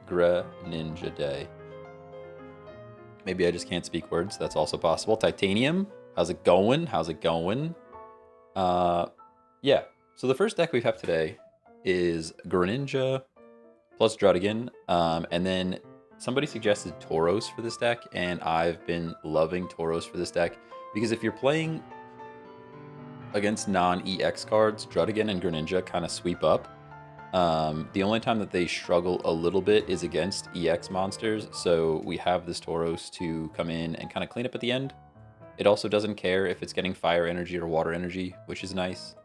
Greninja Day. Maybe I just can't speak words. That's also possible. Titanium. How's it going? How's it going? Yeah. So the first deck we have today is Greninja plus Drudigan. And then somebody suggested Tauros for this deck, and I've been loving Tauros for this deck because if you're playing against non-EX cards, Drudigan and Greninja kind of sweep up. The only time that they struggle a little bit is against EX monsters, so we have this Tauros to come in and kind of clean up at the end. It also doesn't care if it's getting fire energy or water energy, which is nice.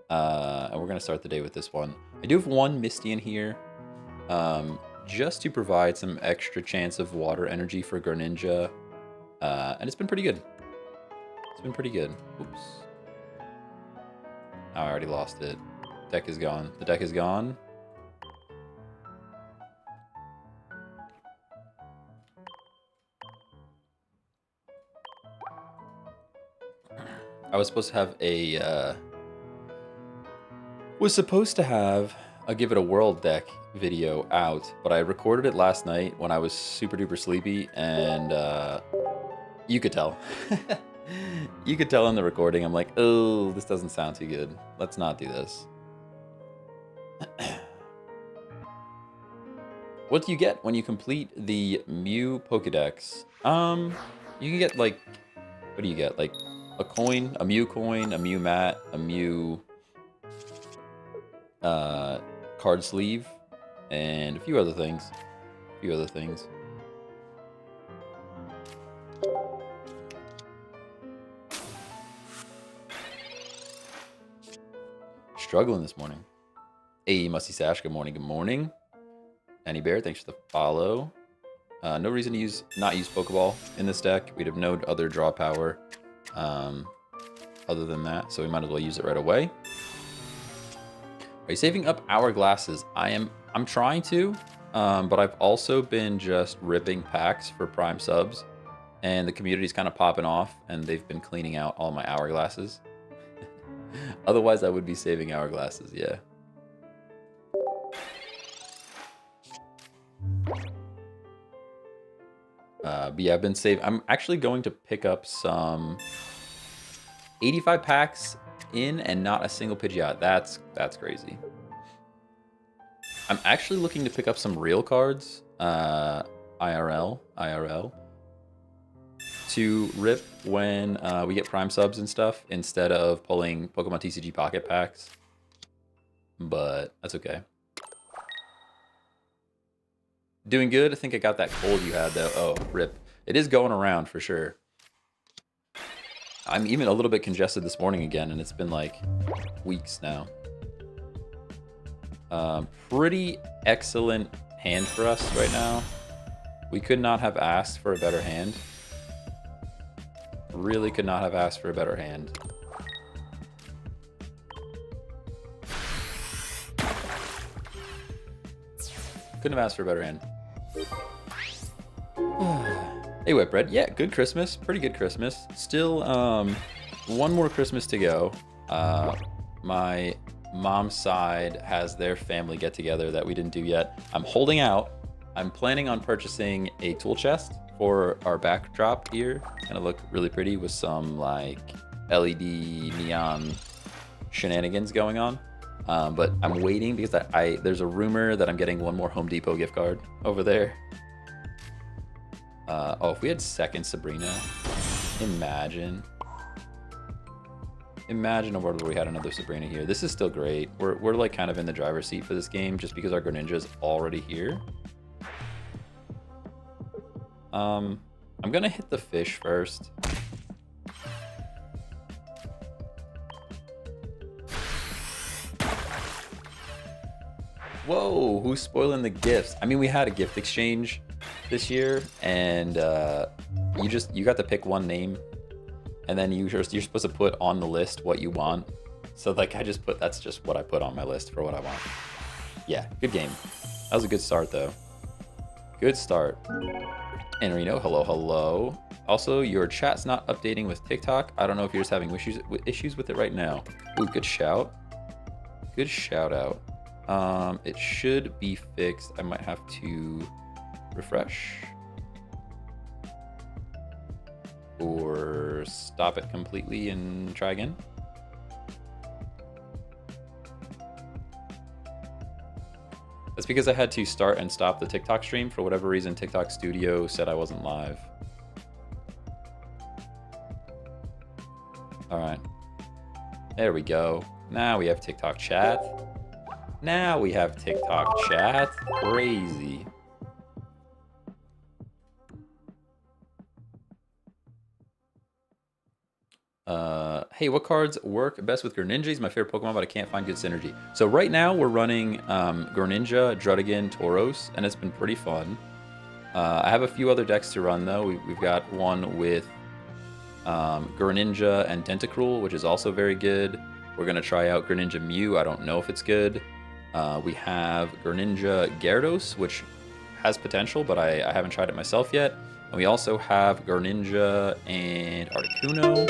And we're going to start the day with this one. I do have one Misty in here, just to provide some extra chance of water energy for Greninja, and it's been pretty good. It's been pretty good. Oops. Oh, I already lost it. Deck is gone. The deck is gone. I was supposed to have a Give It a Whirl deck video out, but I recorded it last night when I was super duper sleepy, and you could tell. You could tell in the recording, I'm like, oh, this doesn't sound too good. Let's not do this. What do you get when you complete the Mew Pokedex? You can get, like, what do you get? Like, a coin, a Mew mat, a Mew card sleeve, and a few other things. Struggling this morning. Hey, Musty Sash, good morning, good morning. Annie Bear, thanks for the follow. No reason to not use Pokeball in this deck. We'd have no other draw power other than that, so we might as well use it right away. Are you saving up hourglasses? I'm trying to, but I've also been just ripping packs for Prime subs, and the community's kind of popping off, and they've been cleaning out all my hourglasses. Otherwise, I would be saving hourglasses, yeah. But yeah, I've been saving. I'm actually going to pick up some 85 packs in and not a single Pidgeot. That's crazy. I'm actually looking to pick up some real cards, IRL, to rip when we get Prime subs and stuff, instead of pulling Pokemon TCG Pocket packs. But that's okay. Doing good. I think I got that cold you had, though. Oh, rip. It is going around for sure. I'm even a little bit congested this morning again, and it's been like weeks now. Pretty excellent hand for us right now. We could not have asked for a better hand. Really could not have asked for a better hand. Couldn't have asked for a better hand. Hey, Whitbread. Yeah, good Christmas. Pretty good Christmas. Still, one more Christmas to go. My mom's side has their family get-together that we didn't do yet. I'm holding out. I'm planning on purchasing a tool chest for our backdrop here. It's gonna look really pretty with some, like, LED neon shenanigans going on. But I'm waiting because there's a rumor that I'm getting one more Home Depot gift card over there. Oh, if we had second Sabrina, imagine a world where we had another Sabrina here. This is still great. We're like kind of in the driver's seat for this game just because our Greninja is already here. I'm gonna hit the fish first. Whoa, who's spoiling the gifts? I mean, we had a gift exchange this year, and you got to pick one name, and then you're supposed to put on the list what you want. So like that's just what I put on my list for what I want. Yeah, good game. That was a good start though. Good start. And Reno, hello. Also, your chat's not updating with TikTok. I don't know if you're just having issues with it right now. Ooh, good shout. Good shout out. It should be fixed. I might have to refresh. Or stop it completely and try again. That's because I had to start and stop the TikTok stream. For whatever reason, TikTok Studio said I wasn't live. All right. There we go. Now we have TikTok chat. Now we have TikTok chat. Crazy. Hey, what cards work best with Greninja? He's my favorite Pokemon, but I can't find good synergy. So right now we're running Greninja, Drudigan, Tauros, and it's been pretty fun. I have a few other decks to run, though. We've got one with Greninja and Tentacruel, which is also very good. We're going to try out Greninja Mew. I don't know if it's good. We have Greninja Gyarados, which has potential, but I haven't tried it myself yet. And we also have Greninja and Articuno.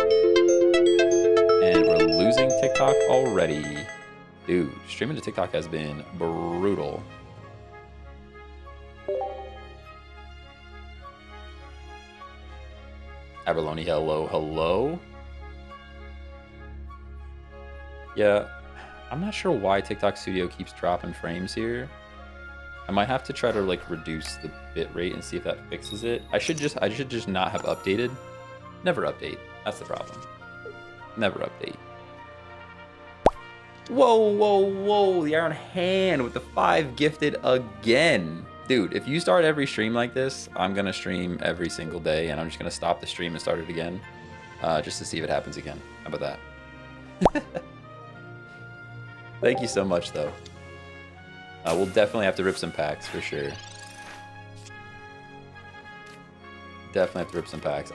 And we're losing TikTok already. Dude, streaming to TikTok has been brutal. Aberloni, hello, hello. Yeah, I'm not sure why TikTok Studio keeps dropping frames here. I might have to try to like reduce the bit rate and see if that fixes it. I should just not have updated. Never update. That's the problem. Never update. Whoa, whoa, whoa. The Iron Hand with the 5 gifted again. Dude, if you start every stream like this, I'm going to stream every single day, and I'm just going to stop the stream and start it again. Just to see if it happens again. How about that? Thank you so much, though. We'll definitely have to rip some packs, for sure. Definitely have to rip some packs.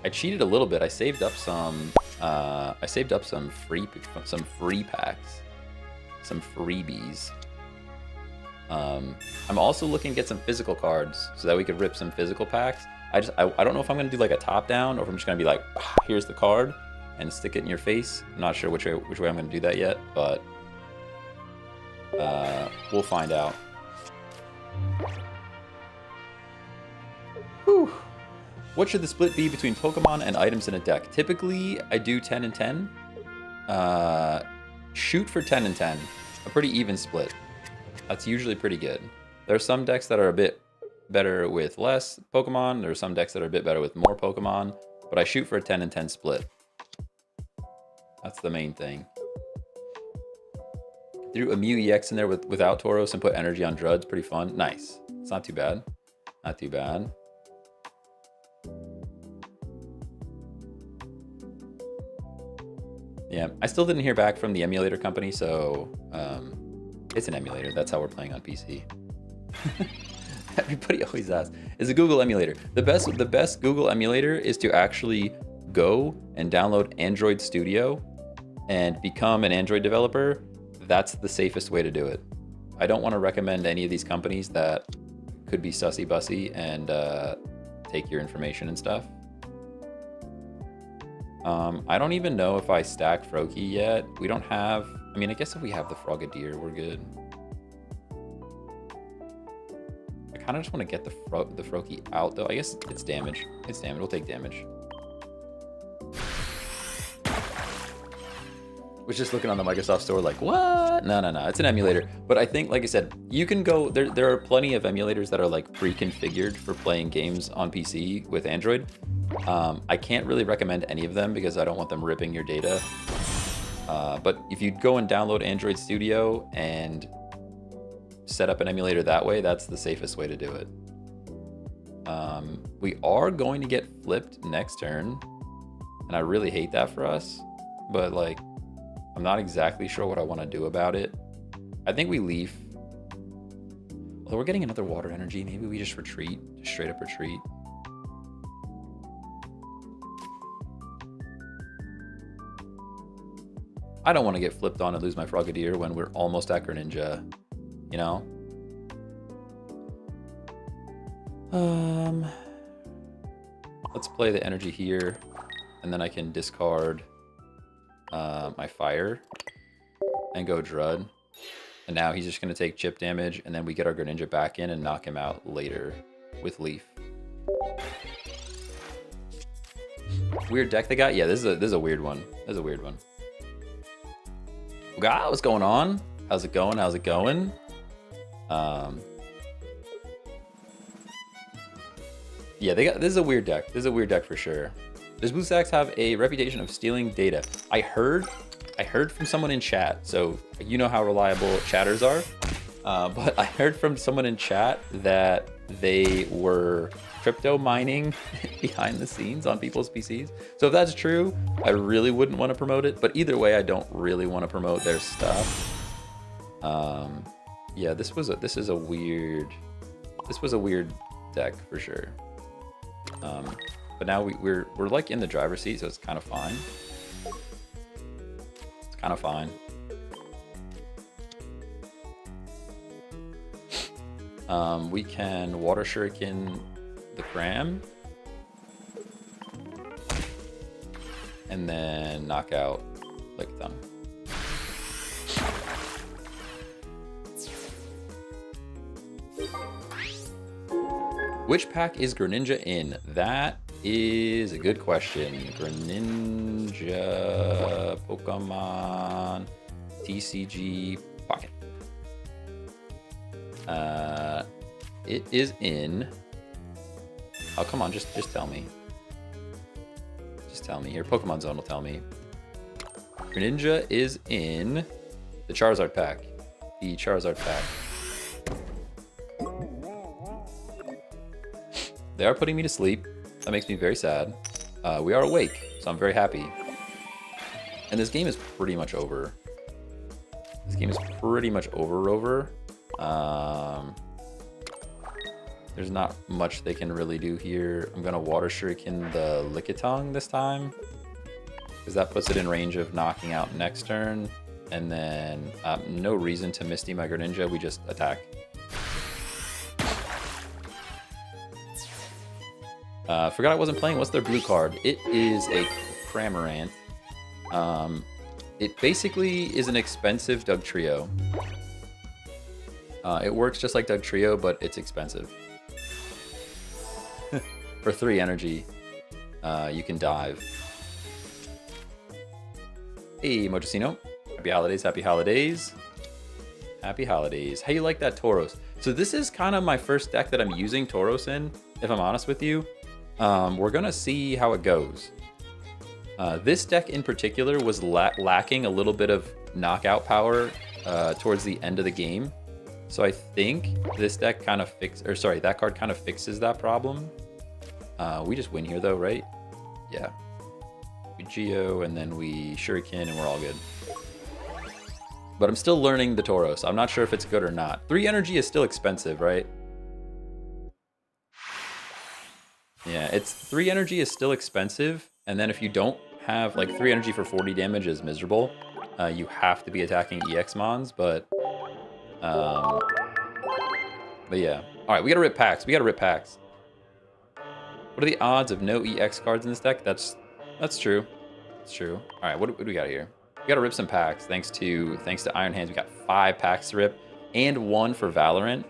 I cheated a little bit. I saved up some. I saved up some free packs, some freebies. I'm also looking to get some physical cards so that we could rip some physical packs. I don't know if I'm gonna do like a top down or if I'm just gonna be like, here's the card and stick it in your face. I'm not sure which way I'm gonna do that yet, but we'll find out. Whew. What should the split be between Pokemon and items in a deck? Typically, I do 10 and 10. Shoot for 10 and 10. A pretty even split. That's usually pretty good. There are some decks that are a bit better with less Pokemon. There are some decks that are a bit better with more Pokemon. But I shoot for a 10 and 10 split. That's the main thing. Threw a Mew EX in there without Tauros and put energy on Drudge. Pretty fun. Nice. It's not too bad. Not too bad. Yeah, I still didn't hear back from the emulator company, so it's an emulator. That's how we're playing on PC. Everybody always asks, is a Google emulator. The best Google emulator is to actually go and download Android Studio and become an Android developer. That's the safest way to do it. I don't want to recommend any of these companies that could be sussy-bussy and take your information and stuff. I don't even know if I stack Froakie yet. We don't have... I mean, I guess if we have the Frogadier, we're good. I kind of just want to get the Froakie out, though. I guess it's damage. It's damage. We'll take damage. Was just looking on the Microsoft Store like, what? No. It's an emulator. But I think, like I said, you can go... There are plenty of emulators that are, like, pre-configured for playing games on PC with Android. I can't really recommend any of them because I don't want them ripping your data. But if you go and download Android Studio and set up an emulator that way, that's the safest way to do it. We are going to get flipped next turn, and I really hate that for us. But, like, I'm not exactly sure what I want to do about it. I think we leave. Although we're getting another water energy, maybe we just retreat, just straight up retreat. I don't want to get flipped on and lose my Frogadier when we're almost at Greninja, you know? Let's play the energy here, and then I can discard my fire and go Drud. And now he's just going to take chip damage, and then we get our Greninja back in and knock him out later with Leaf. Weird deck they got? Yeah, this is a weird one. This is a weird one. God, what's going on? How's it going? How's it going? Yeah, this is a weird deck. This is a weird deck for sure. Does Blue Stacks have a reputation of stealing data? I heard from someone in chat, so you know how reliable chatters are. But I heard from someone in chat that they were crypto mining behind the scenes on people's PCs. So if that's true, I really wouldn't want to promote it. But either way, I don't really want to promote their stuff. Yeah, this was a weird deck for sure. But now we're like in the driver's seat, so it's kind of fine. It's kind of fine. We can Water Shuriken the Cram. And then knock out Lickitung. Which pack is Greninja in? That is a good question. Greninja Pokemon TCG Pocket. It is in... Oh, come on, just tell me. Just tell me. Here, Pokemon Zone will tell me. Greninja is in the Charizard pack. The Charizard pack. They are putting me to sleep. That makes me very sad. We are awake, so I'm very happy. And this game is pretty much over. This game is pretty much over. There's not much they can really do here. I'm gonna Water Shuriken the Lickitung this time, because that puts it in range of knocking out next turn. And then no reason to Misty my Greninja, we just attack. Forgot I wasn't playing. What's their blue card? It is a Cramorant. It basically is an expensive Dugtrio. It works just like Dugtrio, but it's expensive. For 3 energy, you can dive. Hey, Mochasino. Happy holidays, happy holidays. Happy holidays. How you like that Tauros? So this is kind of my first deck that I'm using Tauros in, if I'm honest with you. We're gonna see how it goes. This deck in particular was lacking a little bit of knockout power towards the end of the game. So I think this deck kind of that card kind of fixes that problem. We just win here though, right? Yeah. We Geo and then we Shuriken and we're all good. But I'm still learning the Tauros. I'm not sure if it's good or not. 3 energy is still expensive, right? Yeah, 3 energy is still expensive. And then if you don't have like 3 energy for 40 damage is miserable. You have to be attacking EX Mons, but yeah. All right, we gotta rip packs. What are the odds of no EX cards in this deck? That's true. That's true. All right, what do we got here? We gotta rip some packs. Thanks to Iron Hands, we got 5 packs to rip and 1 for Valorant.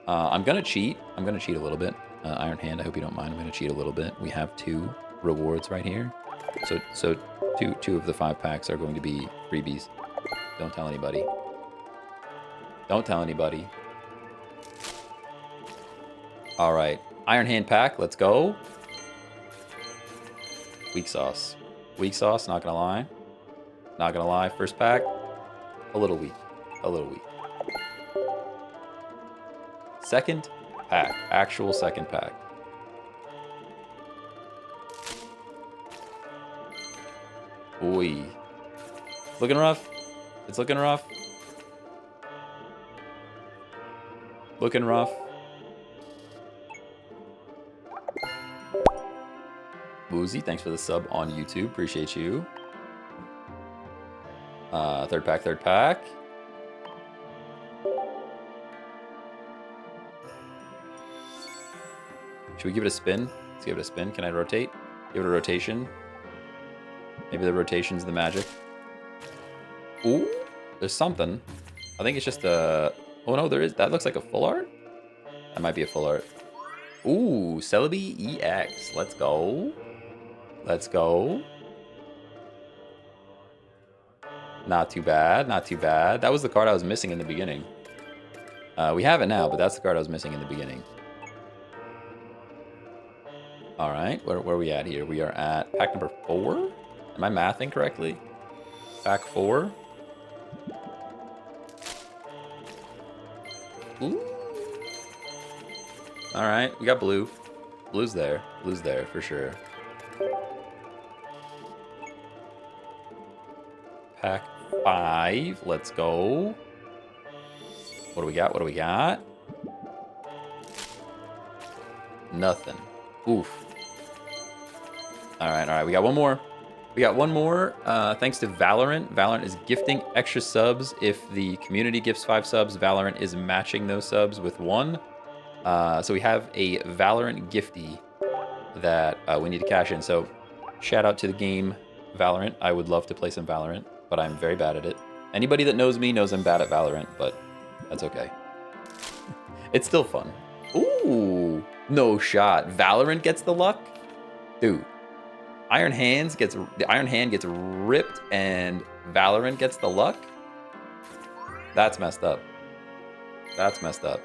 I'm gonna cheat. a little bit. Iron Hand, I hope you don't mind. I'm gonna cheat a little bit. We have 2 rewards right here. So two of the 5 packs are going to be freebies. Don't tell anybody. Don't tell anybody. All right, Iron Hand pack, let's go. Weak sauce, not gonna lie. First pack, a little weak. Second pack, actual second pack. Oi. Looking rough. It's looking rough. Looking rough. Woozy, thanks for the sub on YouTube. Appreciate you. Third pack. Should we give it a spin? Let's give it a spin. Can I rotate? Give it a rotation. Maybe the rotation's the magic. Ooh, there's something. I think it's just a... Oh no, there is... That looks like a full art? That might be a full art. Ooh, Celebi EX. Let's go. Let's go. Not too bad, not too bad. That was the card I was missing in the beginning. We have it now, but that's the card I was missing in the beginning. All right, where are we at here? We are at pack number 4. Am I mathing correctly? Pack 4. Ooh. All right, we got blue. Blue's there. Blue's there for sure. Pack 5. Let's go. What do we got? What do we got? Nothing. Oof. All right. We got one more. We got one more. Thanks to Valorant. Valorant is gifting extra subs. If the community gifts 5 subs, Valorant is matching those subs with 1. So we have a Valorant gifty that we need to cash in. So shout out to the game Valorant. I would love to play some Valorant, but I'm very bad at it. Anybody that knows me knows I'm bad at Valorant, but that's okay. It's still fun. Ooh, no shot. Valorant gets the luck? Dude, the Iron Hand gets ripped and Valorant gets the luck? That's messed up. That's messed up.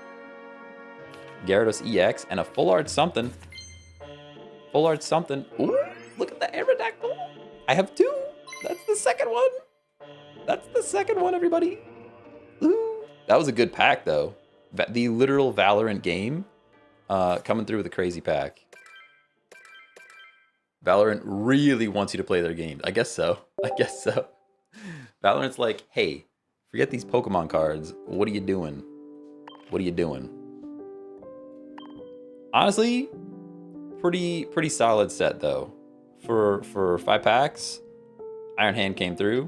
Gyarados EX and a full art something. Full art something. Ooh, look at the Aerodactyl. I have 2. That's the second one. That's the second one, everybody. Ooh. That was a good pack, though. The literal Valorant game coming through with a crazy pack. Valorant really wants you to play their games. I guess so. I guess so. Valorant's like, hey, forget these Pokemon cards. What are you doing? What are you doing? Honestly, pretty solid set, though. For 5 packs, Iron Hand came through.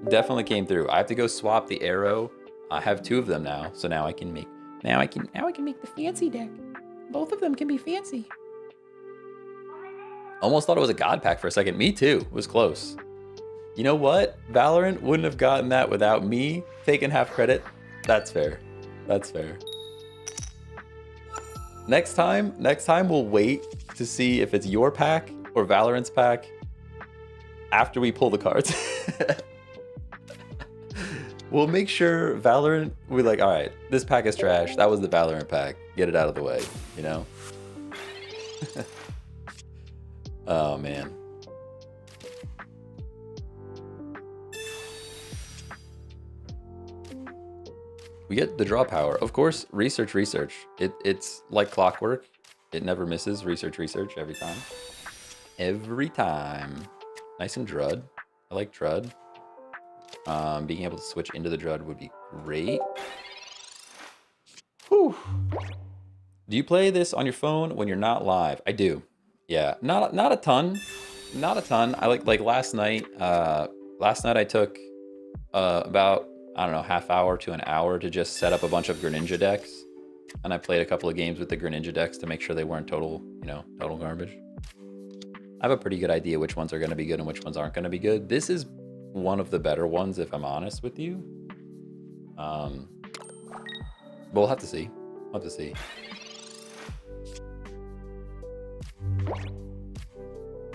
Definitely came through. I have to go swap the arrow. I have 2 of them now, so now I can make the fancy deck. Both of them can be fancy. Almost thought it was a god pack for a second. Me too. It was close. You know what? Valorant wouldn't have gotten that without me taking half credit. That's fair. That's fair. Next time we'll wait to see if it's your pack or Valorant's pack after we pull the cards. We'll make sure Valorant, we're like, all right, this pack is trash. That was the Valorant pack. Get it out of the way, you know? Oh, man. We get the draw power. Of course, research. It's like clockwork. It never misses. Research every time. Every time. Nice and Drud. I like Drud. Being able to switch into the Drud would be great. Whew. Do you play this on your phone when you're not live? I do. Yeah, not a ton. Not a ton. I like last night. Last night I took about, I don't know, half hour to an hour to just set up a bunch of Greninja decks. And I played a couple of games with the Greninja decks to make sure they weren't total garbage. I have a pretty good idea which ones are going to be good and which ones aren't going to be good. This is one of the better ones, if I'm honest with you. But we'll have to see. We'll have to see.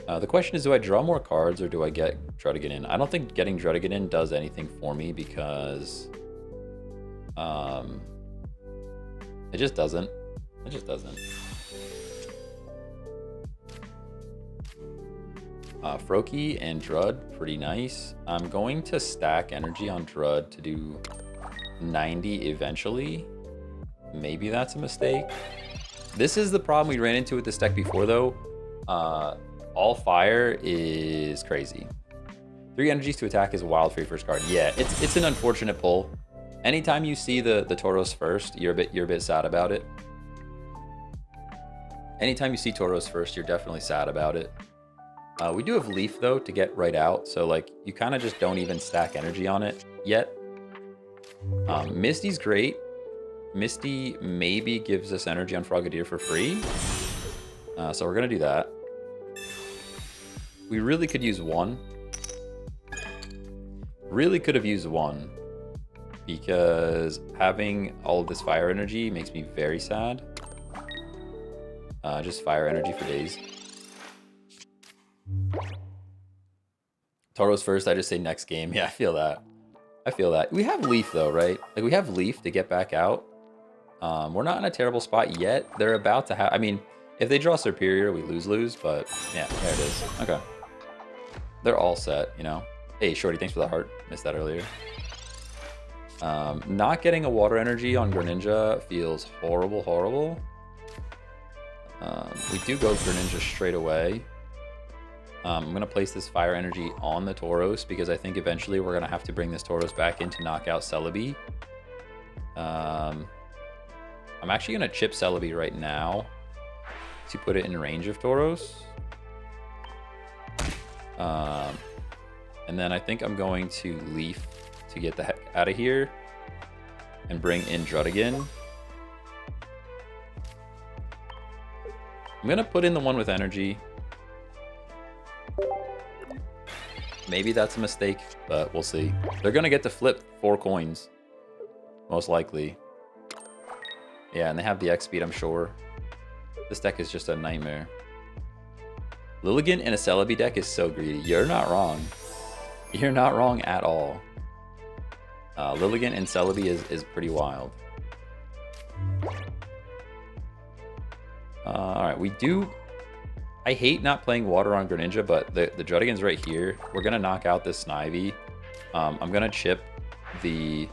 The question is, do I draw more cards or do I try to get in? I don't think getting try to get in does anything for me because it just doesn't. It just doesn't. Froakie and Drud, pretty nice. I'm going to stack energy on Drud to do 90 eventually. Maybe that's a mistake. This is the problem we ran into with this deck before, though. All fire is crazy. 3 energies to attack is wild for your first card. Yeah, it's an unfortunate pull. Anytime you see the Tauros first, you're a bit sad about it. Anytime you see Tauros first, you're definitely sad about it. We do have Leaf, though, to get right out. So, like, you kind of just don't even stack energy on it yet. Misty's great. Misty maybe gives us energy on Frogadier for free. So we're going to do that. We really could use 1. Really could have used one, because having all of this fire energy makes me very sad. Just fire energy for days. Tauros first, I just say next game. Yeah, I feel that. I feel that. We have Leaf though, right? Like we have Leaf to get back out. We're not in a terrible spot yet. They're about to have, I mean, if they draw Superior, we lose, but yeah, there it is. Okay. They're all set, you know? Hey, Shorty, thanks for the heart. Missed that earlier. Not getting a water energy on Greninja feels horrible, horrible. We do go Greninja straight away. I'm going to place this fire energy on the Tauros because I think eventually we're going to have to bring this Tauros back in to knock out Celebi. I'm actually going to chip Celebi right now to put it in range of Tauros. And then I think I'm going to Leaf to get the heck out of here and bring in Druddigan. I'm going to put in the one with energy. Maybe that's a mistake, but we'll see. They're going to get to flip 4 coins. Most likely. Yeah, and they have the X speed, I'm sure. This deck is just a nightmare. Lilligant in a Celebi deck is so greedy. You're not wrong. You're not wrong at all. Lilligant and Celebi is pretty wild. Alright, we do... I hate not playing water on Greninja, but the Druddigan's right here. We're going to knock out this Snivy. I'm going to chip the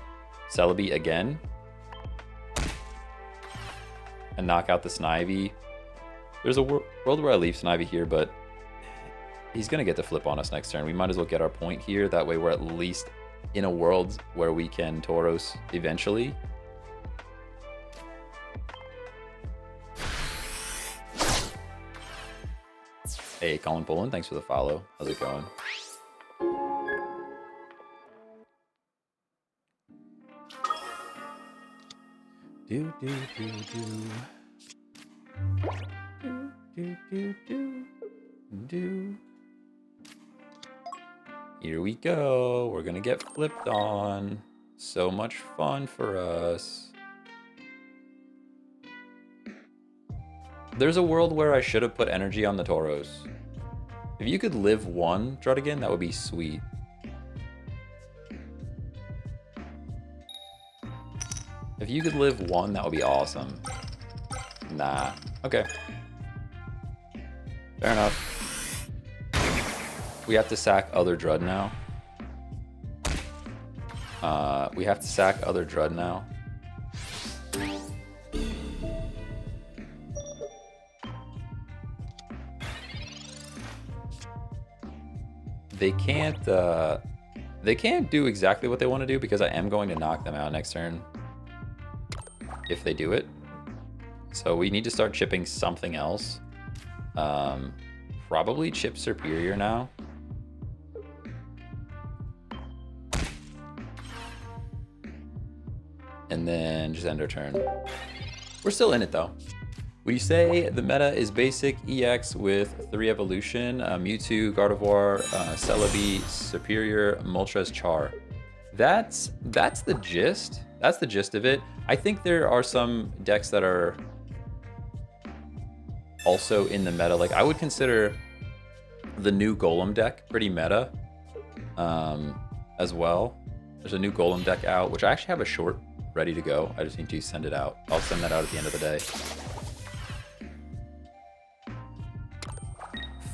Celebi again. And knock out the Snivy. There's a world where I leave Snivy here, but he's going to get the flip on us next turn. We might as well get our point here. That way we're at least in a world where we can Tauros eventually. Hey, Colin Poland, thanks for the follow. How's it going? Do, do, do, do. Do, do, do, do. Here we go. We're gonna get flipped on. So much fun for us. There's a world where I should have put energy on the Tauros. If you could live 1 Druddigan, that would be sweet. If you could live 1, that would be awesome. Nah. Okay. Fair enough. We have to sack other Drud now. We have to sack other Drud now. They can't do exactly what they want to do because I am going to knock them out next turn if they do it. So we need to start chipping something else. Probably chip Superior now. And then just end our turn. We're still in it though. We say the meta is basic EX with 3 evolution, Mewtwo, Gardevoir, Celebi, Superior, Moltres, Char. That's the gist. That's the gist of it. I think there are some decks that are also in the meta. Like I would consider the new Golem deck pretty meta as well. There's a new Golem deck out, which I actually have a short ready to go. I just need to send it out. I'll send that out at the end of the day.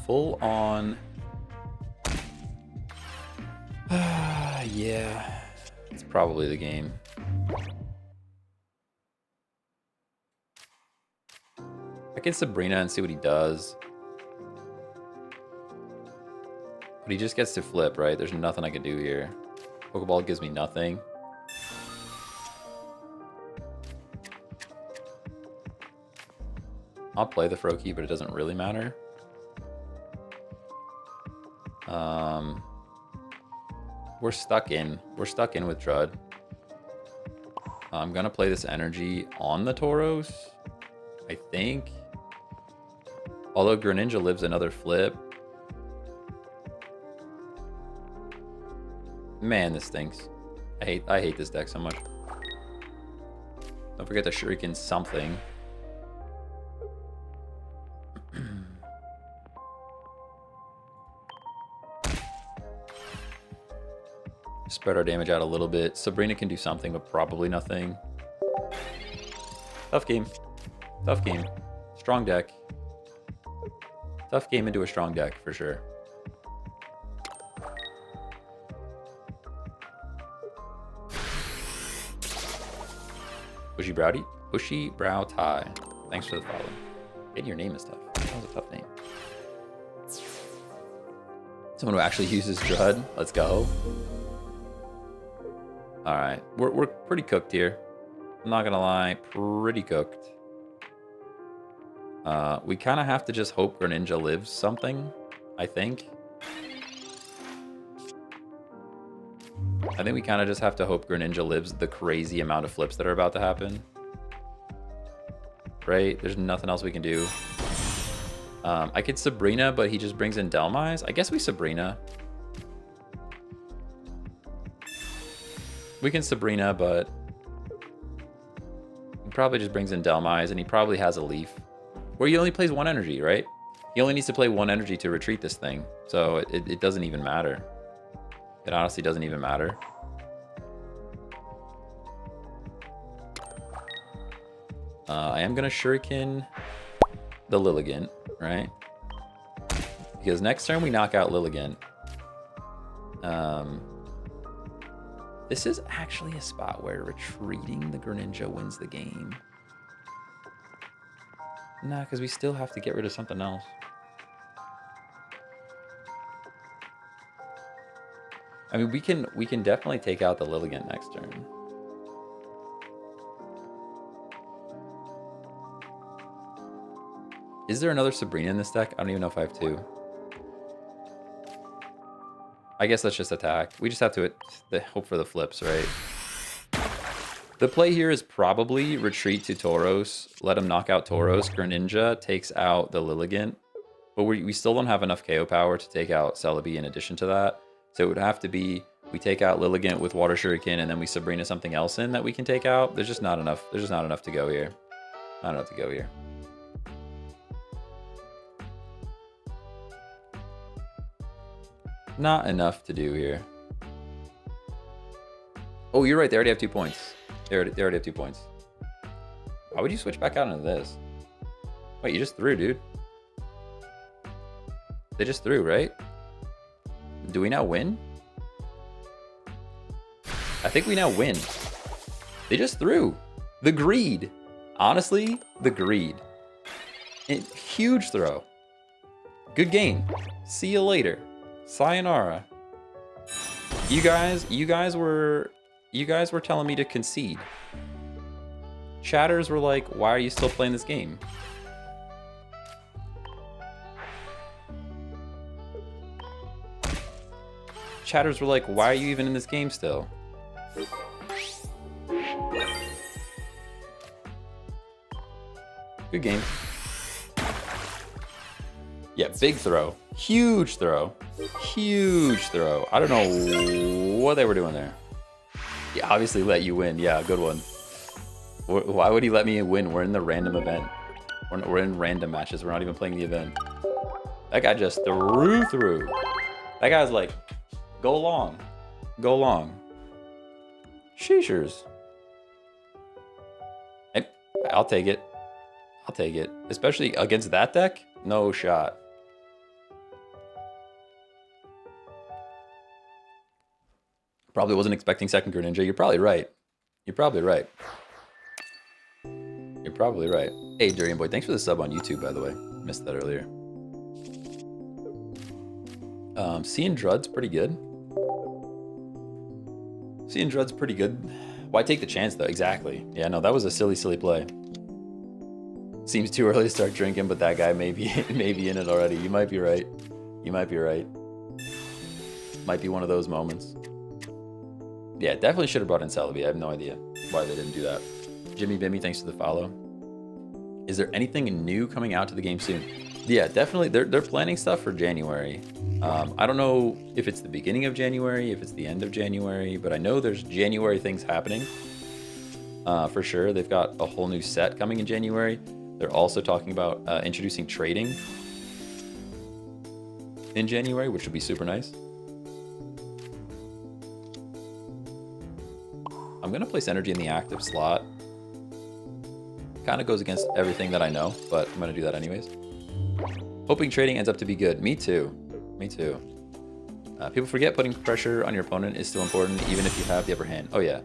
Full on. Yeah, it's probably the game. I get Sabrina and see what he does. But he just gets to flip, right? There's nothing I can do here. Pokeball gives me nothing. I'll play the Froakie, but it doesn't really matter. We're stuck in with Drud. I'm gonna play this energy on the Tauros, I think. Although Greninja lives another flip. Man, this stinks. I hate this deck so much. Don't forget to Shuriken something. Spread our damage out a little bit. Sabrina can do something, but probably nothing. Tough game. Tough game. Strong deck. Tough game into a strong deck, for sure. Bushy Brow Tie. Thanks for the follow. Getting your name is tough. That was a tough name. Someone who actually uses Drud. Let's go. Alright. We're pretty cooked here. I'm not gonna lie. Pretty cooked. We kind of have to just hope Greninja lives something, I think. I think we kind of just have to hope Greninja lives the crazy amount of flips that are about to happen. Right? There's nothing else we can do. I could Sabrina, but he just brings in Delmise. I guess we Sabrina. We can Sabrina, but he probably just brings in Delmise, and he probably has a Leaf. Where he only plays one energy, right? He only needs to play one energy to retreat this thing. So it doesn't even matter. It honestly doesn't even matter. I am going to Shuriken the Lilligant, right? Because next turn we knock out Lilligant. This is actually a spot where retreating the Greninja wins the game. Nah, because we still have to get rid of something else. I mean, we can definitely take out the Lilligant next turn. Is there another Sabrina in this deck? I don't even know if I have two. I guess let's just attack. We just have to hope for the flips, right? The play here is probably retreat to Tauros, let him knock out Tauros. Greninja takes out the Lilligant, but we still don't have enough KO power to take out Celebi in addition to that. So it would have to be we take out Lilligant with Water Shuriken and then we Sabrina something else in that we can take out. There's just not enough. There's just not enough to go here. Not enough to go here. Not enough to do here. Oh, you're right. They already have 2 points. They already have 2 points. Why would you switch back out into this? Wait, you just threw, dude. They just threw, right? Do we now win? I think we now win. They just threw. The greed. Honestly, the greed. Huge throw. Good game. See you later. Sayonara. You guys were telling me to concede. Chatters were like, why are you still playing this game? Chatters were like, why are you even in this game still? Good game. Yeah, big throw. Huge throw. Huge throw. I don't know what they were doing there. He obviously let you win. Yeah, good one. Why would he let me win? We're in the random event. We're in random matches. We're not even playing the event. That guy just threw. That guy's like, go long. Go long. Sheeshers. I'll take it. I'll take it. Especially against that deck? No shot. Probably wasn't expecting second Greninja. You're probably right. You're probably right. You're probably right. Hey, Durian Boy, thanks for the sub on YouTube, by the way. Missed that earlier. Seeing Drud's pretty good. Seeing Drud's pretty good. Why take the chance, though? Exactly. Yeah, no, that was a silly, silly play. Seems too early to start drinking, but that guy may be in it already. You might be right. You might be right. Might be one of those moments. Yeah, definitely should have brought in Celebi. I have no idea why they didn't do that. Jimmy Bimmy, thanks for the follow. Is there anything new coming out to the game soon? Yeah, definitely. They're planning stuff for January. I don't know if it's the beginning of January, if it's the end of January, but I know there's January things happening. For sure, they've got a whole new set coming in January. They're also talking about introducing trading in January, which would be super nice. I'm going to place energy in the active slot. Kind of goes against everything that I know, but I'm going to do that anyways. Hoping trading ends up to be good. Me too. Me too. People forget putting pressure on your opponent is still important, even if you have the upper hand. Oh, yeah.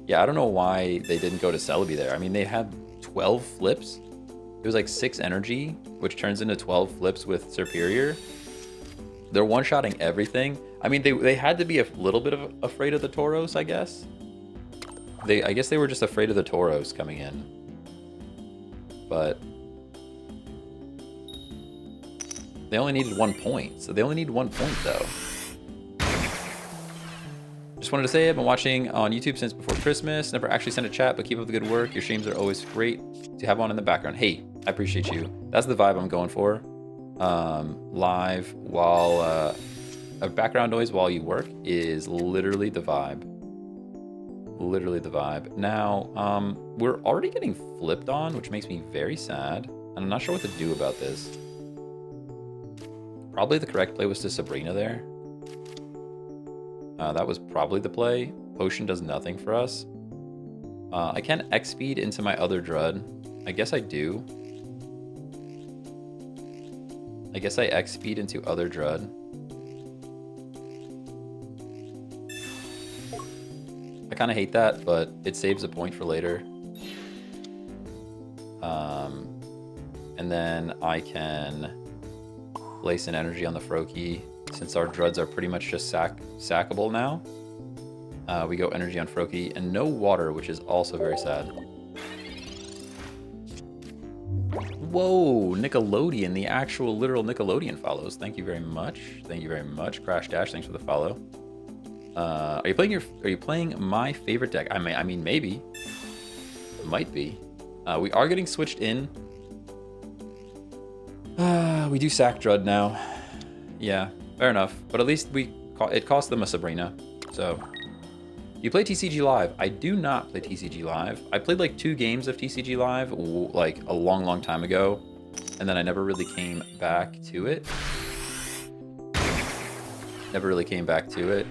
Yeah, I don't know why they didn't go to Celebi there. I mean, they had 12 flips. It was like 6 energy, which turns into 12 flips with Superior. They're one-shotting everything. I mean, they had to be a little bit afraid of the Tauros, I guess. I guess they were just afraid of the Tauros coming in. But they only needed 1 point, so they only need 1 point though. Just wanted to say I've been watching on YouTube since before Christmas. Never actually sent a chat, but keep up the good work. Your streams are always great to have on in the background. Hey, I appreciate you. That's the vibe I'm going for. Live while a background noise while you work is literally the vibe. Literally the vibe. Now, we're already getting flipped on, which makes me very sad. And I'm not sure what to do about this. Probably the correct play was to Sabrina there. That was probably the play. Potion does nothing for us. I can X-speed into my other Drud. I guess I do. I guess I X-speed into other Drud. I kind of hate that, but it saves a point for later. And then I can place an energy on the Froakie. Since our Druds are pretty much just sackable now, we go energy on Froakie and no water, which is also very sad. Whoa, Nickelodeon, the actual literal Nickelodeon follows. Thank you very much. Thank you very much. Crash Dash, thanks for the follow. Are you playing my favorite deck? I mean, maybe. Might be. We are getting switched in. We do sack Drud now. Yeah, fair enough. But at least it cost them a Sabrina. So, you play TCG Live? I do not play TCG Live. I played like 2 games of TCG Live like a long, long time ago, and then I never really came back to it. Never really came back to it.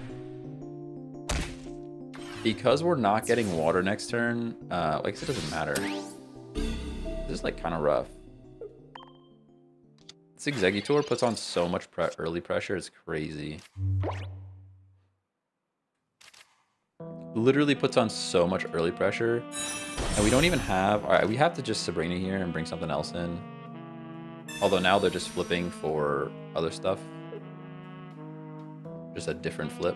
Because we're not getting water next turn, like it doesn't matter. This is like kind of rough. This Exeggutor puts on so much early pressure, it's crazy. Literally puts on so much early pressure. And we don't even have... Alright, we have to just Sabrina here and bring something else in. Although now they're just flipping for other stuff. Just a different flip.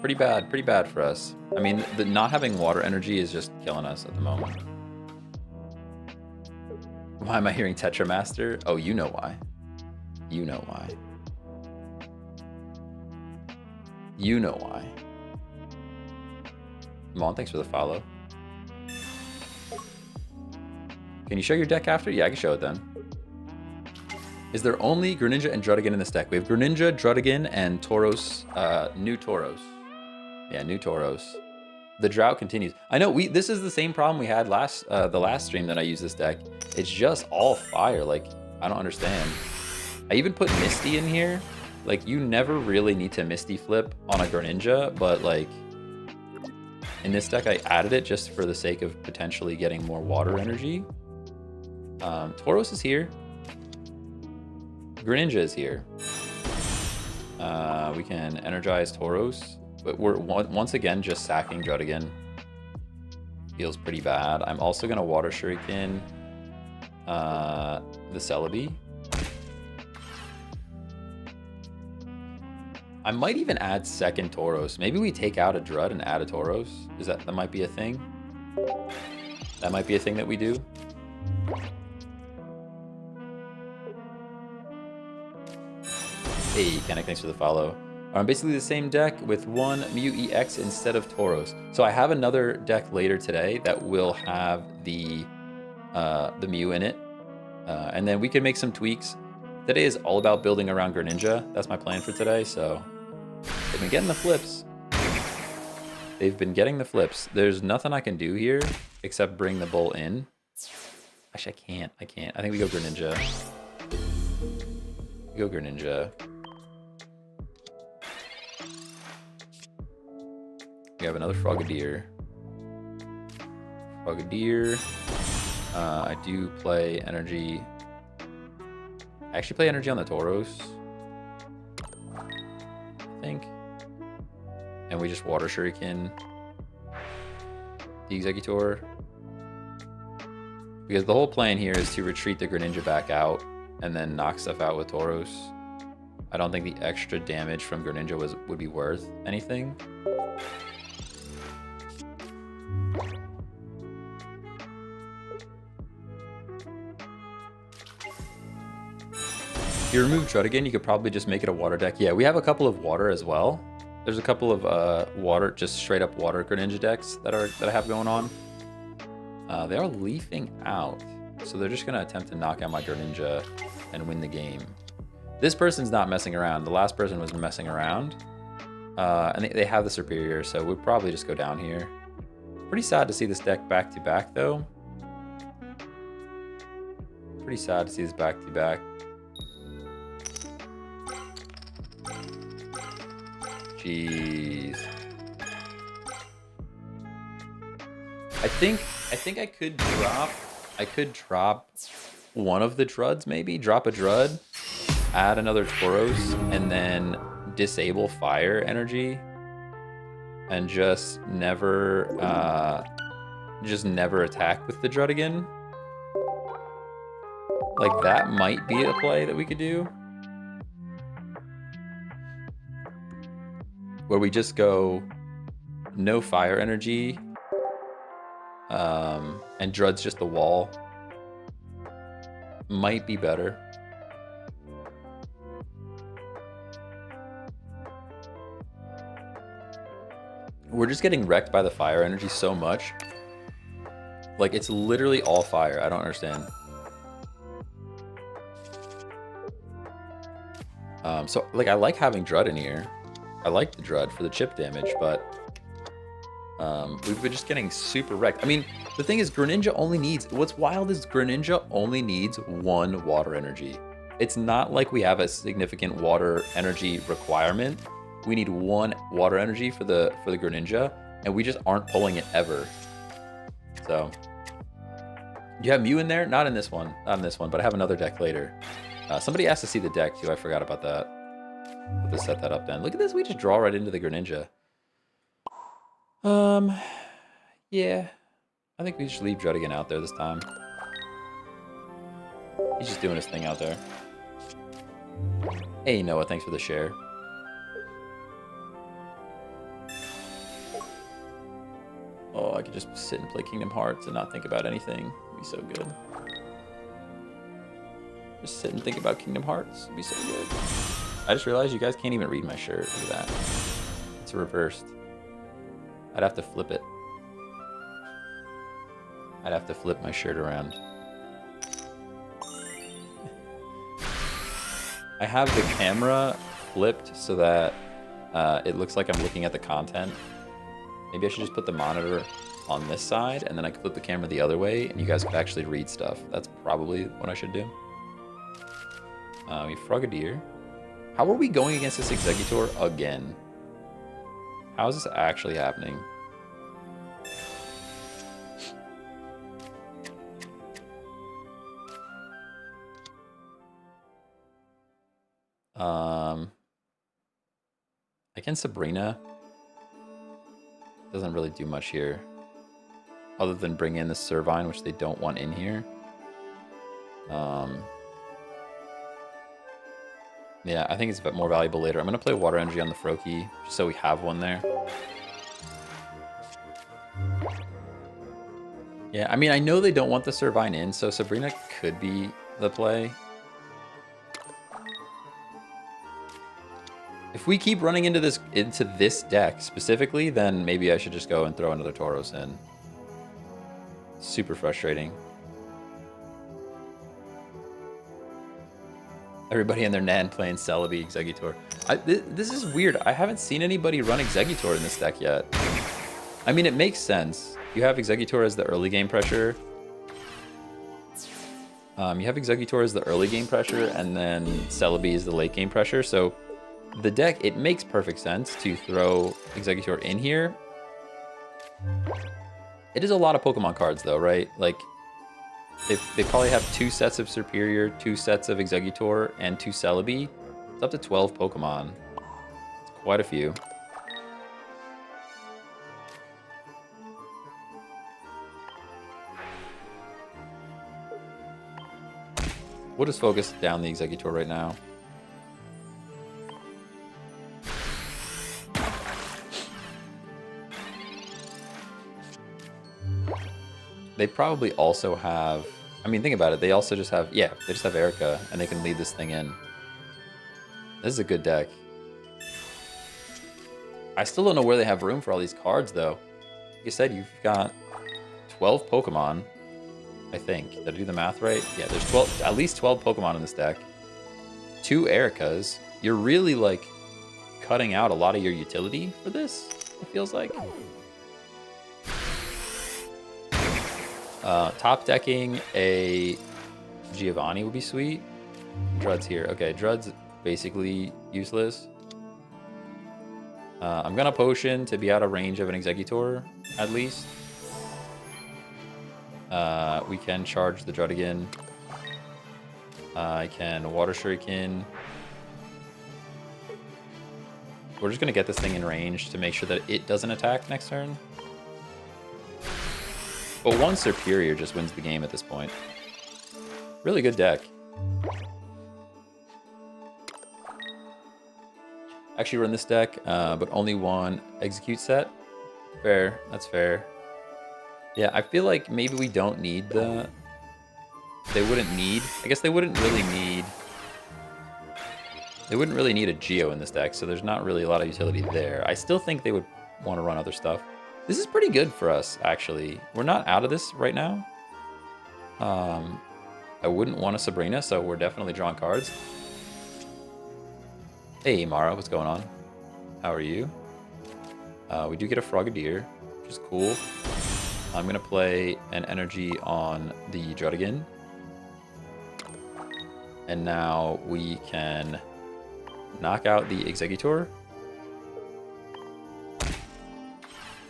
Pretty bad for us. I mean, the not having water energy is just killing us at the moment. Why am I hearing Tetramaster? Oh, you know why. You know why. You know why. Mon, thanks for the follow. Can you show your deck after? Yeah, I can show it then. Is there only Greninja and Drudigan in this deck? We have Greninja, Drudigan, and Tauros, new Tauros. Yeah, new Tauros. The drought continues. I know, this is the same problem we had the last stream that I used this deck. It's just all fire, like, I don't understand. I even put Misty in here. Like, you never really need to Misty flip on a Greninja, but like, in this deck I added it just for the sake of potentially getting more water energy. Tauros is here. Greninja is here. We can energize Tauros, but we're once again just sacking Drudigan. Feels pretty bad. I'm also gonna Water Shuriken the Celebi. I might even add second Tauros. Maybe we take out a Drud and add a Tauros. That might be a thing? That might be a thing that we do. Hey, Kenneth, thanks for the follow. Basically the same deck with one Mew EX instead of Tauros. So I have another deck later today that will have the Mew in it. And then we can make some tweaks. Today is all about building around Greninja. That's my plan for today, so they've been getting the flips. They've been getting the flips. There's nothing I can do here except bring the bull in. Actually, I can't. I think we go Greninja. We go Greninja. We have another Frogadier. I do play energy. I actually play energy on the Tauros, I think. And we just water Shuriken the Executor. Because the whole plan here is to retreat the Greninja back out and then knock stuff out with Tauros. I don't think the extra damage from Greninja would be worth anything. If you remove Druddigan, you could probably just make it a water deck. Yeah, we have a couple of water as well. There's a couple of water, just straight up water Greninja decks that I have going on. They are leafing out, so they're just gonna attempt to knock out my Greninja and win the game. This person's not messing around. The last person was messing around, and they have the superior, so we'd probably just go down here. Pretty sad to see this deck back to back, though. Pretty sad to see this back to back. Jeez. I think I could drop one of the Druds, maybe drop a Drud, add another Tauros, and then disable fire energy, and just never attack with the Druddigan. Like, that might be a play that we could do, where we just go no fire energy, and Drud's just the wall. Might be better. We're just getting wrecked by the fire energy so much. Like, it's literally all fire. I don't understand. So, like, I like having Drud in here. I like the Drud for the chip damage, but we've been just getting super wrecked. I mean, the thing is, Greninja only needs... What's wild is Greninja only needs one water energy. It's not like we have a significant water energy requirement. We need one water energy for the Greninja, and we just aren't pulling it ever. So, you have Mew in there? Not in this one. Not in this one, but I have another deck later. Somebody asked to see the deck, too. I forgot about that. We'll just set that up then. Look at this. We just draw right into the Greninja. Yeah. I think we should leave Druddigan out there this time. He's just doing his thing out there. Hey, Noah. Thanks for the share. Oh, I could just sit and play Kingdom Hearts and not think about anything. It'd be so good. Just sit and think about Kingdom Hearts. It'd be so good. I just realized you guys can't even read my shirt. Look at that. It's reversed. I'd have to flip it. I'd have to flip my shirt around. I have the camera flipped so that it looks like I'm looking at the content. Maybe I should just put the monitor on this side, and then I can flip the camera the other way, and you guys could actually read stuff. That's probably what I should do. We Frogadier. How are we going against this Executor again? How is this actually happening? Against Sabrina, doesn't really do much here, other than bring in the Servine, which they don't want in here. Yeah, I think it's a bit more valuable later. I'm going to play Water Energy on the Froakie, just so we have one there. Yeah, I mean, I know they don't want the Servine in, so Sabrina could be the play. If we keep running into this deck specifically, then maybe I should just go and throw another Tauros in. Super frustrating. Everybody and their nan playing Celebi Exeggutor. This is weird. I haven't seen anybody run Exeggutor in this deck yet. I mean, it makes sense. You have Exeggutor as the early game pressure. You have Exeggutor as the early game pressure, and then Celebi is the late game pressure. So the deck, it makes perfect sense to throw Exeggutor in here. It is a lot of Pokemon cards, though, right? Like, they probably have 2 sets of Superior, 2 sets of Exeggutor, and 2 Celebi. It's up to 12 Pokemon. It's quite a few. We'll just focus down the Exeggutor right now. They probably also have... I mean, think about it. They also just have... Yeah, they just have Erica, and they can lead this thing in. This is a good deck. I still don't know where they have room for all these cards, though. Like you said, you've got 12 Pokemon, I think. Did I do the math right? Yeah, there's 12, at least 12 Pokemon in this deck. 2 Ericas. You're really, like, cutting out a lot of your utility for this, it feels like. Top decking a Giovanni would be sweet. Drud's here. Okay, Drud's basically useless. I'm gonna potion to be out of range of an Exeggutor, at least. We can charge the Drud again. I can Water Shuriken. We're just gonna get this thing in range to make sure that it doesn't attack next turn. But 1 Superior just wins the game at this point. Really good deck. Actually run this deck, but only 1 Execute set. Fair, that's fair. Yeah, I feel like maybe we don't need the... They wouldn't need... I guess they wouldn't really need... They wouldn't really need a Geo in this deck, so there's not really a lot of utility there. I still think they would want to run other stuff. This is pretty good for us, actually. We're not out of this right now. I wouldn't want a Sabrina, so we're definitely drawing cards. Hey, Mara, what's going on? How are you? We do get a Frogadier, which is cool. I'm going to play an energy on the Druddigan. And now we can knock out the Exeggutor.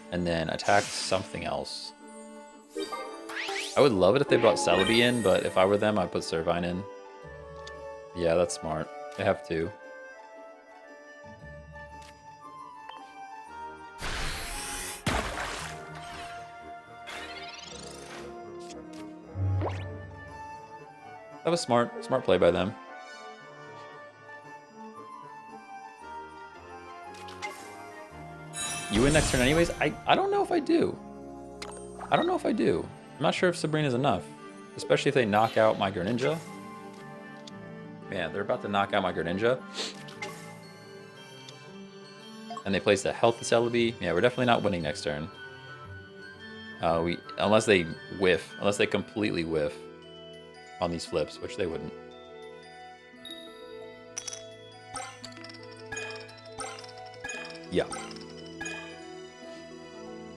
And then attack something else. I would love it if they brought Celebi in, but if I were them, I'd put Servine in. Yeah, that's smart. They have 2. That was smart. Smart play by them. You win next turn anyways? I don't know if I do. I don't know if I do. I'm not sure if Sabrina's enough. Especially if they knock out my Greninja. Man, they're about to knock out my Greninja. And they place a healthy Celebi. Yeah, we're definitely not winning next turn. Unless they whiff. Unless they completely whiff on these flips, which they wouldn't. Yeah.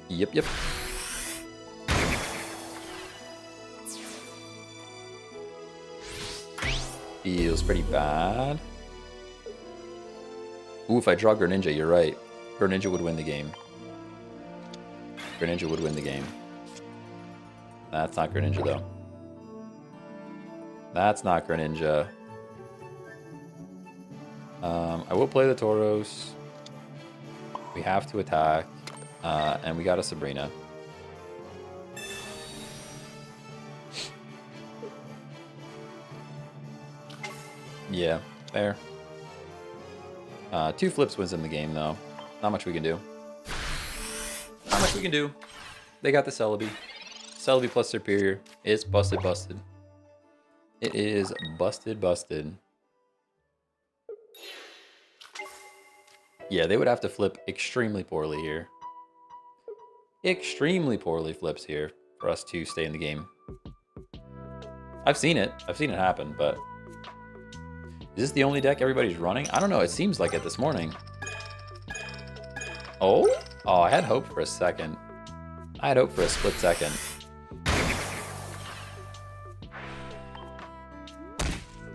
Yep. Feels pretty bad. Ooh, if I draw Greninja, you're right. Greninja would win the game. Greninja would win the game. That's not Greninja, though. That's not Greninja. I will play the Tauros. We have to attack. And we got a Sabrina. Yeah, fair. 2 flips wins in the game, though. Not much we can do. Not much we can do. They got the Celebi. Celebi plus Superior. It's busted. It is busted. Yeah, they would have to flip extremely poorly here. Extremely poorly flips here for us to stay in the game. I've seen it happen, but Is this the only deck everybody's running? I don't know. It seems like it this morning. Oh? Oh, I had hope for a second. I had hope for a split second.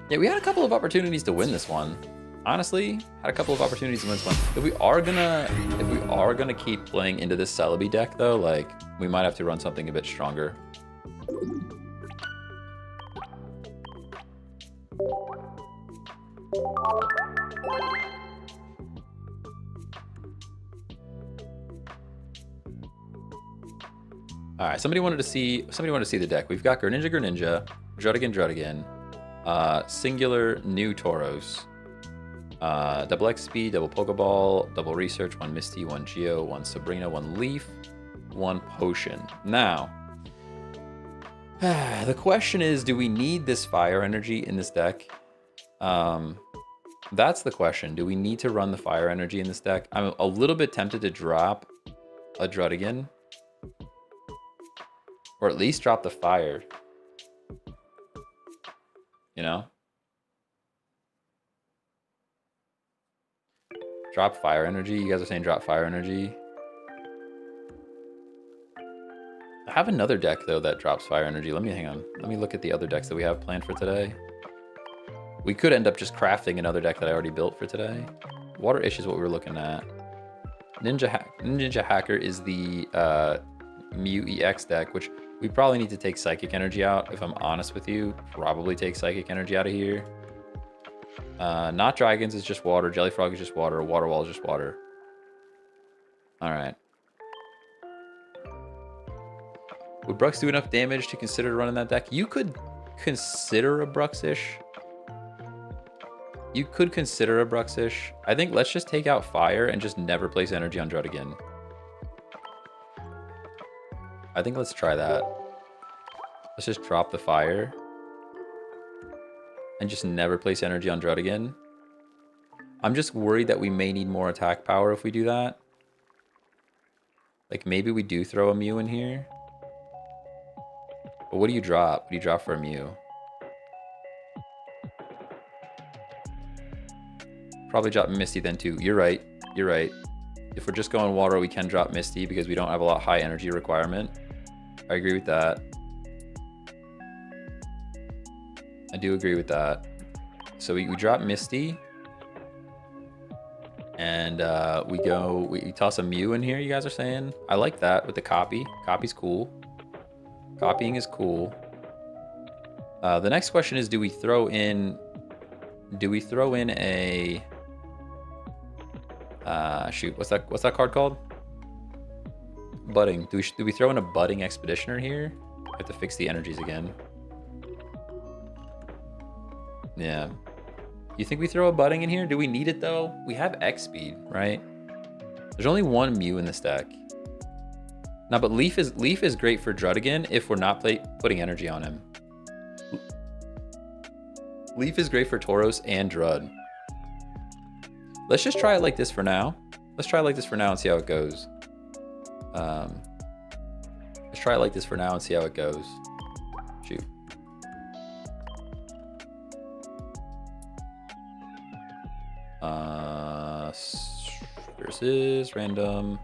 Yeah, we had a couple of opportunities to win this one. Honestly, had a couple of opportunities to win this one. If we are gonna keep playing into this Celebi deck though, like we might have to run something a bit stronger. All right, somebody wanted to see the deck. We've got Greninja, Druddigan, singular new Tauros, double XP, double Pokeball, double Research, 1 Misty, 1 Geo, 1 Sabrina, 1 Leaf, 1 Potion. Now, the question is, do we need this Fire Energy in this deck? That's the question. Do we need to run the Fire Energy in this deck? I'm a little bit tempted to drop a Druddigan. Or at least drop the Fire. You know? Drop Fire Energy. You guys are saying drop Fire Energy. I have another deck, though, that drops Fire Energy. Hang on. Let me look at the other decks that we have planned for today. We could end up just crafting another deck that I already built for today. Water Ish is what we were looking at. Ninja Hacker is the Mew EX deck, which we probably need to take Psychic Energy out, if I'm honest with you. Probably take Psychic Energy out of here. Not Dragons is just water. Jellyfrog is just water. Water Wall is just water. Alright. Would Brux do enough damage to consider running that deck? You could consider a Bruxish. I think let's just take out Fire and just never place energy on Druddigan. I think let's try that. Let's just drop the Fire. And just never place energy on Druddigan. I'm just worried that we may need more attack power if we do that. Like maybe we do throw a Mew in here. But what do you drop? What do you drop for a Mew? Probably drop Misty then too. You're right. If we're just going water, we can drop Misty because we don't have a lot high energy requirement. I agree with that. I do agree with that. So we drop Misty. And we toss a Mew in here, you guys are saying? I like that with the copy. Copy's cool. Copying is cool. The next question is, do we throw in a shoot, what's that card called? Budding. Do we throw in a Budding Expeditioner here? I have to fix the energies again. Yeah. You think we throw a Budding in here? Do we need it though? We have X speed, right? There's only one Mew in this deck. Now, but Leaf is great for Druddigan if we're not putting energy on him. Leaf is great for Tauros and Drud. Let's just try it like this for now. Let's try it like this for now and see how it goes. Let's try it like this for now and see how it goes. Shoot. Versus random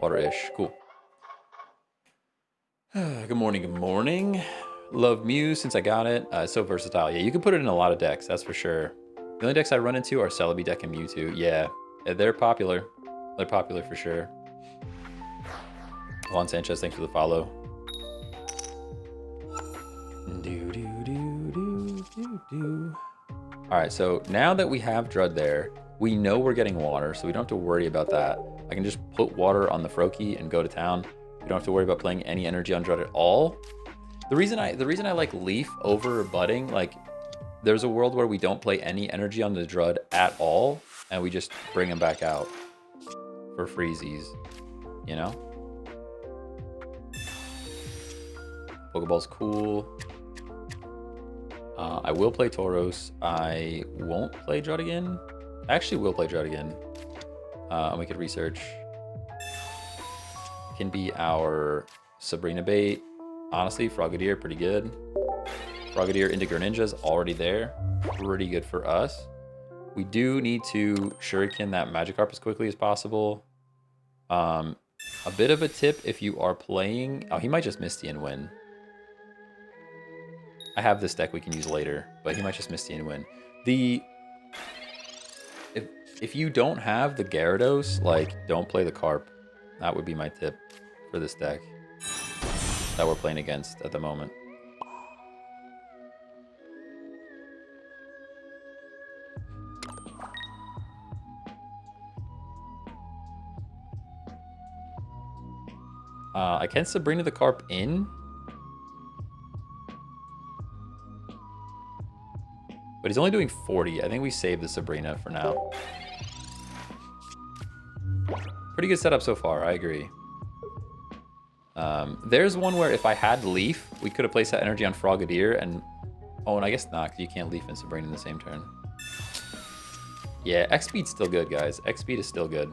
water-ish. Cool. Good morning. Love Mew since I got it. It's so versatile. Yeah, you can put it in a lot of decks, that's for sure. The only decks I run into are Celebi deck and Mewtwo. Yeah, they're popular. They're popular for sure. Juan Sanchez, thanks for the follow. Alright, so now that we have Drud there, we know we're getting water, so we don't have to worry about that. I can just put water on the Froakie and go to town. We don't have to worry about playing any energy on Drud at all. The reason I like Leaf over Budding, like there's a world where we don't play any energy on the Drud at all, and we just bring him back out for freezies, you know? Pokeball's cool. I will play Tauros. I won't play Druddigan. I actually will play Druddigan. And we could research. Can be our Sabrina bait. Honestly, Frogadier, pretty good. Frogadier into Greninja is already there. Pretty good for us. We do need to Shuriken that Magikarp as quickly as possible. A bit of a tip if you are playing... Oh, he might just Misty and win. I have this deck we can use later, but he might just Misty and win. If you don't have the Gyarados, like, don't play the Carp. That would be my tip for this deck that we're playing against at the moment. I can Sabrina the Carp in. But he's only doing 40. I think we save the Sabrina for now. Pretty good setup so far, I agree. There's one where if I had Leaf, we could have placed that energy on Frogadier and... Oh, and I guess not, because you can't Leaf and Sabrina in the same turn. Yeah, X-Speed's still good, guys. X-Speed is still good.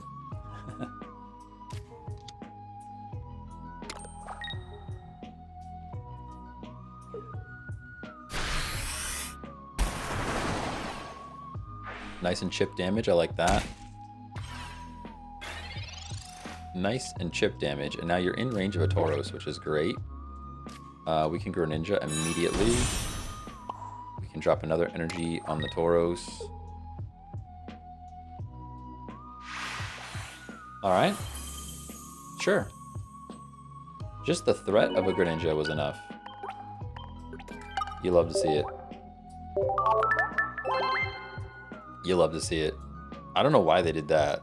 Nice and chip damage, I like that. Nice and chip damage, and now you're in range of a Tauros, which is great. We can Greninja immediately. We can drop another energy on the Tauros. Alright. Sure. Just the threat of a Greninja was enough. You love to see it. You love to see it. I don't know why they did that.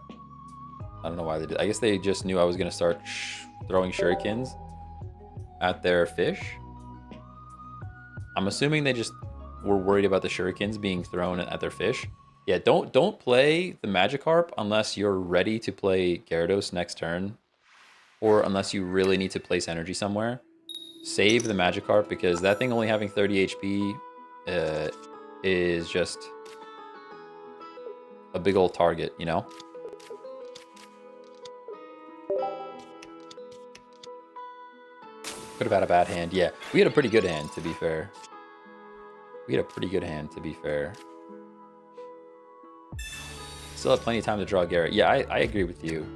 I don't know why they did. I guess they just knew I was going to start throwing shurikens at their fish. I'm assuming they just were worried about the shurikens being thrown at their fish. Yeah, don't play the Magikarp unless you're ready to play Gyarados next turn, or unless you really need to place energy somewhere. Save the Magikarp, because that thing only having 30 HP is just a big old target, you know? Could have had a bad hand. Yeah, we had a pretty good hand, to be fair. We had a pretty good hand, to be fair. Still have plenty of time to draw Garrett. Yeah, I agree with you.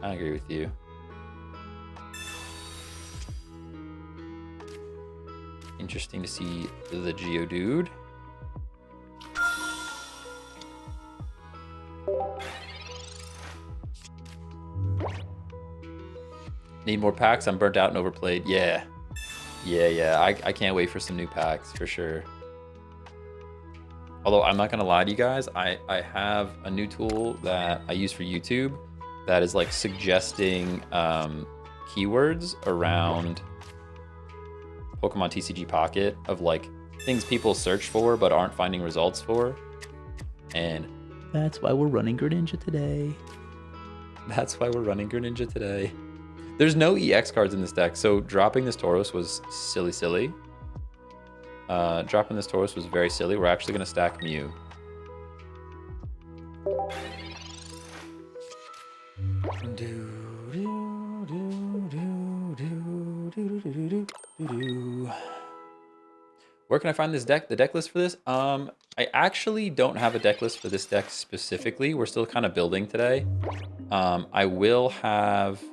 I agree with you. Interesting to see the Geodude. Need more packs? I'm burnt out and overplayed. Yeah. Yeah. I can't wait for some new packs, for sure. Although, I'm not going to lie to you guys. I have a new tool that I use for YouTube that is, like, suggesting keywords around Pokemon TCG Pocket of, like, things people search for but aren't finding results for. And that's why we're running Greninja today. That's why we're running Greninja today. There's no EX cards in this deck, so dropping this Tauros was silly. Dropping this Tauros was very silly. We're actually going to stack Mew. Where can I find this deck? The deck list for this? I actually don't have a deck list for this deck specifically. We're still kind of building today. I will have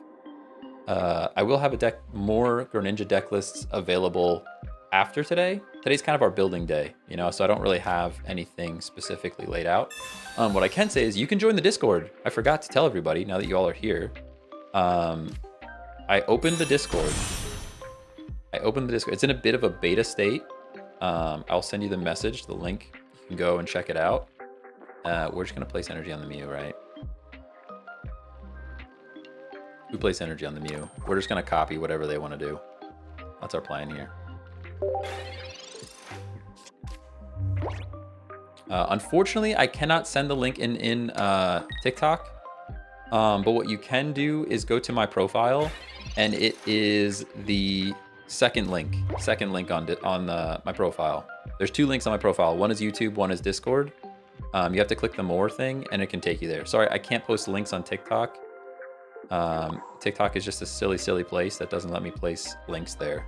a deck, more Greninja deck lists available after today. Today's kind of our building day, you know, so I don't really have anything specifically laid out. What I can say is you can join the Discord. I forgot to tell everybody now that you all are here. I opened the Discord. It's in a bit of a beta state. I'll send you the message, the link. You can go and check it out. We're just going to place energy on the Mew, right? We place energy on the Mew. We're just going to copy whatever they want to do. That's our plan here. Unfortunately, I cannot send the link in TikTok. But what you can do is go to my profile, and it is the second link on my profile. There's two links on my profile. One is YouTube, one is Discord. You have to click the more thing, and it can take you there. Sorry, I can't post links on TikTok. TikTok is just a silly place that doesn't let me place links there.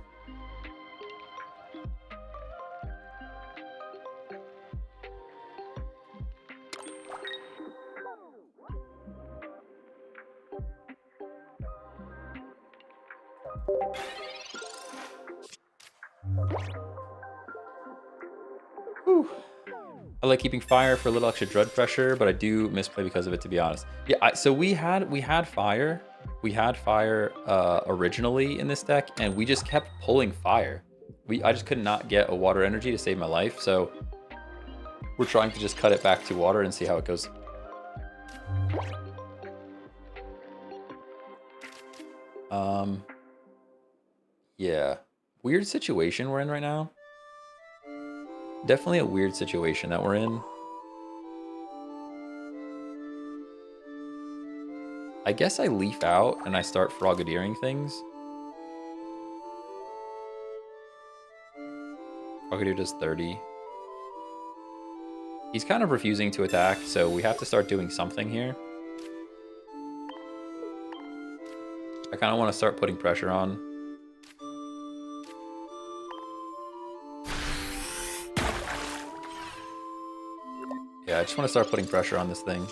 Whew. I like keeping fire for a little extra dread pressure, but I do misplay because of it, to be honest. Yeah, so we had fire. We had fire originally in this deck, and we just kept pulling fire. I just could not get a water energy to save my life, so we're trying to just cut it back to water and see how it goes. Yeah. Weird situation we're in right now. Definitely a weird situation that we're in. I guess I leaf out and I start Frogadiering things. Frogadier does 30. He's kind of refusing to attack, so we have to start doing something here. I kind of want to start putting pressure on. Yeah, I just want to start putting pressure on this thing.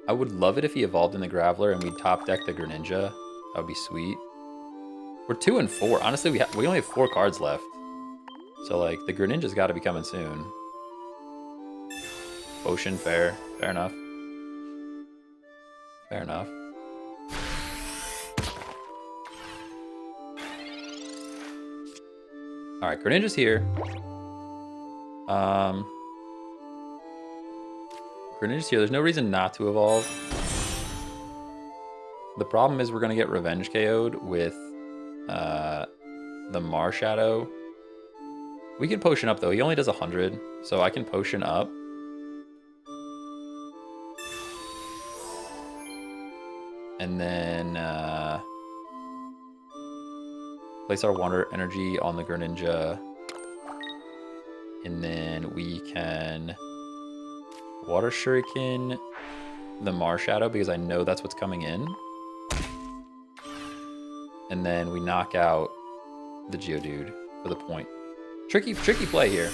I would love it if he evolved in the Graveler and we top deck the Greninja. That would be sweet. We're 2 and 4. Honestly, we only have 4 cards left. So, like, the Greninja's got to be coming soon. Potion, fair. Fair enough. Fair enough. Alright, Greninja's here. Greninja's here. There's no reason not to evolve. The problem is we're going to get Revenge KO'd with the Marshadow. We can potion up, though. He only does 100, so I can potion up. And then place our Water Energy on the Greninja. And then we can Water Shuriken the Marshadow because I know that's what's coming in. And then we knock out the Geodude for the point. Tricky play here.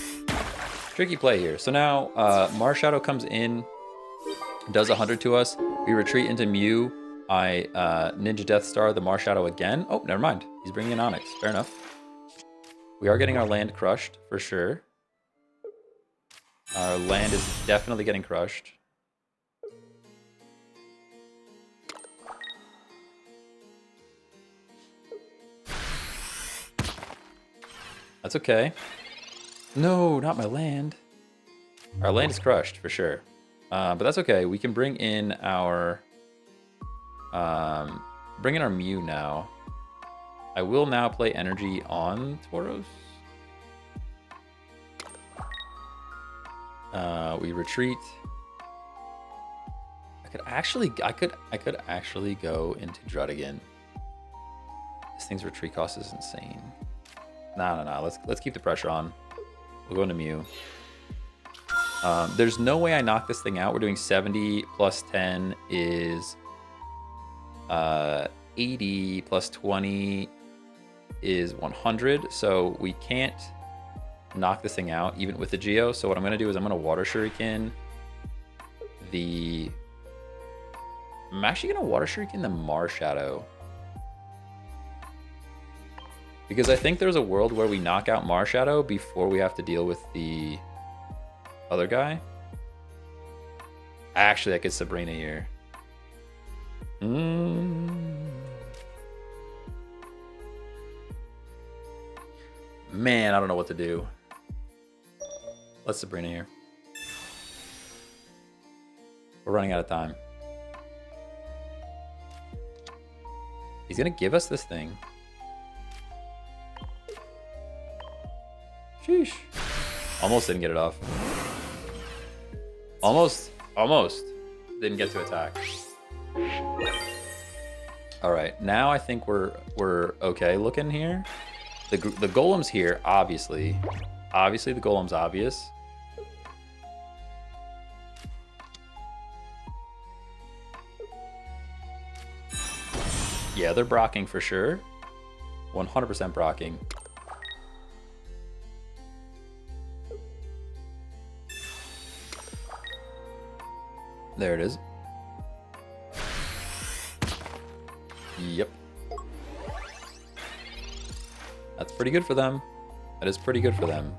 Tricky play here. So now Marshadow comes in, does 100 to us. We retreat into Mew. I Ninja Death Star the Marshadow again. Oh, never mind. He's bringing in Onyx. Fair enough. We are getting our land crushed for sure. Our land is definitely getting crushed. That's okay. No, not my land. Our land is crushed for sure. But that's okay. We can bring in our Mew now. I will now play energy on Tauros. We retreat. I could actually go into Druddigan. This thing's retreat cost is insane. No. Let's keep the pressure on. We'll go into Mew. There's no way I knock this thing out. We're doing 70 plus 10 is 80 plus 20 is 100. So we can't knock this thing out even with the Geo. So what I'm going to do is I'm going to Water Shuriken I'm actually going to Water Shuriken the Marshadow. Because I think there's a world where we knock out Marshadow before we have to deal with the other guy. Actually, I could Sabrina here. Man, I don't know what to do. Let's Sabrina here. We're running out of time. He's going to give us this thing. Sheesh. Almost didn't get it off. Almost didn't get to attack. All right, now I think we're okay looking here. The golem's here, obviously. Obviously, the golem's obvious. Yeah, they're brocking for sure. 100% brocking. There it is. Yep. That's pretty good for them. That is pretty good for them.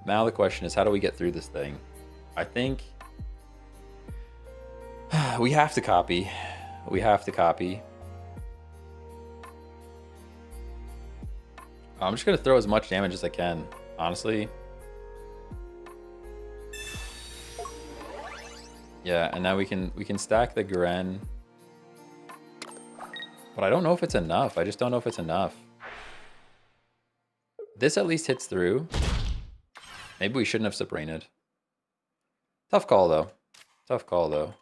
Now the question is, how do we get through this thing? I think we have to copy. We have to copy. I'm just gonna throw as much damage as I can, honestly. Yeah, and now we can stack the Gren. But I don't know if it's enough. I just don't know if it's enough. This at least hits through. Maybe we shouldn't have Sabrina'd. Tough call, though. Tough call, though.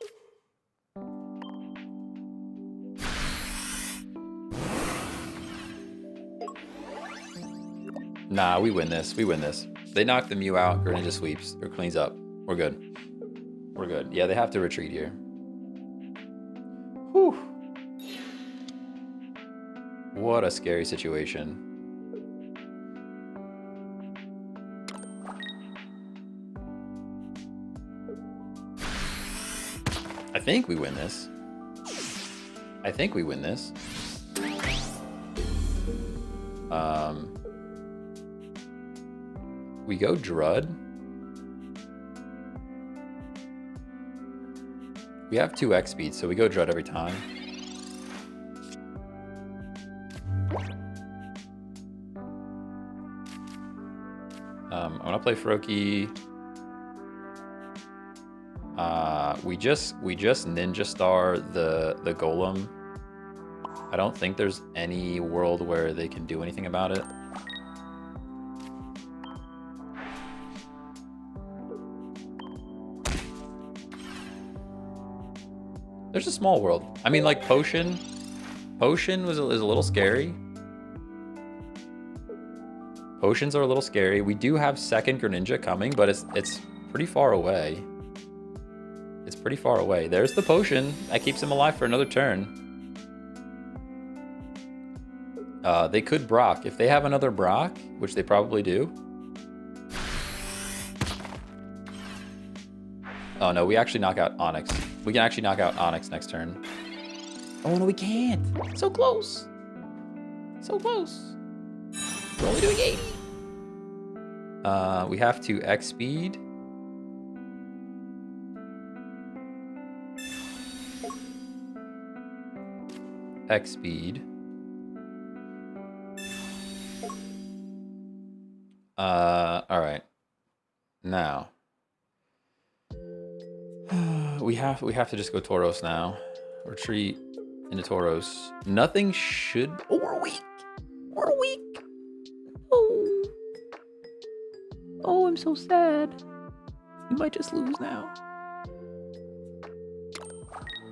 Nah, we win this. We win this. They knock the Mew out. Greninja sweeps or cleans up. We're good. We're good. Yeah, they have to retreat here. Whew. What a scary situation. I think we win this. I think we win this. We go Drud. We have 2x speed, so we go Drud every time. I'm gonna play Froakie. We just Ninja Star the Golem. I don't think there's any world where they can do anything about it. There's a small world. I mean, like Potion. Potion is a little scary. Potions are a little scary. We do have second Greninja coming, but it's pretty far away. It's pretty far away. There's the Potion. That keeps him alive for another turn. They could Brock. If they have another Brock, which they probably do. Oh no, we actually knock out Onyx. We can actually knock out Onyx next turn. Oh no, we can't. So close. So close. We're only doing 80. We have to X speed. X speed. All right. Now we have to just go Tauros now. Retreat into Tauros. Nothing should. Oh, we're weak. We're weak. Oh. Oh, I'm so sad. We might just lose now.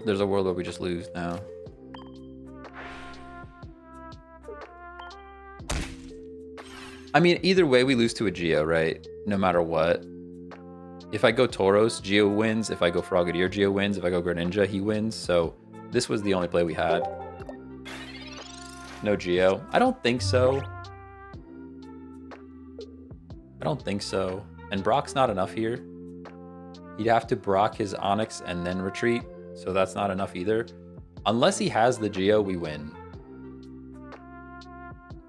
There's a world where we just lose now. I mean, either way, we lose to a Geo, right? No matter what. If I go Tauros, Geo wins. If I go Frogadier, Geo wins. If I go Greninja, he wins. So this was the only play we had. No Geo. I don't think so. I don't think so. And Brock's not enough here. He'd have to Brock his Onyx and then retreat. So that's not enough either. Unless he has the Geo, we win.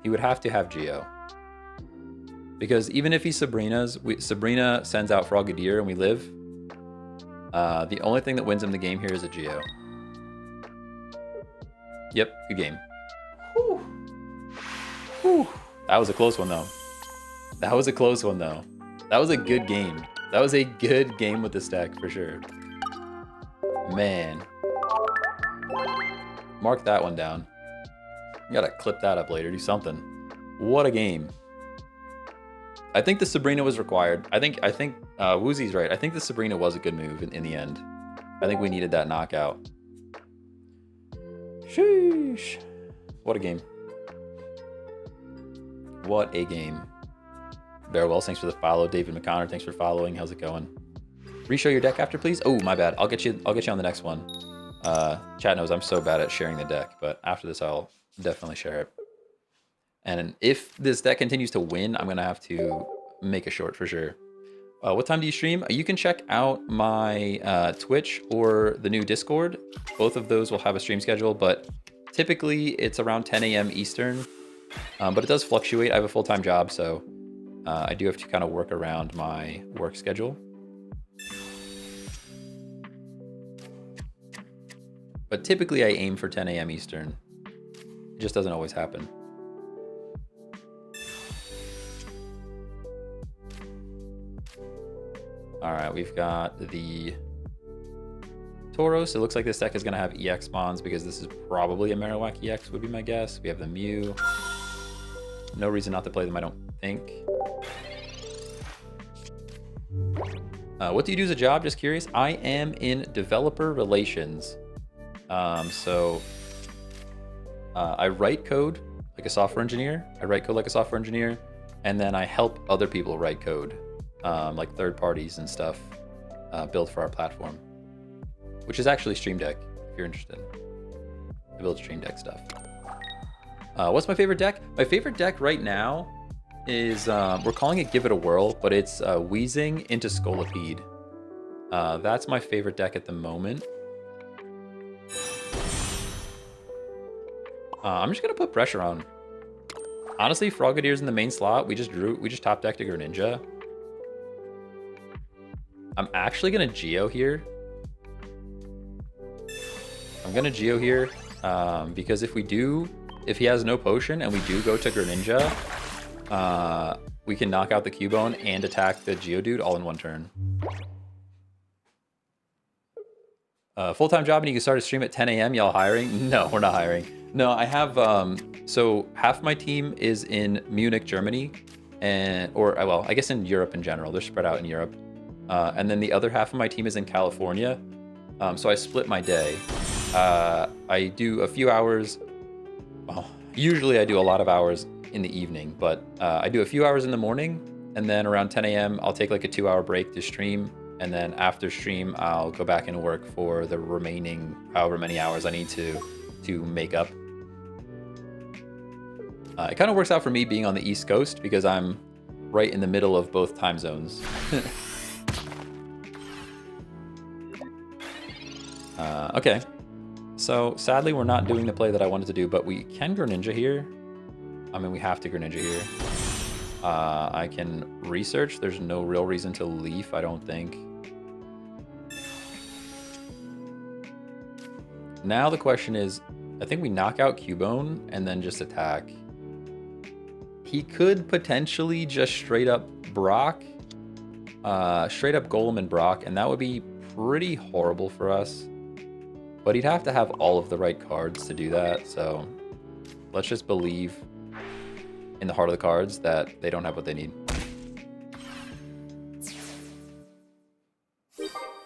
He would have to have Geo. Because even if he Sabrina's, Sabrina sends out Frogadier and we live. The only thing that wins him the game here is a Geo. Yep, good game. Whew. Whew. That was a close one though. That was a close one though. That was a good game. That was a good game with this deck for sure. Man. Mark that one down. You gotta clip that up later, do something. What a game. I think the Sabrina was required. I think Woozy's right. I think the Sabrina was a good move in the end. I think we needed that knockout. Sheesh. What a game. What a game. Bear Wells, thanks for the follow. David McConnor, thanks for following. How's it going? Reshow your deck after, please. Oh, my bad. I'll get you on the next one. Chat knows I'm so bad at sharing the deck, but after this I'll definitely share it. And if this deck continues to win, I'm gonna have to make a short for sure. What time do you stream? You can check out my Twitch or the new Discord. Both of those will have a stream schedule, but Typically, it's around 10 a.m. Eastern, but it does fluctuate. I have a full-time job, so I do have to kind of work around my work schedule. But typically, I aim for 10 a.m. Eastern. It just doesn't always happen. All right, we've got the Tauros. It looks like this deck is going to have EX spawns because this is probably a Marowak EX would be my guess. We have the Mew. No reason not to play them, I don't think. What do you do as a job? Just curious. I am in developer relations. I write code like a software engineer. And then I help other people write code, like third parties and stuff, build for our platform, which is actually Stream Deck, if you're interested. I build Stream Deck stuff. What's my favorite deck? My favorite deck right now is, we're calling it Give It a Whirl, but it's Wheezing into Scolipede. That's my favorite deck at the moment. I'm just gonna put pressure on. Honestly, Frogadier's in the main slot. We just top decked a Greninja. I'm actually gonna Geo here. Because if he has no potion and we do go to Greninja, we can knock out the Cubone and attack the Geodude all in one turn. Full-time job and you can start a stream at 10 a.m. Y'all hiring? No, we're not hiring. No, I have, so half my team is in Munich, Germany, well, I guess in Europe in general. They're spread out in Europe. And then the other half of my team is in California. So I split my day. I do a few hours. Well, usually I do a lot of hours in the evening, but I do a few hours in the morning, and then around 10 a.m. I'll take like a 2-hour break to stream. And then after stream, I'll go back and work for the remaining however many hours I need to make up. It kind of works out for me being on the East Coast because I'm right in the middle of both time zones. Okay, so sadly we're not doing the play that I wanted to do, but we can Greninja here. I mean, we have to Greninja here. I can research. There's no real reason to leaf, I don't think. Now the question is, I think we knock out Cubone and then just attack. He could potentially just straight up Brock, straight up Golem and Brock, and that would be pretty horrible for us. But he'd have to have all of the right cards to do that, so let's just believe in the heart of the cards that they don't have what they need.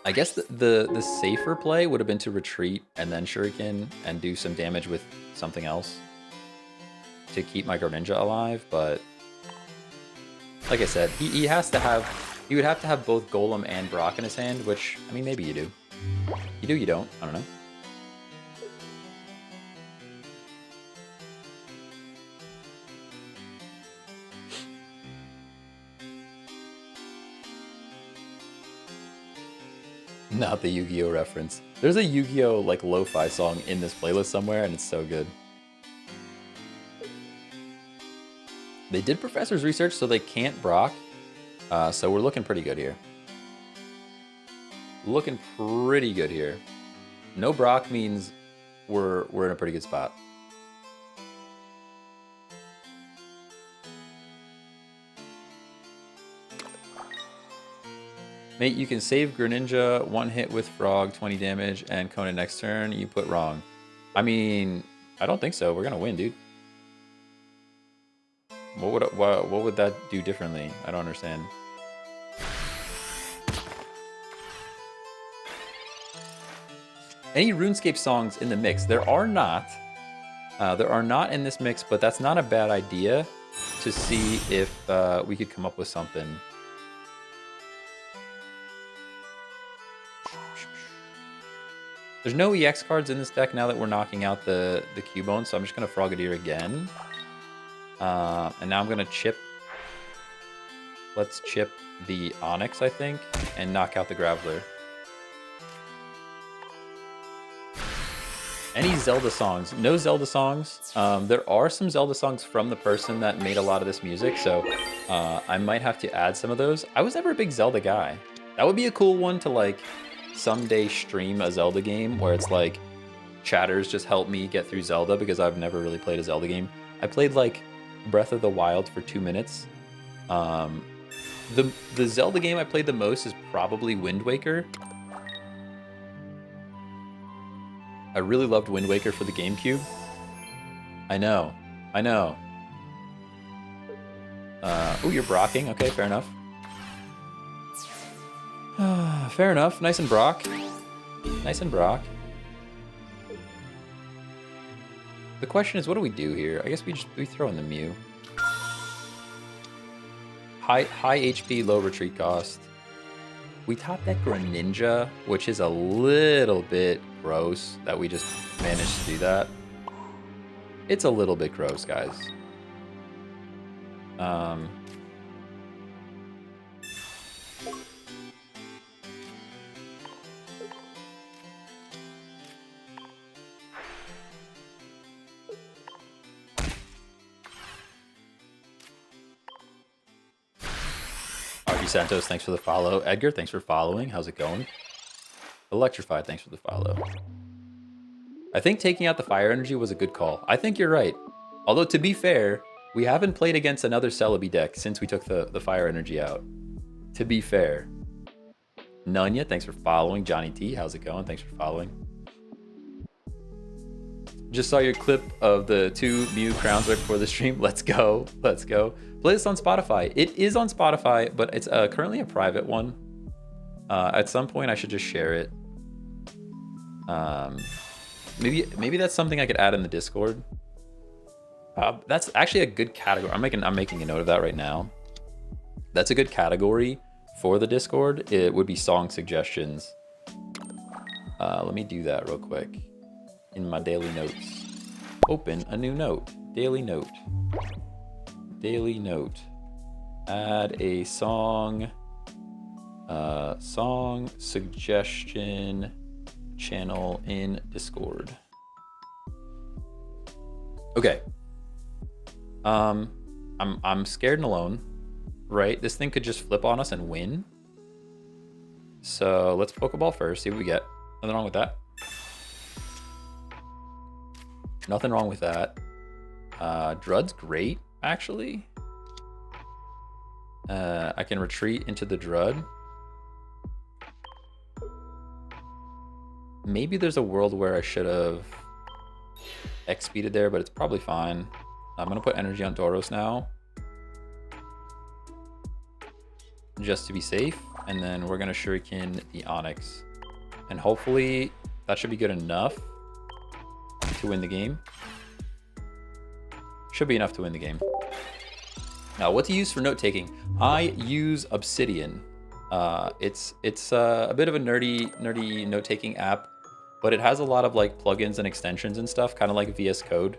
I guess the safer play would have been to retreat and then Shuriken and do some damage with something else to keep my Greninja alive, but like I said, he would have to have both Golem and Brock in his hand, which, I mean, maybe you do. You do, you don't, I don't know. Not the Yu-Gi-Oh reference. There's a Yu-Gi-Oh like lo-fi song in this playlist somewhere, and it's so good. They did Professor's research, so they can't Brock. So we're looking pretty good here. Looking pretty good here. No Brock means we're in a pretty good spot. Mate, you can save Greninja, one hit with Frog, 20 damage, and Conan next turn. You put wrong. I mean, I don't think so. We're gonna win, dude. What would that do differently? I don't understand. Any RuneScape songs in the mix? There are not. There are not in this mix, but that's not a bad idea to see if we could come up with something. There's no EX cards in this deck now that we're knocking out the Cubone, so I'm just going to Frogadier again. And now I'm going to chip. Let's chip the Onyx, I think, and knock out the Graveler. Any Zelda songs? No Zelda songs. There are some Zelda songs from the person that made a lot of this music, so I might have to add some of those. I was never a big Zelda guy. That would be a cool one to like someday stream a Zelda game where it's like chatters just help me get through Zelda, because I've never really played a Zelda game. I played like Breath of the Wild for 2 minutes. The Zelda game I played the most is probably Wind Waker. I really loved Wind Waker for the GameCube. I know. Oh, you're brocking. Okay, fair enough. Fair enough. Nice and Brock. Nice and Brock. The question is, what do we do here? I guess we throw in the Mew. High HP, low retreat cost. We top deck Greninja, which is a little bit gross that we just managed to do that. It's a little bit gross, guys. Santos, thanks for the follow. Edgar, thanks for following. How's it going? Electrified, thanks for the follow. I think taking out the fire energy was a good call. I think you're right. Although, to be fair, we haven't played against another Celebi deck since we took the fire energy out. To be fair. Nunya, thanks for following. Johnny T, how's it going? Thanks for following. Just saw your clip of the 2 Mew crowns right before the stream. Let's go. Let's go. Play this on Spotify. It is on Spotify, but it's currently a private one. At some point, I should just share it. Maybe that's something I could add in the Discord. That's actually a good category. I'm making a note of that right now. That's a good category for the Discord. It would be song suggestions. Let me do that real quick. In my daily notes. Open a new note. Daily note. Daily note. Add a song. Song suggestion channel in Discord. Okay. I'm scared and alone, right? This thing could just flip on us and win. So let's Pokeball first, see what we get. Nothing wrong with that. Nothing wrong with that. Drud's great, actually. I can retreat into the Drud. Maybe there's a world where I should have X-speeded there, but it's probably fine. I'm going to put energy on Tauros now, just to be safe. And then we're going to Shuriken the Onyx. And hopefully that should be good enough to win the game. Should be enough to win the game. Now, what to use for note-taking? I use Obsidian. It's a bit of a nerdy note-taking app, but it has a lot of like plugins and extensions and stuff, kind of like VS Code,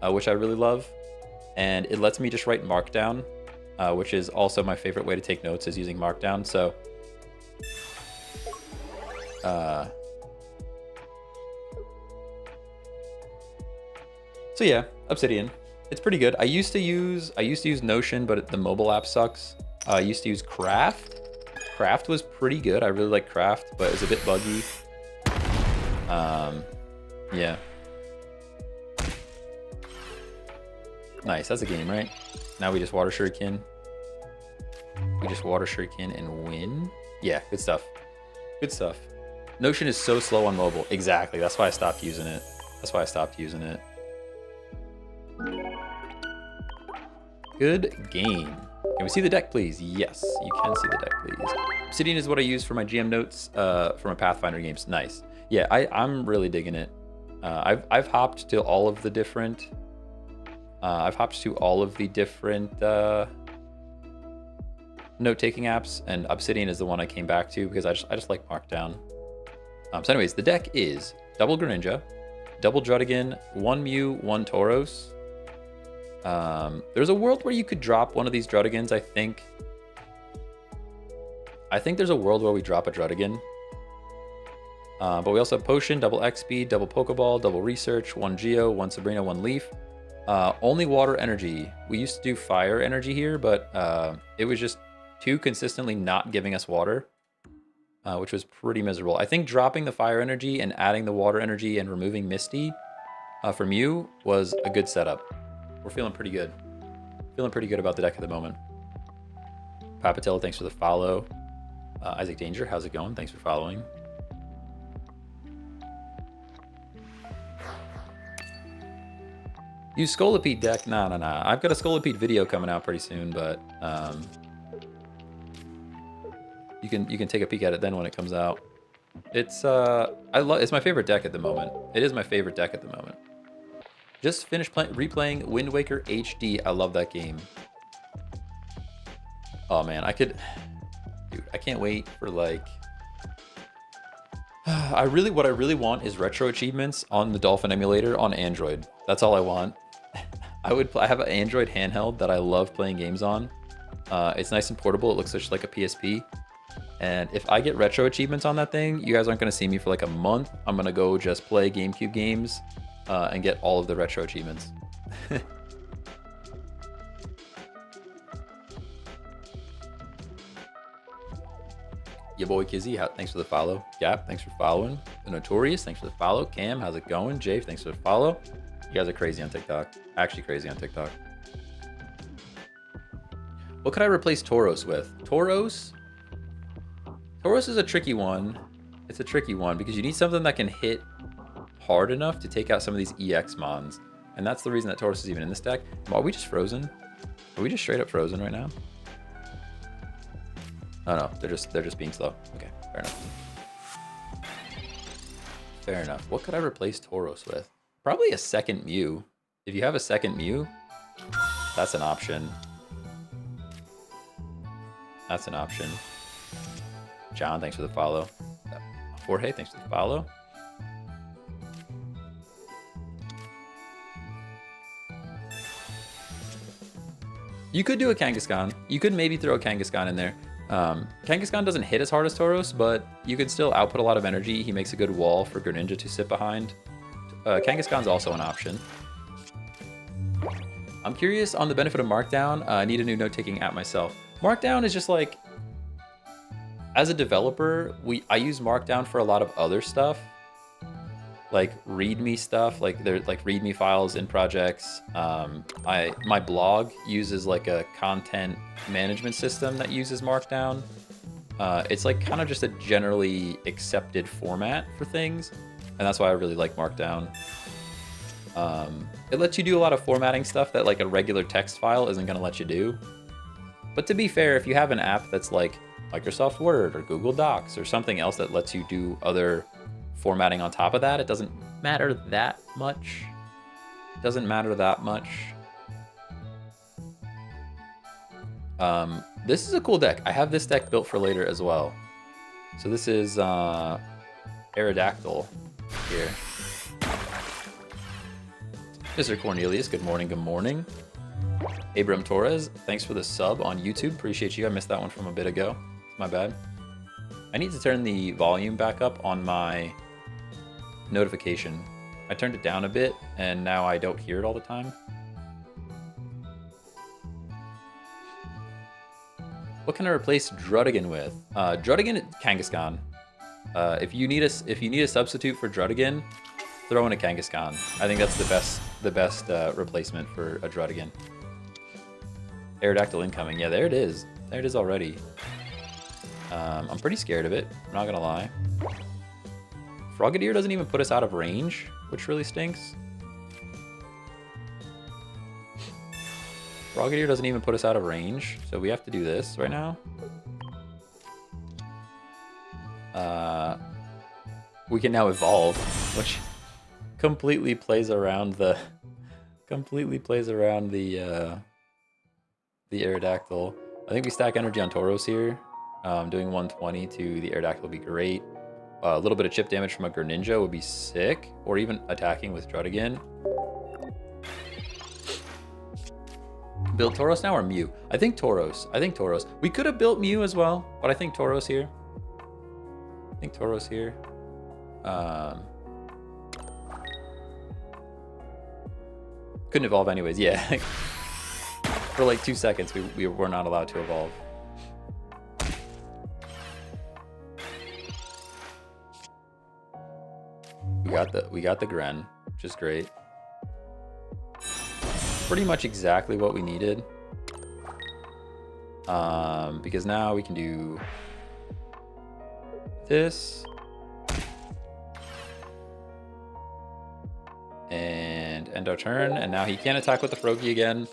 which I really love. And it lets me just write Markdown, which is also my favorite way to take notes, is using Markdown. So yeah, Obsidian. It's pretty good. I used to use Notion, but the mobile app sucks. I used to use Craft. Craft was pretty good. I really like Craft, but it's a bit buggy. Yeah. Nice, that's a game, right? Now we just Water Shuriken. We just Water Shuriken and win. Yeah, good stuff. Good stuff. Notion is so slow on mobile. Exactly, that's why I stopped using it. Good game. Can we see the deck, please? Yes, you can see the deck, please. Obsidian is what I use for my GM notes for my Pathfinder games. Nice. Yeah, I'm really digging it. I've hopped to all of the different. Note-taking apps, and Obsidian is the one I came back to because I just like Markdown. So anyways, the deck is double Greninja, double Drudigan, 1 Mew, 1 Tauros. There's a world where you could drop one of these Drudigans, I think. I think there's a world where we drop a Drudigan. But we also have Potion, double X speed, double Pokeball, double Research, 1 Geo, 1 Sabrina, 1 Leaf. Only water energy. We used to do fire energy here, but it was just too consistently not giving us water, which was pretty miserable. I think dropping the fire energy and adding the water energy and removing Misty from you was a good setup. We're feeling pretty good. Feeling pretty good about the deck at the moment. Papatilla, thanks for the follow. Isaac Danger, how's it going? Thanks for following. Use Scolipede deck? Nah. I've got a Scolipede video coming out pretty soon, but you can take a peek at it then when it comes out. It's it's my favorite deck at the moment. It is my favorite deck at the moment. Just finished replaying Wind Waker HD. I love that game. Oh man, dude, I can't wait for like. What I really want is retro achievements on the Dolphin emulator on Android. That's all I want. I have an Android handheld that I love playing games on. It's nice and portable. It looks just like a PSP. And if I get retro achievements on that thing, you guys aren't going to see me for like a month. I'm going to go just play GameCube games and get all of the retro achievements. Your boy Kizzy, thanks for the follow. Gap, thanks for following. The Notorious, thanks for the follow. Cam, how's it going? Jay, thanks for the follow. You guys are crazy on TikTok. Actually crazy on TikTok. What could I replace Tauros with? Tauros is a tricky one. It's a tricky one because you need something that can hit hard enough to take out some of these EX mons. And that's the reason that Tauros is even in this deck. Are we just frozen? Are we just straight up frozen right now? Oh no, they're just being slow. Okay, fair enough. Fair enough. What could I replace Tauros with? Probably a second Mew. If you have a second Mew, that's an option. That's an option. John, thanks for the follow. Jorge, thanks for the follow. You could do a Kangaskhan. You could maybe throw a Kangaskhan in there. Kangaskhan doesn't hit as hard as Tauros, but you can still output a lot of energy. He makes a good wall for Greninja to sit behind. Kangaskhan's also an option. I'm curious on the benefit of Markdown. I need a new note-taking app myself. Markdown is just like, as a developer, I use Markdown for a lot of other stuff, like README stuff, like there's like README files in projects. My blog uses like a content management system that uses Markdown. It's like kind of just a generally accepted format for things, and that's why I really like Markdown. It lets you do a lot of formatting stuff that like a regular text file isn't going to let you do. But to be fair, if you have an app that's like Microsoft Word or Google Docs or something else that lets you do other formatting on top of that, it doesn't matter that much. It doesn't matter that much. This is a cool deck. I have this deck built for later as well. So this is Aerodactyl here. Mr. Cornelius, good morning, good morning. Abram Torres, thanks for the sub on YouTube. Appreciate you. I missed that one from a bit ago. My bad. I need to turn the volume back up on my notification. I turned it down a bit, and now I don't hear it all the time. What can I replace Druddigan with? Druddigan, Kangaskhan. If you need a substitute for Druddigan, throw in a Kangaskhan. I think that's the best replacement for a Druddigan. Aerodactyl incoming. Yeah, there it is. There it is already. I'm pretty scared of it. I'm not gonna lie. Frogadier doesn't even put us out of range, which really stinks. Frogadier doesn't even put us out of range, so we have to do this right now. We can now evolve, which completely plays around the Aerodactyl. I think we stack energy on Tauros here. Doing 120 to the Aerodactyl would be great. A little bit of chip damage from a Greninja would be sick, or even attacking with Druddigan. Build Tauros now or Mew? I think Tauros. We could have built Mew as well, but I think Tauros here. Couldn't evolve anyways. Yeah. For like 2 seconds, we were not allowed to evolve. We got the Gren, which is great. Pretty much exactly what we needed. Because now we can do this. And end our turn. And now he can't attack with the Froakie again,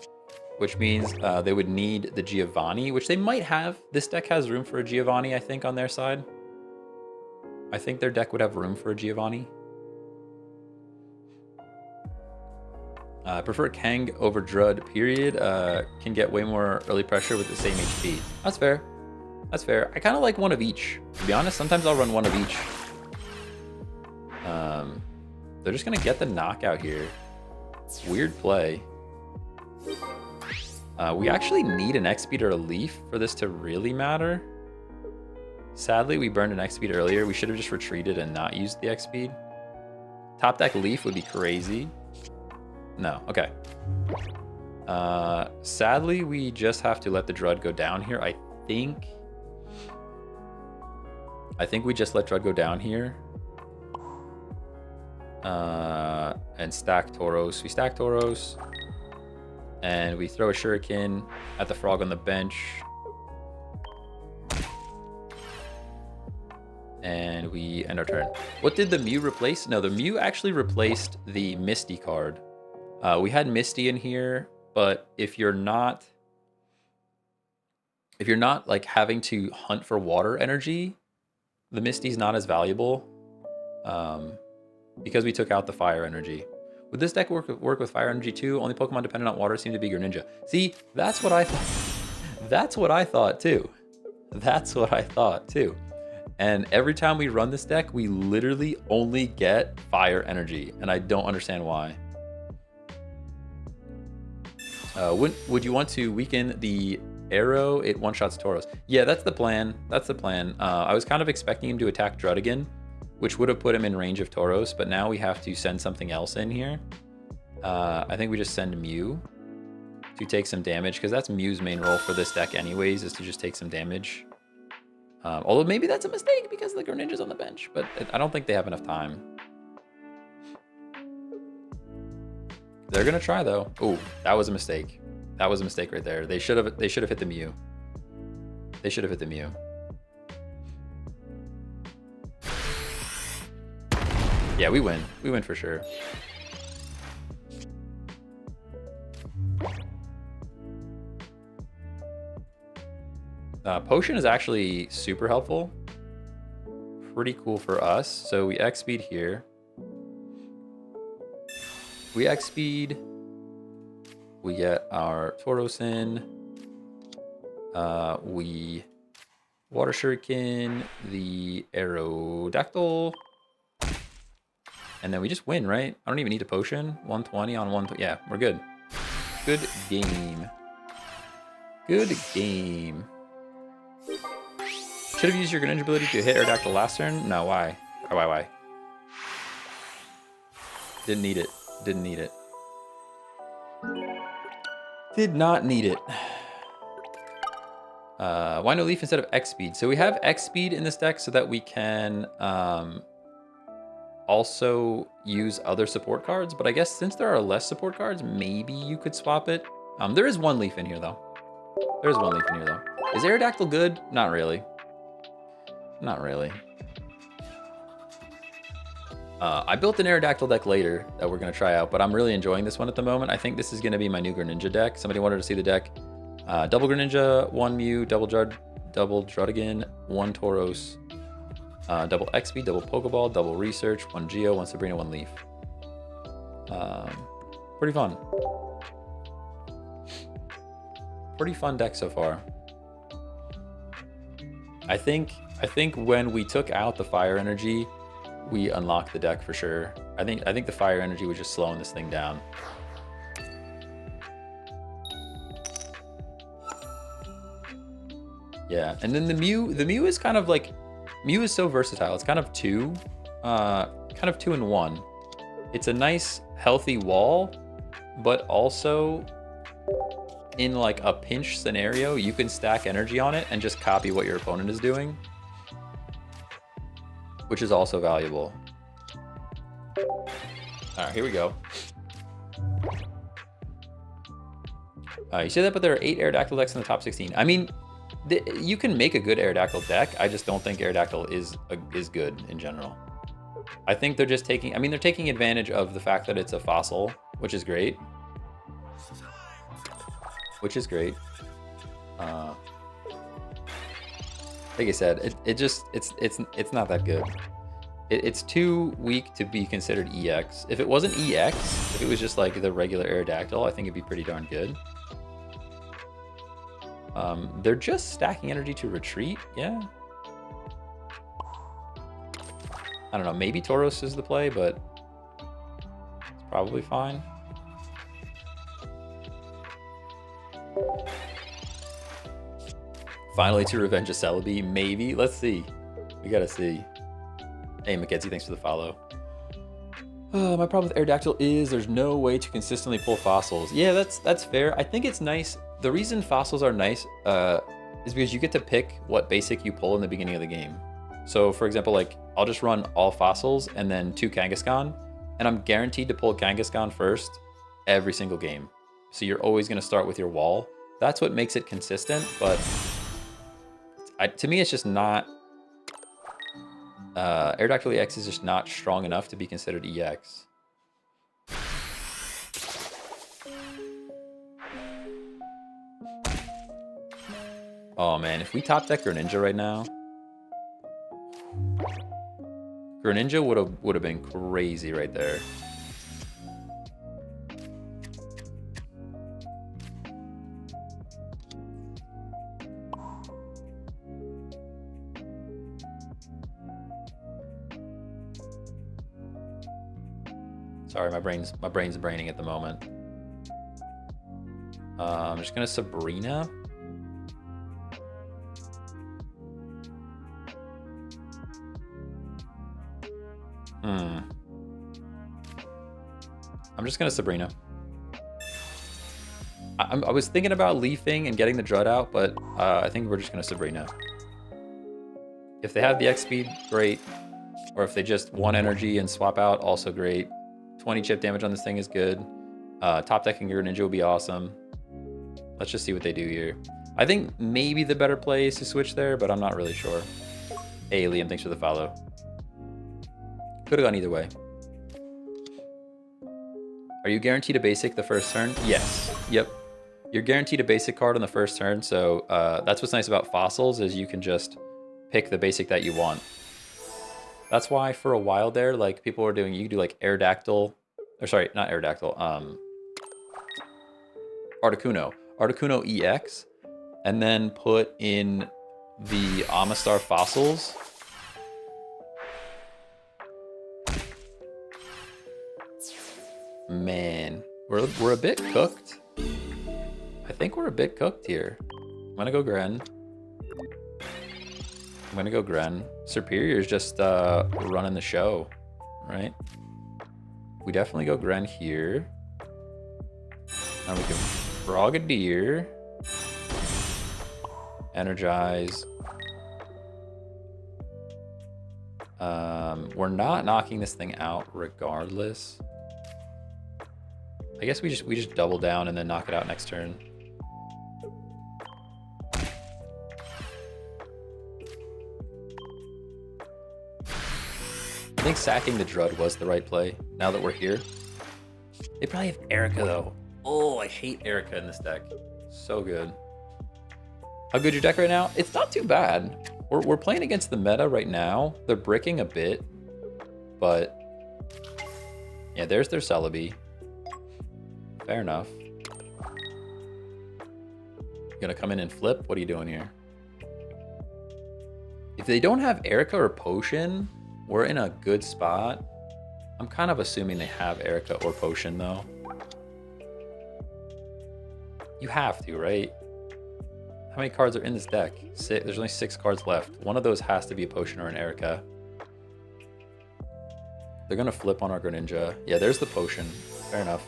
which means they would need the Giovanni, which they might have. This deck has room for a Giovanni, I think, on their side. I think their deck would have room for a Giovanni. I prefer Kang over Drud, period. Can get way more early pressure with the same HP. That's fair. That's fair. I kind of like one of each. To be honest, sometimes I'll run one of each. They're just going to get the knockout here. Weird play. We actually need an X-Speed or a Leaf for this to really matter. Sadly, we burned an X-Speed earlier. We should have just retreated and not used the X-Speed. Top deck Leaf would be crazy. No, okay. Sadly, we just have to let the Drud go down here. I think we just let Drud go down here. And stack Tauros. We stack Tauros. And we throw a Shuriken at the Frog on the bench. And we end our turn. What did the Mew replace? No, the Mew actually replaced the Misty card. We had Misty in here, but if you're not like having to hunt for water energy, the Misty's not as valuable. Because we took out the fire energy. Would this deck work with fire energy too? Only Pokemon dependent on water seem to be Greninja. See, that's what I thought. That's what I thought too. That's what I thought too. And every time we run this deck, we literally only get fire energy, and I don't understand why. Would you want to weaken the arrow? It one-shots Tauros. Yeah, that's the plan. That's the plan. I was kind of expecting him to attack Drud again, which would have put him in range of Tauros, but now we have to send something else in here. I think we just send Mew to take some damage, because that's Mew's main role for this deck anyways, is to just take some damage. Although maybe that's a mistake because the Greninja's on the bench, but I don't think they have enough time. They're gonna try though. Oh, that was a mistake. That was a mistake right there. They should have hit the Mew. They should have hit the Mew. Yeah, we win. We win for sure. Potion is actually super helpful. Pretty cool for us. So we X-Speed here. We X-Speed. We get our Tauros in. We Water Shuriken, the Aerodactyl. And then we just win, right? I don't even need a potion. 120 on 1. Yeah, we're good. Good game. Good game. Should have used your Greninja ability to hit Aerodactyl last turn? No, why? Why? Didn't need it. Didn't need it. Did not need it. Why no Leaf instead of X-Speed? So we have X-Speed in this deck so that we can also use other support cards. But I guess since there are less support cards, maybe you could swap it. There is one Leaf in here, though. There's one Leaf in here, though. Is Aerodactyl good? Not really. Not really. I built an Aerodactyl deck later that we're going to try out, but I'm really enjoying this one at the moment. I think this is going to be my new Greninja deck. Somebody wanted to see the deck. Double Greninja, 1 Mew, double Drudigan, 1 Tauros, double XP, double Pokeball, double Research, 1 Geo, 1 Sabrina, 1 Leaf. Pretty fun. Pretty fun deck so far. I think when we took out the fire energy, we unlocked the deck for sure. I think the fire energy was just slowing this thing down. Yeah, and then the Mew is kind of like, Mew is so versatile. It's kind of 2. kind of 2-in-1. It's a nice, healthy wall, but also in like a pinch scenario, you can stack energy on it and just copy what your opponent is doing, which is also valuable. All right, here we go. You say that, but there are 8 Aerodactyl decks in the top 16. I mean, you can make a good Aerodactyl deck. I just don't think Aerodactyl is good in general. I think they're just taking, I mean, they're taking advantage of the fact that it's a fossil, which is great. Like I said, it's not that good. It's too weak to be considered EX. If it wasn't EX, if it was just like the regular Aerodactyl, I think it'd be pretty darn good. They're just stacking energy to retreat, yeah. I don't know, maybe Tauros is the play, but it's probably fine. Finally to revenge a Celebi, maybe. Let's see. We gotta see. Hey, Mackenzie, thanks for the follow. My problem with Aerodactyl is there's no way to consistently pull fossils. Yeah, that's fair. I think it's nice. The reason fossils are nice is because you get to pick what basic you pull in the beginning of the game. So for example, like I'll just run all fossils and then 2 Kangaskhan, and I'm guaranteed to pull Kangaskhan first every single game. So you're always gonna start with your wall. That's what makes it consistent, but to me, it's just not, Aerodactyl EX is just not strong enough to be considered EX. Oh man, if we top deck Greninja right now, Greninja would have been crazy right there. Sorry, my brain's braining at the moment. I'm just gonna Sabrina. I'm just gonna Sabrina. I was thinking about leafing and getting the Drud out, but I think we're just gonna Sabrina. If they have the X speed, great. Or if they just 1 energy and swap out, also great. 20 chip damage on this thing is good. Top decking Greninja would be awesome. Let's just see what they do here. I think maybe the better play is to switch there, but I'm not really sure. Hey, Liam, thanks for the follow. Could have gone either way. Are you guaranteed a basic the first turn? Yes. Yep. You're guaranteed a basic card on the first turn, so that's what's nice about fossils is you can just pick the basic that you want. That's why for a while there, like people were doing, you could do like Aerodactyl, or sorry, not Aerodactyl, Articuno EX, and then put in the Amistar fossils. Man, we're a bit cooked. I think we're a bit cooked here. I'm gonna go Gren. Superior is just running the show, right? We definitely go Gren here. Now we can Frogadier. Energize. We're not knocking this thing out regardless. I guess we just double down and then knock it out next turn. I think sacking the Drud was the right play, now that we're here. They probably have Erica, though. Oh, I hate Erica in this deck. So good. How good your deck right now? It's not too bad. We're playing against the meta right now. They're bricking a bit, but... yeah, there's their Celebi. Fair enough. You gonna come in and flip? What are you doing here? If they don't have Erica or Potion, we're in a good spot. I'm kind of assuming they have Erica or Potion, though. You have to, right? How many cards are in this deck? There's only 6 cards left. One of those has to be a Potion or an Erica. They're gonna flip on our Greninja. Yeah, there's the potion. Fair enough.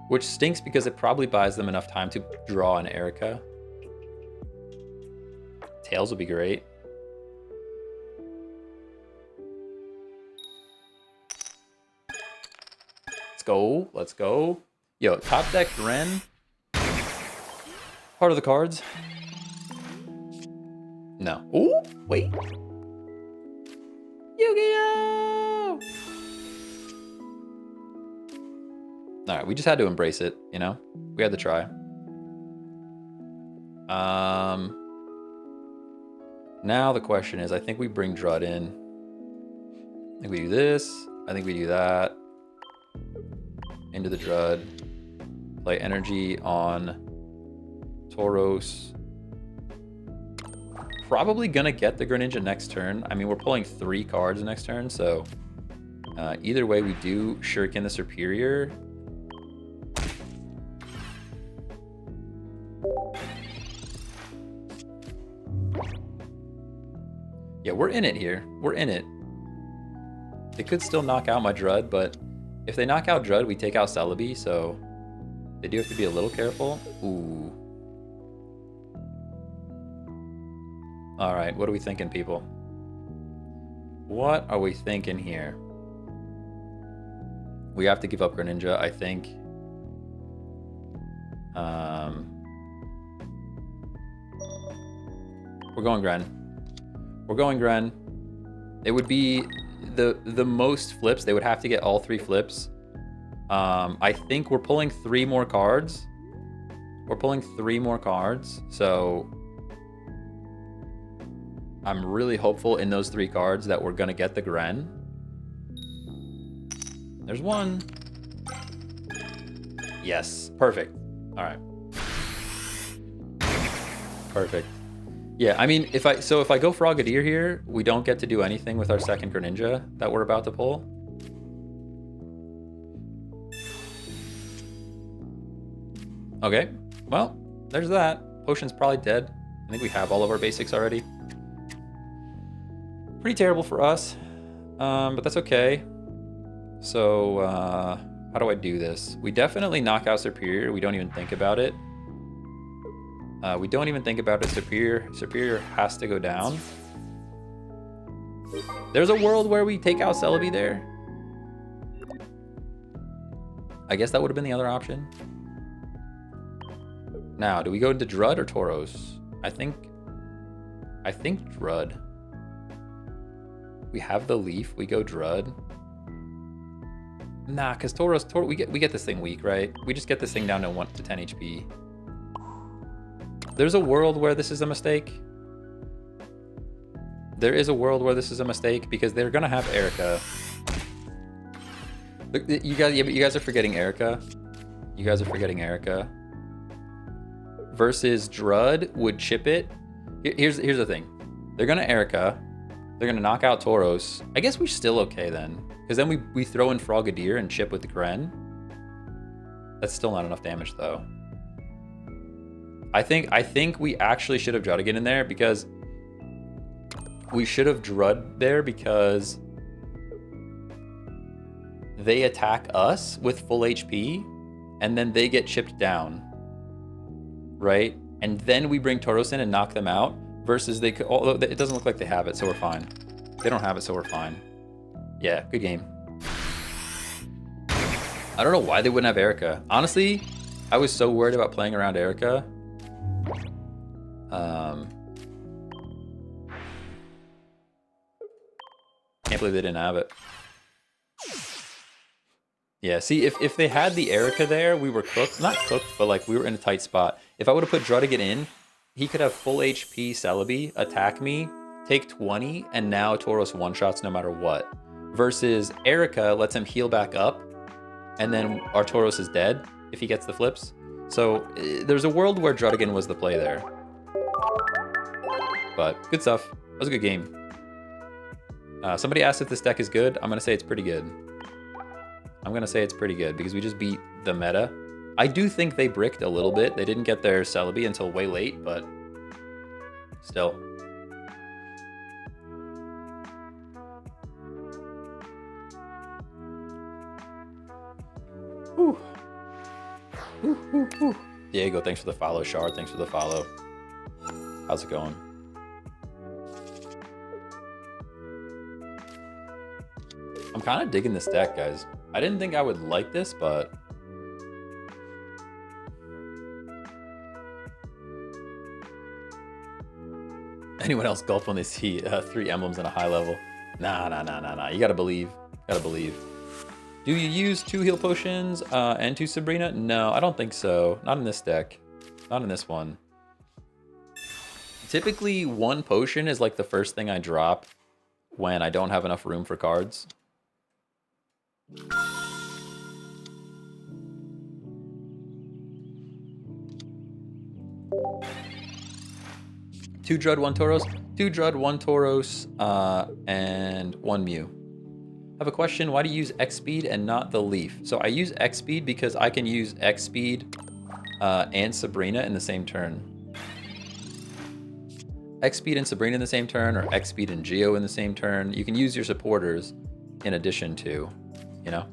Which stinks because it probably buys them enough time to draw an Erica. Tails would be great. Let's go. Let's go. Yo, top deck Ren. Part of the cards. No. Ooh, wait. Yu-Gi-Oh! All right, we just had to embrace it, you know? We had to try. Now the question is, I think we bring Drud in. I think we do this. I think we do that. Into the Drud. Play energy on Tauros. Probably gonna get the Greninja next turn. I mean, we're pulling 3 cards next turn, so either way we do Shuriken the Superior. Yeah, we're in it here. We're in it. They could still knock out my Drud, but if they knock out Drud, we take out Celebi, so they do have to be a little careful. Ooh. All right, what are we thinking, people? What are we thinking here? We have to give up Greninja, I think. We're going Gren. We're going Gren. It would be the most flips. They would have to get all 3 flips. I think we're pulling 3 more cards. We're pulling 3 more cards, so I'm really hopeful in those 3 cards that we're gonna get the Gren. There's one. Yes, perfect. All right. Perfect. Yeah, I mean, if I go Frogadier here, we don't get to do anything with our second Greninja that we're about to pull. Okay, well, there's that. Potion's probably dead. I think we have all of our basics already. Pretty terrible for us, but that's okay. So, how do I do this? We definitely knock out Superior. We don't even think about it. We don't even think about it. Superior has to go down. There's a world where we take out Celebi there. I guess that would have been the other option. Now, do we go into Drud or Tauros? I think Drud. We have the leaf. We go Drud. Nah, because Tauros, we get this thing weak, right? We just get this thing down to 1 to 10 HP. There's a world where this is a mistake. There is a world where this is a mistake because they're gonna have Erica. Look, you guys are forgetting Erica. You guys are forgetting Erica. Versus Drud would chip it. Here's the thing. They're gonna Erica. They're gonna knock out Tauros. I guess we're still okay then. Because then we throw in Frogadier and chip with the Gren. That's still not enough damage though. I think we actually should have Drudigan in there because we should have Drud there because they attack us with full HP and then they get chipped down, right? And then we bring Tauros in and knock them out versus they could, although it doesn't look like they have it, so we're fine. They don't have it, so we're fine. Yeah, good game. I don't know why they wouldn't have Erica. Honestly, I was so worried about playing around Erica. Can't believe they didn't have it. Yeah, see, if they had the Erica there, we were cooked. Not cooked, but like we were in a tight spot. If I would have put Drudigan in, he could have full HP Celebi, attack me, take 20, and now Tauros one-shots no matter what. Versus Erica lets him heal back up, and then our Tauros is dead if he gets the flips. So there's a world where Drudigan was the play there. But good stuff. That was a good game. Somebody asked if this deck is good. I'm going to say it's pretty good. I'm going to say it's pretty good because we just beat the meta. I do think they bricked a little bit. They didn't get their Celebi until way late, but still. Whew. Whew, whew, whew. Diego, thanks for the follow. Shard, thanks for the follow. How's it going? I'm kind of digging this deck, guys. I didn't think I would like this, but... Anyone else gulp when they see 3 emblems in a high level? Nah. You gotta believe. Gotta believe. Do you use 2 heal potions and 2 Sabrina? No, I don't think so. Not in this deck. Not in this one. Typically, 1 potion is like the first thing I drop when I don't have enough room for cards. Two Drud, 1 Tauros. 2 Drud, 1 Tauros, and 1 Mew. I have a question. Why do you use X speed and not the leaf? So I use X speed because I can use X speed and Sabrina in the same turn. X speed and Sabrina in the same turn, or X speed and Geo in the same turn. You can use your supporters in addition to, you know?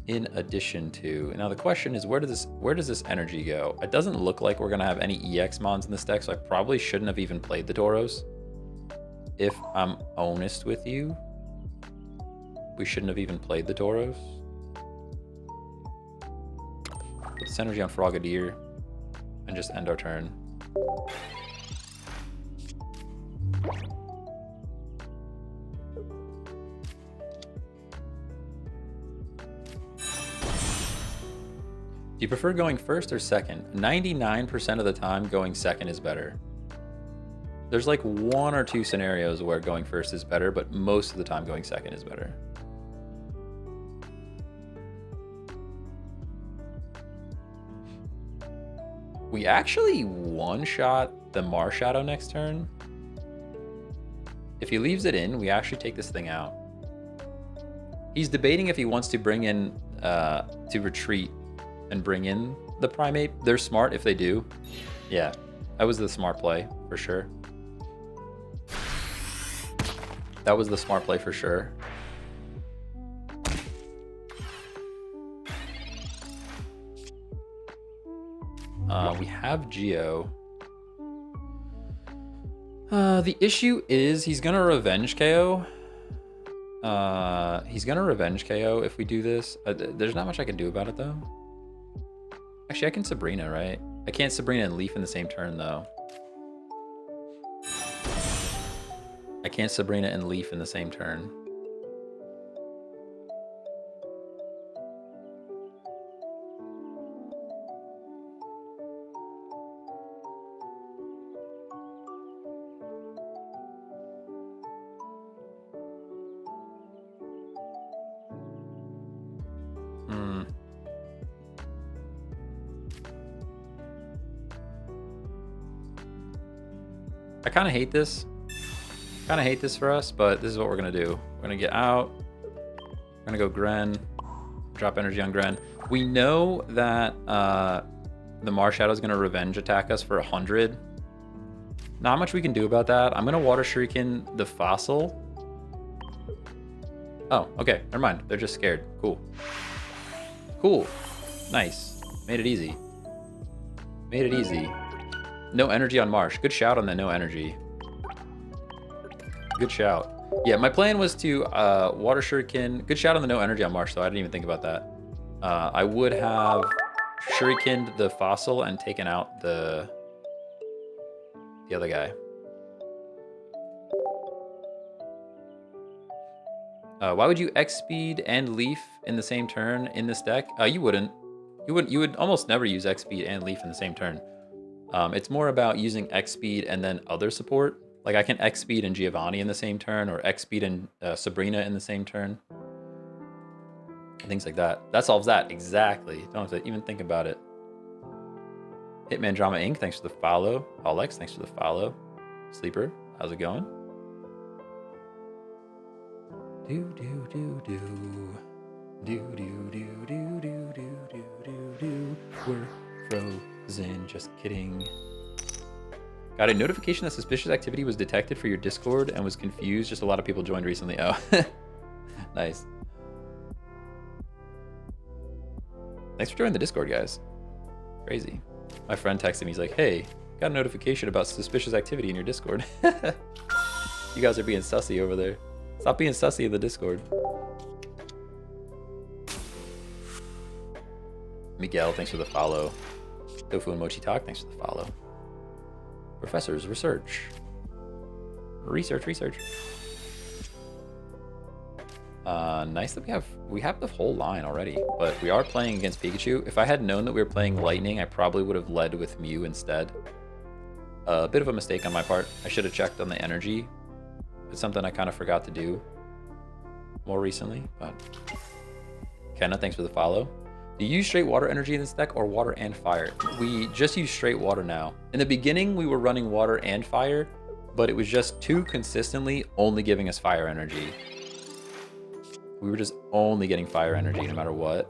In addition to. Now the question is, where does this energy go? It doesn't look like we're gonna have any EX mons in this deck, so I probably shouldn't have even played the Tauros. If I'm honest with you, we shouldn't have even played the Tauros. Put this energy on Frogadier and just end our turn. Do you prefer going first or second? 99% of the time, going second is better. There's like 1 or 2 scenarios where going first is better, but most of the time going second is better. We actually one-shot the Marshadow next turn. If he leaves it in, we actually take this thing out. He's debating if he wants to bring in, to retreat and bring in the Primate. They're smart if they do. Yeah, that was the smart play for sure. That was the smart play for sure. We have Geo. The issue is he's gonna revenge KO. He's gonna revenge KO if we do this. There's not much I can do about it though. Actually, I can Sabrina, right? I can't Sabrina and Leaf in the same turn though. I can't Sabrina and Leaf in the same turn. I kind of hate this. Kind of hate this for us, but this is what we're going to do. We're going to get out. We're going to go Gren. Drop energy on Gren. We know that the Marshadow is going to revenge attack us for 100. Not much we can do about that. I'm going to Water Shuriken the Fossil. Oh, okay. Never mind. They're just scared. Cool. Cool. Nice. Made it easy. Made it easy. No energy on Marsh. Good shout on the no energy. Good shout. Yeah, my plan was to Water Shuriken. Good shout on the no energy on Marsh, though. I didn't even think about that. I would have Shurikened the Fossil and taken out the other guy. Why would you X speed and Leaf in the same turn in this deck? You wouldn't. You would almost never use X speed and Leaf in the same turn. It's more about using X speed and then other support. Like I can X speed and Giovanni in the same turn, or X speed and Sabrina in the same turn. Things like that. That solves that exactly. Don't have to even think about it. Hitman Drama Inc. Thanks for the follow. Alex, thanks for the follow. Sleeper, how's it going? Do do do do do do do do do do do do do. We're frozen. Just kidding. Got a notification that suspicious activity was detected for your Discord and was confused. Just a lot of people joined recently. Oh, nice. Thanks for joining the Discord, guys. Crazy. My friend texted me, he's like, hey, got a notification about suspicious activity in your Discord. You guys are being sussy over there. Stop being sussy in the Discord. Miguel, thanks for the follow. Tofu and Mochi Talk, thanks for the follow. Professors, research. Research. Nice that we have the whole line already, but we are playing against Pikachu. If I had known that we were playing Lightning, I probably would have led with Mew instead. A bit of a mistake on my part. I should have checked on the energy. It's something I kind of forgot to do more recently, but... Kenna, thanks for the follow. Do you use straight water energy in this deck or water and fire? We just use straight water now. In the beginning, we were running water and fire, but it was just too consistently only giving us fire energy. We were just only getting fire energy no matter what.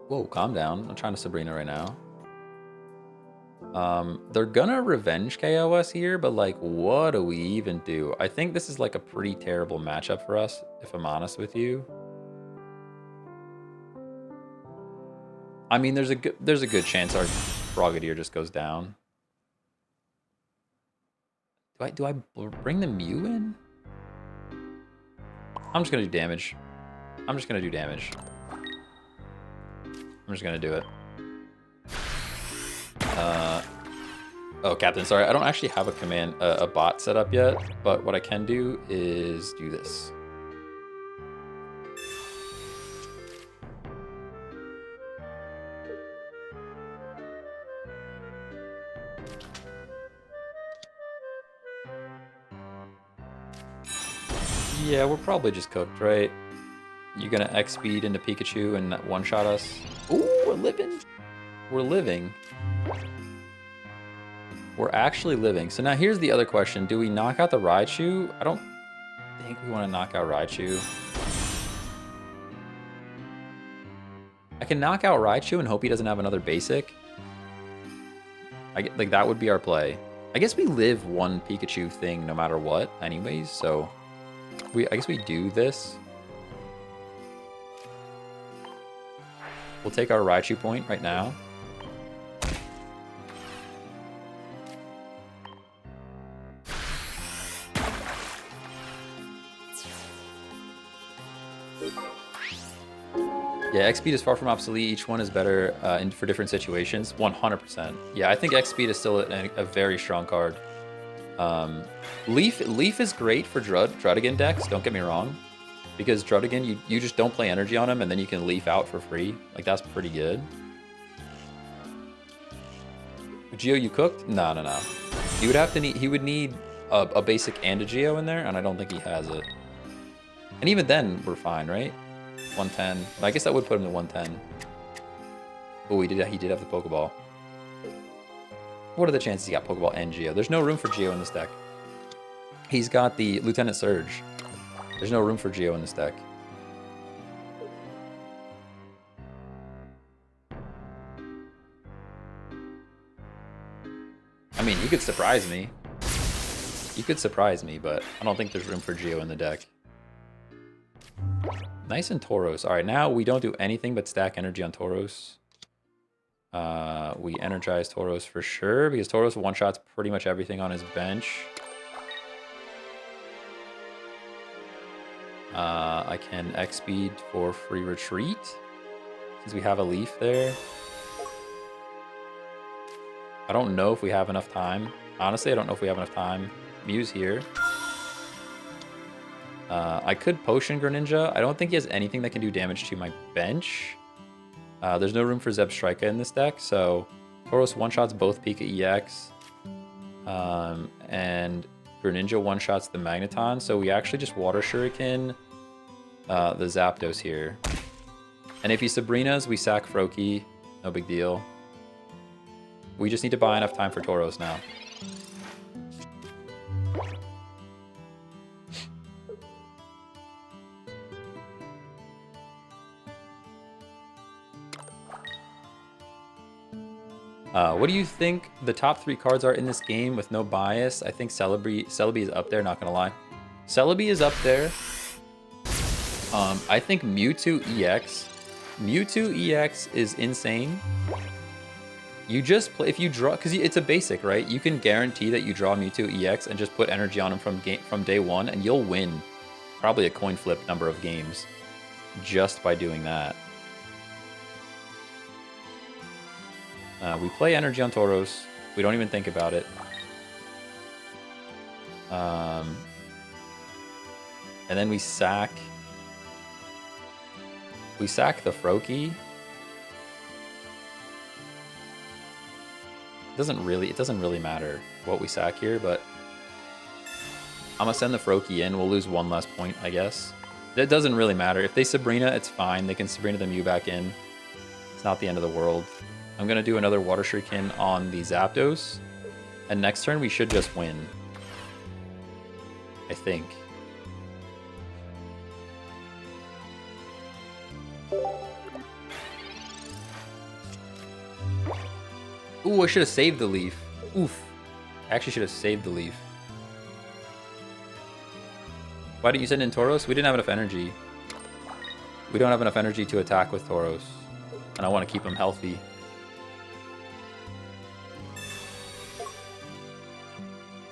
Whoa, calm down. I'm trying to Sabrina right now. They're gonna revenge KO us here, but like, what do we even do? I think this is like a pretty terrible matchup for us, if I'm honest with you. I mean, there's a good chance our Frogadier just goes down. Do I bring the Mew in? I'm just gonna do damage. I'm just gonna do it. Oh, Captain, sorry. I don't actually have a bot set up yet, but what I can do is do this. Yeah, we're probably just cooked, right? You're gonna X-speed into Pikachu and one-shot us. Ooh, we're living. We're living. We're actually living. So now here's the other question. Do we knock out the Raichu? I don't think we want to knock out Raichu. I can knock out Raichu and hope he doesn't have another basic. Like, that would be our play. I guess we live one Pikachu thing no matter what anyways, so... I guess we do this. We'll take our Raichu point right now. Yeah, X-Speed is far from obsolete. Each one is better for different situations. 100%. Yeah, I think X-Speed is still a very strong card. Leaf is great for Druddigon decks, don't get me wrong. Because Druddigon, you just don't play energy on him and then you can Leaf out for free. Like, that's pretty good. Geo, you cooked? No. He would need a basic and a Geo in there, and I don't think he has it. And even then, we're fine, right? 110. I guess that would put him to 110. Oh, he did have the Pokeball. What are the chances he got Pokeball and Geo? There's no room for Geo in this deck. He's got the Lieutenant Surge. There's no room for Geo in this deck. I mean, he could surprise me. He could surprise me, but I don't think there's room for Geo in the deck. Nice and Tauros. All right, now we don't do anything but stack energy on Tauros. We energize Tauros for sure, because Tauros one-shots pretty much everything on his bench. I can X-Speed for free retreat, since we have a Leaf there. I don't know if we have enough time. Honestly, I don't know if we have enough time. Mew's here. I could Potion Greninja. I don't think he has anything that can do damage to my bench. There's no room for Zebstrika in this deck, so Tauros one-shots both Pika EX. And Greninja one-shots the Magneton, so we actually just Water Shuriken the Zapdos here. And if he Sabrinas, we sack Froakie. No big deal. We just need to buy enough time for Tauros now. What do you think the top 3 cards are in this game with no bias? I think Celebi is up there, not gonna lie. Celebi is up there. I think Mewtwo EX is insane. You just play, if you draw, because it's a basic, right? You can guarantee that you draw Mewtwo EX and just put energy on him from day one, and you'll win probably a coin flip number of games just by doing that. We play energy on Tauros. We don't even think about it. And then we sack the Froakie. It doesn't really matter what we sack here, but I'm gonna send the Froakie in. We'll lose one less point, I guess. It doesn't really matter. If they Sabrina, it's fine. They can Sabrina the Mew back in. It's not the end of the world. I'm gonna do another Water Shuriken on the Zapdos, and next turn we should just win. I think. Ooh, I should have saved the leaf. Oof. I actually should have saved the leaf. Why didn't you send in Tauros? We didn't have enough energy. We don't have enough energy to attack with Tauros. And I want to keep him healthy.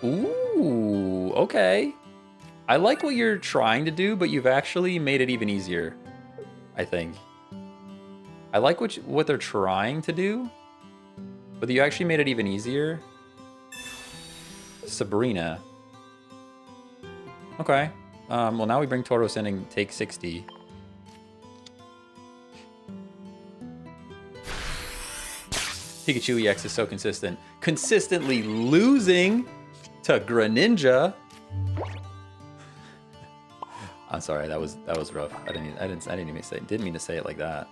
Ooh, okay. I like what you're trying to do, but you've actually made it even easier, I think. I like what they're trying to do, but you actually made it even easier. Sabrina. Okay. Well, now we bring Tauros in and take 60. Pikachu EX is so consistent. Consistently losing to Greninja. I'm sorry, that was rough. I didn't mean to say it like that.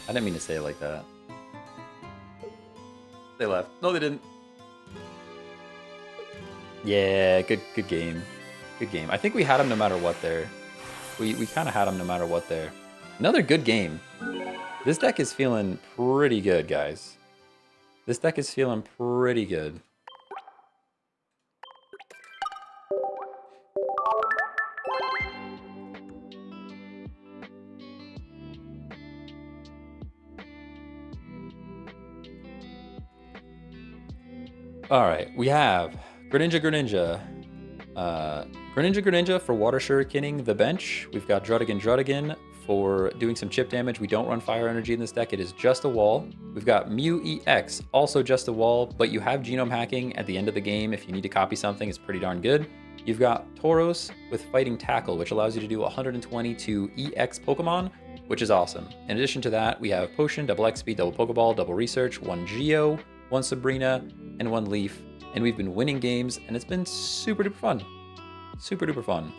I didn't mean to say it like that. They left. No, they didn't. Yeah, good game. Good game. I think we had him no matter what there. We kind of had him no matter what there. Another good game. This deck is feeling pretty good, guys. This deck is feeling pretty good. All right, we have Greninja for Water Shurikening the bench. We've got Druddigon for doing some chip damage. We don't run Fire Energy in this deck. It is just a wall. We've got Mew EX, also just a wall, but you have genome hacking at the end of the game. If you need to copy something, it's pretty darn good. You've got Tauros with Fighting Tackle, which allows you to do 120 to EX Pokemon, which is awesome. In addition to that, we have Potion, double XP, double Pokeball, double Research, 1 Geo, 1 Sabrina, and 1 Leaf. And we've been winning games, and it's been super duper fun. Super duper fun.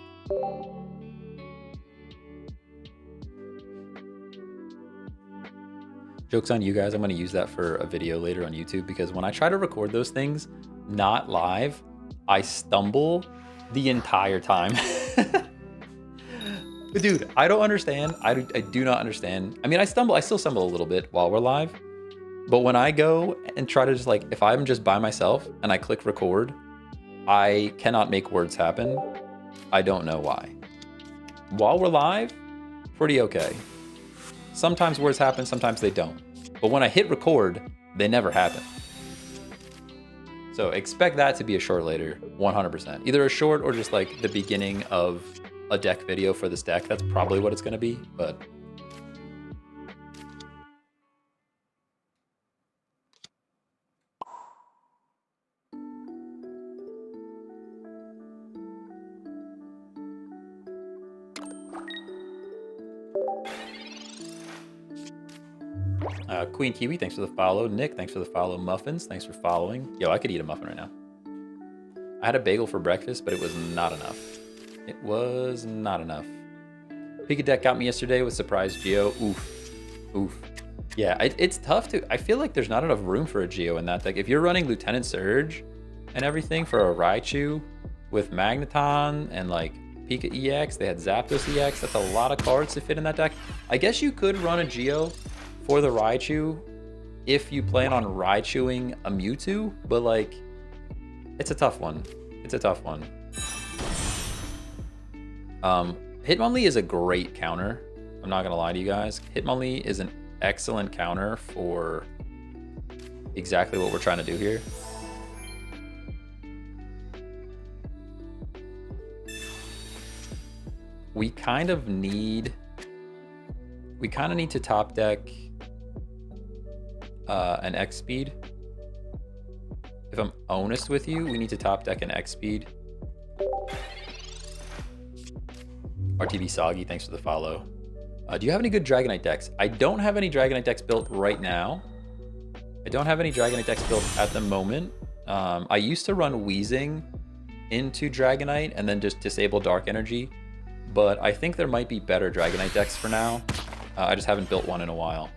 Joke's on you guys. I'm going to use that for a video later on YouTube, because when I try to record those things not live, I stumble the entire time. Dude, I don't understand. I do not understand. I mean, I still stumble a little bit while we're live. But when I go and try to just like, if I'm just by myself and I click record, I cannot make words happen. I don't know why. While we're live, pretty okay. Sometimes words happen, sometimes they don't. But when I hit record, they never happen. So expect that to be a short later, 100%. Either a short or just like the beginning of a deck video for this deck. That's probably what it's gonna be, but... Queen Kiwi, thanks for the follow. Nick, thanks for the follow. Muffins, thanks for following. Yo, I could eat a muffin right now. I had a bagel for breakfast, but it was not enough. It was not enough. Pika deck got me yesterday with Surprise Geo. Oof. Oof. Yeah, it's tough to... I feel like there's not enough room for a Geo in that deck. If you're running Lieutenant Surge and everything for a Raichu with Magneton and like Pika EX, they had Zapdos EX, that's a lot of cards to fit in that deck. I guess you could run a Geo for the Raichu if you plan on Raichuing a Mewtwo, but like, it's a tough one. It's a tough one. Hitmonlee is a great counter. I'm not gonna lie to you guys. Hitmonlee is an excellent counter for exactly what we're trying to do here. We kind of need to top deck an X speed. If I'm honest with you, we need to top deck an X speed. RTV Soggy, thanks for the follow. Do you have any good Dragonite decks? I don't have any Dragonite decks built right now. I don't have any Dragonite decks built at the moment. I used to run Wheezing into Dragonite and then just disable Dark Energy, but I think there might be better Dragonite decks for now. I just haven't built one in a while.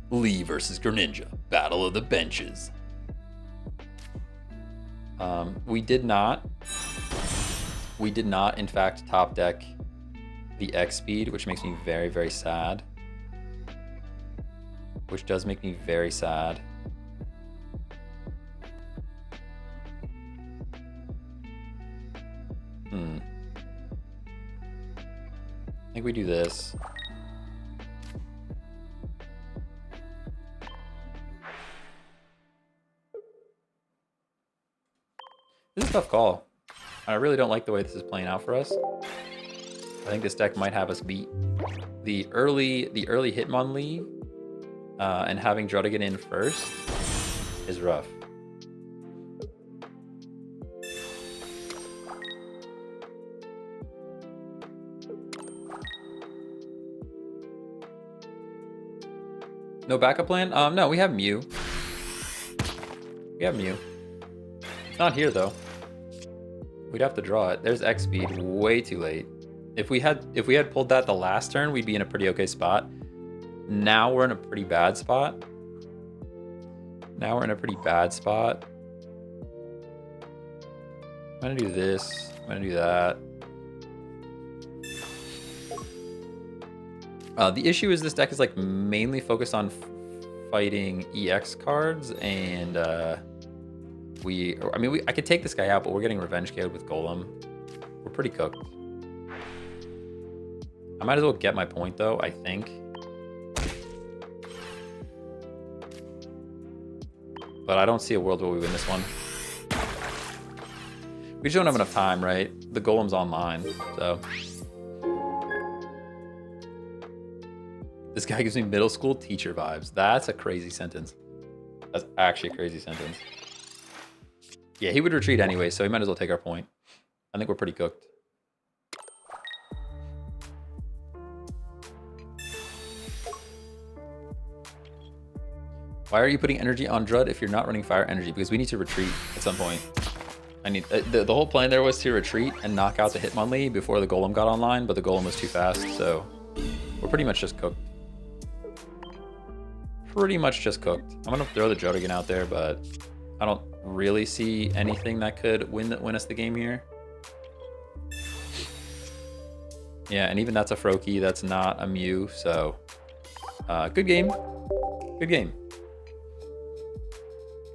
Lee versus Greninja, Battle of the Benches. We did not, in fact, top deck the X speed, which makes me very, very sad. Which does make me very sad. I think we do this. This is a tough call. I really don't like the way this is playing out for us. I think this deck might have us beat. The early Hitmonlee and having Druddigan in first is rough. No backup plan? No, we have Mew. We have Mew. It's not here though. We'd have to draw it. There's X speed way too late. If we had pulled that the last turn, we'd be in a pretty okay spot. Now we're in a pretty bad spot. I'm gonna do this. I'm gonna do that. The issue is this deck is like mainly focused on fighting EX cards, and I could take this guy out, but we're getting revenge KO'd with Golem. We're pretty cooked. I might as well get my point though, I think. But I don't see a world where we win this one. We just don't have enough time, right? The Golem's online, so. This guy gives me middle school teacher vibes. That's a crazy sentence. That's actually a crazy sentence. Yeah, he would retreat anyway, so he might as well take our point. I think we're pretty cooked. Why are you putting energy on Drud if you're not running fire energy? Because we need to retreat at some point. I need the whole plan there was to retreat and knock out the Hitmonlee before the Golem got online, but the Golem was too fast, so we're pretty much just cooked. Pretty much just cooked. I'm gonna throw the Druddigan out there, but I don't really see anything that could win us the game here. Yeah, and even that's a Froakie, that's not a Mew, so good game. Good game.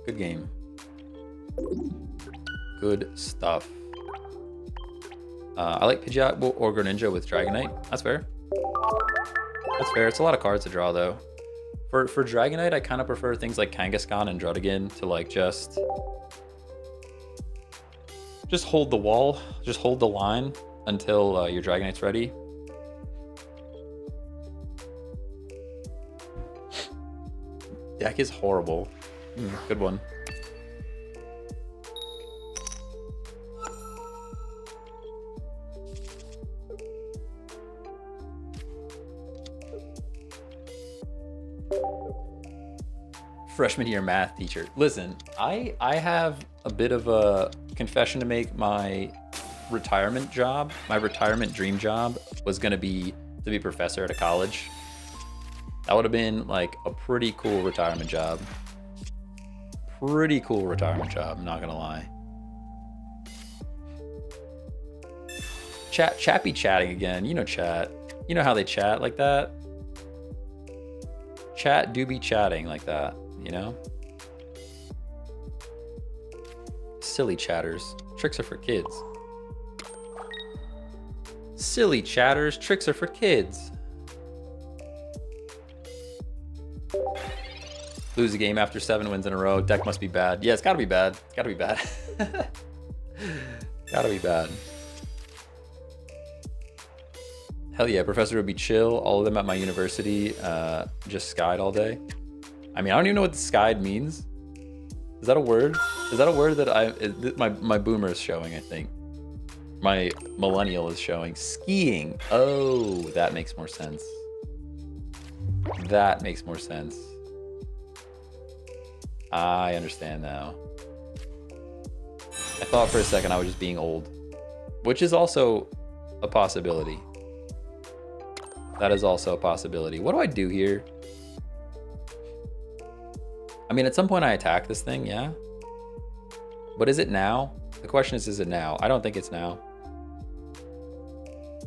Good game. Good stuff. I like Pidgeot or Greninja with Dragonite. That's fair. That's fair. It's a lot of cards to draw though. For Dragonite, I kind of prefer things like Kangaskhan and Druddigan to like just hold the wall, just hold the line until your Dragonite's ready. Deck is horrible. Good one. Freshman year math teacher. Listen, I have a bit of a confession to make. My retirement job, my retirement dream job was gonna be to be a professor at a college. That would have been like a pretty cool retirement job. Pretty cool retirement job, I'm not gonna lie. Chat be chatting again. You know chat. You know how they chat like that? Chat do be chatting like that, you know? Silly chatters. Tricks are for kids. Silly chatters, tricks are for kids. Lose a game after 7 wins in a row. Deck must be bad. Yeah, it's gotta be bad. It's gotta be bad. Gotta be bad. Hell yeah, professor would be chill. All of them at my university just skied all day. I mean, I don't even know what skied means. Is that a word? Is that a word that my boomer is showing, I think. My millennial is showing. Skiing. Oh, that makes more sense. That makes more sense. I understand now. I thought for a second I was just being old, which is also a possibility. That is also a possibility. What do I do here? I mean, at some point I attack this thing, yeah. But is it now? The question is it now? I don't think it's now.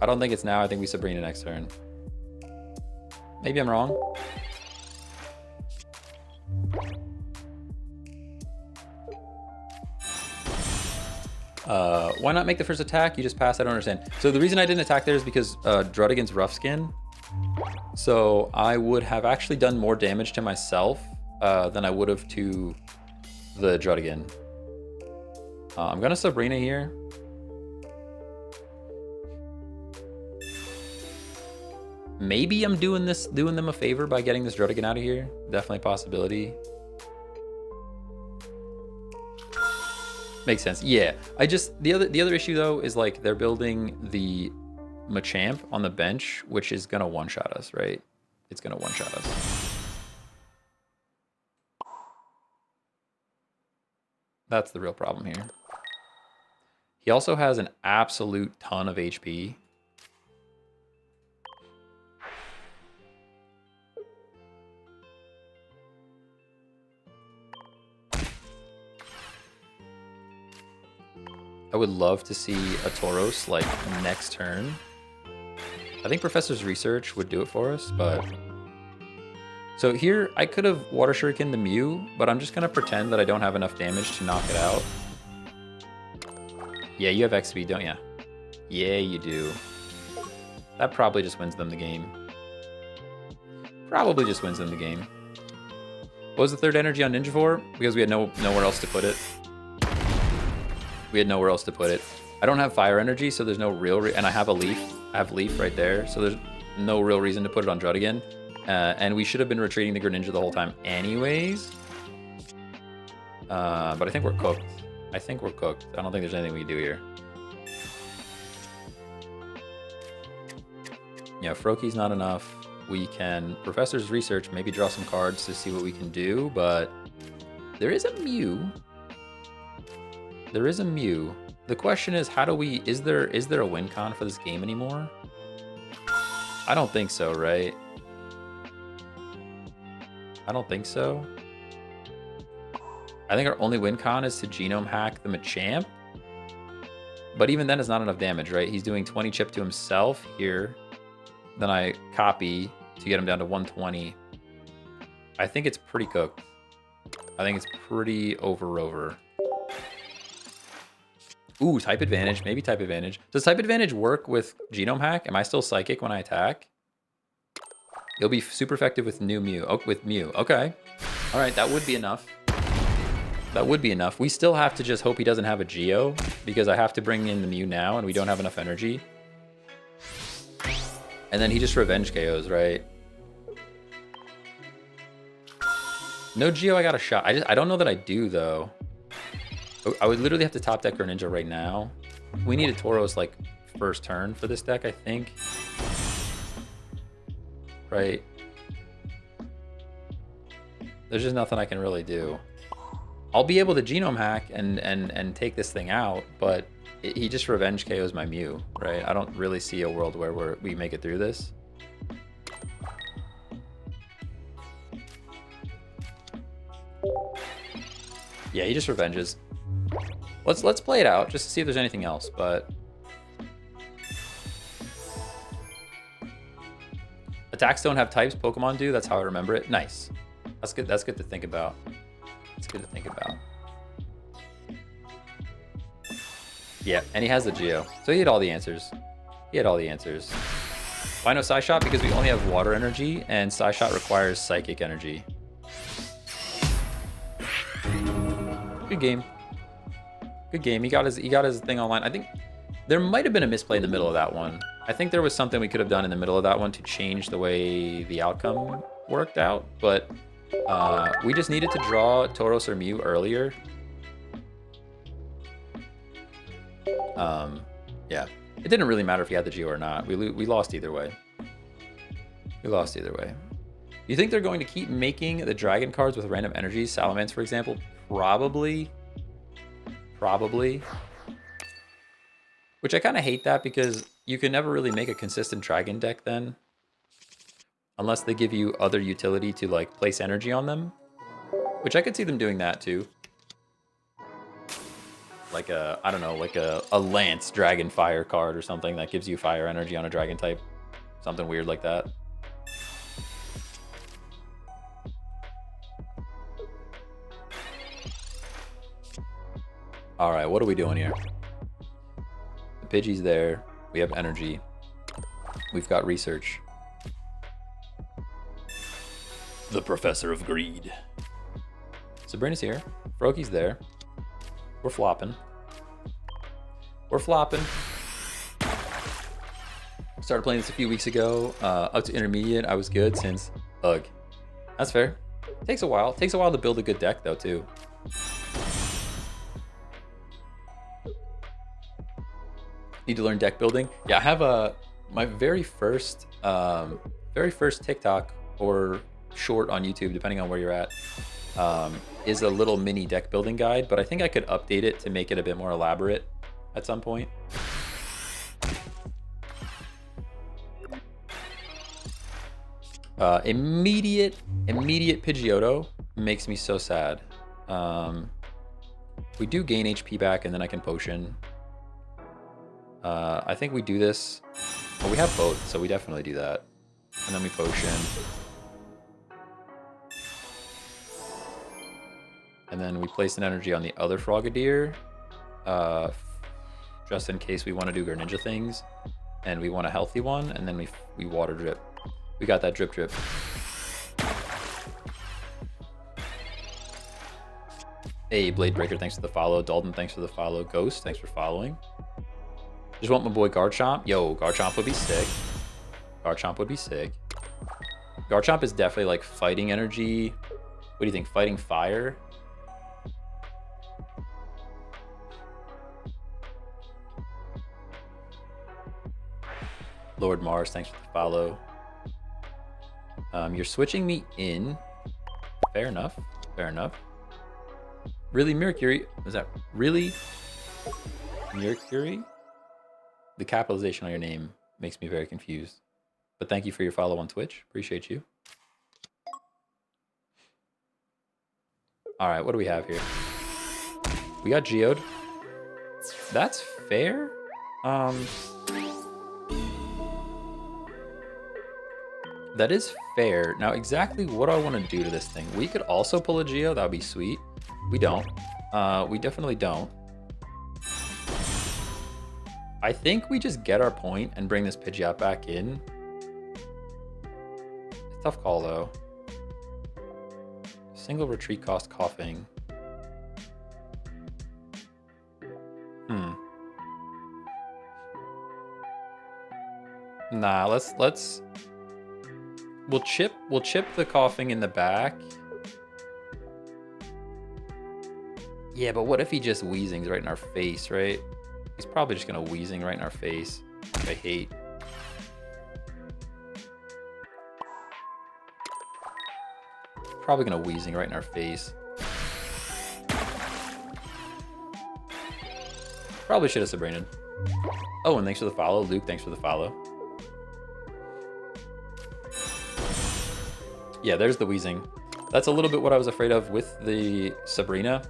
I don't think it's now. I think we Sabrina next turn. Maybe I'm wrong. Why not make the first attack? You just pass. I don't understand. So the reason I didn't attack there is because Druddigan's rough skin. So I would have actually done more damage to myself than I would have to the Druddigan. I'm gonna Sabrina here. Maybe I'm doing them a favor by getting this Druddigan out of here. Definitely a possibility. Makes sense. Yeah. The other issue though is like they're building the Machamp on the bench, which is gonna one-shot us, right? It's gonna one-shot us. That's the real problem here. He also has an absolute ton of HP. I would love to see a Tauros like next turn. I think Professor's Research would do it for us, but... So here, I could have Water Shuriken the Mew, but I'm just going to pretend that I don't have enough damage to knock it out. Yeah, you have X speed, don't you? Yeah, you do. That probably just wins them the game. Probably just wins them the game. What was the third energy on Ninja for? Because we had nowhere else to put it. We had nowhere else to put it. I don't have fire energy, so there's no real and I have a leaf. I have leaf right there, so there's no real reason to put it on Druddigan. And we should have been retreating the Greninja the whole time anyways. But I think we're cooked. I think we're cooked. I don't think there's anything we can do here. Yeah, Froakies not enough. We can Professor's Research, maybe draw some cards to see what we can do, but there is a Mew. There is a Mew. The question is, how do we... Is there a win con for this game anymore? I don't think so, right? I don't think so. I think our only win con is to genome hack the Machamp. But even then, it's not enough damage, right? He's doing 20 chip to himself here. Then I copy to get him down to 120. I think it's pretty cooked. I think it's pretty over. Ooh, type advantage. Maybe type advantage. Does type advantage work with genome hack? Am I still psychic when I attack? It'll be super effective with Mew. Oh, with Mew. Okay. All right, that would be enough. That would be enough. We still have to just hope he doesn't have a Geo, because I have to bring in the Mew now, and we don't have enough energy. And then he just revenge KOs, right? No Geo, I got a shot. I don't know that I do, though. I would literally have to top deck Greninja right now. We need a Tauros, like, first turn for this deck, I think. Right? There's just nothing I can really do. I'll be able to genome hack and take this thing out, but he just revenge KOs my Mew, right? I don't really see a world where we make it through this. Yeah, he just revenges. Let's play it out just to see if there's anything else, but attacks don't have types, Pokemon do. That's how I remember it. Nice. That's good. That's good to think about. It's good to think about. Yeah, and he has the Geo. So he had all the answers. He had all the answers. Why no Psy Shot? Because we only have water energy, and Psy Shot requires psychic energy. Good game. Good game. He got his thing online. I think there might have been a misplay in the middle of that one. I think there was something we could have done in the middle of that one to change the way the outcome worked out, but we just needed to draw Tauros or Mew earlier. Yeah, it didn't really matter if he had the Geo or not. We lost either way. We lost either way. You think they're going to keep making the dragon cards with random energies? Salamence, for example? Probably. Probably. Which I kind of hate that because you can never really make a consistent dragon deck then. Unless they give you other utility to like place energy on them. Which I could see them doing that too. Like a, I don't know, like a Lance Dragon Fire card or something that gives you fire energy on a dragon type. Something weird like that. Alright, what are we doing here? The Pidgey's there. We have energy. We've got research. The Professor of Greed. Sabrina's here. Froakies there. We're flopping. We're flopping. Started playing this a few weeks ago. Up to intermediate, I was good since... Ugh. That's fair. Takes a while. Takes a while to build a good deck, though, too. Need to learn deck building. Yeah, I have my very first TikTok or short on YouTube, depending on where you're at, is a little mini deck building guide, but I think I could update it to make it a bit more elaborate at some point. Immediate Pidgeotto makes me so sad. We do gain HP back, and then I can potion. I think we do this. Well, we have both, so we definitely do that. And then we potion. And then we place an energy on the other Frogadier, just in case we want to do Greninja things, and we want a healthy one, and then we water drip. We got that drip drip. Hey, Blade Breaker, thanks for the follow. Dalton, thanks for the follow. Ghost, thanks for following. Just want my boy Garchomp. Yo, Garchomp would be sick. Garchomp would be sick. Garchomp is definitely like fighting energy. What do you think? Fighting fire? Lord Mars, thanks for the follow. You're switching me in. Fair enough. Fair enough. Really, Mercury? Was that really Mercury? The capitalization on your name makes me very confused. But thank you for your follow on Twitch. Appreciate you. All right, what do we have here? We got Geode. That's fair. That is fair. Now, exactly what do I want to do to this thing? We could also pull a Geo. That would be sweet. We don't. We definitely don't. I think we just get our point and bring this Pidgeot back in. It's a tough call, though. Single retreat cost coughing. Nah, let's we'll chip the coughing in the back. Yeah, but what if he just wheezings right in our face, right? He's probably just gonna wheezing right in our face, which I hate. Probably gonna wheezing right in our face. Probably should have Sabrina'd. Oh, and thanks for the follow. Luke, thanks for the follow. Yeah, there's the wheezing. That's a little bit what I was afraid of with the Sabrina.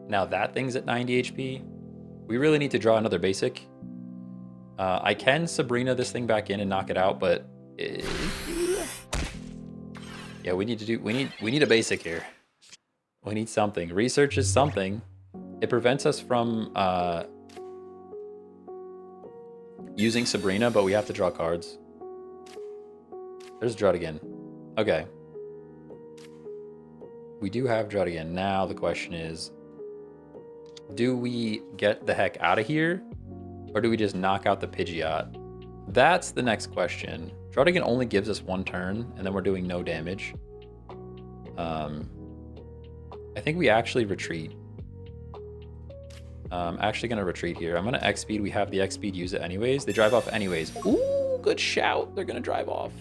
Now that thing's at 90 HP. We really need to draw another basic. I can Sabrina this thing back in and knock it out, but yeah, we need a basic here. We need something. Research is something. It prevents us from using Sabrina, but we have to draw cards. There's Druddigan. Okay. We do have Druddigan. Now the question is, do we get the heck out of here? Or do we just knock out the Pidgeot? That's the next question. Druddigan only gives us 1 turn, and then we're doing no damage. I think we actually retreat. I'm actually going to retreat here. I'm going to X-Speed. We have the X-Speed. Use it anyways. They drive off anyways. Ooh, good shout. They're going to drive off.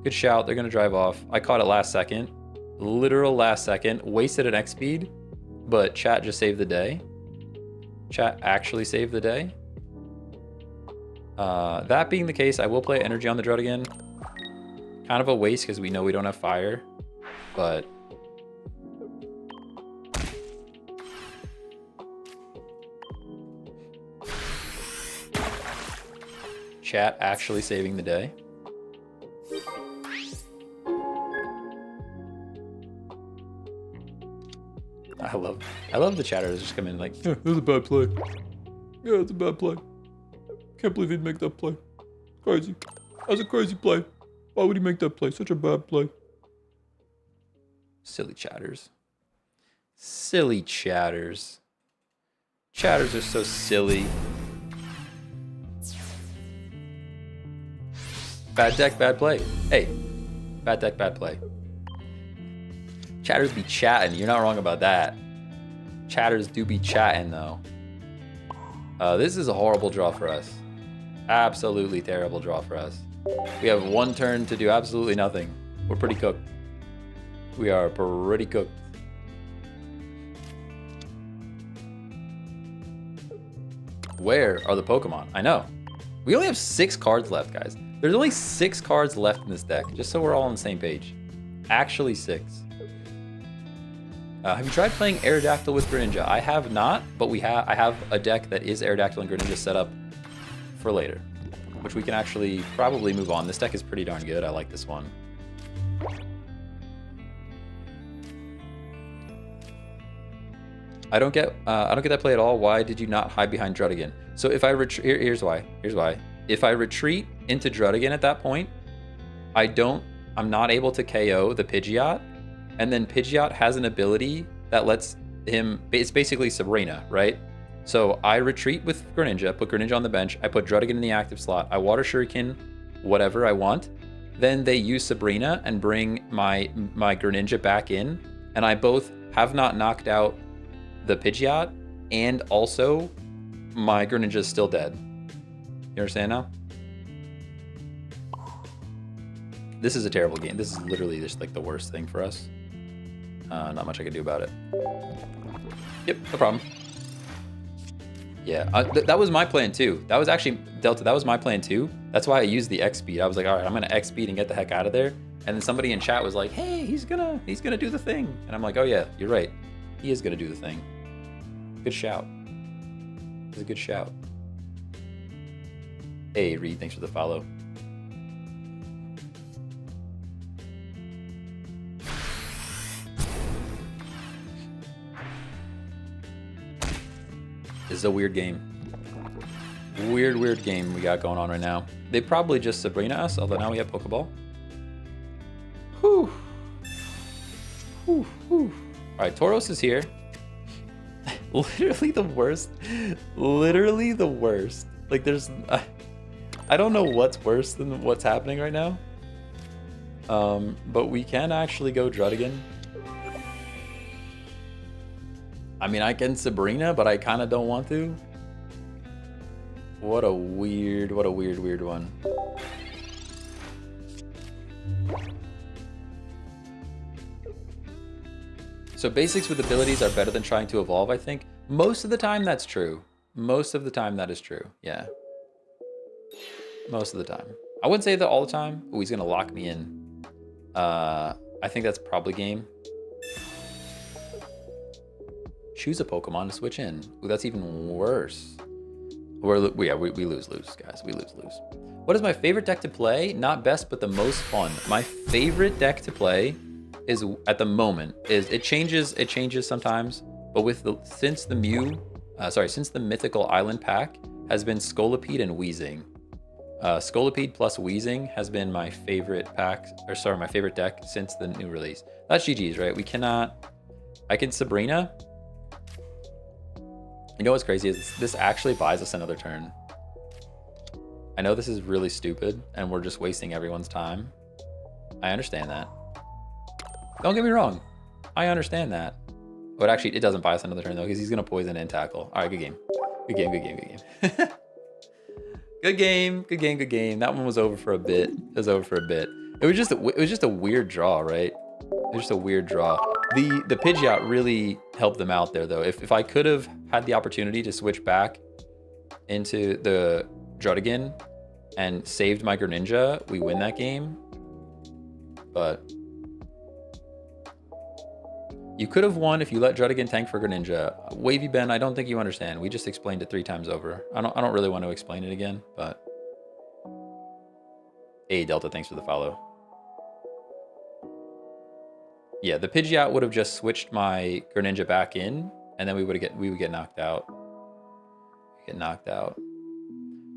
Good shout. They're going to drive off. I caught it last second. Literal last second. Wasted an X-Speed, but chat just saved the day. Chat actually saved the day. That being the case, I will play energy on the Druddigan. Kind of a waste because we know we don't have fire, but chat actually saving the day. I love the chatters just come in like, yeah, that was a bad play. Yeah, it's a bad play. Can't believe he'd make that play. Crazy. That was a crazy play. Why would he make that play? Such a bad play. Silly chatters. Silly chatters. Chatters are so silly. Bad deck, bad play. Hey, bad deck, bad play. Chatters be chatting. You're not wrong about that. Chatters do be chatting, though. This is a horrible draw for us. Absolutely terrible draw for us. We have 1 turn to do absolutely nothing. We're pretty cooked. We are pretty cooked. Where are the Pokemon? I know. We only have 6 cards left, guys. There's only 6 cards left in this deck, just so we're all on the same page. Actually 6. Have you tried playing Aerodactyl with Greninja? I have not, but I have a deck that is Aerodactyl and Greninja set up for later, which we can actually probably move on. This deck is pretty darn good. I like this one. I don't get that play at all. Why did you not hide behind Druddigan? So if I retreat, here's why. If I retreat into Druddigan at that point, I'm not able to KO the Pidgeot. And then Pidgeot has an ability that lets him, it's basically Sabrina, right? So I retreat with Greninja, put Greninja on the bench, I put Druddigan in the active slot, I Water Shuriken whatever I want, then they use Sabrina and bring my Greninja back in, and I both have not knocked out the Pidgeot, and also my Greninja is still dead. You understand now? This is a terrible game. This is literally just like the worst thing for us. Not much I can do about it. Yep, no problem. Yeah, that was my plan too. That was actually, Delta, that was my plan too. That's why I used the X speed. I was like, all right, I'm gonna X speed and get the heck out of there. And then somebody in chat was like, hey, he's gonna do the thing. And I'm like, oh yeah, you're right. He is gonna do the thing. Good shout. It's a good shout. Hey, Reed, thanks for the follow. This is a weird game. Weird game we got going on right now. They probably just Sabrina us, although now we have Pokeball. Whew. Whew, whew. All right, Tauros is here. Literally the worst. Literally the worst. Like there's, I don't know what's worse than what's happening right now. But we can actually go Druddigan. I mean, I can Sabrina, but I kind of don't want to. What a weird one. So basics with abilities are better than trying to evolve, I think. Most of the time, that's true. Most of the time, that is true. Yeah. Most of the time. I wouldn't say that all the time. Oh, he's going to lock me in. I think that's probably game. Choose a Pokemon to switch in. Ooh, that's even worse. We lose, guys. We lose. What is my favorite deck to play? Not best, but the most fun. My favorite deck to play is, at the moment, is it changes since the Mythical Island pack, has been Scolipede and Weezing. Scolipede plus Weezing has been my favorite pack, or sorry, my favorite deck since the new release. That's GG's, right? We cannot... I can Sabrina. You know what's crazy is this actually buys us another turn. I know this is really stupid and we're just wasting everyone's time. I understand that. Don't get me wrong. I understand that. But actually, it doesn't buy us another turn though, because he's going to poison and tackle. All right, good game. Good game, good game, good game. Good game, good game, good game. That one was over for a bit. It was over for a bit. It was just a weird draw, right? It was just a weird draw. The Pidgeot really helped them out there though. If I could have had the opportunity to switch back into the Druddigon and saved my Greninja, we win that game. But you could have won if you let Druddigon tank for Greninja. Wavy Ben, I don't think you understand. We just explained it 3 times over. I don't really want to explain it again, but... Hey, Delta, thanks for the follow. Yeah, the Pidgeot would have just switched my Greninja back in, and then we would get knocked out. Get knocked out.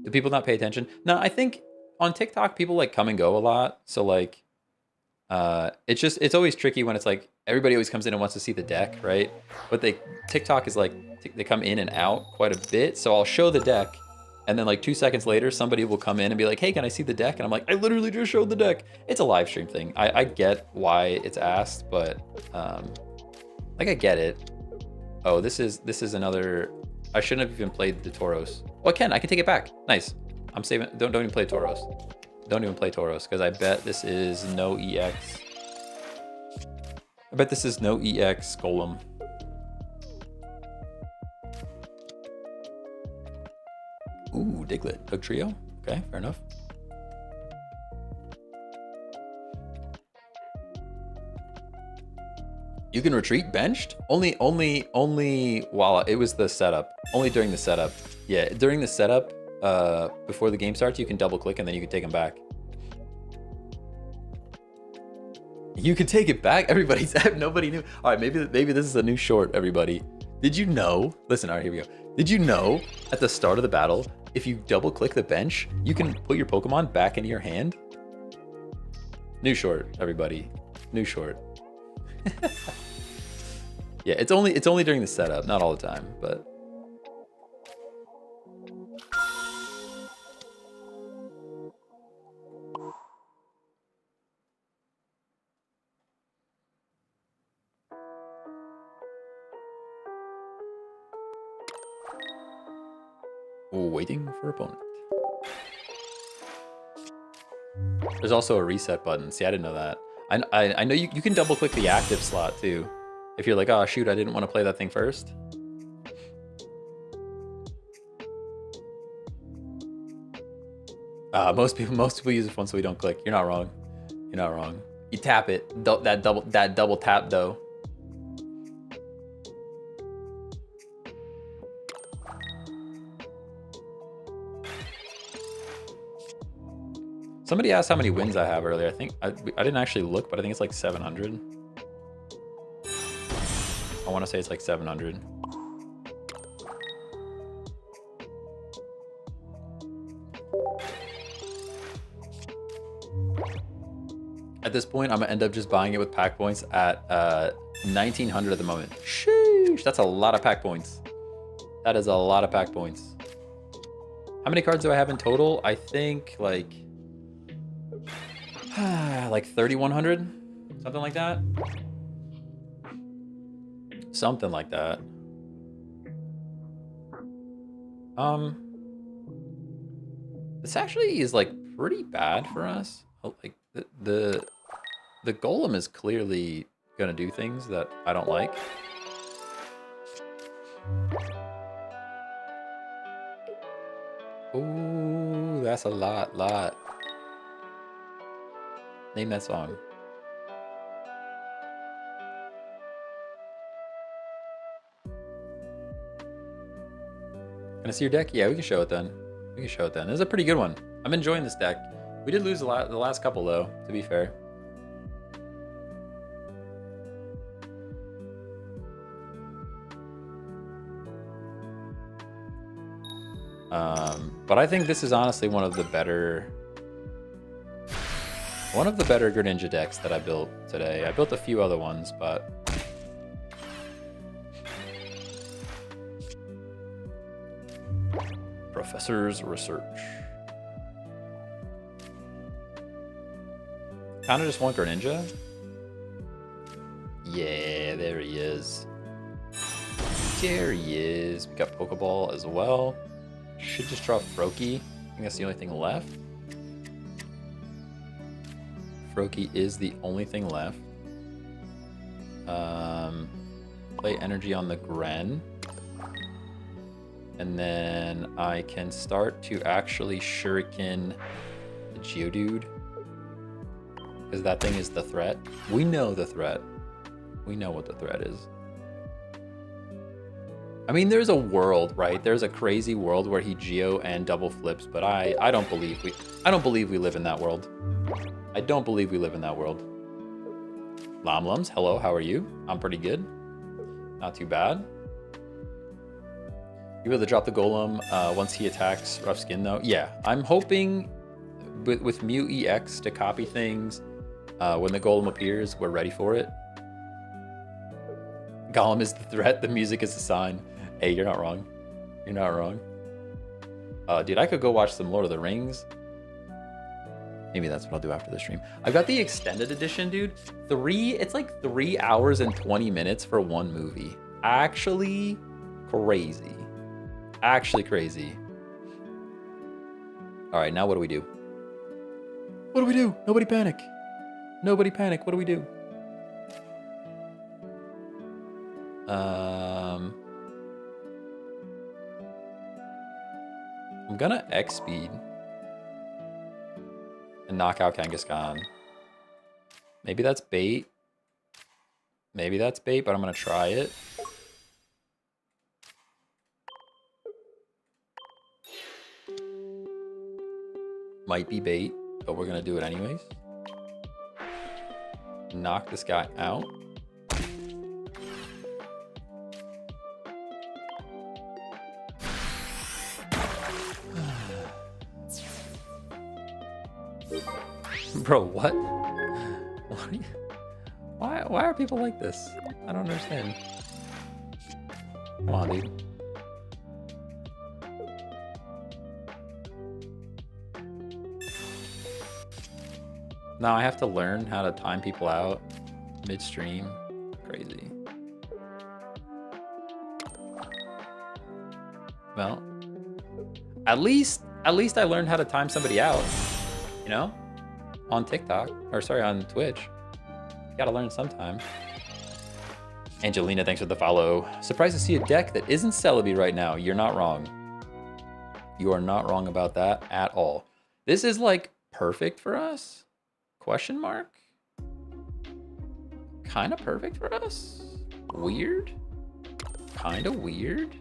Do people not pay attention? No, I think on TikTok, people like come and go a lot. So like, it's always tricky when it's like, everybody always comes in and wants to see the deck, right? But TikTok is like, they come in and out quite a bit. So I'll show the deck, and then like 2 seconds later, somebody will come in and be like, hey, can I see the deck? And I'm like, I literally just showed the deck. It's a live stream thing. I get why it's asked, but like I get it. Oh, this is another, I shouldn't have even played the Tauros. Oh, I can take it back. Nice. I'm saving, don't even play Tauros. Don't even play Tauros, because I bet this is no EX. I bet this is no EX Golem. Ooh, Diglett. Dug Trio. Okay, fair enough. You can retreat benched? Only while it was the setup. Only during the setup. Yeah, during the setup, before the game starts, you can double click and then you can take them back. You can take it back? Everybody's nobody knew. All right, maybe this is a new short, everybody. Did you know? Listen, all right, here we go. Did you know at the start of the battle, if you double click the bench, you can put your Pokemon back into your hand? New short, everybody. New short. Yeah, it's only during the setup, not all the time, but waiting for opponent. There's also a reset button. See, I didn't know that. I know you can double click the active slot too. If you're like, oh shoot, I didn't want to play that thing first. Most people use it once so we don't click. You're not wrong. You're not wrong. You tap it. That double tap though. Somebody asked how many wins I have earlier. I think I didn't actually look, but I think it's like 700. I want to say it's like 700. At this point, I'm gonna end up just buying it with pack points at 1900 at the moment. Sheesh, that's a lot of pack points. That is a lot of pack points. How many cards do I have in total? I think like 3,100, something like that. Something like that. This actually is like pretty bad for us. Like the golem is clearly gonna do things that I don't like. Ooh, that's a lot. Name that song. Can I see your deck? Yeah, we can show it then. We can show it then. This is a pretty good one. I'm enjoying this deck. We did lose a lot the last couple though, to be fair. But I think this is honestly one of the better Greninja decks that I built today. I built a few other ones, but Professor's Research. Kinda just want Greninja. Yeah, there he is. There he is. We got Pokeball as well. Should just draw Froakie. I think that's the only thing left. Froakie is the only thing left. Play energy on the Gren. And then I can start to actually Shuriken the Geodude. Because that thing is the threat. We know the threat. We know what the threat is. I mean, there's a world, right? There's a crazy world where he Geo and double flips, but I don't believe we live in that world. I don't believe we live in that world. Lomlums, hello, how are you? I'm pretty good. Not too bad. You able to drop the Golem once he attacks Rough Skin, though? Yeah, I'm hoping with Mew EX to copy things. When the Golem appears, we're ready for it. Golem is the threat, the music is the sign. Hey, you're not wrong. You're not wrong. Dude, I could go watch some Lord of the Rings. Maybe that's what I'll do after the stream. I've got the extended edition, dude. It's like 3 hours and 20 minutes for one movie. Actually crazy. Actually crazy. All right, now what do we do? What do we do? Nobody panic. Nobody panic. What do we do? I'm gonna X speed and knock out Kangaskhan. Maybe that's bait. Maybe that's bait, but I'm gonna try it. Might be bait, but we're gonna do it anyways. Knock this guy out. Bro, what? Why are people like this? I don't understand. Come on, dude. Now I have to learn how to time people out midstream. Crazy. Well, at least I learned how to time somebody out, you know? On TikTok, or sorry, on Twitch. You gotta learn sometime. Angelina, thanks for the follow. Surprised to see a deck that isn't Celebi right now. You're not wrong. You are not wrong about that at all. This is like perfect for us? Question mark? Kind of perfect for us? Weird? Kind of weird?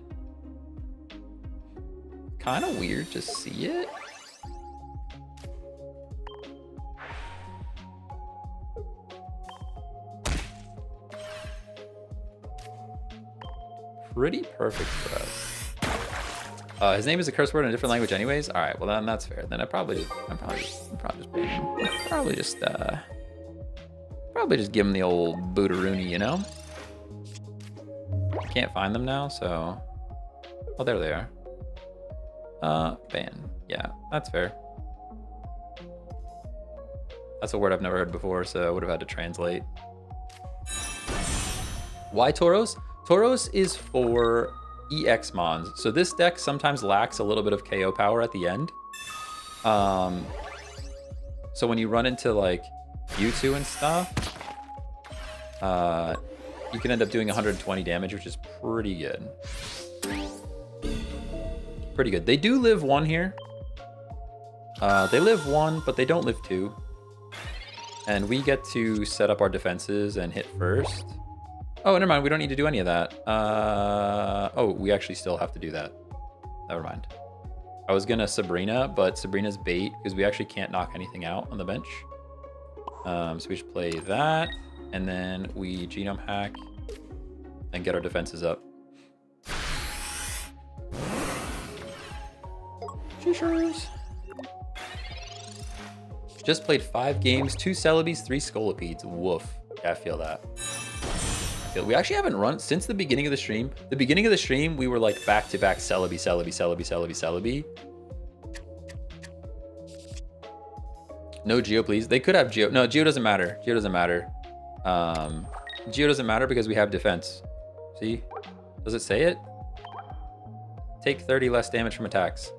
Kind of weird to see it? Pretty perfect for us. His name is a curse word in a different language anyways. All right, well then that's fair. Then I'm probably just give him the old bootaroony, you know? Can't find them now, so. Oh, there they are. Ban. Yeah, that's fair. That's a word I've never heard before, so I would have had to translate. Why Tauros? Tauros is for EX mons. So this deck sometimes lacks a little bit of KO power at the end. So when you run into like Mewtwo and stuff, you can end up doing 120 damage, which is pretty good. Pretty good. They do live 1 here. They live 1, but they don't live 2. And we get to set up our defenses and hit first. Oh, never mind. We don't need to do any of that. Oh, we actually still have to do that. Never mind. I was going to Sabrina, but Sabrina's bait because we actually can't knock anything out on the bench. So we should play that. And then we genome hack and get our defenses up. T-shirts. Just played 5 games, 2 Celebes, 3 Scolopedes. Woof. Yeah, I feel that. We actually haven't run since the beginning of the stream. The beginning of the stream, we were like back-to-back Celebi, Celebi, Celebi, Celebi, Celebi. No Geo, please. They could have Geo. No, Geo doesn't matter. Geo doesn't matter. Geo doesn't matter because we have defense. See? Does it say it? Take 30 less damage from attacks.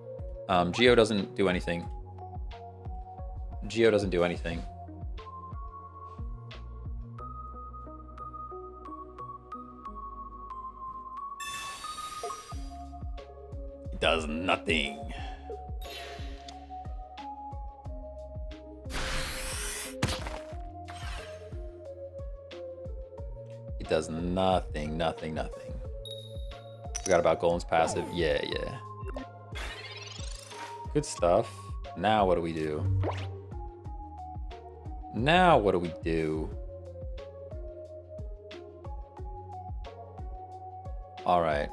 Geo doesn't do anything. Geo doesn't do anything. It does nothing. It does nothing, nothing, nothing. Forgot about Golem's passive. Yeah, yeah. Good stuff. Now what do we do? Now what do we do? All right.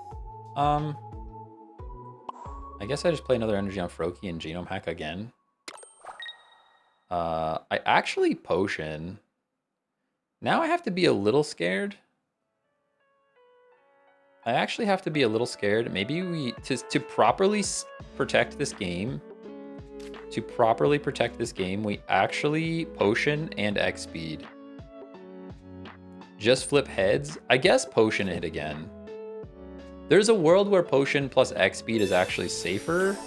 I guess I just play another energy on Froakie and Genome Hack again. I actually potion. Now I have to be a little scared. I actually have to be a little scared. Maybe we, to properly protect this game, we actually potion and X speed. Just flip heads. I guess potion hit again. There's a world where potion plus X speed is actually safer.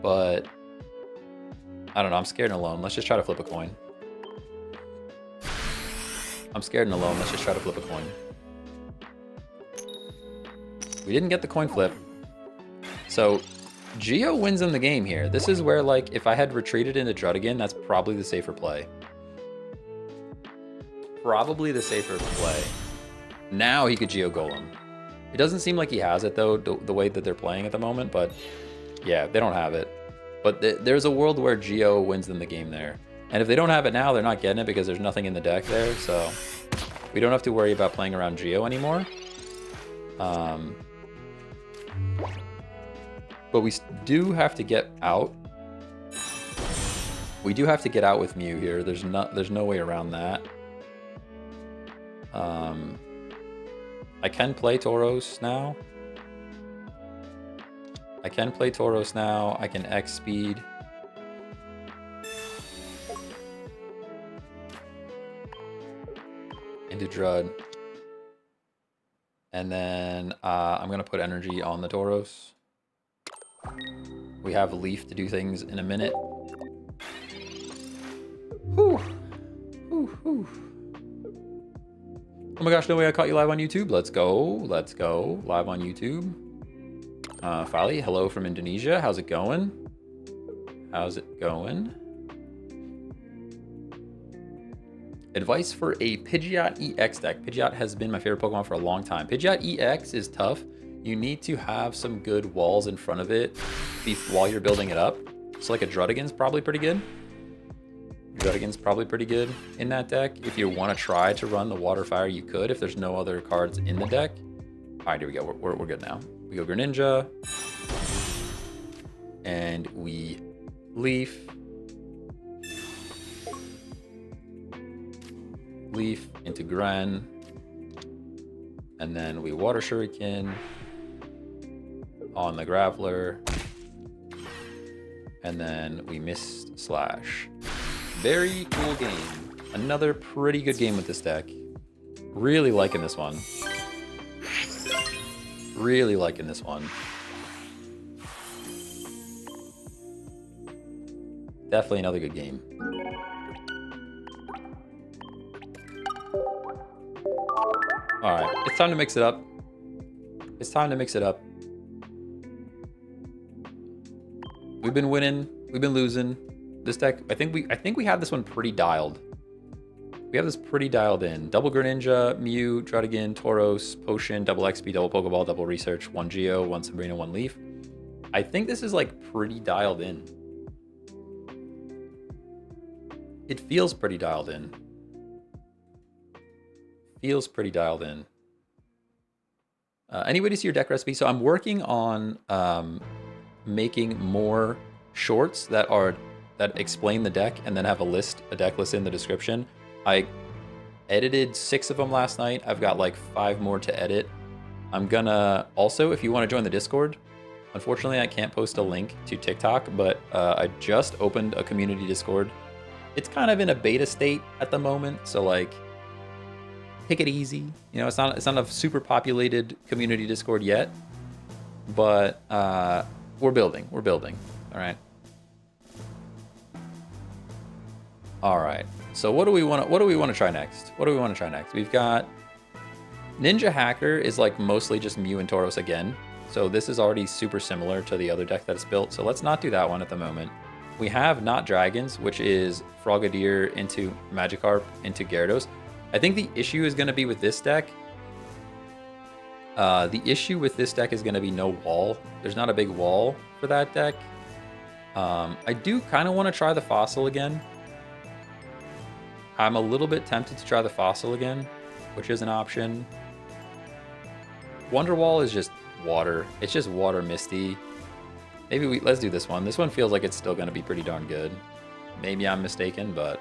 But I don't know, I'm scared and alone. Let's just try to flip a coin. I'm scared and alone. Let's just try to flip a coin. We didn't get the coin flip. So Geo wins in the game here. This is where, like, if I had retreated into Druddigan, that's probably the safer play. Probably the safer play. Now he could Geo Golem. It doesn't seem like he has it, though, the way that they're playing at the moment. But yeah, they don't have it. But there's a world where Geo wins in the game there. And if they don't have it now, they're not getting it because there's nothing in the deck there. So we don't have to worry about playing around Geo anymore. But we do have to get out. We do have to get out with Mew here. There's no way around that. I can play Tauros now. I can X speed. Into Drud. And then I'm going to put energy on the Tauros. We have Leaf to do things in a minute. Whew. Whew, whew. Oh my gosh, no way I caught you live on YouTube. Let's go. Let's go. Live on YouTube. Fali, hello from Indonesia. How's it going? How's it going? Advice for a Pidgeot EX deck. Pidgeot has been my favorite Pokemon for a long time. Pidgeot EX is tough. You need to have some good walls in front of it while you're building it up. So like a Druddigan's probably pretty good. Druddigan's probably pretty good in that deck. If you want to try to run the Water Fire, you could if there's no other cards in the deck. All right, here we go. We're good now. We go Greninja. And we Leaf. Leaf into Gren. And then we Water Shuriken on the Graveler. And then we Mist Slash. Very cool game. Another pretty good game with this deck. Really liking this one. Really liking this one. Definitely another good game. Alright, it's time to mix it up. It's time to mix it up. We've been winning, we've been losing. This deck, I think we have this one pretty dialed. We have this pretty dialed in. Double Greninja, Mew, Druddigan, Tauros, Potion, double XP, double Pokeball, double Research, 1 Geo, 1 Sabrina, 1 Leaf. I think this is like pretty dialed in. It feels pretty dialed in. Feels pretty dialed in. Anybody see your deck recipe? So I'm working on making more shorts that explain the deck and then have a deck list in the description. I edited 6 of them last night. I've got like 5 more to edit. I'm gonna also, if you want to join the Discord, unfortunately I can't post a link to TikTok, but I just opened a community Discord. It's kind of in a beta state at the moment, so like, take it easy. You know, it's not a super populated community Discord yet, but we're building. All right. All right. So what do we want to try next? We've got Ninja Hacker is like mostly just Mew and Tauros again. So this is already super similar to the other deck that it's built. So let's not do that one at the moment. We have Not Dragons, which is Frogadier into Magikarp into Gyarados. I think the issue is going to be with this deck. Is going to be no wall. There's not a big wall for that deck. I do kind of want to try the Fossil again. I'm a little bit tempted to try the Fossil again, which is an option. Wonderwall is just water. It's just water Misty. Maybe let's do this one. This one feels like it's still going to be pretty darn good. Maybe I'm mistaken, but...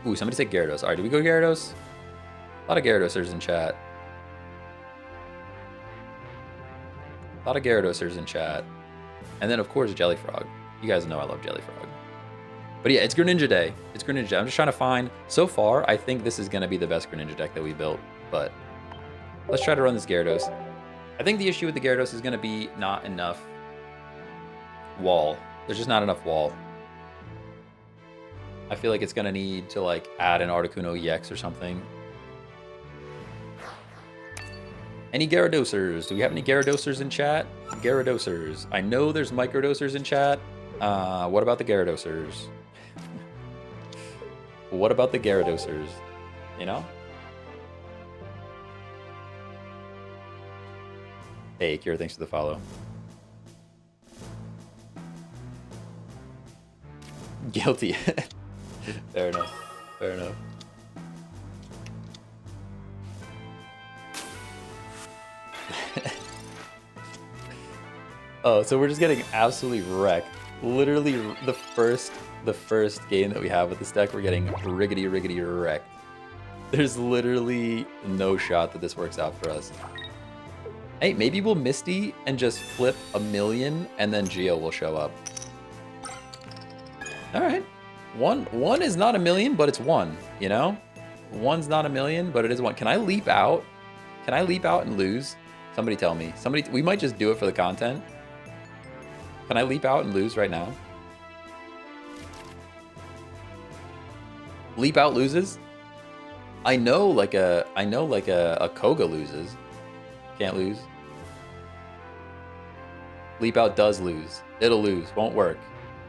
Ooh, somebody said Gyarados. All right, do we go Gyarados? A lot of Gyaradosers in chat. And then, of course, Jellyfrog. You guys know I love Jellyfrog. But yeah, it's Greninja Day. I'm just trying to find... So far, I think this is going to be the best Greninja deck that we built. But let's try to run this Gyarados. I think the issue with the Gyarados is going to be not enough wall. There's just not enough wall. I feel like it's going to need to like add an Articuno EX or something. Any Gyaradosers? Do we have any Gyaradosers in chat? Gyaradosers. I know there's Microdosers in chat. What about the Gyaradosers? What about the Gyaradosers? You know? Hey, Kira, thanks for the follow. Guilty. Fair enough. Oh, so we're just getting absolutely wrecked. Literally, the first game that we have with this deck, we're getting riggedy wrecked. There's literally no shot that this works out for us. Hey, maybe we'll Misty and just flip a million, and then Geo will show up. All right, one is not a million, but it's one. You know, one's not a million, but it is one. Can I leap out? Can I leap out and lose? Somebody tell me. We might just do it for the content. Can I leap out and lose right now? Leap out loses? I know like a Koga loses. Can't lose. Leap out does lose. It'll lose. Won't work.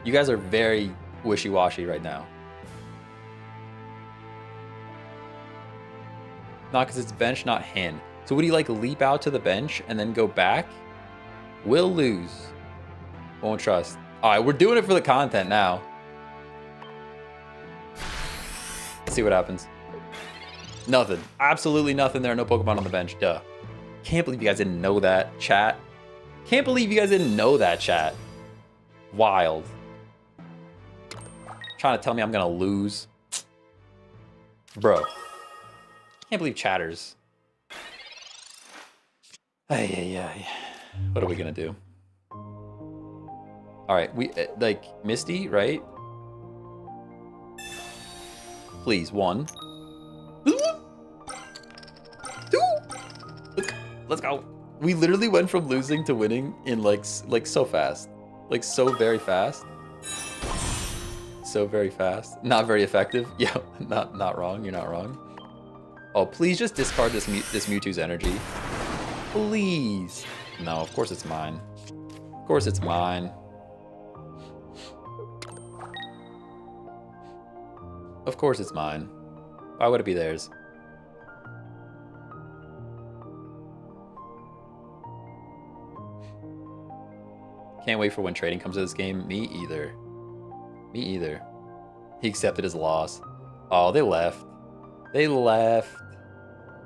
You guys are very wishy-washy right now. Not because it's bench, not hand. So would he like leap out to the bench and then go back? Will lose. Won't trust. All right, we're doing it for the content now. Let's see what happens. Nothing. Absolutely nothing. There are no Pokemon on the bench. Duh. Can't believe you guys didn't know that, chat. Can't believe you guys didn't know that, chat. Wild. Trying to tell me I'm gonna lose. Bro. Can't believe chatters. Ay. What are we gonna do? All right, we like Misty, right? Please, 1. Let's go. We literally went from losing to winning in like so fast. Like so very fast. So very fast. Not very effective. Yeah, not wrong. You're not wrong. Oh, please just discard this Mewtwo's energy. Please. No, of course it's mine. Of course it's mine. Of course it's mine. Why would it be theirs? Can't wait for when trading comes to this game. Me either. Me either. He accepted his loss. Oh, they left. They left.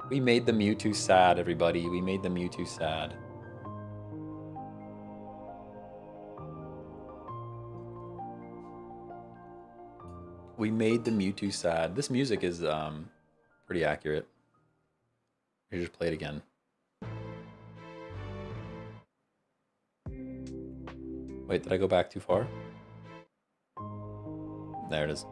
We made the Mewtwo sad, everybody. We made the Mewtwo sad. We made the Mewtwo sad. This music is pretty accurate. You just play it again. Wait, did I go back too far? There it is.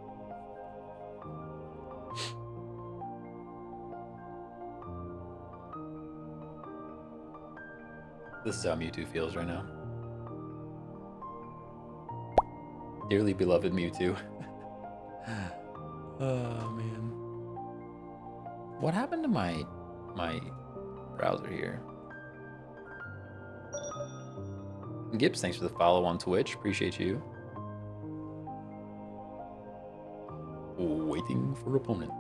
This is how Mewtwo feels right now. Dearly beloved Mewtwo. Oh man. What happened to my browser here? Gibbs, thanks for the follow on Twitch. Appreciate you. Waiting for opponent.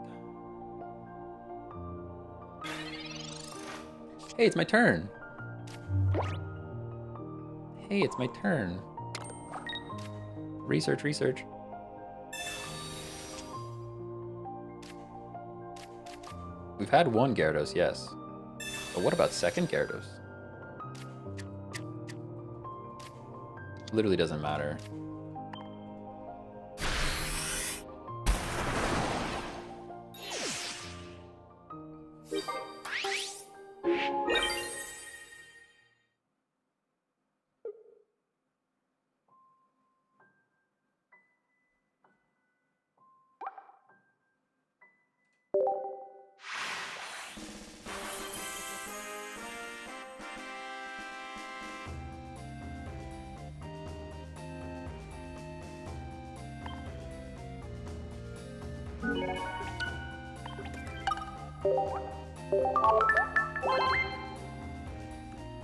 Hey, it's my turn. Hey, it's my turn. Research, research. We've had one Gyarados, yes. But what about second Gyarados? Literally doesn't matter.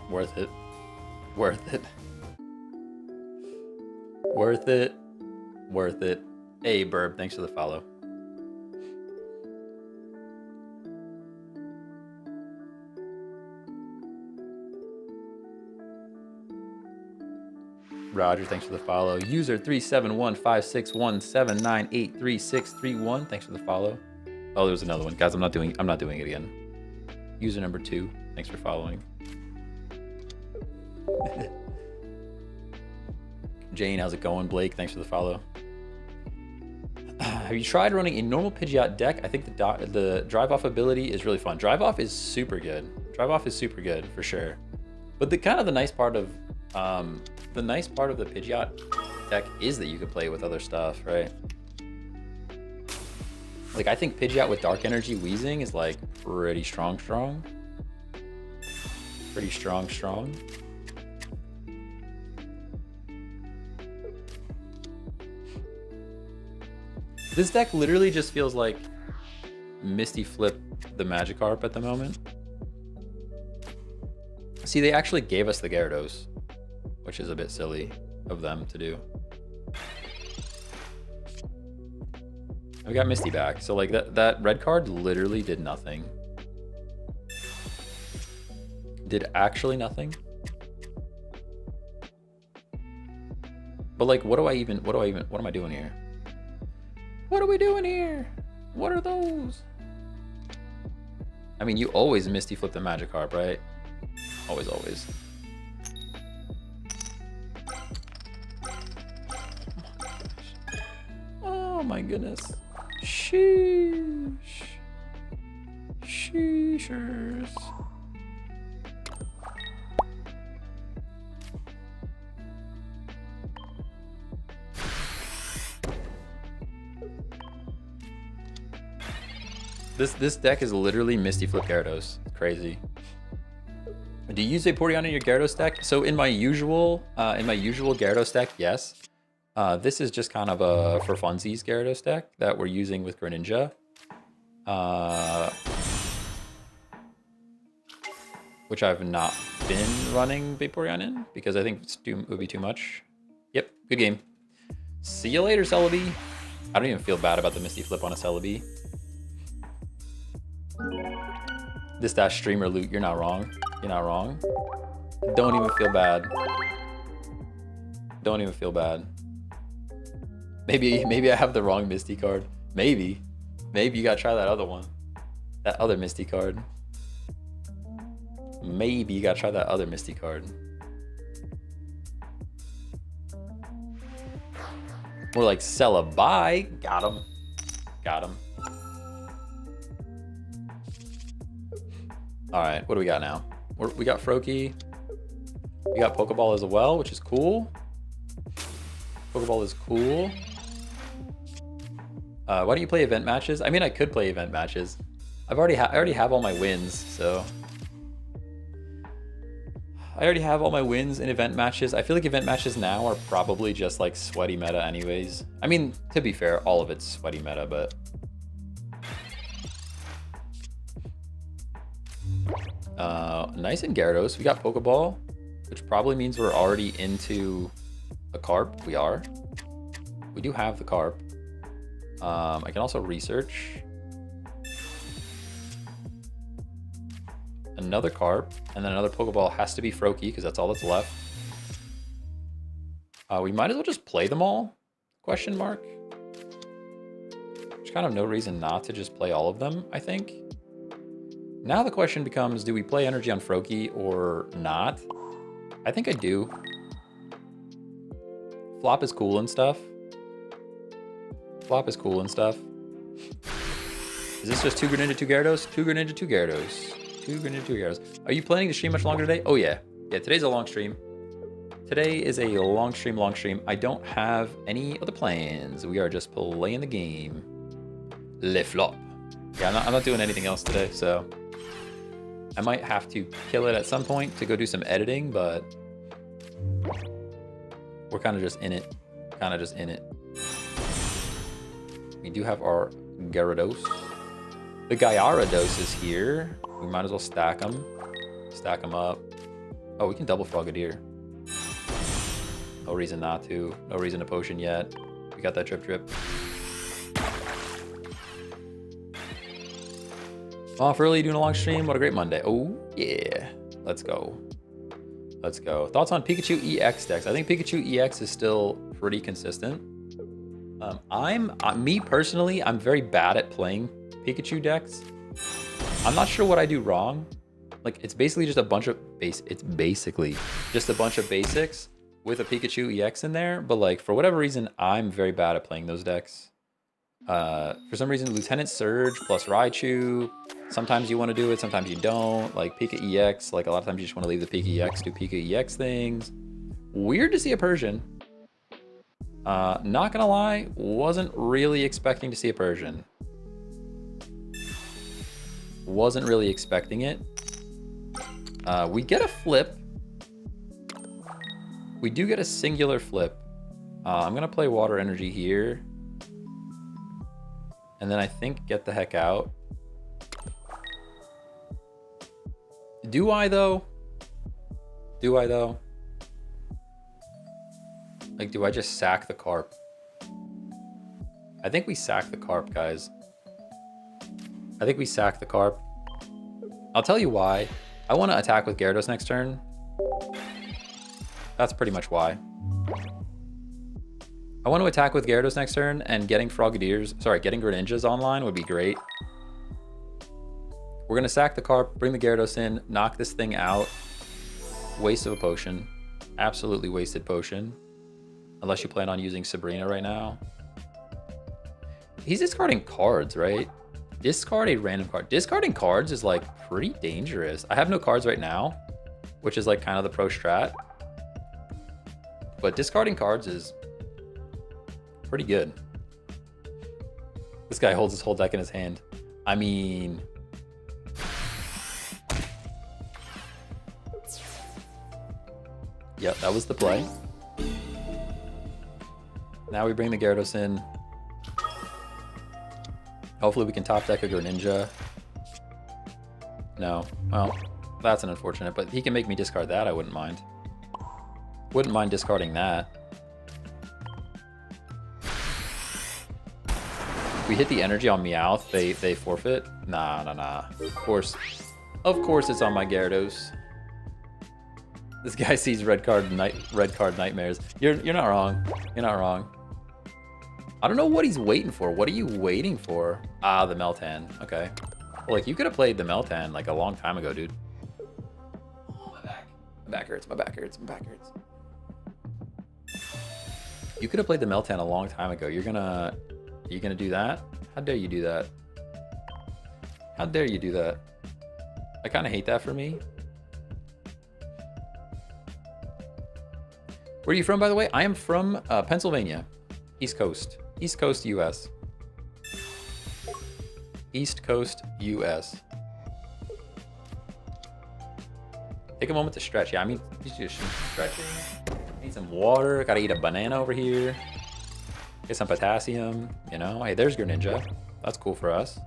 Worth it. Worth it. Worth it. Worth it. Hey, Burb, thanks for the follow. Roger, thanks for the follow. User 3715617983631. Thanks for the follow. Oh, there was another one. Guys, I'm not doing it again. User number 2. Thanks for following. Jane, how's it going? Blake, thanks for the follow. Have you tried running a normal Pidgeot deck? I think the drive off ability is really fun. Drive off is super good. Drive off is super good for sure. But the nice part of the Pidgeot deck is that you can play with other stuff, right? Like I think Pidgeot with Dark Energy Wheezing is like pretty strong. Pretty strong. This deck literally just feels like Misty Flip the Magikarp at the moment. See, they actually gave us the Gyarados, which is a bit silly of them to do. We got Misty back, so like that red card literally did nothing. Did actually nothing. But like, what am I doing here? What are we doing here? What are those? I mean, you always Misty Flip the Magikarp, right? Always. Oh my goodness. Sheesh. Sheeshers. This deck is literally Misty Flip Gyarados. It's crazy. Do you use Vaporeon in your Gyarados deck? So in my usual Gyarados deck, yes. This is just kind of a for funsies Gyarados deck that we're using with Greninja. Which I've not been running Vaporeon in because I think it would be too much. Yep, good game. See you later, Celebi. I don't even feel bad about the Misty Flip on a Celebi. This dash streamer loot, you're not wrong. You're not wrong. Don't even feel bad. Don't even feel bad. Maybe I have the wrong Misty card. Maybe you gotta try that other one. That other Misty card. Maybe you gotta try that other Misty card. More like sell a buy. Got him. Got him. All right, what do we got now? We got Froakie. We got Pokeball as well, which is cool. Pokeball is cool. Why don't you play event matches? I mean, I could play event matches. I already have all my wins, so. I already have all my wins in event matches. I feel like event matches now are probably just like sweaty meta anyways. I mean, to be fair, all of it's sweaty meta, but. Nice and Gyarados. We got Pokeball, which probably means we're already into a Carp. We are. We do have the Carp. I can also research. Another Carp, and then another Pokeball. Has to be Froakie, because that's all that's left. We might as well just play them all? Question mark. There's kind of no reason not to just play all of them, I think. Now the question becomes, do we play energy on Froakie or not? I think I do. Flop is cool and stuff. Flop is cool and stuff. Is this just 2 Greninja, 2 Gyarados? 2 Greninja, 2 Gyarados. 2 Greninja, 2 Gyarados. Are you planning to stream much longer today? Oh yeah. Yeah, today's a long stream. Today is a long stream. I don't have any other plans. We are just playing the game. Le flop. Yeah, I'm not doing anything else today, so. I might have to kill it at some point to go do some editing, but we're kind of just in it. We do have our Gyarados. The Gyarados is here. We might as well stack them. Stack them up. Oh, we can double Frogadier. No reason not to. No reason to potion yet. We got that drip. Off early, doing a long stream. What a great Monday. Oh, yeah. Let's go. Let's go. Thoughts on Pikachu EX decks? I think Pikachu EX is still pretty consistent. Me personally, I'm very bad at playing Pikachu decks. I'm not sure what I do wrong. Like, it's basically just a bunch of it's basically just a bunch of basics with a Pikachu EX in there. But like, for whatever reason, I'm very bad at playing those decks. For some reason, Lieutenant Surge plus Raichu. Sometimes you want to do it, sometimes you don't. Like Pika EX, like a lot of times you just want to leave the Pika EX, do Pika EX things. Weird to see a Persian. Not gonna lie, wasn't really expecting to see a Persian. Wasn't really expecting it. We get a flip. We do get a singular flip. I'm gonna play Water Energy here. And then I think get the heck out. Do I though? Like, do I just sack the Carp? I think we sack the Carp, guys. I think we sack the Carp. I'll tell you why. I want to attack with Gyarados next turn. That's pretty much why. I want to attack with Gyarados next turn, and getting Greninjas online would be great. We're going to sack the Carp, bring the Gyarados in, knock this thing out. Waste of a potion. Absolutely wasted potion. Unless you plan on using Sabrina right now. He's discarding cards, right? Discard a random card. Discarding cards is like pretty dangerous. I have no cards right now, which is like kind of the pro strat. But discarding cards is pretty good. This guy holds his whole deck in his hand. I mean... Yep, that was the play. Now we bring the Gyarados in. Hopefully we can top deck a Greninja. No. Well, that's an unfortunate, but he can make me discard that, I wouldn't mind. Wouldn't mind discarding that. If we hit the energy on Meowth, they forfeit? Nah. Of course it's on my Gyarados. This guy sees red card nightmares. You're not wrong. You're not wrong. I don't know what he's waiting for. What are you waiting for? Ah, the Meltan. Okay. Well, like, you could have played the Meltan like a long time ago, dude. Oh, my back. My back hurts. My back hurts. My back hurts. You could have played the Meltan a long time ago. Are you gonna do that? How dare you do that? How dare you do that? I kind of hate that for me. Where are you from, by the way? I am from Pennsylvania, East Coast, US. East Coast, US. Take a moment to stretch. Yeah, I mean, just stretching. Need some water. Gotta eat a banana over here. Get some potassium. You know, hey, there's Greninja. That's cool for us.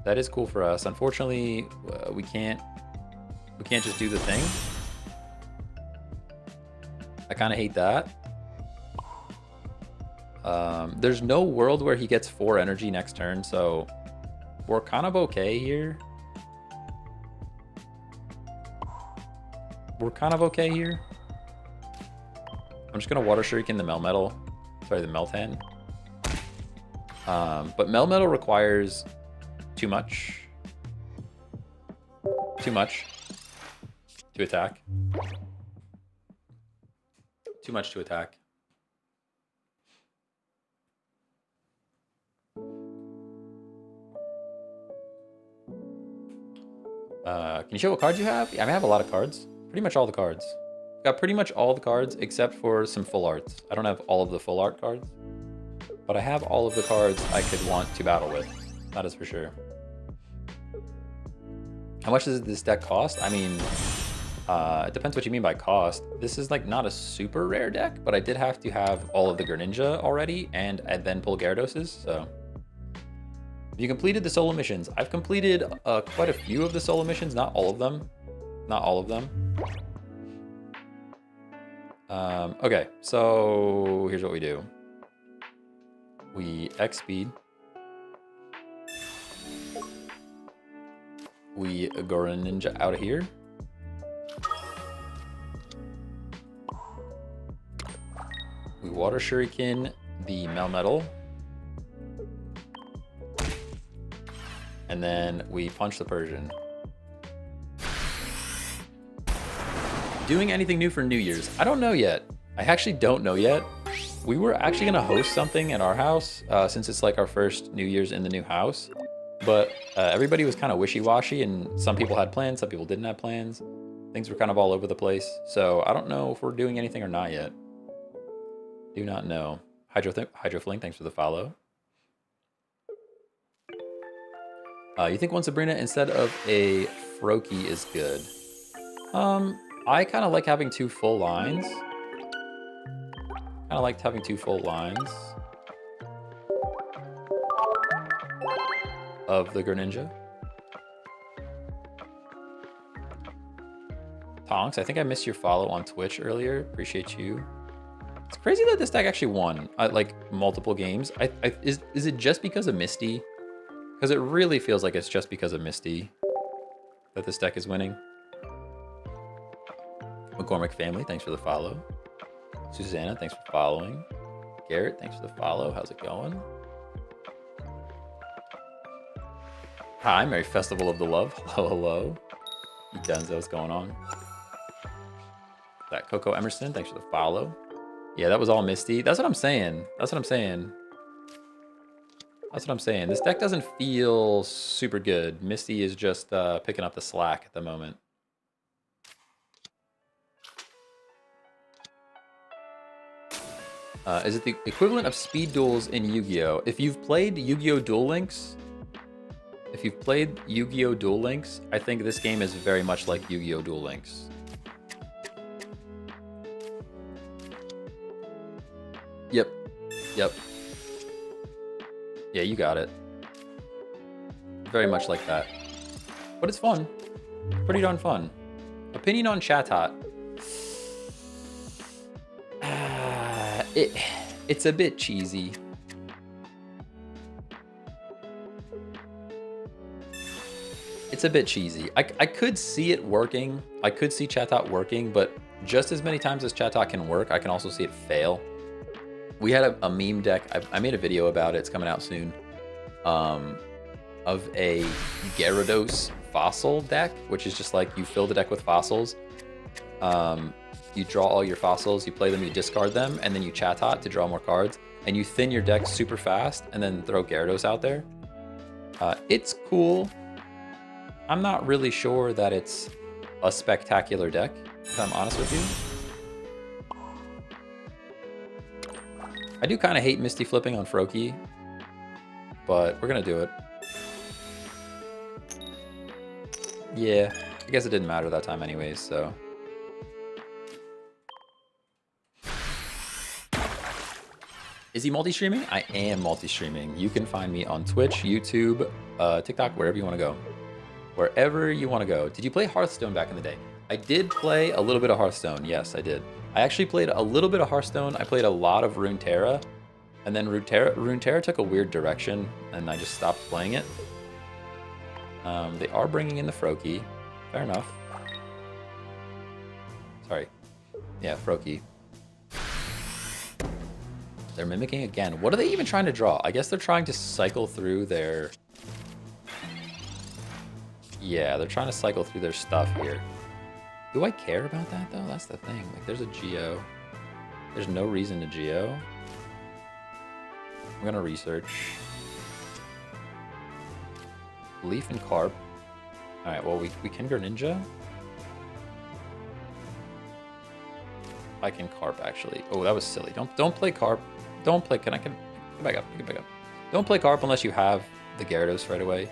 That is cool for us. Unfortunately, we can't just do the thing. I kind of hate that. There's no world where he gets 4 energy next turn, so we're kind of okay here. We're kind of okay here. I'm just gonna Water Shuriken the Melmetal. Sorry, the Meltan. But Melmetal requires too much. Too much to attack. Too much to attack. Can you show what cards you have? Yeah, I have a lot of cards. Pretty much all the cards. Got pretty much all the cards except for some full arts. I don't have all of the full art cards, but I have all of the cards I could want to battle with. That is for sure. How much does this deck cost? I mean, it depends what you mean by cost. This is like not a super rare deck, but I did have to have all of the Greninja already and then pull Gyarados, so. You completed the solo missions. I've completed quite a few of the solo missions, not all of them. Not all of them. Okay, so here's what we do. We X speed. We Greninja out of here. We Water Shuriken the Melmetal. And then we punch the Persian. Doing anything new for New Year's? I don't know yet. I actually don't know yet. We were actually gonna host something at our house since it's like our first New Year's in the new house. But everybody was kind of wishy-washy, and some people had plans, some people didn't have plans. Things were kind of all over the place. So I don't know if we're doing anything or not yet. Do not know. Hydrofling, thanks for the follow. You think one Sabrina instead of a Froakie is good? I kind of like having 2 full lines. Kind of liked having 2 full lines of the Greninja. Tonks, I think I missed your follow on Twitch earlier. Appreciate you. It's crazy that this deck actually won like multiple games. Is it just because of Misty? Because it really feels like it's just because of Misty that this deck is winning. McCormick family, thanks for the follow. Susanna, thanks for following. Garrett, thanks for the follow. How's it going? Hi, Merry Festival of the Love. Hello, hello. Denzo, what's going on? That Coco Emerson, thanks for the follow. Yeah, that was all Misty. That's what I'm saying. That's what I'm saying. That's what I'm saying. This deck doesn't feel super good. Misty is just picking up the slack at the moment. Is it the equivalent of speed duels in Yu-Gi-Oh? If you've played Yu-Gi-Oh! Duel Links, I think this game is very much like Yu-Gi-Oh! Duel Links. Yep. Yeah, you got it. Very much like that. But it's fun. Pretty darn fun. Opinion on Chatot. It's a bit cheesy. It's a bit cheesy. I could see it working. I could see Chatot working, but just as many times as Chatot can work, I can also see it fail. We had a meme deck. I made a video about it. It's coming out soon. Of a Gyarados fossil deck, which is just like you fill the deck with fossils. You draw all your fossils, you play them, you discard them, and then you Chatot to draw more cards, and you thin your deck super fast, and then throw Gyarados out there. It's cool. I'm not really sure that it's a spectacular deck, if I'm honest with you. I do kind of hate Misty flipping on Froakie, but we're going to do it. Yeah, I guess it didn't matter that time anyways, so... Is he multi-streaming? I am multi-streaming. You can find me on Twitch, YouTube, TikTok, wherever you want to go. Wherever you want to go. Did you play Hearthstone back in the day? I did play a little bit of Hearthstone. Yes, I did. I actually played a little bit of Hearthstone. I played a lot of Runeterra. And then Runeterra took a weird direction, and I just stopped playing it. They are bringing in the Froakie. Fair enough. Sorry. Yeah, Froakie. They're mimicking again. What are they even trying to draw? I guess they're trying to cycle through their... Yeah, they're trying to cycle through their stuff here. Do I care about that, though? That's the thing. Like, there's a Geo. There's no reason to Geo. I'm going to research. Leaf and Carp. Alright, well, we can Greninja. I can Carp, actually. Oh, that was silly. Don't play Carp. Don't play... Can get back up. Get back up. Don't play Carp unless you have the Gyarados right away.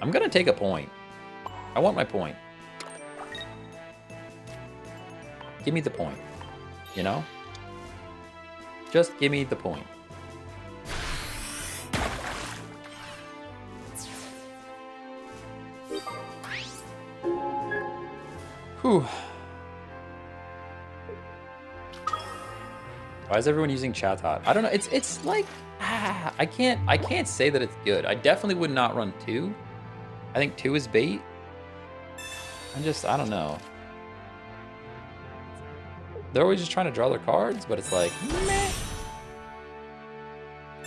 I'm going to take a point. I want my point. Give me the point. You know? Just give me the point. Whew. Why is everyone using Chatot? I don't know. It's like I can't say that it's good. I definitely would not run 2. I think 2 is bait. I don't know. They're always just trying to draw their cards, but it's like, meh.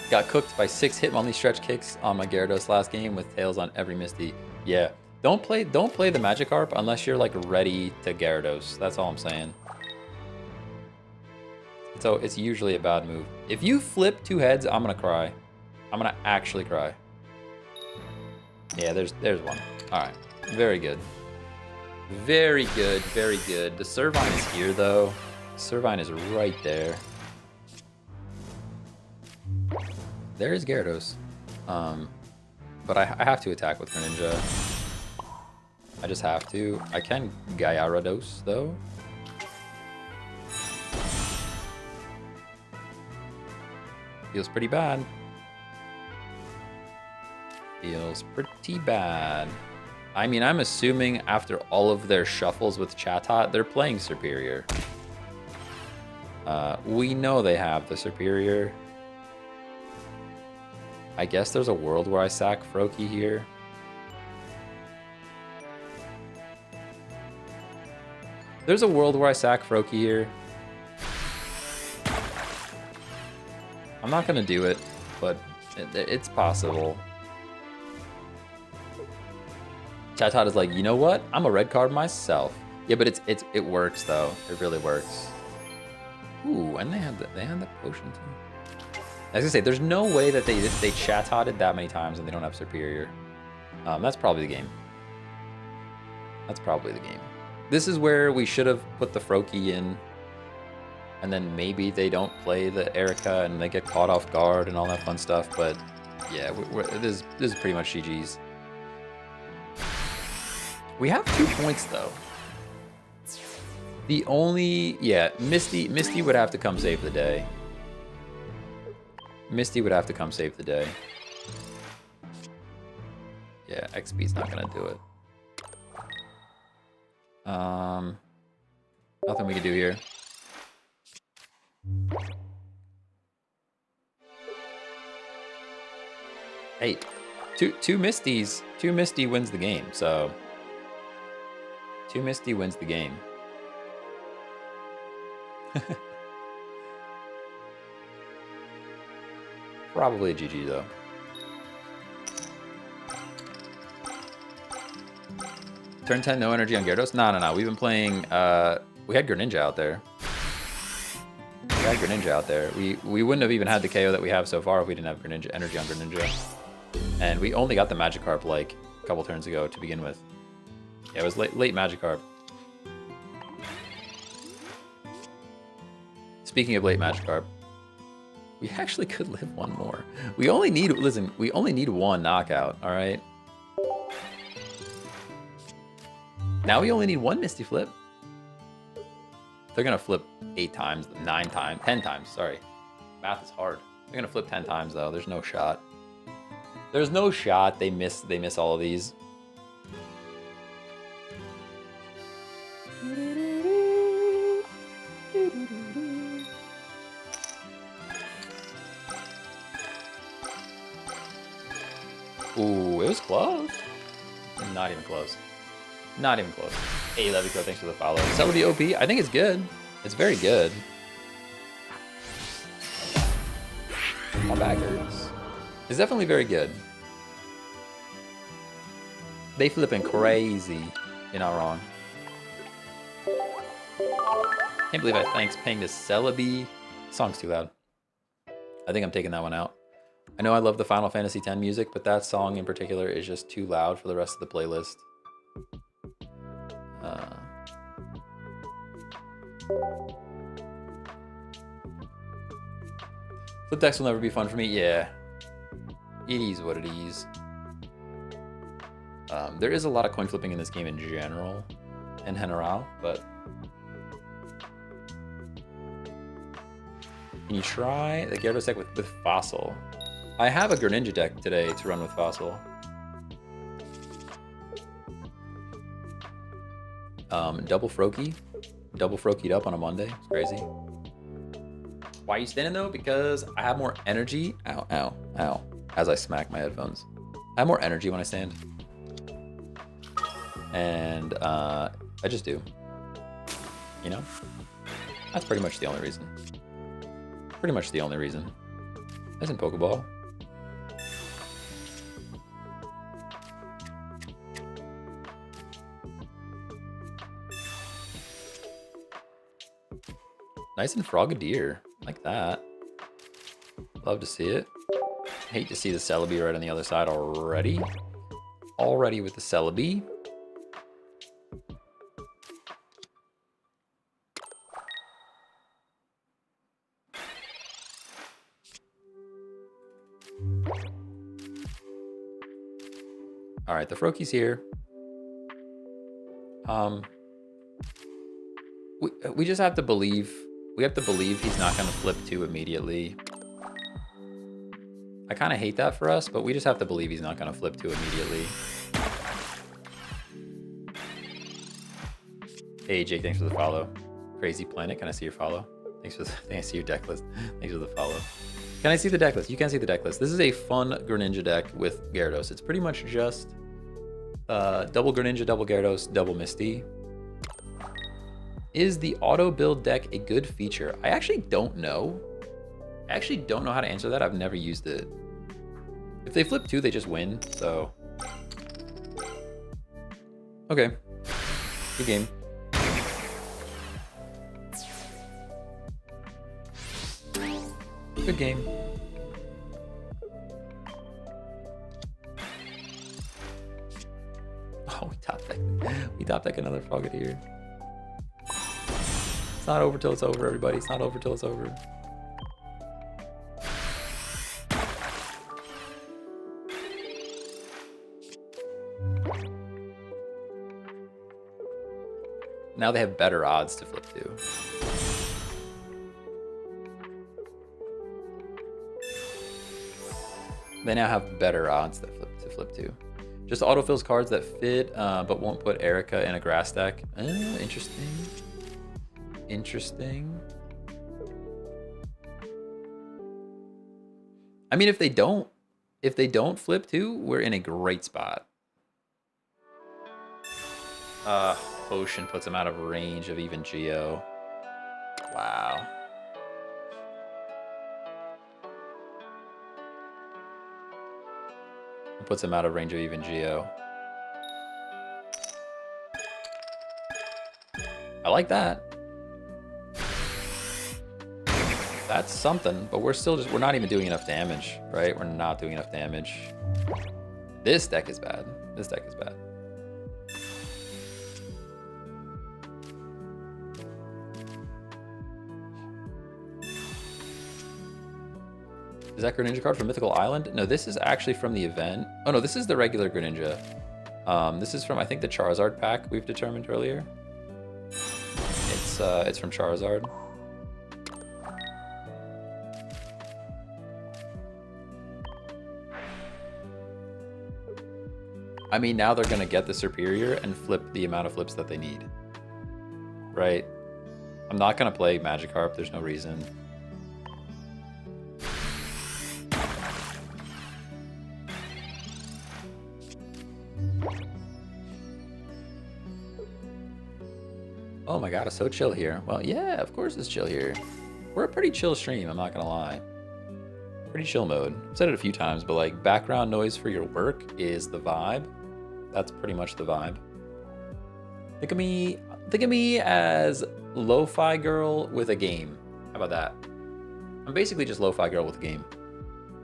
Got cooked by 6 Hitmonlee stretch kicks on my Gyarados last game with tails on every Misty. Yeah. Don't play the Magikarp unless you're like ready to Gyarados. That's all I'm saying. So it's usually a bad move. If you flip 2 heads, I'm gonna cry. I'm gonna actually cry. Yeah, there's one. Alright. Very good. Very good, very good. The Servine is here though. Servine is right there. There is Gyarados. But I have to attack with Greninja. I just have to. I can Gyarados though. Feels pretty bad. Feels pretty bad. I mean, I'm assuming after all of their shuffles with Chatot, they're playing Superior. We know they have the Superior. I guess there's a world where I sack Froakie here. There's a world where I sack Froakie here. I'm not gonna do it, but it's possible. Chatot is like, you know what? I'm a red card myself. Yeah, but it works though. It really works. Ooh, and they had the potion too. I was gonna say, there's no way that they Chatotted that many times and they don't have Superior. That's probably the game. That's probably the game. This is where we should have put the Froakie in, and then maybe they don't play the Erica and they get caught off guard and all that fun stuff. But yeah, this is pretty much GG's. We have 2 points though. The only, yeah, Misty would have to come save the day. Misty would have to come save the day. Yeah, XP's not gonna do it. Nothing we can do here. Hey, two Misty wins the game, so 2 Misty wins the game. Probably a GG though. 。Turn 10, no energy on Gyarados? No. We've been playing, we had Greninja out there. We wouldn't have even had the KO that we have so far if we didn't have Greninja, energy on Greninja. And we only got the Magikarp like a couple turns ago to begin with. Yeah, it was late Magikarp. Speaking of late Magikarp, we actually could live one more. We only need one knockout, all right? Now we only need one Misty Flip. They're gonna flip 8 times, 9 times, 10 times, sorry. Math is hard. They're gonna flip 10 times though, there's no shot. There's no shot they miss all of these. Ooh, it was close. Not even close. Not even close. Hey, Levico, thanks for the follow. Celebi OP, I think it's good. It's very good. My back hurts. It's definitely very good. They flipping crazy. You're not wrong. Can't believe I thanks paying to Celebi. Song's too loud. I think I'm taking that one out. I know I love the Final Fantasy X music, but that song in particular is just too loud for the rest of the playlist. Flip decks will never be fun for me. Yeah, it is what it is. There is a lot of coin flipping in this game in general, but can you try the Gyarados deck with Fossil? I have a Greninja deck today to run with Fossil. Double Froakied up on a Monday. It's crazy. Why are you standing though? Because I have more energy. Ow, ow, ow. As I smack my headphones. I have more energy when I stand. And I just do. You know? That's pretty much the only reason. Pretty much the only reason. Isn't Pokeball? Nice and Frogadier. Like that. Love to see it. Hate to see the Celebi right on the other side already. Already with the Celebi. All right, the Froakie's here. We just have to believe. We have to believe he's not going to flip 2 immediately. I kind of hate that for us, but we just have to believe he's not going to flip 2 immediately. Hey, Jake, thanks for the follow. Crazy Planet, can I see your follow? Thanks for the, can I see your deck list? Thanks for the follow. Can I see the deck list? You can see the deck list. This is a fun Greninja deck with Gyarados. It's pretty much just double Greninja, double Gyarados, double Misty. Is the auto build deck a good feature? I actually don't know. I actually don't know how to answer that. I've never used it. If they flip 2, they just win, so. Okay. Good game. Good game. Oh, we top deck. We top deck another Frogadier. It's not over till it's over, everybody. It's not over till it's over. Now they have better odds to flip 2. They now have better odds to flip 2. Just autofills cards that fit, but won't put Erica in a grass deck. Interesting. Interesting. I mean, if they don't flip 2, we're in a great spot. Potion puts him out of range of even Geo. Wow. Puts him out of range of even Geo. I like that. That's something, but we're not even doing enough damage, right? We're not doing enough damage. This deck is bad. This deck is bad. Is that Greninja card from Mythical Island? No, this is actually from the event. Oh no, this is the regular Greninja. This is from, I think, the Charizard pack we've determined earlier. It's from Charizard. I mean, now they're gonna get the superior and flip the amount of flips that they need. Right? I'm not gonna play Magikarp, there's no reason. Oh my god, it's so chill here. Well, yeah, of course it's chill here. We're a pretty chill stream, I'm not gonna lie. Pretty chill mode. I've said it a few times, but like background noise for your work is the vibe. That's pretty much the vibe. Think of me as lo-fi girl with a game. How about that? I'm basically just lo-fi girl with a game.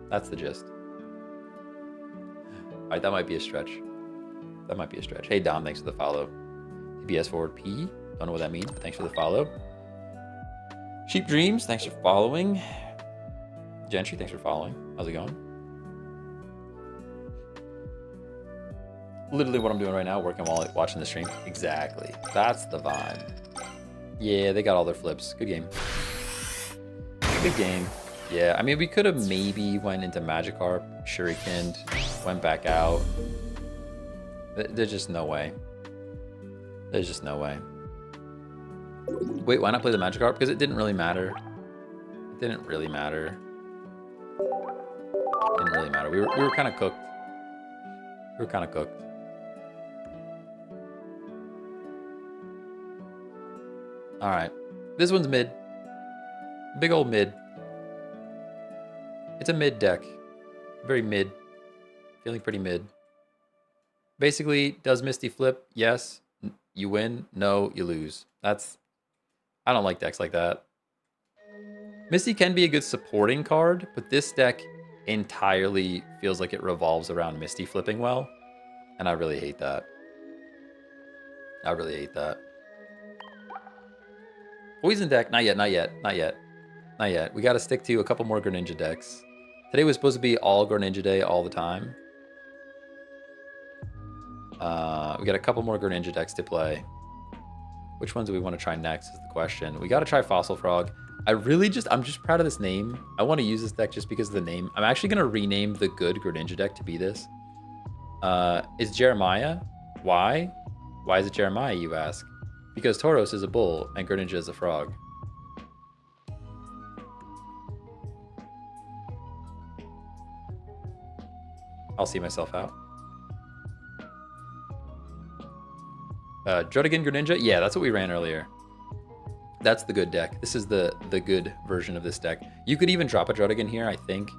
That's the gist. All right, that might be a stretch. That might be a stretch. Hey Dom, thanks for the follow. TBS forward P. Don't know what that means, but thanks for the follow. Sheep Dreams, thanks for following. Gentry, thanks for following. How's it going? Literally what I'm doing right now, working while watching the stream. Exactly. That's the vibe. Yeah, they got all their flips. Good game. Good game. Yeah, I mean, we could have maybe went into Magikarp, Shurikened, went back out. There's just no way. There's just no way. Wait, why not play the Magikarp? Because it didn't really matter. It didn't really matter. It didn't really matter. We were kind of cooked. We were kind of cooked. All right. This one's mid. Big old mid. It's a mid deck. Very mid. Feeling pretty mid. Basically, does Misty flip? Yes. You win. No, you lose. I don't like decks like that. Misty can be a good supporting card, but this deck entirely feels like it revolves around Misty flipping well. And I really hate that. I really hate that. Poison deck, not yet, not yet, not yet. Not yet. We got to stick to a couple more Greninja decks. Today was supposed to be all Greninja day all the time. We got a couple more Greninja decks to play. Which ones do we want to try next is the question. We got to try Fossil Frog. I'm just proud of this name. I want to use this deck just because of the name. I'm actually going to rename the good Greninja deck to be this. Is Jeremiah? Why? Why is it Jeremiah, you ask? Because Tauros is a bull and Greninja is a frog. I'll see myself out. Druddigan Greninja? Yeah, that's what we ran earlier. That's the good deck. This is the good version of this deck. You could even drop a Druddigan here, I think.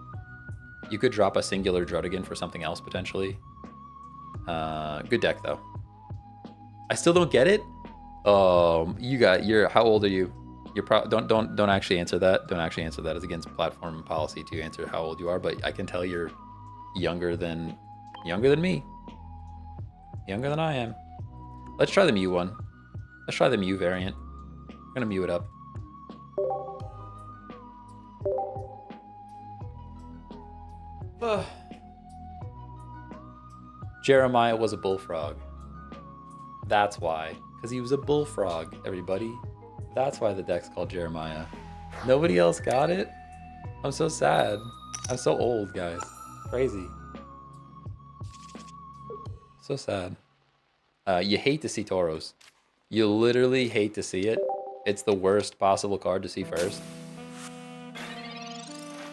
You could drop a singular Druddigan for something else, potentially. Good deck, though. I still don't get it. How old are you? Don't actually answer that. Don't actually answer that. It's against platform policy to answer how old you are, but I can tell you're younger than me. Younger than I am. Let's try the Mew one. Let's try the Mew variant. I'm gonna Mew it up. Jeremiah was a bullfrog. That's why. Because he was a bullfrog, everybody. That's why the deck's called Jeremiah. Nobody else got it? I'm so sad. I'm so old, guys. Crazy. So sad. You hate to see Tauros. You literally hate to see it. It's the worst possible card to see first.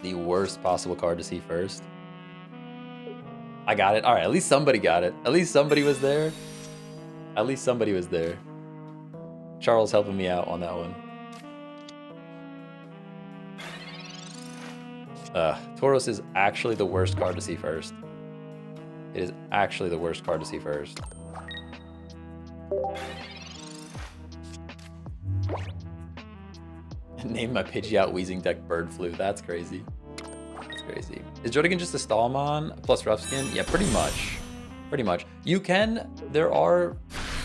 The worst possible card to see first. I got it. All right, at least somebody got it. At least somebody was there. At least somebody was there. Charles helping me out on that one. Tauros is actually the worst card to see first. It is actually the worst card to see first. Name my Pidgeot Weezing deck Bird Flu. That's crazy. That's crazy. Is Druddigan just a Stallmon plus Rough Skin? Yeah, pretty much. Pretty much. You can, there are,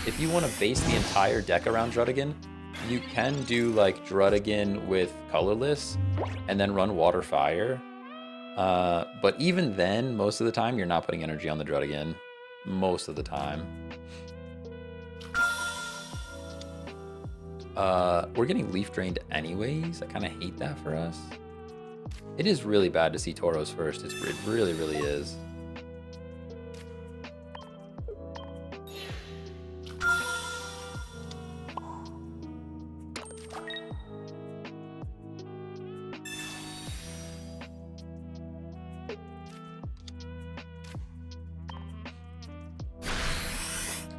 if you want to base the entire deck around Druddigan, you can do like Druddigan with Colorless and then run Water Fire. But even then, most of the time, you're not putting energy on the Druddigan. Most of the time. We're getting Leaf Drained anyways. I kind of hate that for us. It is really bad to see Tauros first. It really, really is.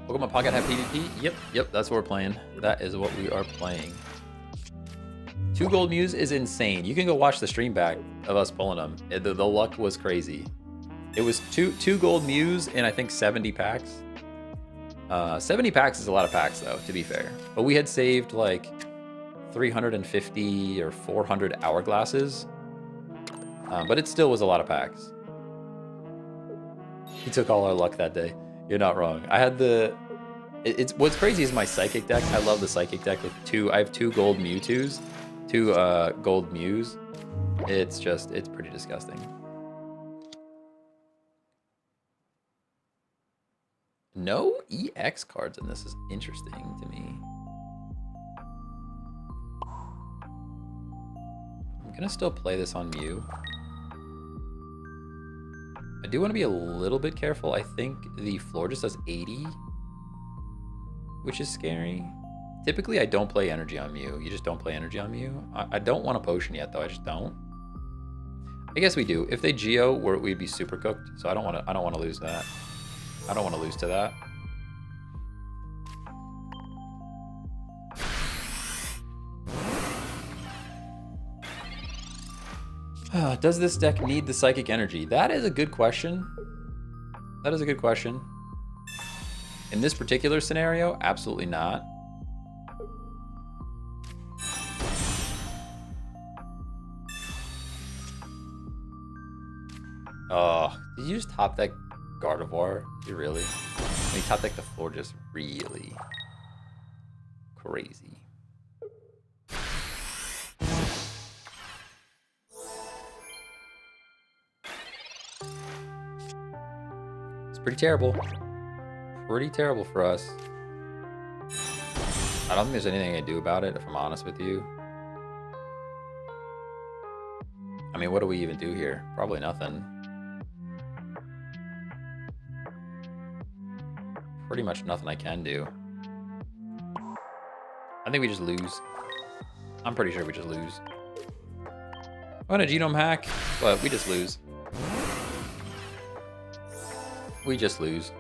Pokemon Pocket have PvP? Yep, that's what we're playing. That is what we are playing. 2 gold Mews is insane. You can go watch the stream back of us pulling them. The luck was crazy. It was two gold Mews in I think 70 packs. 70 packs is a lot of packs though, to be fair. But we had saved like 350 or 400 hourglasses. But it still was a lot of packs. He took all our luck that day. You're not wrong. I had the... It's what's crazy is my Psychic deck. I love the Psychic deck with I have 2 gold Mewtwo's. 2 gold Mews. It's pretty disgusting. No EX cards in this is interesting to me. I'm gonna still play this on Mew. I do want to be a little bit careful. I think the floor just does 80, which is scary. Typically, I don't play energy on Mew. You just don't play energy on Mew. I don't want a potion yet, though. I just don't. I guess we do. If they Geo, we'd be super cooked. So I don't want to lose that. I don't want to lose to that. Does this deck need the Psychic Energy? That is a good question. That is a good question. In this particular scenario, absolutely not. Oh, did you just top deck Gardevoir? Did you really? When you top deck the floor, just really crazy. Pretty terrible. Pretty terrible for us. I don't think there's anything I can do about it, if I'm honest with you. I mean, what do we even do here? Probably nothing. Pretty much nothing I can do. I think we just lose. I'm pretty sure we just lose. I want a genome hack, but we just lose. We just lose.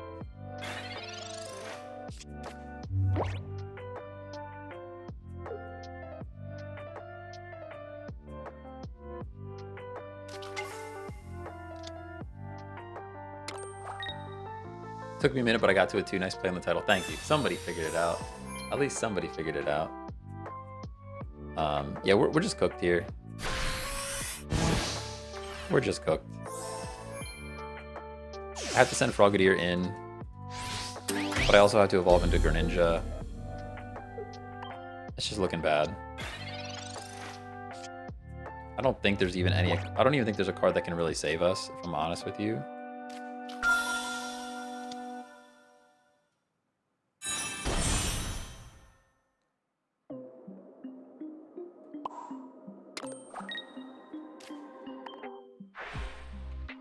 Took me a minute, but I got to it too. Nice play on the title. Thank you. Somebody figured it out. At least somebody figured it out. Yeah, we're just cooked here. We're just cooked. I have to send Frogadier in, but I also have to evolve into Greninja. It's just looking bad. I don't think there's even any... I don't even think there's a card that can really save us, if I'm honest with you.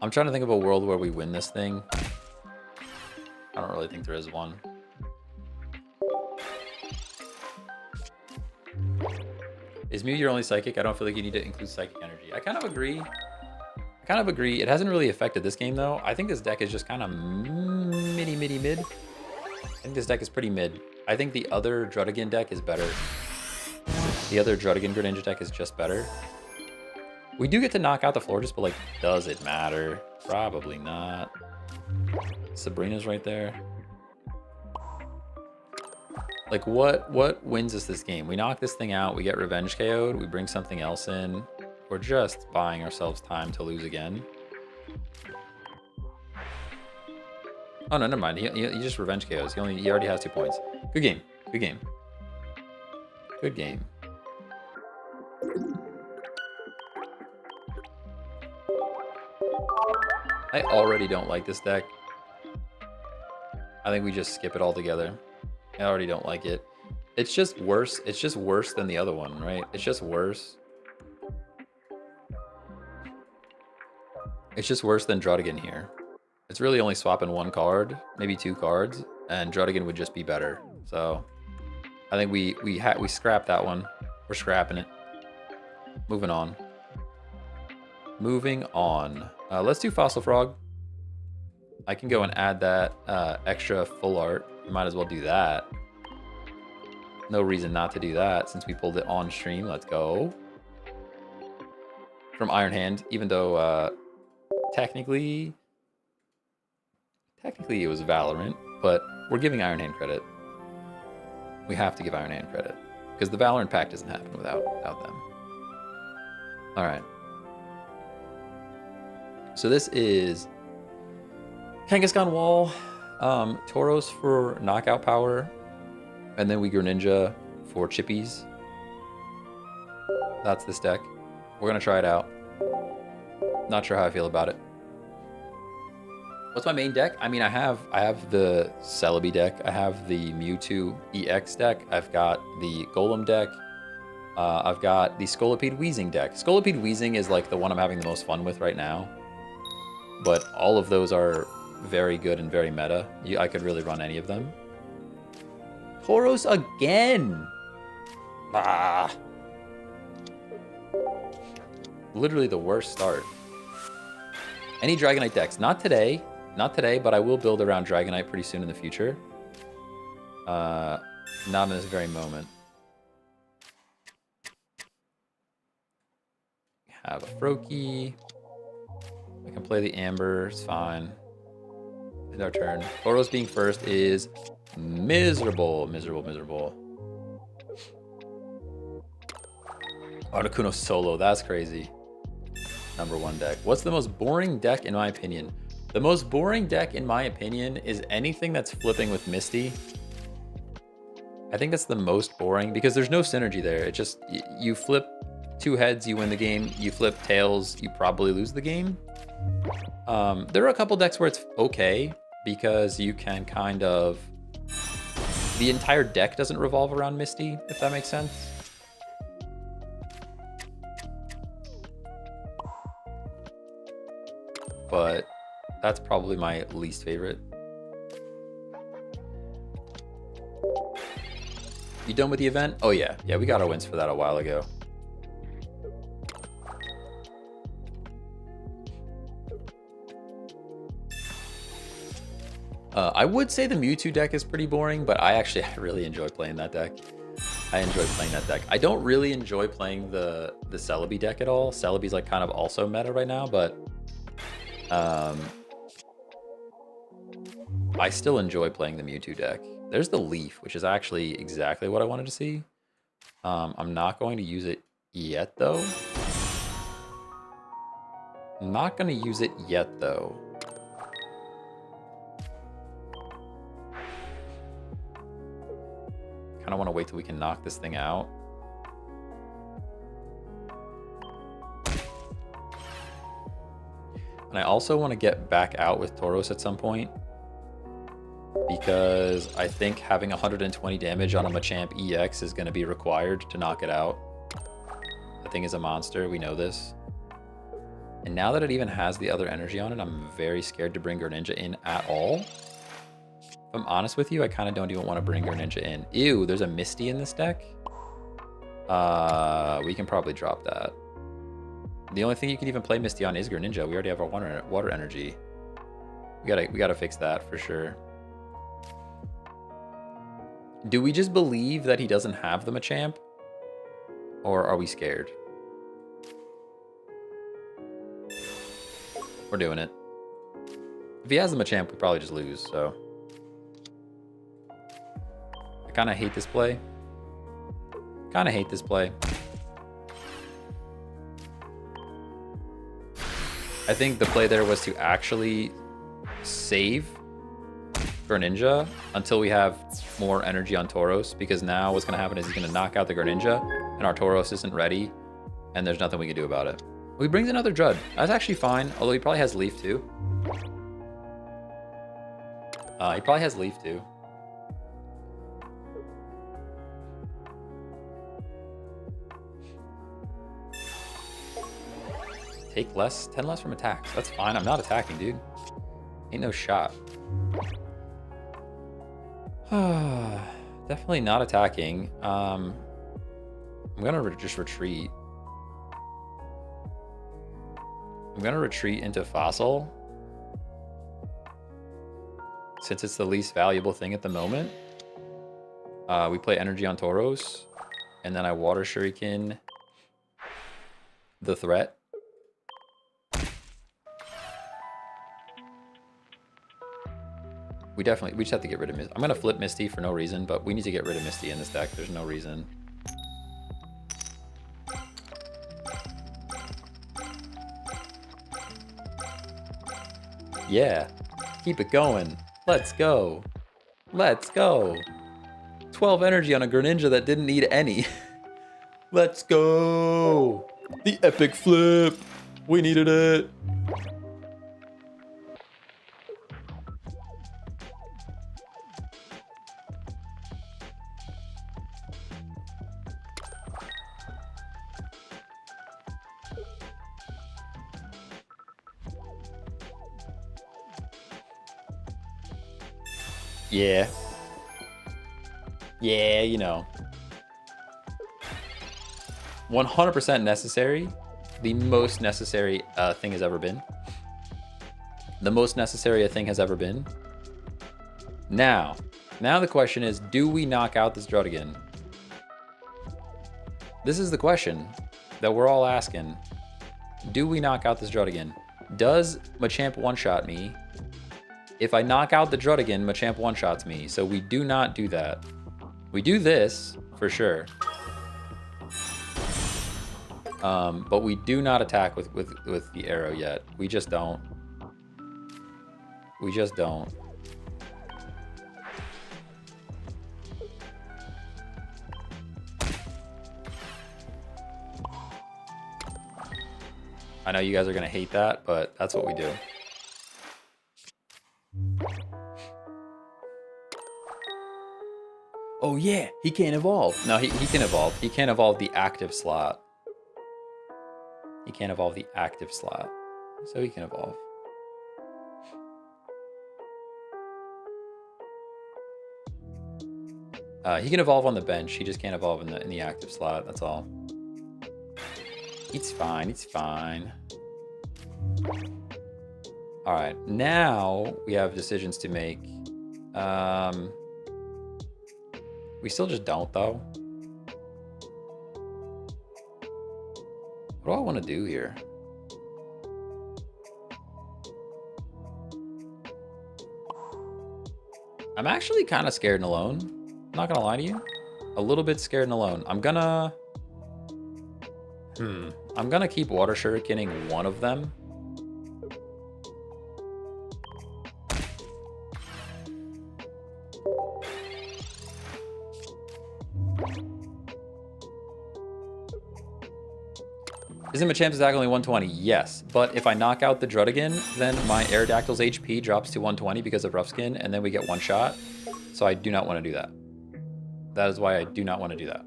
I'm trying to think of a world where we win this thing. I don't really think there is one. Is Mew your only Psychic? I don't feel like you need to include Psychic Energy. I kind of agree. It hasn't really affected this game, though. I think this deck is just kind of mid. I think this deck is pretty mid. I think the other Druddigan deck is better. The other Druddigan Greninja deck is just better. We do get to knock out the Florges, but, like, does it matter? Probably not. Sabrina's right there. Like, what wins us this game? We knock this thing out, we get revenge KO'd, we bring something else in. We're just buying ourselves time to lose again. Oh, no, never mind. He just revenge KOs. He already has 2 points. Good game. Good game. Good game. I already don't like this deck. I think we just skip it altogether. I already don't like it. It's just worse. It's just worse than the other one, right? It's just worse. It's just worse than Drudigan here. It's really only swapping 1 card, maybe 2 cards, and Drudigan would just be better. So I think we scrapped that one. We're scrapping it. Moving on. Moving on. Let's do Fossil Frog. I can go and add that extra full art. Might as well do that. No reason not to do that since we pulled it on stream. Let's go. From Iron Hand, even though technically it was Valorant, but we're giving Iron Hand credit. We have to give Iron Hand credit because the Valorant pack doesn't happen without them. All right. So this is Kangaskhan Wall, Tauros for knockout power, and then we Greninja for chippies. That's this deck. We're gonna try it out. Not sure how I feel about it. What's my main deck? I mean, I have the Celebi deck. I have the Mewtwo EX deck. I've got the Golem deck. I've got the Scolipede Weezing deck. Scolipede Weezing is like the one I'm having the most fun with right now. But all of those are very good and very meta. I could really run any of them. Tauros again! Ah! Literally the worst start. Any Dragonite decks? Not today. Not today, but I will build around Dragonite pretty soon in the future. Not in this very moment. Have a Froakie. I can play the Amber, it's fine. It's our turn. Tauros being first is miserable, miserable, miserable. Articuno solo, that's crazy. Number 1 deck. What's the most boring deck in my opinion? The most boring deck in my opinion is anything that's flipping with Misty. I think that's the most boring because there's no synergy there. It just, you flip 2 heads, you win the game. You flip tails, you probably lose the game. There are a couple decks where it's okay because you can kind of, the entire deck doesn't revolve around Misty, if that makes sense. But that's probably my least favorite. You done with the event? Oh yeah, we got our wins for that a while ago. I would say the Mewtwo deck is pretty boring, but I really enjoy playing that deck. I enjoy playing that deck. I don't really enjoy playing the Celebi deck at all. Celebi's like kind of also meta right now, but I still enjoy playing the Mewtwo deck. There's the Leaf, which is actually exactly what I wanted to see. I'm not going to use it yet, though. I'm not going to use it yet, though. Kind of want to wait till we can knock this thing out. And I also want to get back out with Tauros at some point, because I think having 120 damage on a Machamp EX is going to be required to knock it out. The thing is a monster, we know this. And now that it even has the other energy on it, I'm very scared to bring Greninja in at all. If I'm honest with you, I kind of don't even want to bring Greninja in. Ew, there's a Misty in this deck? We can probably drop that. The only thing you can even play Misty on is Greninja. We already have our water energy. We gotta fix that for sure. Do we just believe that he doesn't have the Machamp? Or are we scared? We're doing it. If he has the Machamp, we probably just lose, so. I kind of hate this play. Kind of hate this play. I think the play there was to actually save Greninja until we have more energy on Tauros, because now what's going to happen is he's going to knock out the Greninja, and our Tauros isn't ready, and there's nothing we can do about it. He brings another Drud. That's actually fine, although he probably has Leaf too. He probably has Leaf too. Take less, 10 less from attacks. That's fine. I'm not attacking, dude. Ain't no shot. Definitely not attacking. I'm gonna just retreat. I'm gonna retreat into Fossil, since it's the least valuable thing at the moment. We play Energy on Tauros, and then I Water Shuriken the threat. We just have to get rid of Misty. I'm gonna flip Misty for no reason, but we need to get rid of Misty in this deck. There's no reason. Yeah, keep it going. Let's go. Let's go. 12 energy on a Greninja that didn't need any. Let's go. The epic flip. We needed it. Yeah. Yeah, you know. 100% necessary. The most necessary thing has ever been. The most necessary a thing has ever been. Now the question is, do we knock out this Druddigan? This is the question that we're all asking. Do we knock out this Druddigan? Does Machamp one-shot me? If I knock out the Druddigan, Machamp one-shots me. So we do not do that. We do this, for sure. But we do not attack with the arrow yet. We just don't. We just don't. I know you guys are going to hate that, but that's what we do. Oh yeah, he can't evolve. No, he can evolve. He can't evolve the active slot. He can't evolve the active slot. So he can evolve. He can evolve on the bench. He just can't evolve in the active slot. That's all. It's fine. It's fine. All right. Now we have decisions to make. We still just don't, though. What do I want to do here? I'm actually kind of scared and alone. I'm not gonna lie to you. A little bit scared and alone. I'm gonna keep Water Shurikening one of them. Isn't Machamp's attack only 120? Yes, but if I knock out the Druddigan, then my Aerodactyl's HP drops to 120 because of Rough Skin, and then we get one shot. So I do not want to do that. That is why I do not want to do that.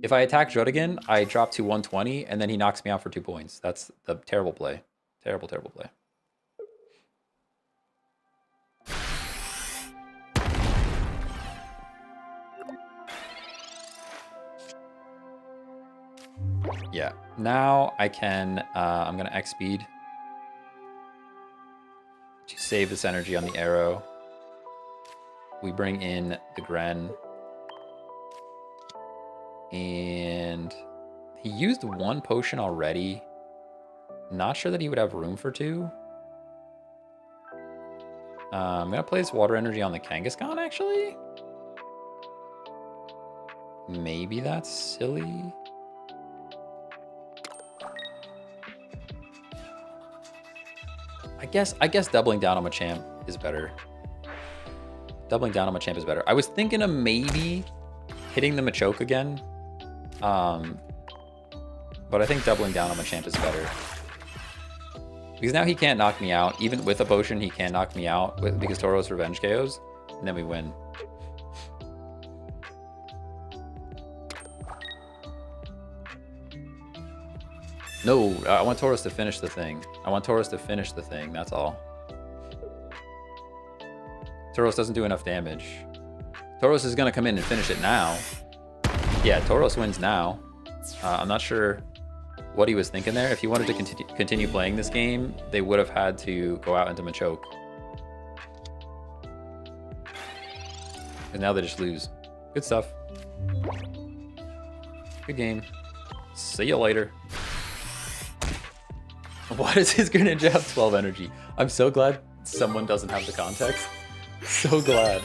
If I attack Druddigan, I drop to 120, and then he knocks me out for 2 points. That's the terrible play. Terrible, terrible play. Yeah, now I can, I'm going to X-Speed to save this energy on the arrow. We bring in the Gren. And he used 1 potion already. Not sure that he would have room for 2. I'm gonna play this water energy on the Kangaskhan, actually. Maybe that's silly. I guess doubling down on Machamp is better. Doubling down on Machamp is better. I was thinking of maybe hitting the Machoke again. But I think doubling down on Machamp is better. Because now he can't knock me out. Even with a potion, he can't knock me out because Tauros revenge KOs. And then we win. No, I want Tauros to finish the thing. I want Tauros to finish the thing, that's all. Tauros doesn't do enough damage. Tauros is going to come in and finish it now. Yeah, Tauros wins now. I'm not sure what he was thinking there. If he wanted to continue playing this game, they would have had to go out into Machoke. And now they just lose. Good stuff. Good game. See you later. Why does his Greninja have 12 energy? I'm so glad someone doesn't have the context. So glad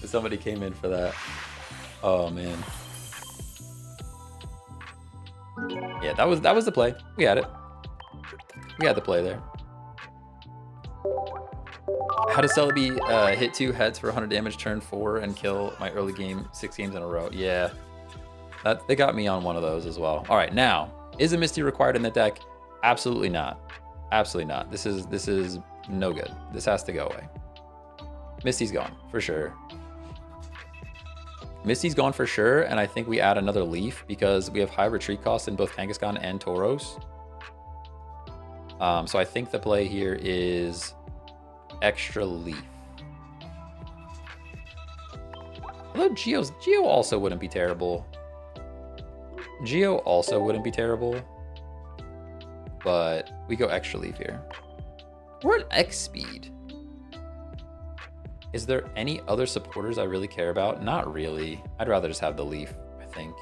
that somebody came in for that. Oh man. Yeah, that was the play. We had it. We had the play there. How does Celebi hit 2 heads for 100 damage turn 4 and kill my early game 6 games in a row? Yeah, they got me on one of those as well. All right, now is a Misty required in the deck? Absolutely not. Absolutely not. This is no good. This has to go away. Misty's gone for sure. Misty's gone for sure, and I think we add another leaf because we have high retreat costs in both Kangaskhan and Tauros. So I think the play here is extra leaf. Although Geo also wouldn't be terrible. Geo also wouldn't be terrible. But we go extra leaf here. We're at X speed. Is there any other supporters I really care about? Not really. I'd rather just have the leaf, I think.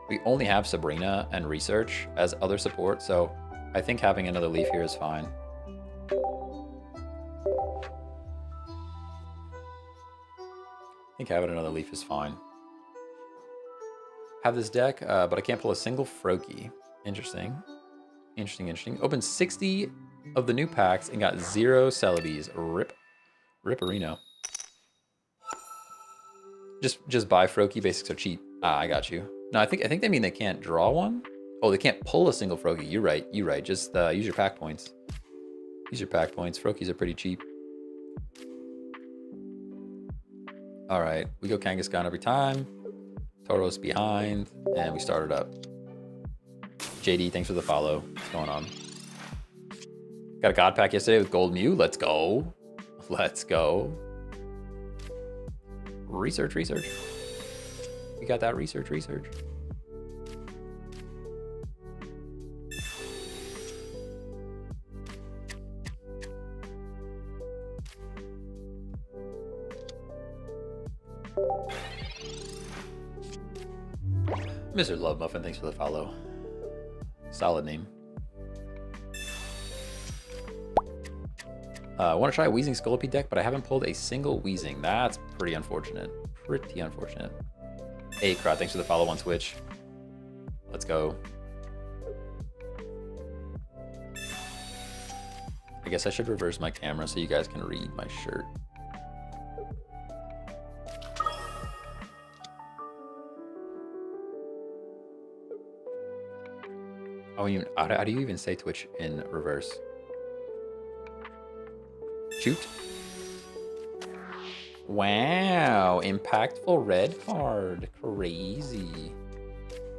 We only have Sabrina and Research as other support, so I think having another leaf here is fine. I think having another leaf is fine. Have this deck, but I can't pull a single Froakie. Interesting. Interesting. Opened 60 of the new packs and got 0 Celebes. Ripperino. Just buy Froakie. Basics are cheap. Ah, I got you. No, I think they mean they can't draw one. Oh, they can't pull a single Froakie. You're right. Just use your pack points. Use your pack points. Froakies are pretty cheap. All right, we go Kangaskhan every time. Tauros behind, and we start it up. JD, thanks for the follow. What's going on? Got a God pack yesterday with Gold Mew. Let's go. Let's go. Research. We got that research. Mr. Love Muffin, thanks for the follow. Solid name. I want to try a Weezing Scolipede deck, but I haven't pulled a single Weezing. That's pretty unfortunate. Hey, Crowd, thanks for the follow on Twitch. Let's go. I guess I should reverse my camera so you guys can read my shirt. Oh, how do you even say Twitch in reverse? Shoot. Wow, impactful red card. Crazy.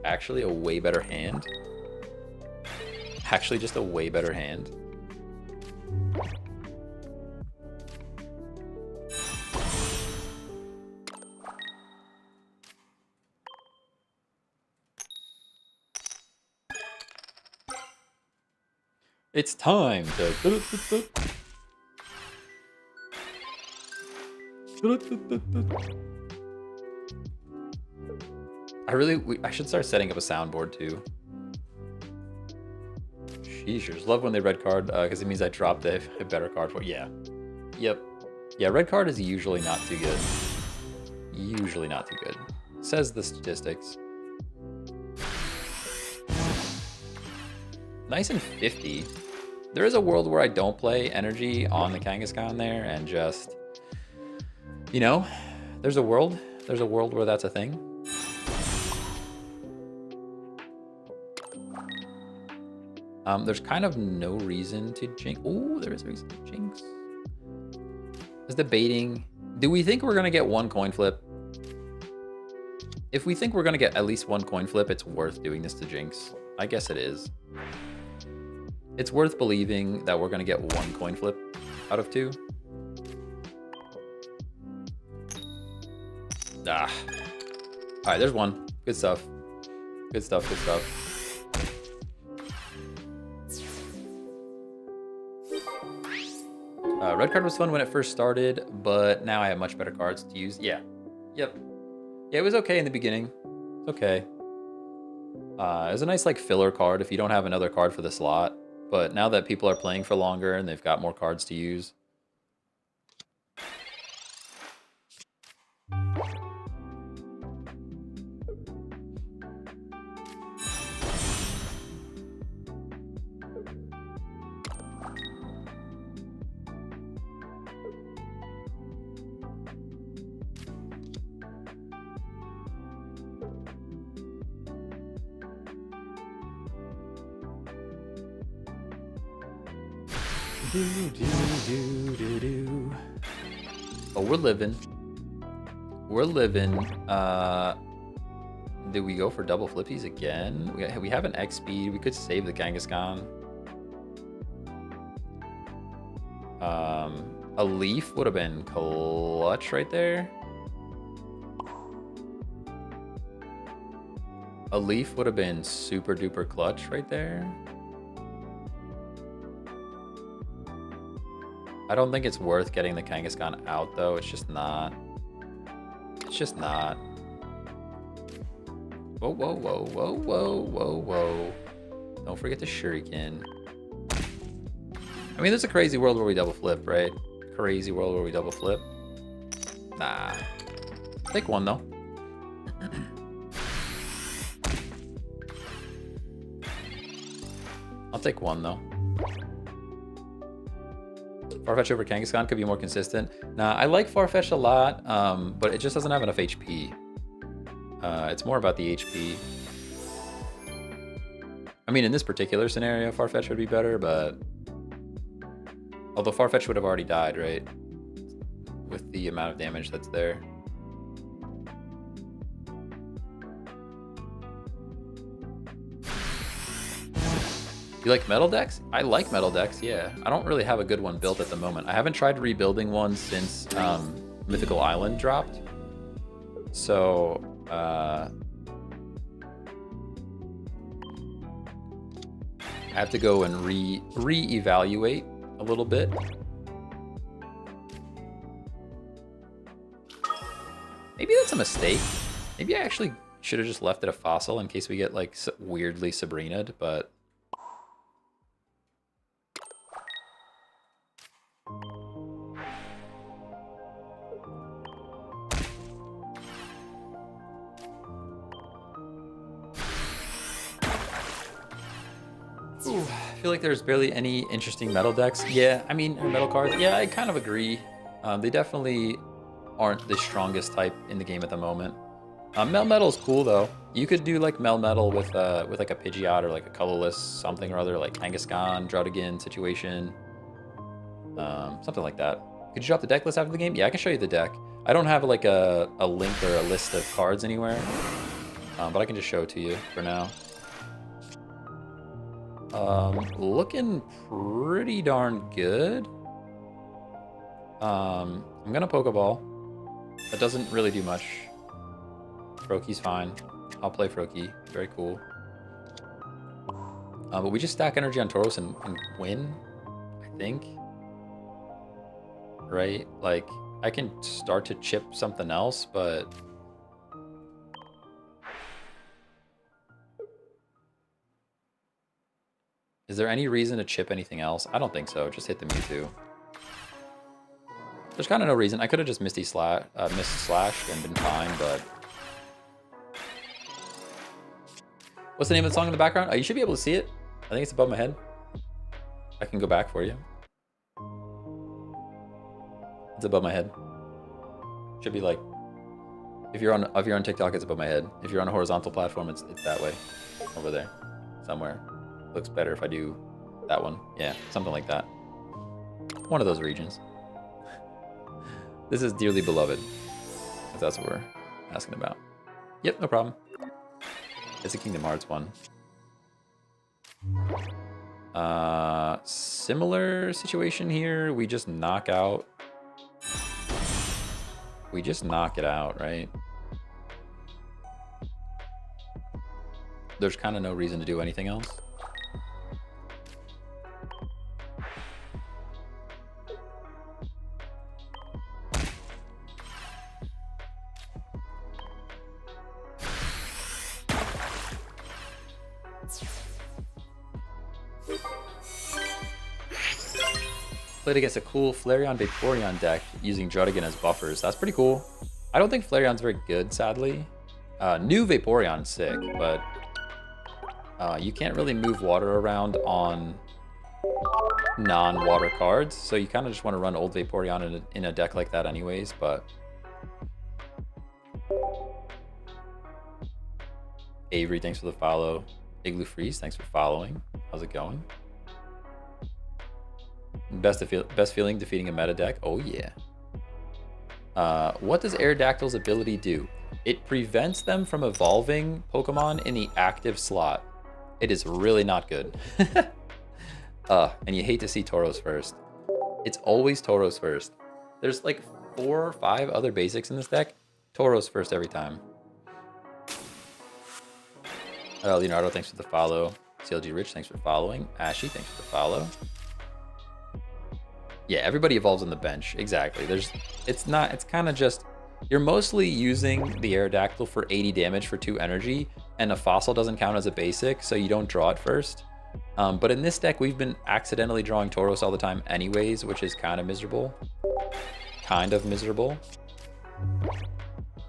Actually a way better hand. Actually just a way better hand. It's time to... I should start setting up a soundboard too. Sheeshers. Love when they red card because it means I dropped a better card for... Yeah. Yep. Yeah, red card is usually not too good. Usually not too good. Says the statistics. Nice and 50. There is a world where I don't play energy on the Kangaskhan there and just, you know, there's a world where that's a thing. There's kind of no reason to jinx. Oh, there is a reason to jinx. I was debating, do we think we're gonna get one coin flip? If we think we're gonna get at least one coin flip, it's worth doing this to jinx. I guess it is. It's worth believing that we're gonna get one coin flip out of 2. Ah. All right, there's one. Good stuff. Good stuff, good stuff. Red card was fun when it first started, but now I have much better cards to use. Yeah. Yep. Yeah, it was okay in the beginning. It's okay. It was a nice like filler card if you don't have another card for the slot. But now that people are playing for longer and they've got more cards to use. Oh, we're living. We're living. Do we go for double flippies again? We have an X speed. We could save the Kangaskhan. A leaf would have been clutch right there. A leaf would have been super duper clutch right there. I don't think it's worth getting the Kangaskhan out, though. It's just not. It's just not. Whoa, whoa, whoa, whoa, whoa, whoa, whoa. Don't forget the Shuriken. I mean, there's a crazy world where we double flip, right? Crazy world where we double flip. Nah. Take one, though. I'll take one, though. Farfetch over Kangaskhan could be more consistent. Nah, I like Farfetch a lot, but it just doesn't have enough HP. It's more about the HP. I mean, in this particular scenario, Farfetch would be better, but... Although Farfetch would have already died, right? With the amount of damage that's there. You like metal decks? I like metal decks, yeah. I don't really have a good one built at the moment. I haven't tried rebuilding one since Mythical Island dropped. So, I have to go and re-evaluate a little bit. Maybe that's a mistake. Maybe I actually should have just left it a fossil in case we get like weirdly Sabrina'd, but... Ooh, I feel like there's barely any interesting metal decks. Yeah, I mean, metal cards. Yeah, I kind of agree. They definitely aren't the strongest type in the game at the moment. Metal is cool though. You could do like Metal with like a Pidgeot or like a colorless something or other, like Kangaskhan, Draudigan situation, something like that. Could you drop the deck list after the game? Yeah, I can show you the deck. I don't have like a link or a list of cards anywhere, but I can just show it to you for now. Looking pretty darn good. I'm gonna Pokeball. That doesn't really do much. Froakie's fine. I'll play Froakie. Very cool. But we just stack energy on Tauros and win, I think. Right? Like, I can start to chip something else, but... Is there any reason to chip anything else? I don't think so. Just hit the Mewtwo. There's kind of no reason. I could have just Misty Slash, Mist Slashed and been fine, but... What's the name of the song in the background? Oh, you should be able to see it. I think it's above my head. I can go back for you. It's above my head. Should be like... If you're on TikTok, it's above my head. If you're on a horizontal platform, it's that way. Over there. Somewhere. Looks better if I do that one. Yeah, something like that. One of those regions. This is Dearly Beloved, if that's what we're asking about. Yep, no problem. It's a Kingdom Hearts one. Similar situation here. We just knock out. We just knock it out, right? There's kind of no reason to do anything else. Played against a cool Flareon Vaporeon deck using Juddigan as buffers. That's pretty cool. I don't think Flareon's very good, sadly. New Vaporeon's sick, but you can't really move water around on non-water cards, so you kind of just want to run old Vaporeon in a deck like that anyways, but... Avery, thanks for the follow. Igloo Freeze, thanks for following. How's it going? Best feeling defeating a meta deck? Oh yeah. What does Aerodactyl's ability do? It prevents them from evolving Pokemon in the active slot. It is really not good. And you hate to see Tauros first. It's always Tauros first. There's like 4 or 5 other basics in this deck. Tauros first every time. Leonardo, thanks for the follow. CLG Rich, thanks for following. Ashy, thanks for the follow. Yeah, everybody evolves on the bench. Exactly. It's kind of just, you're mostly using the Aerodactyl for 80 damage for 2 energy, and a fossil doesn't count as a basic, so you don't draw it first. But in this deck, we've been accidentally drawing Tauros all the time anyways, which is kind of miserable.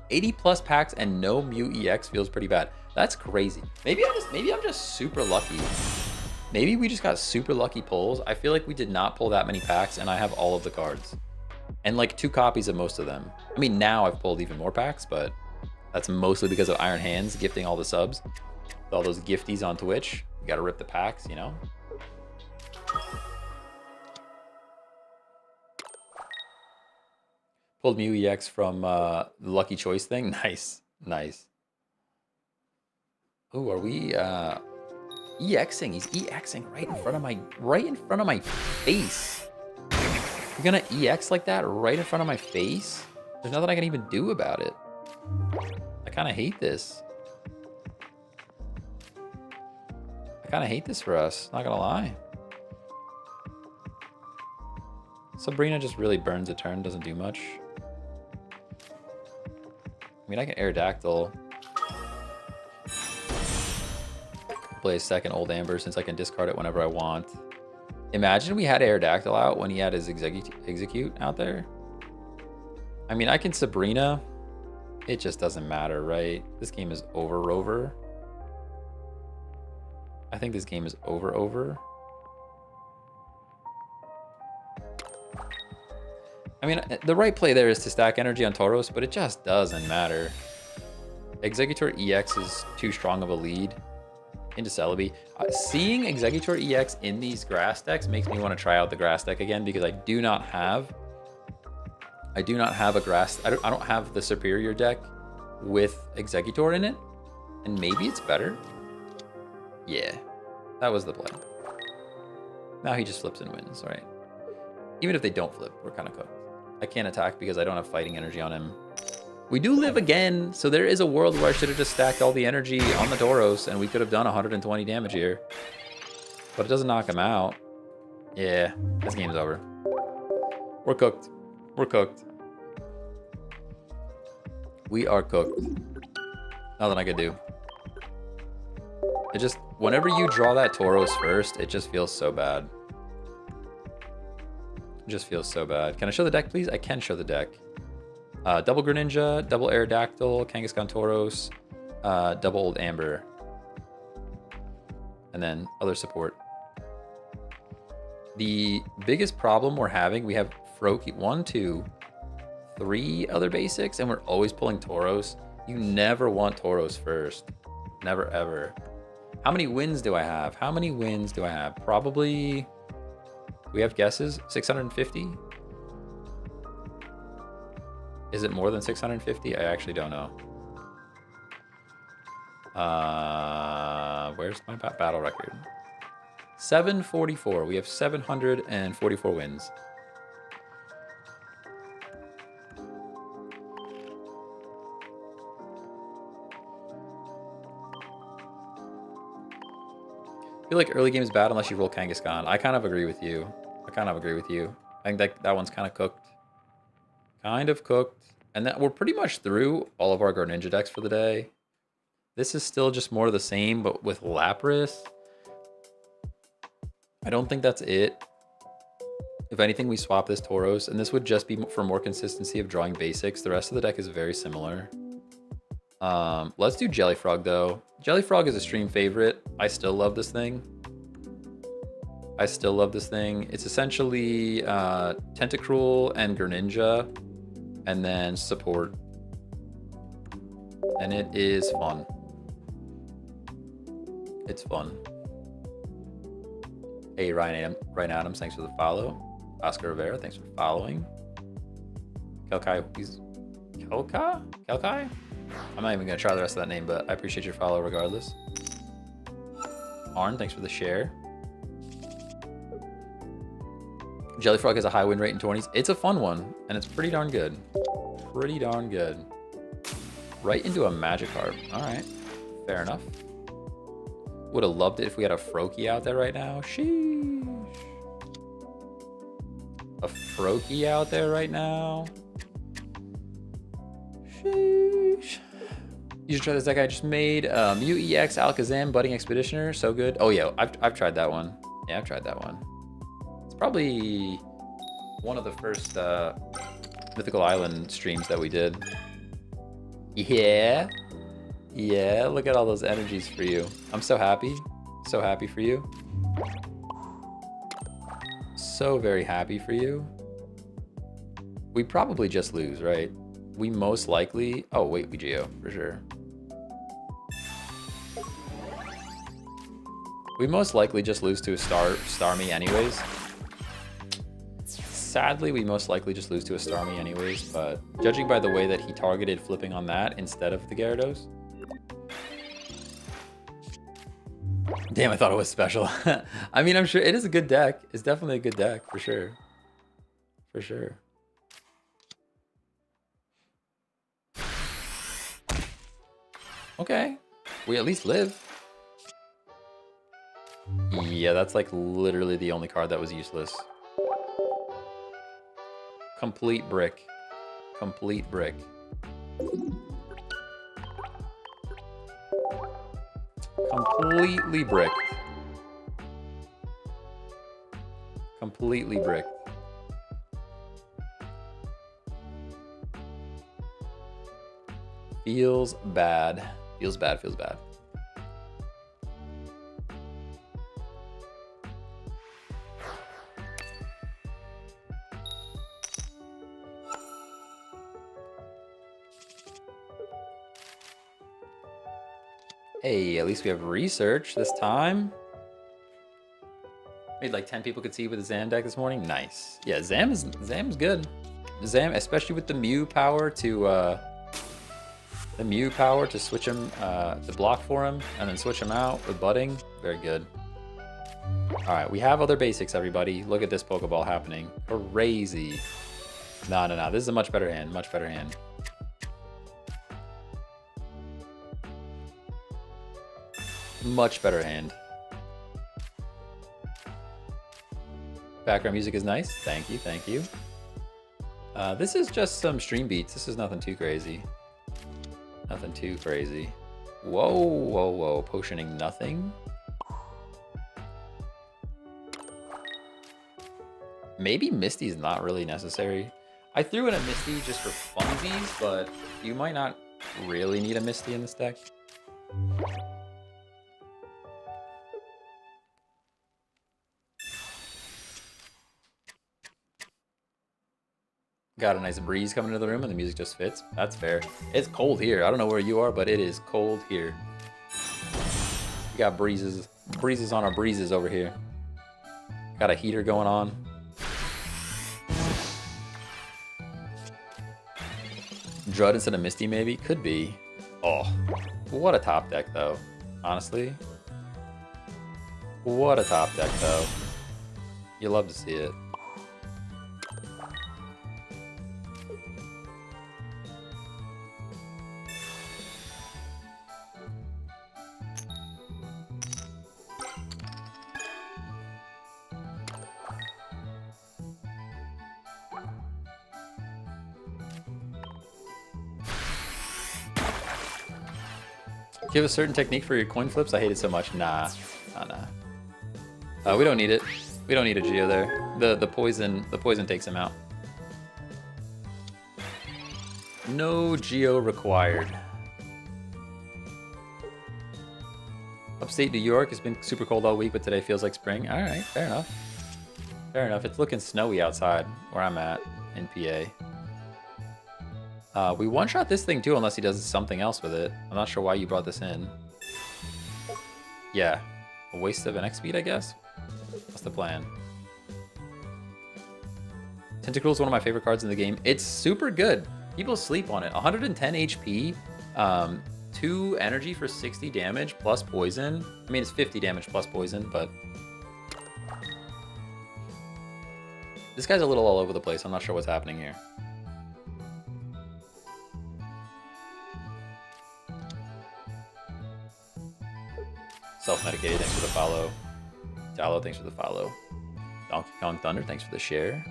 80 plus packs and no Mew EX feels pretty bad. That's crazy. Maybe I'm just super lucky. Maybe we just got super lucky pulls. I feel like we did not pull that many packs, and I have all of the cards. And like 2 copies of most of them. I mean, now I've pulled even more packs, but that's mostly because of Iron Hands gifting all the subs. All those gifties on Twitch. You gotta rip the packs, you know? Pulled Mew EX from the Lucky Choice thing. Nice, nice. Ooh, are we EXing? He's EXing right in front of my face. You're gonna EX like that right in front of my face? There's nothing I can even do about it. I kind of hate this. I kind of hate this for us, not gonna lie. Sabrina just really burns a turn, doesn't do much. I mean, I can Aerodactyl. Play a second Old Amber since I can discard it whenever I want. Imagine we had Aerodactyl out when he had his Execute out there. I mean, I can Sabrina. It just doesn't matter, right? This game is over. I think this game is over. I mean, the right play there is to stack energy on Tauros, but it just doesn't matter. Executor EX is too strong of a lead into Celebi. Seeing Executor EX in these grass decks makes me want to try out the grass deck again, because I do not have a grass. I don't have the superior deck with Executor in it, and maybe it's better. Yeah, that was the play. Now he just flips and wins, right? Even if they don't flip, we're kind of cooked. I can't attack because I don't have fighting energy on him. We do live again, so there is a world where I should have just stacked all the energy on the Tauros and we could have done 120 damage here. But it doesn't knock him out. Yeah, this game's over. We're cooked. We're cooked. We are cooked. Nothing I could do. It just, whenever you draw that Tauros first, it just feels so bad. just feels so bad. Can I show the deck, please? I can show the deck. Double Greninja, double Aerodactyl, Kangaskhan Tauros, double Old Amber. And then other support. The biggest problem we're having, we have Froakie, 1, 2, 3 other basics, and we're always pulling Tauros. You never want Tauros first. Never, ever. How many wins do I have? How many wins do I have? Probably, we have guesses, 650? Is it more than 650? I actually don't know. Where's my battle record? 744. We have 744 wins. I feel like early game is bad unless you roll Kangaskhan. I kind of agree with you. I think that one's kind of cooked. And that we're pretty much through all of our Greninja decks for the day. This is still just more of the same, but with Lapras. I don't think that's it. If anything, we swap this Tauros, and this would just be for more consistency of drawing basics. The rest of the deck is very similar. Let's do Jellyfrog, though. Jellyfrog is a stream favorite. I still love this thing. It's essentially Tentacruel and Greninja, and then support. And it is fun. It's fun. Hey, Ryan Adams, thanks for the follow. Oscar Rivera, thanks for following. Kelkai, Kelkai? I'm not even gonna try the rest of that name, but I appreciate your follow regardless. Arn, thanks for the share. Jellyfrog has a high win rate in 20s. It's a fun one, and it's pretty darn good. Right into a Magikarp. All right, fair enough. Would have loved it if we had a Froakie out there right now. Sheesh. A Froakie out there right now. Sheesh. You should try this deck I just made. Mew EX Alakazam Budding Expeditioner. So good. Oh yeah, I've tried that one. Yeah, I've tried that one. It's probably one of the first Mythical Island streams that we did. Yeah. Yeah, look at all those energies for you. I'm so happy. So happy for you. So very happy for you. We probably just lose, right? We most likely... Oh, wait, we Geo, for sure. We most likely just lose to a Starmie anyways. Sadly, we most likely just lose to a Starmie anyways, but judging by the way that he targeted flipping on that instead of the Gyarados... Damn, I thought it was special. I mean, I'm sure it is a good deck. It's definitely a good deck, for sure. For sure. Okay. We at least live. Yeah, that's like literally the only card that was useless. Complete brick. Complete brick. Completely bricked. Completely bricked. Feels bad. Feels bad, feels bad. Hey, at least we have research this time. Made like 10 people could see with the Zam deck this morning. Nice. Yeah, Zam's good. Zam, especially with the Mew power to switch him, to block for him, and then switch him out with budding. Very good. All right, we have other basics, everybody. Look at this Pokeball happening. Crazy. No. This is a much better hand. Much better hand. Much better hand. Background music is nice. Thank you, thank you. This is just some stream beats. This is nothing too crazy. Nothing too crazy. Whoa, whoa, whoa. Potioning nothing. Maybe Misty's not really necessary. I threw in a Misty just for funsies, but you might not really need a Misty in this deck. Got a nice breeze coming into the room and the music just fits. That's fair. It's cold here. I don't know where you are, but it is cold here. We got breezes on our breezes over here. Got a heater going on. Drud instead of Misty, maybe? Could be. Oh, what a top deck, though. Honestly. What a top deck, though. You love to see it. Do you have a certain technique for your coin flips? I hate it so much. Nah. We don't need it. We don't need a Geo there. The poison takes him out. No Geo required. Upstate New York has been super cold all week, but today feels like spring. All right, fair enough. Fair enough. It's looking snowy outside where I'm at in PA. We one-shot this thing too, unless he does something else with it. I'm not sure why you brought this in. Yeah, a waste of an X speed, I guess. What's the plan? Tentacruel is one of my favorite cards in the game. It's super good. People sleep on it. 110 HP, 2 energy for 60 damage plus poison. I mean, it's 50 damage plus poison, but this guy's a little all over the place. I'm not sure what's happening here. Self-medicated, thanks for the follow. Dallo, thanks for the follow. Donkey Kong Thunder, thanks for the share.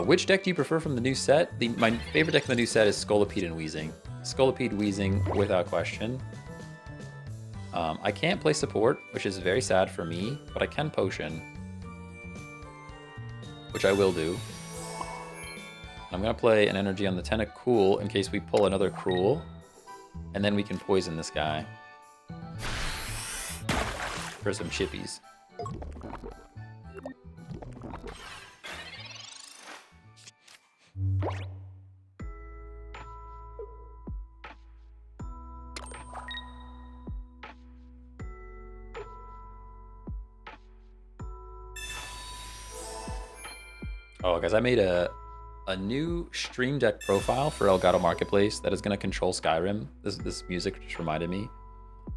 Which deck do you prefer from the new set? My favorite deck from the new set is Scolipede and Weezing. Scolipede, Weezing, without question. I can't play support, which is very sad for me, but I can potion. Which I will do. I'm going to play an energy on the Tentacool in case we pull another Cruel. And then we can poison this guy for some chippies. Oh, guys, I made a new Stream Deck profile for Elgato Marketplace that is going to control Skyrim. This music just reminded me.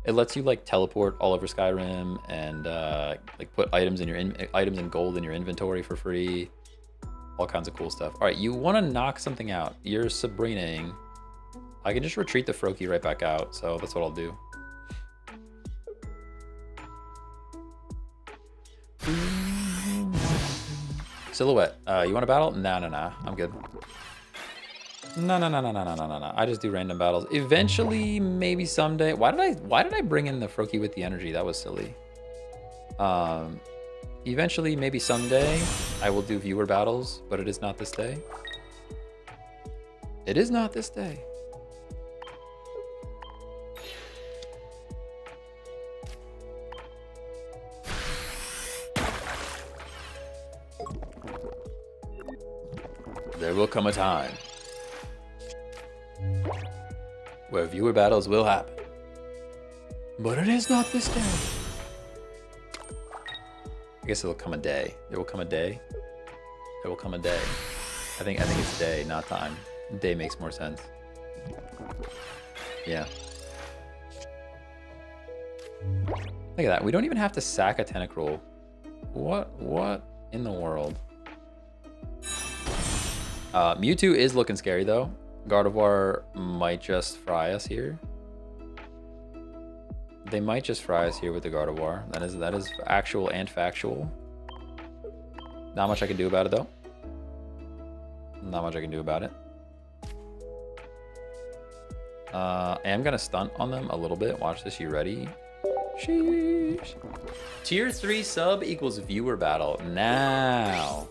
It lets you like teleport all over Skyrim and like put items in your items and gold in your inventory for free. All kinds of cool stuff. All right, you want to knock something out. You're Sabrinaing. I can just retreat the Froakie right back out, so that's what I'll do. Silhouette, you want to battle? Nah. I'm good. No. I just do random battles. Eventually, maybe someday. Why did I bring in the Froakie with the energy? That was silly. Eventually, maybe someday, I will do viewer battles, but it is not this day. It is not this day. There will come a time where viewer battles will happen. But it is not this day. I guess it'll come a day. There will come a day. There will come a day. I think it's day, not time. Day makes more sense. Yeah. Look at that. We don't even have to sack a Tentacruel. What in the world? Mewtwo is looking scary though. Gardevoir might just fry us here. They might just fry us here with the Gardevoir. That is actual and factual. Not much I can do about it though. Not much I can do about it. I am gonna stunt on them a little bit. Watch this, you ready? Sheesh. Tier 3 sub equals viewer battle. Now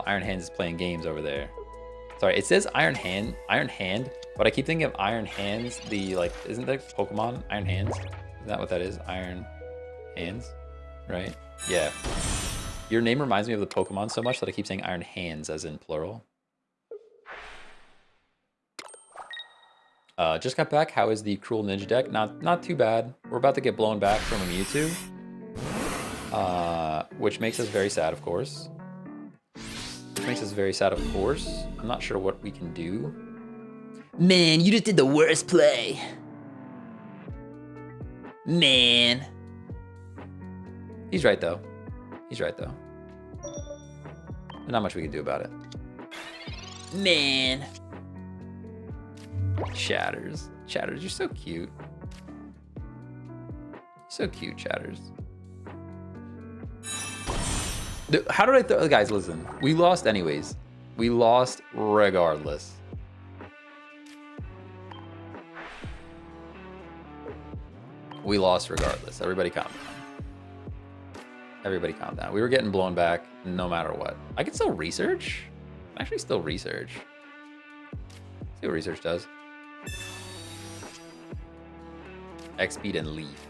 Iron Hands is playing games over there. Sorry, it says Iron Hand, but I keep thinking of Iron Hands, the, like, isn't there Pokemon Iron Hands? Isn't that what that is? Iron Hands, right? Yeah. Your name reminds me of the Pokemon so much that I keep saying Iron Hands as in plural. Just got back. How is the Cruel Ninja deck? Not too bad. We're about to get blown back from a Mewtwo, which makes us very sad, of course. I'm not sure what we can do. Man, you just did the worst play. Man. He's right, though. There's not much we can do about it. Man. Chatters, you're so cute. So cute, Chatters. How did I throw? Guys, listen. We lost anyways. We lost regardless. Everybody calm down. We were getting blown back no matter what. I can still research. Actually, still research. See what research does. X-Speed and Leaf.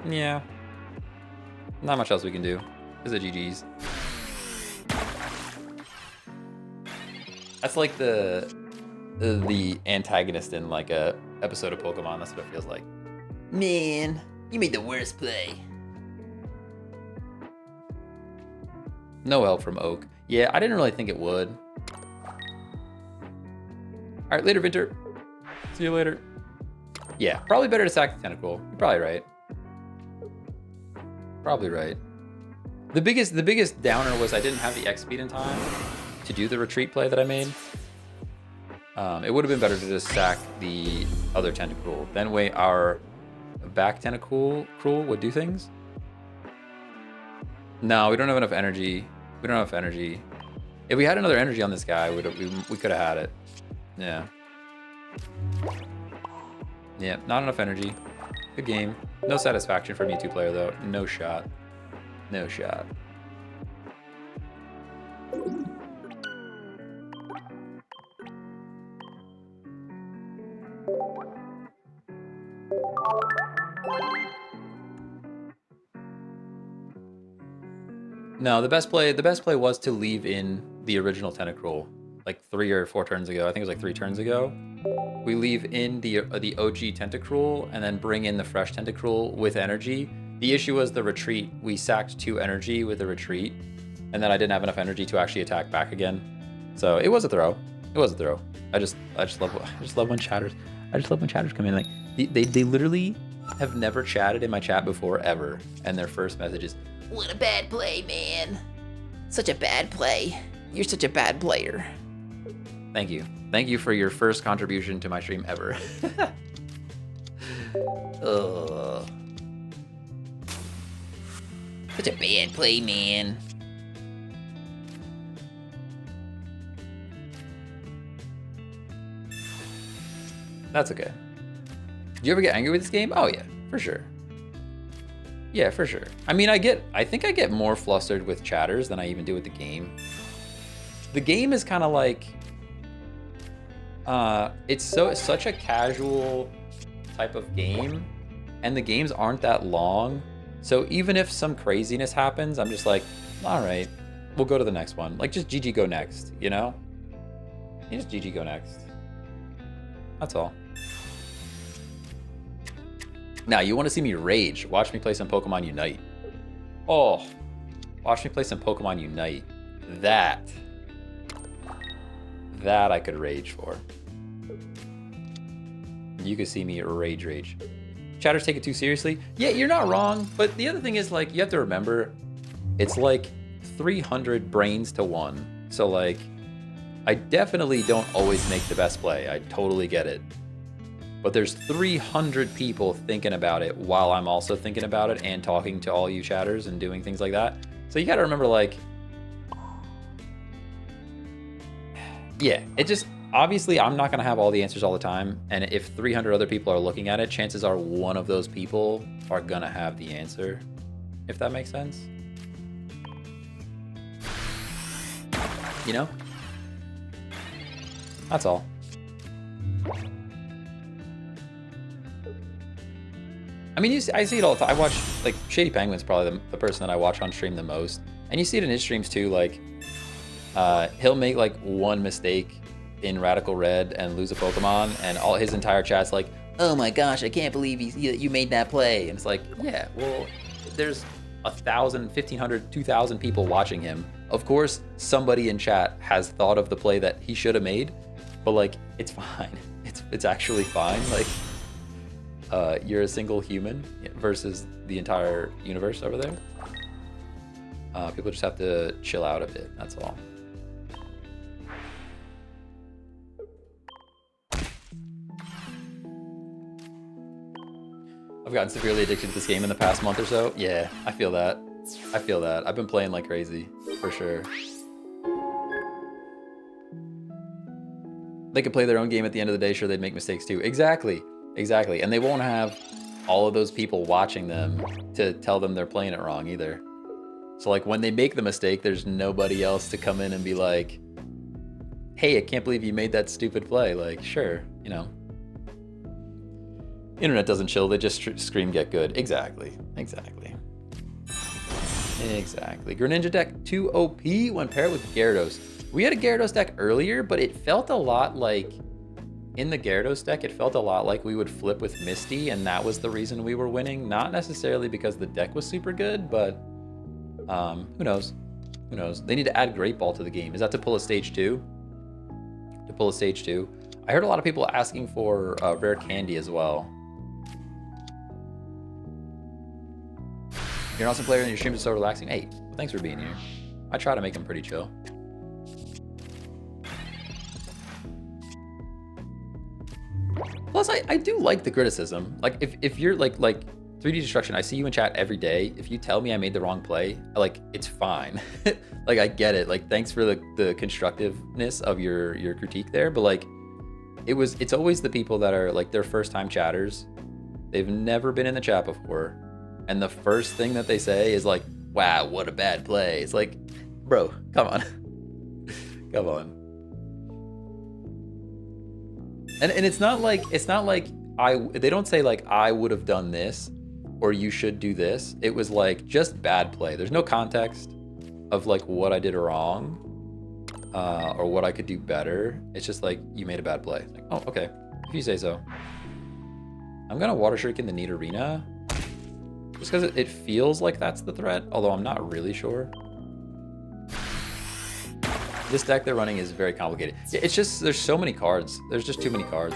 Yeah. Not much else we can do. This is a GG's. That's like the antagonist in like a episode of Pokemon. That's what it feels like. Man, you made the worst play. No help from Oak. Yeah, I didn't really think it would. All right, later, Vinter. See you later. Yeah, probably better to sack the Tentacle. You're probably right. The biggest downer was I didn't have the X speed in time to do the retreat play that I made. It would have been better to just sack the other Tentacle. Then way our back Tentacle would do things. No, we don't have enough energy. If we had another energy on this guy, we could have had it. Yeah. Yeah, not enough energy. Good game. No satisfaction for Mewtwo player though. No shot. No, the best play was to leave in the original Tentacruel, like 3 or 4 turns ago. I think it was like 3 turns ago. We leave in the OG Tentacruel and then bring in the fresh Tentacruel with energy. The issue was the retreat. We sacked 2 energy with the retreat, and then I didn't have enough energy to actually attack back again. So it was a throw. I just love when chatters. Come in. Like they literally have never chatted in my chat before ever, and their first message is, "What a bad play, man! Such a bad play. You're such a bad player." Thank you for your first contribution to my stream ever. Ugh. Such a bad play, man. That's okay. Do you ever get angry with this game? Oh yeah, for sure. Yeah, for sure. I mean, I think I get more flustered with chatters than I even do with the game. The game is kind of like, it's such a casual type of game, and the games aren't that long. So even if some craziness happens, I'm just like, all right, we'll go to the next one. Like, just GG go next, you know? You just GG go next. That's all. Now, you want to see me rage? Watch me play some Pokemon Unite. Oh, watch me play some Pokemon Unite. That I could rage for. You could see me rage. Chatters take it too seriously. Yeah, you're not wrong. But the other thing is, like, you have to remember, it's like 300 brains to 1. So, like, I definitely don't always make the best play. I totally get it. But there's 300 people thinking about it while I'm also thinking about it and talking to all you chatters and doing things like that. So you got to remember, like, yeah, it just, obviously, I'm not going to have all the answers all the time. And if 300 other people are looking at it, chances are one of those people are going to have the answer, if that makes sense. You know? That's all. I mean, I see it all the time. I watch, like, Shady Penguin's probably the person that I watch on stream the most. And you see it in his streams too, like, he'll make, like, one mistake in Radical Red and lose a Pokemon, and all his entire chat's like, oh my gosh, I can't believe you made that play. And it's like, yeah, well, there's 1,000, 1,500, 2,000 people watching him. Of course, somebody in chat has thought of the play that he should have made, but, like, it's fine. It's actually fine. Like, you're a single human versus the entire universe over there. People just have to chill out a bit, that's all. I've gotten severely addicted to this game in the past month or so. Yeah, I feel that. I feel that. I've been playing like crazy, for sure. They could play their own game at the end of the day, sure, they'd make mistakes too. Exactly, exactly. And they won't have all of those people watching them to tell them they're playing it wrong either. So, like, when they make the mistake, there's nobody else to come in and be like, hey, I can't believe you made that stupid play. Like, sure, you know. Internet doesn't chill, they just scream get good. Exactly, exactly. Exactly. Greninja deck 2 OP when paired with Gyarados. We had a Gyarados deck earlier, but it felt a lot like, in the Gyarados deck, it felt a lot like we would flip with Misty, and that was the reason we were winning. Not necessarily because the deck was super good, but who knows? Who knows? They need to add Great Ball to the game. Is that to pull a stage 2? To pull a stage 2? I heard a lot of people asking for Rare Candy as well. You're an awesome player and your streams are so relaxing. Hey, well, thanks for being here. I try to make them pretty chill. Plus, I do like the criticism. Like, if you're like 3D Destruction, I see you in chat every day. If you tell me I made the wrong play, like, it's fine. Like, I get it. Like, thanks for the constructiveness of your critique there. But, like, it's always the people that are, like, their first time chatters. They've never been in the chat before. And the first thing that they say is like, wow, what a bad play. It's like, bro, come on. Come on. And it's not like they don't say like, I would have done this or you should do this. It was like just bad play. There's no context of like what I did wrong or what I could do better. It's just like, you made a bad play. Like, oh, okay, if you say so. I'm gonna Water Shuriken in the Neat Arena. Just because it feels like that's the threat, although I'm not really sure. This deck they're running is very complicated. It's just, there's so many cards. There's just too many cards.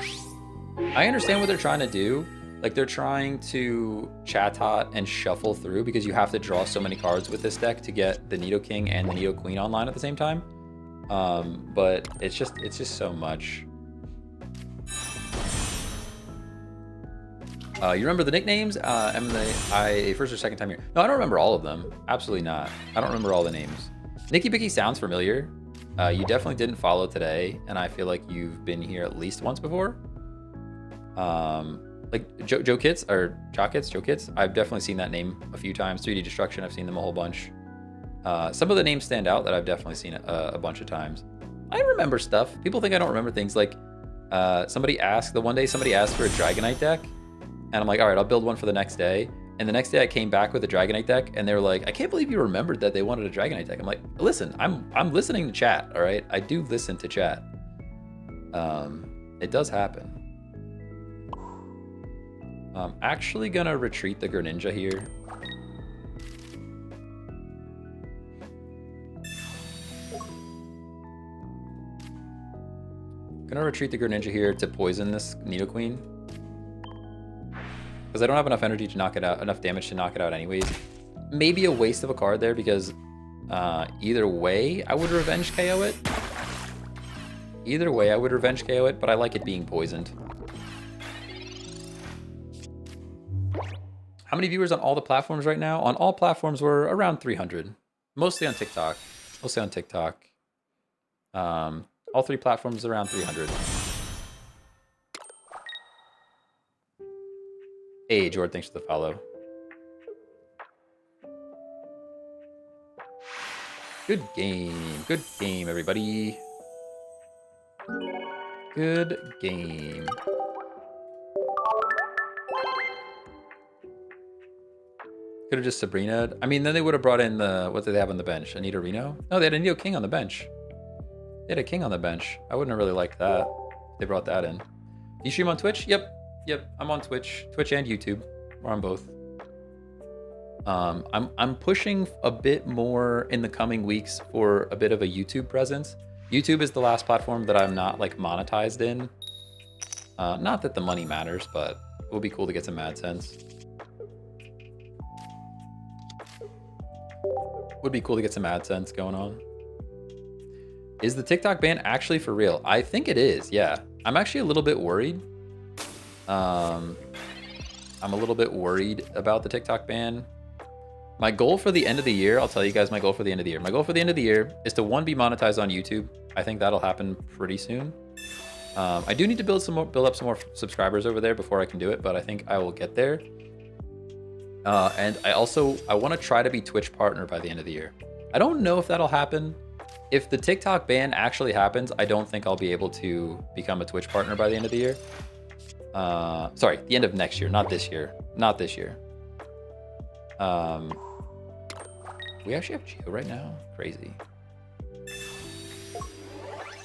I understand what they're trying to do. Like, they're trying to chat-hot and shuffle through because you have to draw so many cards with this deck to get the Nidoking and the Nidoqueen online at the same time. But it's just so much. You remember the nicknames? First or second time here. No, I don't remember all of them. Absolutely not. I don't remember all the names. Nicky Bicky sounds familiar. You definitely didn't follow today, and I feel like you've been here at least once before. Like Joe Kits or Joe Kits. I've definitely seen that name a few times. 3D Destruction, I've seen them a whole bunch. Some of the names stand out that I've definitely seen a bunch of times. I remember stuff. People think I don't remember things. Like one day somebody asked for a Dragonite deck. And I'm like, all right, I'll build one for the next day. And the next day I came back with a Dragonite deck and they were like, I can't believe you remembered that they wanted a Dragonite deck. I'm like, listen, I'm listening to chat, all right? I do listen to chat. It does happen. I'm actually gonna retreat the Greninja here. Gonna retreat the Greninja here to poison this Nidoqueen. Because I don't have enough energy to knock it out, enough damage to knock it out anyways. Maybe a waste of a card there because either way I would revenge KO it. Either way I would revenge KO it, but I like it being poisoned. How many viewers on all the platforms right now? On all platforms we're around 300. Mostly on TikTok. Mostly on TikTok. All 3 platforms around 300. Hey, Jordan, thanks for the follow. Good game, everybody. Good game. Could have just Sabrina. I mean, then they would have brought in the, what did they have on the bench? Anita Reno? No, they had Anito King on the bench. They had a King on the bench. I wouldn't have really liked that. They brought that in. Do you stream on Twitch? Yep. I'm on Twitch and YouTube. We're on both. I'm pushing a bit more in the coming weeks for a bit of a YouTube presence. YouTube is the last platform that I'm not like monetized in. Not that the money matters, but it would be cool to get some AdSense. Would be cool to get some AdSense going on. Is the TikTok ban actually for real? I think it is, yeah. I'm actually a little bit worried. I'm a little bit worried about the TikTok ban. My goal for the end of the year, I'll tell you guys my goal for the end of the year. My goal for the end of the year is to, 1, be monetized on YouTube. I think that'll happen pretty soon. I do need to build up some more subscribers over there before I can do it, but I think I will get there. And I want to try to be Twitch partner by the end of the year. I don't know if that'll happen. If the TikTok ban actually happens, I don't think I'll be able to become a Twitch partner by the end of the year. Sorry, the end of next year, not this year. Not this year. We actually have Geo right now? Crazy.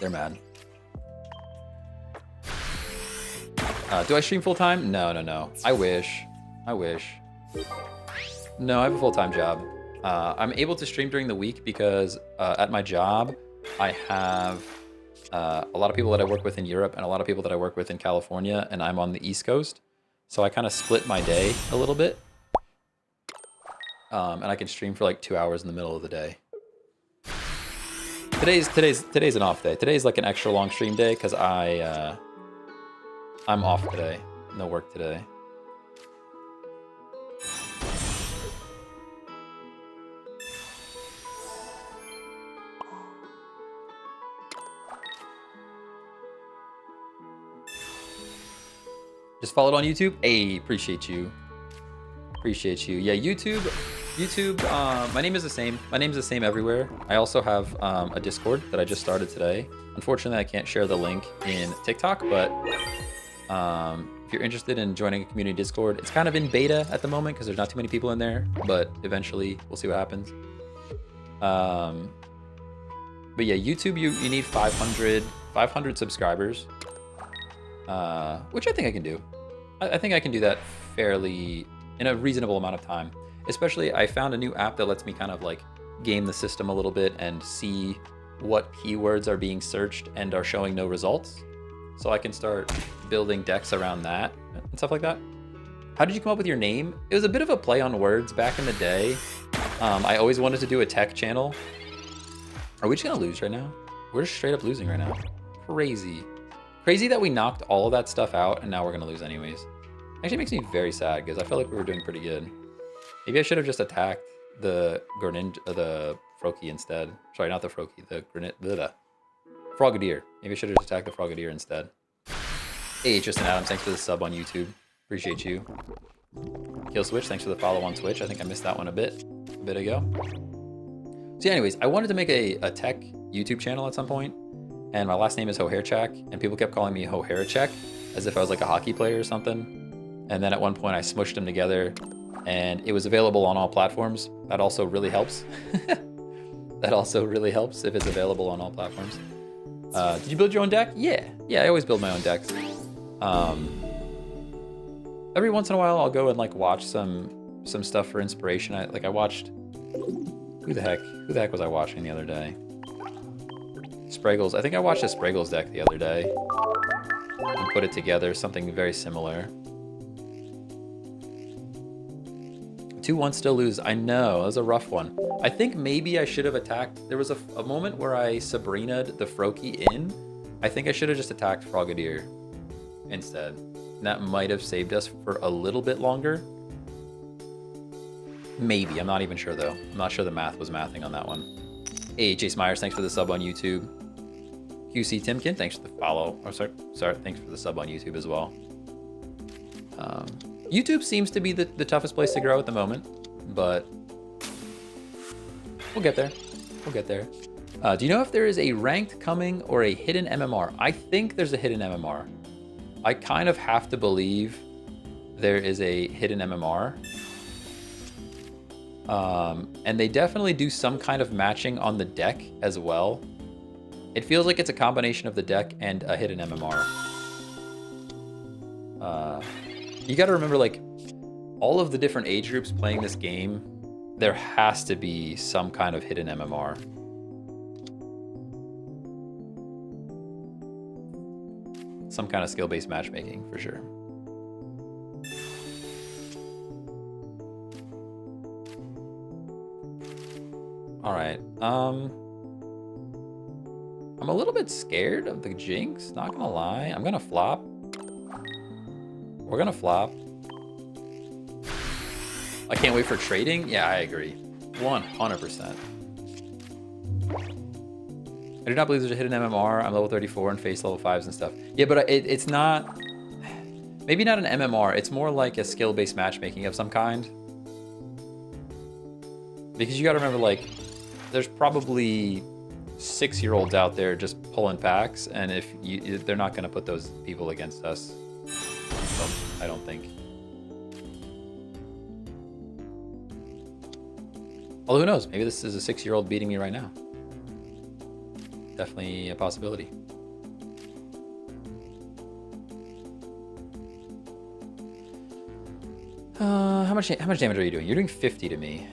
They're mad. Do I stream full time? No. I wish. No, I have a full-time job. I'm able to stream during the week because at my job, I have a lot of people that I work with in Europe and a lot of people that I work with in California, and I'm on the East Coast. So I kind of split my day a little bit. And I can stream for like 2 hours in the middle of the day. Today's an off day. Today's like an extra long stream day because I'm off today. No work today. Just followed on YouTube. Hey, appreciate you. Yeah, YouTube. My name is the same. My name's the same everywhere. I also have a Discord that I just started today. Unfortunately, I can't share the link in TikTok, but if you're interested in joining a community Discord, it's kind of in beta at the moment because there's not too many people in there, but eventually we'll see what happens. But yeah, YouTube, you need 500 subscribers, which I think I can do. I think I can do that fairly in a reasonable amount of time. Especially, I found a new app that lets me kind of like game the system a little bit and see what keywords are being searched and are showing no results. So I can start building decks around that and stuff like that. How did you come up with your name? It was a bit of a play on words back in the day. I always wanted to do a tech channel. Are we just gonna lose right now? We're just straight up losing right now. Crazy. Crazy that we knocked all of that stuff out and now we're gonna lose anyways. Actually makes me very sad because I felt like we were doing pretty good. Maybe I should have just attacked the Greninja, the Froakie instead. Sorry, not the Froakie, the Frogadier. Maybe I should have just attacked the Frogadier instead. Hey, Tristan Adams, thanks for the sub on YouTube. Appreciate you. Kill Switch, thanks for the follow on Twitch. I think I missed that one a bit ago. So yeah, anyways, I wanted to make a tech YouTube channel at some point, and my last name is Hoherchak, and people kept calling me Hoherchak as if I was like a hockey player or something. And then at one point I smushed them together and it was available on all platforms. That also really helps. That also really helps if it's available on all platforms. Did you build your own deck? Yeah, I always build my own decks. Every once in a while I'll go and like watch some stuff for inspiration. I watched, who the heck was I watching the other day? Spraggles. I think I watched a Spraggles deck the other day and put it together, something very similar. 2-1 still lose. I know, it was a rough one. I think maybe I should have attacked. There was a moment where I Sabrina'd the Froakie in. I think I should have just attacked Frogadier instead. And that might have saved us for a little bit longer. Maybe, I'm not even sure though. I'm not sure the math was mathing on that one. Hey, Chase Myers, thanks for the sub on YouTube. QC Timkin, thanks for the follow. Oh, sorry, thanks for the sub on YouTube as well. YouTube seems to be the toughest place to grow at the moment, but we'll get there. We'll get there. Do you know if there is a ranked coming or a hidden MMR? I think there's a hidden MMR. I kind of have to believe there is a hidden MMR. And they definitely do some kind of matching on the deck as well. It feels like it's a combination of the deck and a hidden MMR. You got to remember, like, all of the different age groups playing this game, there has to be some kind of hidden MMR. Some kind of skill-based matchmaking, for sure. All right. I'm a little bit scared of the Jinx, not gonna lie. I'm gonna flop. We're gonna flop. I can't wait for trading. Yeah, I agree. 100%. I do not believe there's a hidden MMR. I'm level 34 and face level 5s and stuff. Yeah, but it's not... Maybe not an MMR. It's more like a skill-based matchmaking of some kind. Because you gotta remember, like, there's probably 6-year-olds out there just pulling packs, and if they're not gonna put those people against us. So, I don't think. Although who knows? Maybe this is a 6-year-old beating me right now. Definitely a possibility. How much damage are you doing? You're doing 50 to me.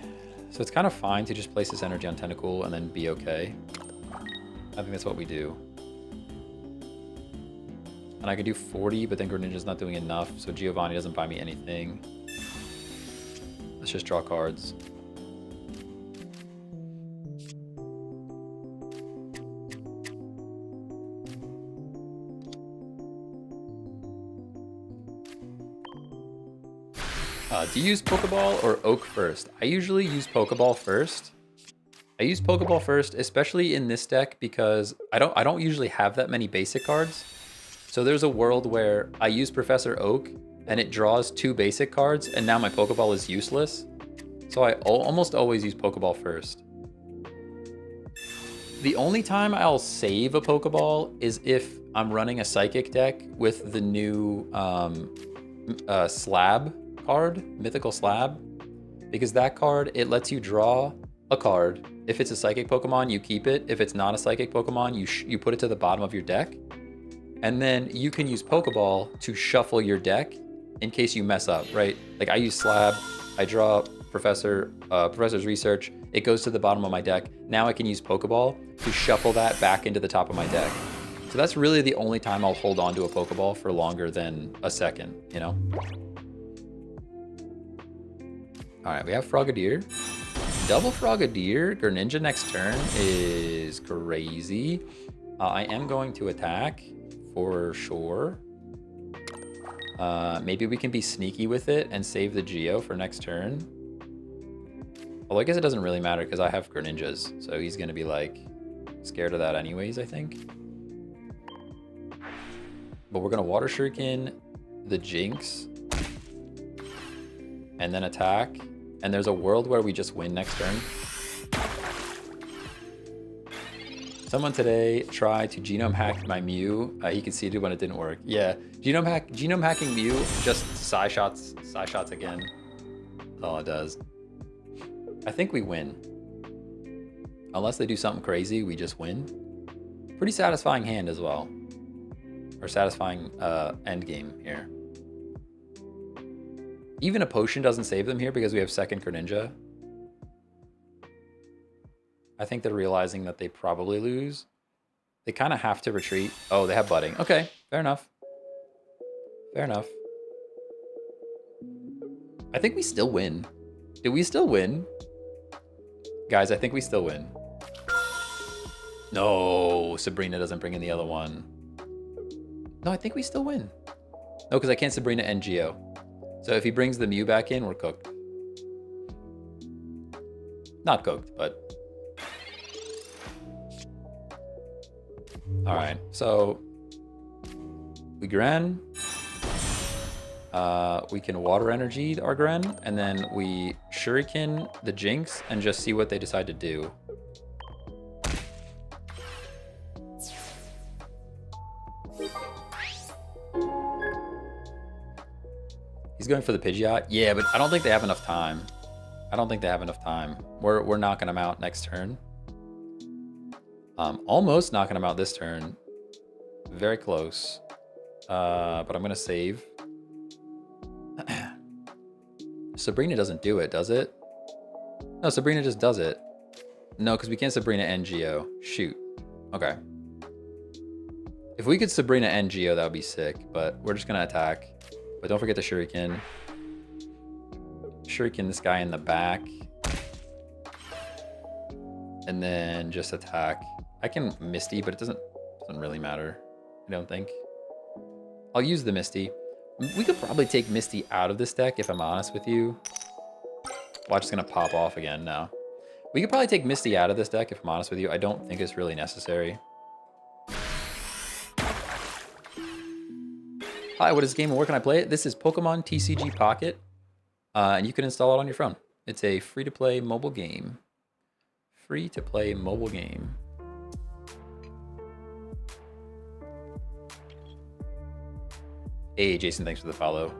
So it's kind of fine to just place this energy on Tentacool and then be okay. I think that's what we do. And I could do 40, but then Greninja's not doing enough, so Giovanni doesn't buy me anything. Let's just draw cards. Do you use Pokeball or Oak first? I usually use Pokeball first. I use Pokeball first, especially in this deck, because I don't usually have that many basic cards. So there's a world where I use Professor Oak and it draws 2 basic cards, and now my Pokeball is useless. So I almost always use Pokeball first. The only time I'll save a Pokeball is if I'm running a Psychic deck with the new Slab card, Mythical Slab, because that card, it lets you draw a card. If it's a Psychic Pokemon, you keep it. If it's not a Psychic Pokemon, you put it to the bottom of your deck, and then you can use Pokeball to shuffle your deck in case you mess up, right? Like I use Slab, I draw Professor's Research, it goes to the bottom of my deck. Now I can use Pokeball to shuffle that back into the top of my deck. So that's really the only time I'll hold on to a Pokeball for longer than a second, you know? All right, we have Frogadier. Double Frogadier, Greninja next turn is crazy. I am going to attack for sure. Maybe we can be sneaky with it and save the Geo for next turn. Although I guess it doesn't really matter because I have Greninjas, so he's gonna be like scared of that anyways, I think. But we're gonna Water Shuriken the Jinx and then attack. And there's a world where we just win next turn. Someone today tried to genome hack my Mew. He conceded when it didn't work. Yeah, genome hacking Mew, just Psy shots again. That's all it does. I think we win. Unless they do something crazy, we just win. Pretty satisfying hand as well. Or satisfying end game here. Even a potion doesn't save them here because we have second Greninja. I think they're realizing that they probably lose. They kind of have to retreat. Oh, they have budding. Okay, fair enough. Fair enough. I think we still win. Did we still win? Guys, I think we still win. No, Sabrina doesn't bring in the other one. No, I think we still win. No, because I can't Sabrina and Geo. So if he brings the Mew back in, we're cooked. Not cooked, but... All right, so we Gren. We can water energy our Gren, and then we Shuriken the Jinx and just see what they decide to do. He's going for the Pidgeot. Yeah, but I don't think they have enough time. I don't think they have enough time. We're knocking him out next turn. Almost knocking him out this turn. Very close. But I'm gonna save. Sabrina doesn't do it, does it? No, Sabrina just does it. No, because we can't Sabrina and Geo. Shoot. Okay. If we could Sabrina and Geo, that would be sick. But we're just gonna attack. But don't forget the Shuriken. Shuriken this guy in the back. And then just attack. I can Misty, but it doesn't really matter. I don't think. I'll use the Misty. We could probably take Misty out of this deck, if I'm honest with you. Watch, it's gonna pop off again now. We could probably take Misty out of this deck, if I'm honest with you. I don't think it's really necessary. Hi, what is this game and where can I play it? This is Pokemon TCG Pocket, and you can install it on your phone. It's a free-to-play mobile game. Free-to-play mobile game. Hey, Jason, thanks for the follow.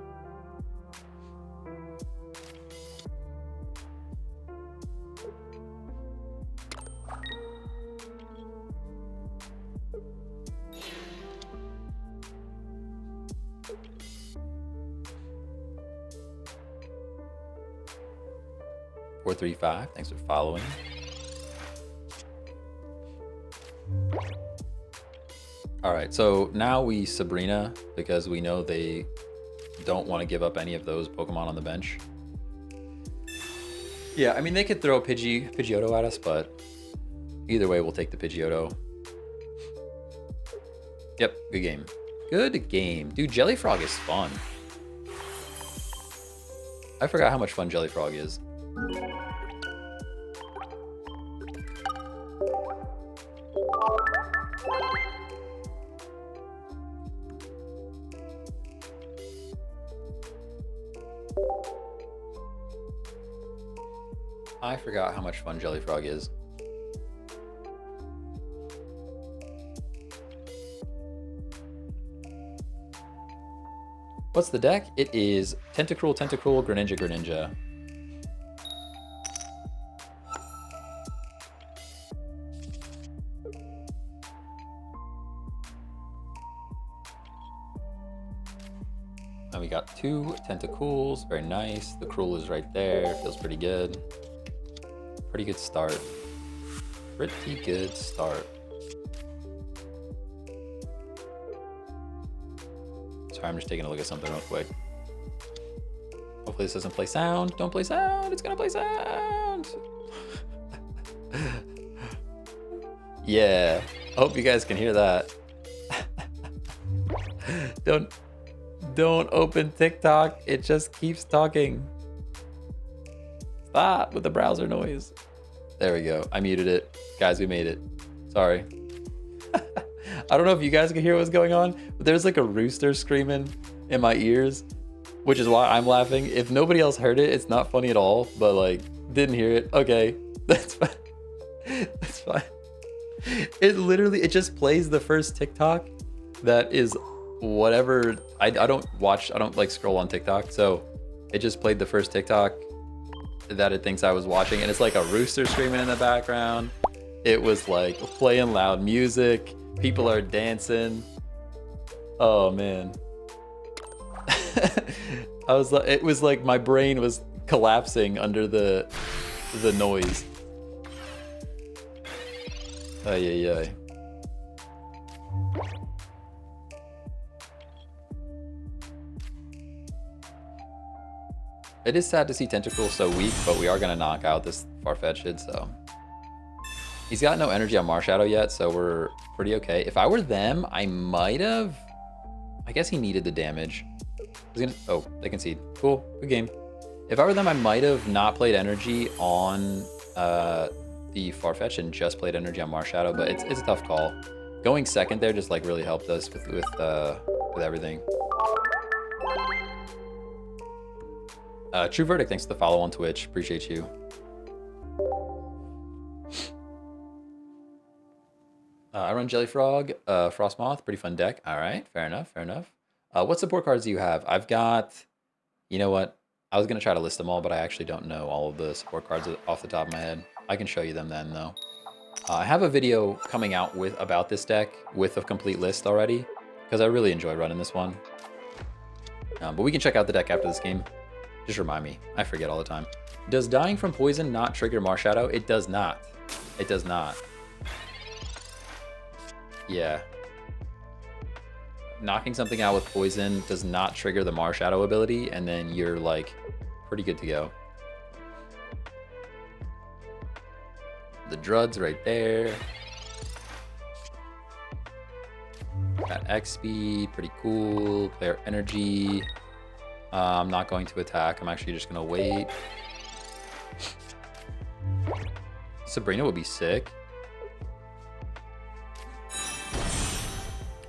$435, thanks for following. All right, so now we Sabrina because we know they don't want to give up any of those Pokemon on the bench. Yeah, I mean, they could throw Pidgeotto at us, but either way, we'll take the Pidgeotto. Yep, good game. Good game. Dude, Jellyfrog is fun. I forgot how much fun Jellyfrog is. I forgot how much fun Jellyfrog is. What's the deck? It is Tentacruel, Greninja, Greninja. And we got 2 Tentacruels, very nice. The Cruel is right there, feels pretty good. Pretty good start. Pretty good start. Sorry, I'm just taking a look at something real quick. Hopefully this doesn't play sound. Don't play sound, it's gonna play sound. Yeah, I hope you guys can hear that. Don't open TikTok, it just keeps talking. Stop with the browser noise. There we go, I muted it. Guys, we made it. Sorry. I don't know if you guys can hear what's going on, but there's like a rooster screaming in my ears, which is why I'm laughing. If nobody else heard it, it's not funny at all, but like, didn't hear it. Okay, that's fine. That's fine. It just plays the first TikTok that is whatever. I don't like scroll on TikTok, so it just played the first TikTok that it thinks I was watching, and it's like a rooster screaming in the background. It was like playing loud music, people are dancing. Oh man. It was like my brain was collapsing under the noise. Ay, ay, ay. It is sad to see Tentacruel so weak, but we are going to knock out this Farfetch'd, so. He's got no energy on Marshadow yet, so we're pretty okay. If I were them, I might have... I guess he needed the damage. Oh, they concede. Cool, good game. If I were them, I might have not played energy on the Farfetch and just played energy on Marshadow, but it's a tough call. Going second there just like really helped us with everything. True Verdict, thanks for the follow on Twitch. Appreciate you. I run Jellyfrog, Frostmoth, pretty fun deck. All right, fair enough, fair enough. What support cards do you have? I've got, you know what? I was gonna try to list them all, but I actually don't know all of the support cards off the top of my head. I can show you them then though. I have a video coming out about this deck with a complete list already, because I really enjoy running this one. But we can check out the deck after this game. Just remind me. I forget all the time. Does dying from poison not trigger Marshadow? It does not. It does not. Yeah. Knocking something out with poison does not trigger the Marshadow ability, and then you're like pretty good to go. The Druds right there. Got X speed, pretty cool. Player energy. I'm not going to attack. I'm actually just gonna wait. Sabrina would be sick.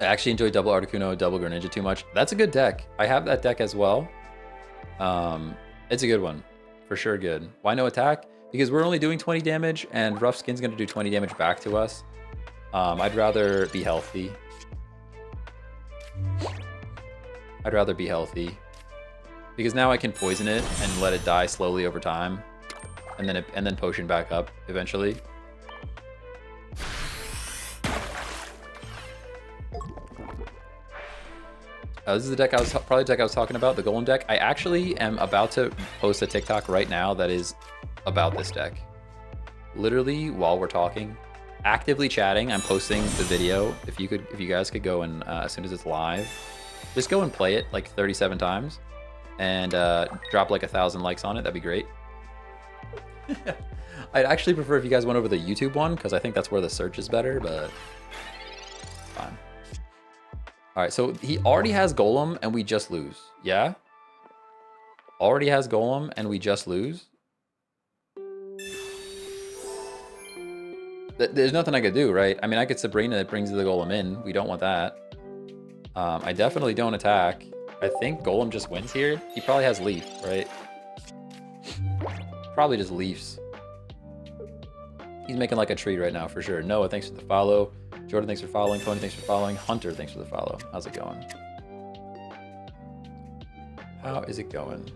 I actually enjoy double Articuno, double Greninja too much. That's a good deck. I have that deck as well. It's a good one. For sure good. Why no attack? Because we're only doing 20 damage and Rough Skin's gonna do 20 damage back to us. I'd rather be healthy. I'd rather be healthy. Because now I can poison it and let it die slowly over time. And then potion back up eventually. This is the deck probably the deck I was talking about, the Golem deck. I actually am about to post a TikTok right now that is about this deck. Literally while we're talking, actively chatting, I'm posting the video. If you guys could go and as soon as it's live, just go and play it like 37 times and drop like 1,000 likes on it. That'd be great. I'd actually prefer if you guys went over the YouTube one because I think that's where the search is better, but fine. All right, so he already has Golem and we just lose. Yeah? Already has Golem and we just lose? There's nothing I could do, right? I mean, I could Sabrina that brings the Golem in. We don't want that. I definitely don't attack. I think Golem just wins here. He probably has Leaf, right? Probably just Leafs. He's making like a tree right now for sure. Noah, thanks for the follow. Jordan, thanks for following. Tony, thanks for following. Hunter, thanks for the follow. How's it going? How is it going?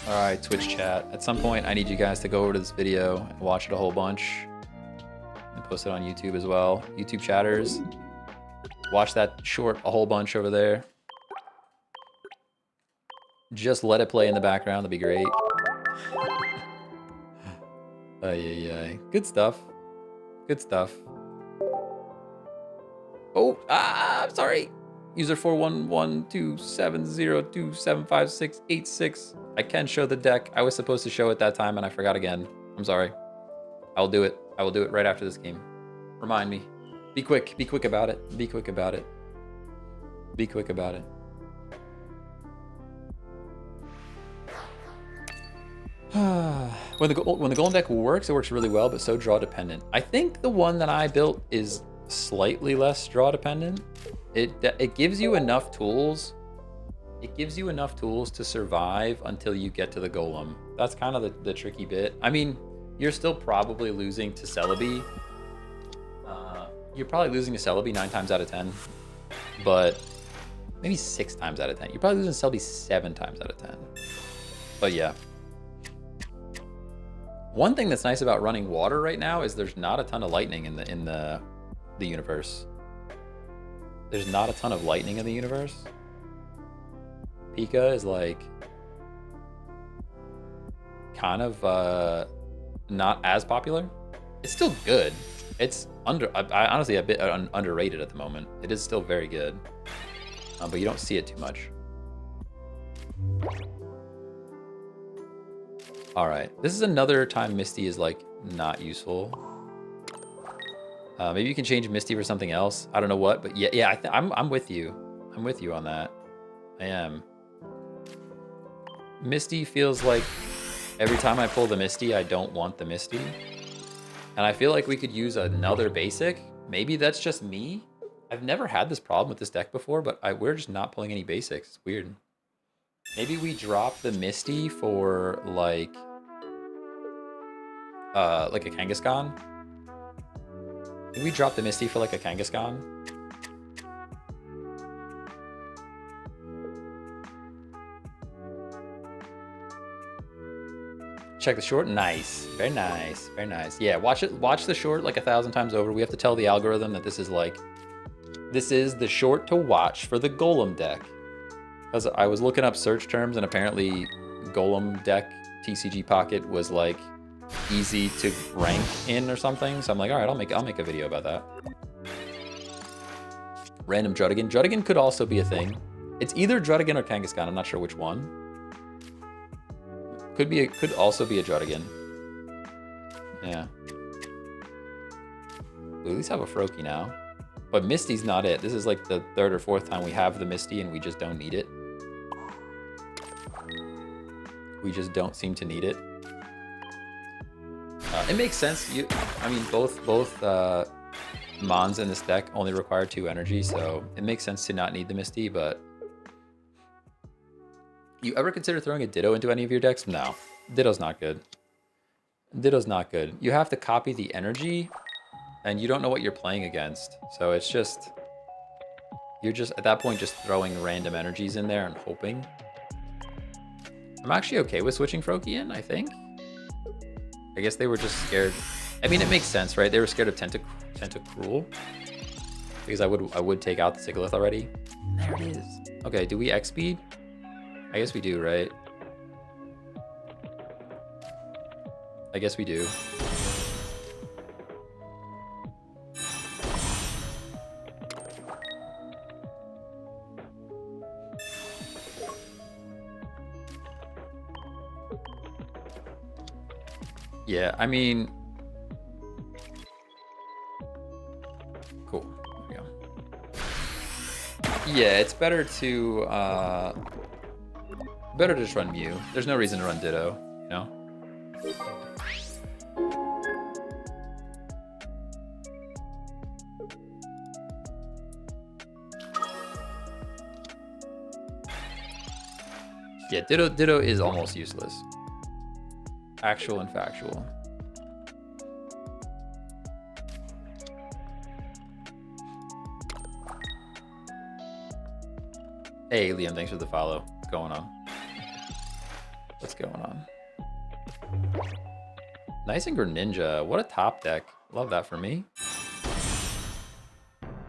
All right, Twitch chat. At some point, I need you guys to go over to this video and watch it a whole bunch and post it on YouTube as well. YouTube chatters, watch that short a whole bunch over there. Just let it play in the background. That'd be great. Good stuff. Good stuff. Oh, I'm sorry. User 4112702756686. I can show the deck. I was supposed to show it that time and I forgot again. I'm sorry. I'll do it. I will do it right after this game. Remind me. Be quick. Be quick about it. Be quick about it. Be quick about it. When the Golem deck works, it works really well, but so draw dependent. I think the one that I built is slightly less draw dependent. It gives you enough tools. It gives you enough tools to survive until you get to the Golem. That's kind of the tricky bit. I mean, you're still probably losing to Celebi. You're probably losing to Celebi 9 times out of 10, but maybe 6 times out of 10. You're probably losing to Celebi 7 times out of 10. But yeah. One thing that's nice about running water right now is there's not a ton of lightning in the universe. There's not a ton of lightning in the universe. Pika is like kind of not as popular. It's still good. It's honestly a bit underrated at the moment. It is still very good, but you don't see it too much. All right, this is another time Misty is like not useful. Maybe you can change Misty for something else. I don't know what, but yeah, I'm with you. I'm with you on that. I am. Misty feels like every time I pull the Misty, I don't want the Misty. And I feel like we could use another basic. Maybe that's just me. I've never had this problem with this deck before, but we're just not pulling any basics. It's weird. Maybe we drop the Misty for like a Kangaskhan. Maybe we drop the Misty for like a Kangaskhan. Check the short. Nice. Very nice. Very nice. Yeah, watch the short like 1,000 times over. We have to tell the algorithm that this is the short to watch for the Golem deck. Because I was looking up search terms and apparently Golem deck TCG Pocket was like easy to rank in or something. So I'm like, all right, I'll make a video about that. Random Druddigan. Druddigan could also be a thing. It's either Druddigan or Kangaskhan. I'm not sure which one. Could also be a Druddigan. Yeah. We at least have a Froakie now. But Misty's not it. This is like the 3rd or 4th time we have the Misty and we just don't need it. We just don't seem to need it. It makes sense. I mean, both Mons in this deck only require 2 energy, so it makes sense to not need the Misty, but... You ever consider throwing a Ditto into any of your decks? No. Ditto's not good. Ditto's not good. You have to copy the energy, and you don't know what you're playing against. So it's just... You're just, at that point, just throwing random energies in there and hoping. I'm actually okay with switching Froakie in, I think. I guess they were just scared. I mean, it makes sense, right? They were scared of Tentacruel. Because I would take out the Sigilyph already. There it is. Okay, do we X-Speed? I guess we do, right? I guess we do. Yeah, I mean... Cool. There we go. Yeah, it's better to... Better to just run Mew. There's no reason to run Ditto, you know? Yeah, Ditto is almost useless. Actual and factual. Hey, Liam, thanks for the follow. What's going on? What's going on? Nice and Greninja. What a top deck. Love that for me.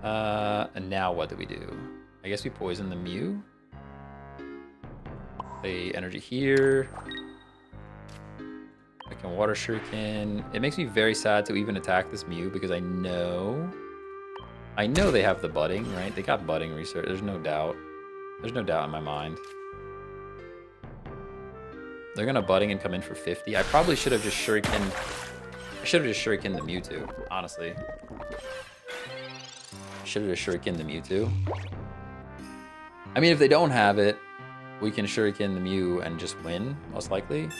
And now what do we do? I guess we poison the Mew. Play energy here. I can Water Shuriken. It makes me very sad to even attack this Mew because I know they have the budding, right? They got budding research. There's no doubt. There's no doubt in my mind. They're gonna budding and come in for 50. I probably should have just Shuriken. I should have just Shuriken the Mewtwo, honestly. Should have just Shuriken the Mewtwo. I mean, if they don't have it, we can Shuriken the Mew and just win, most likely.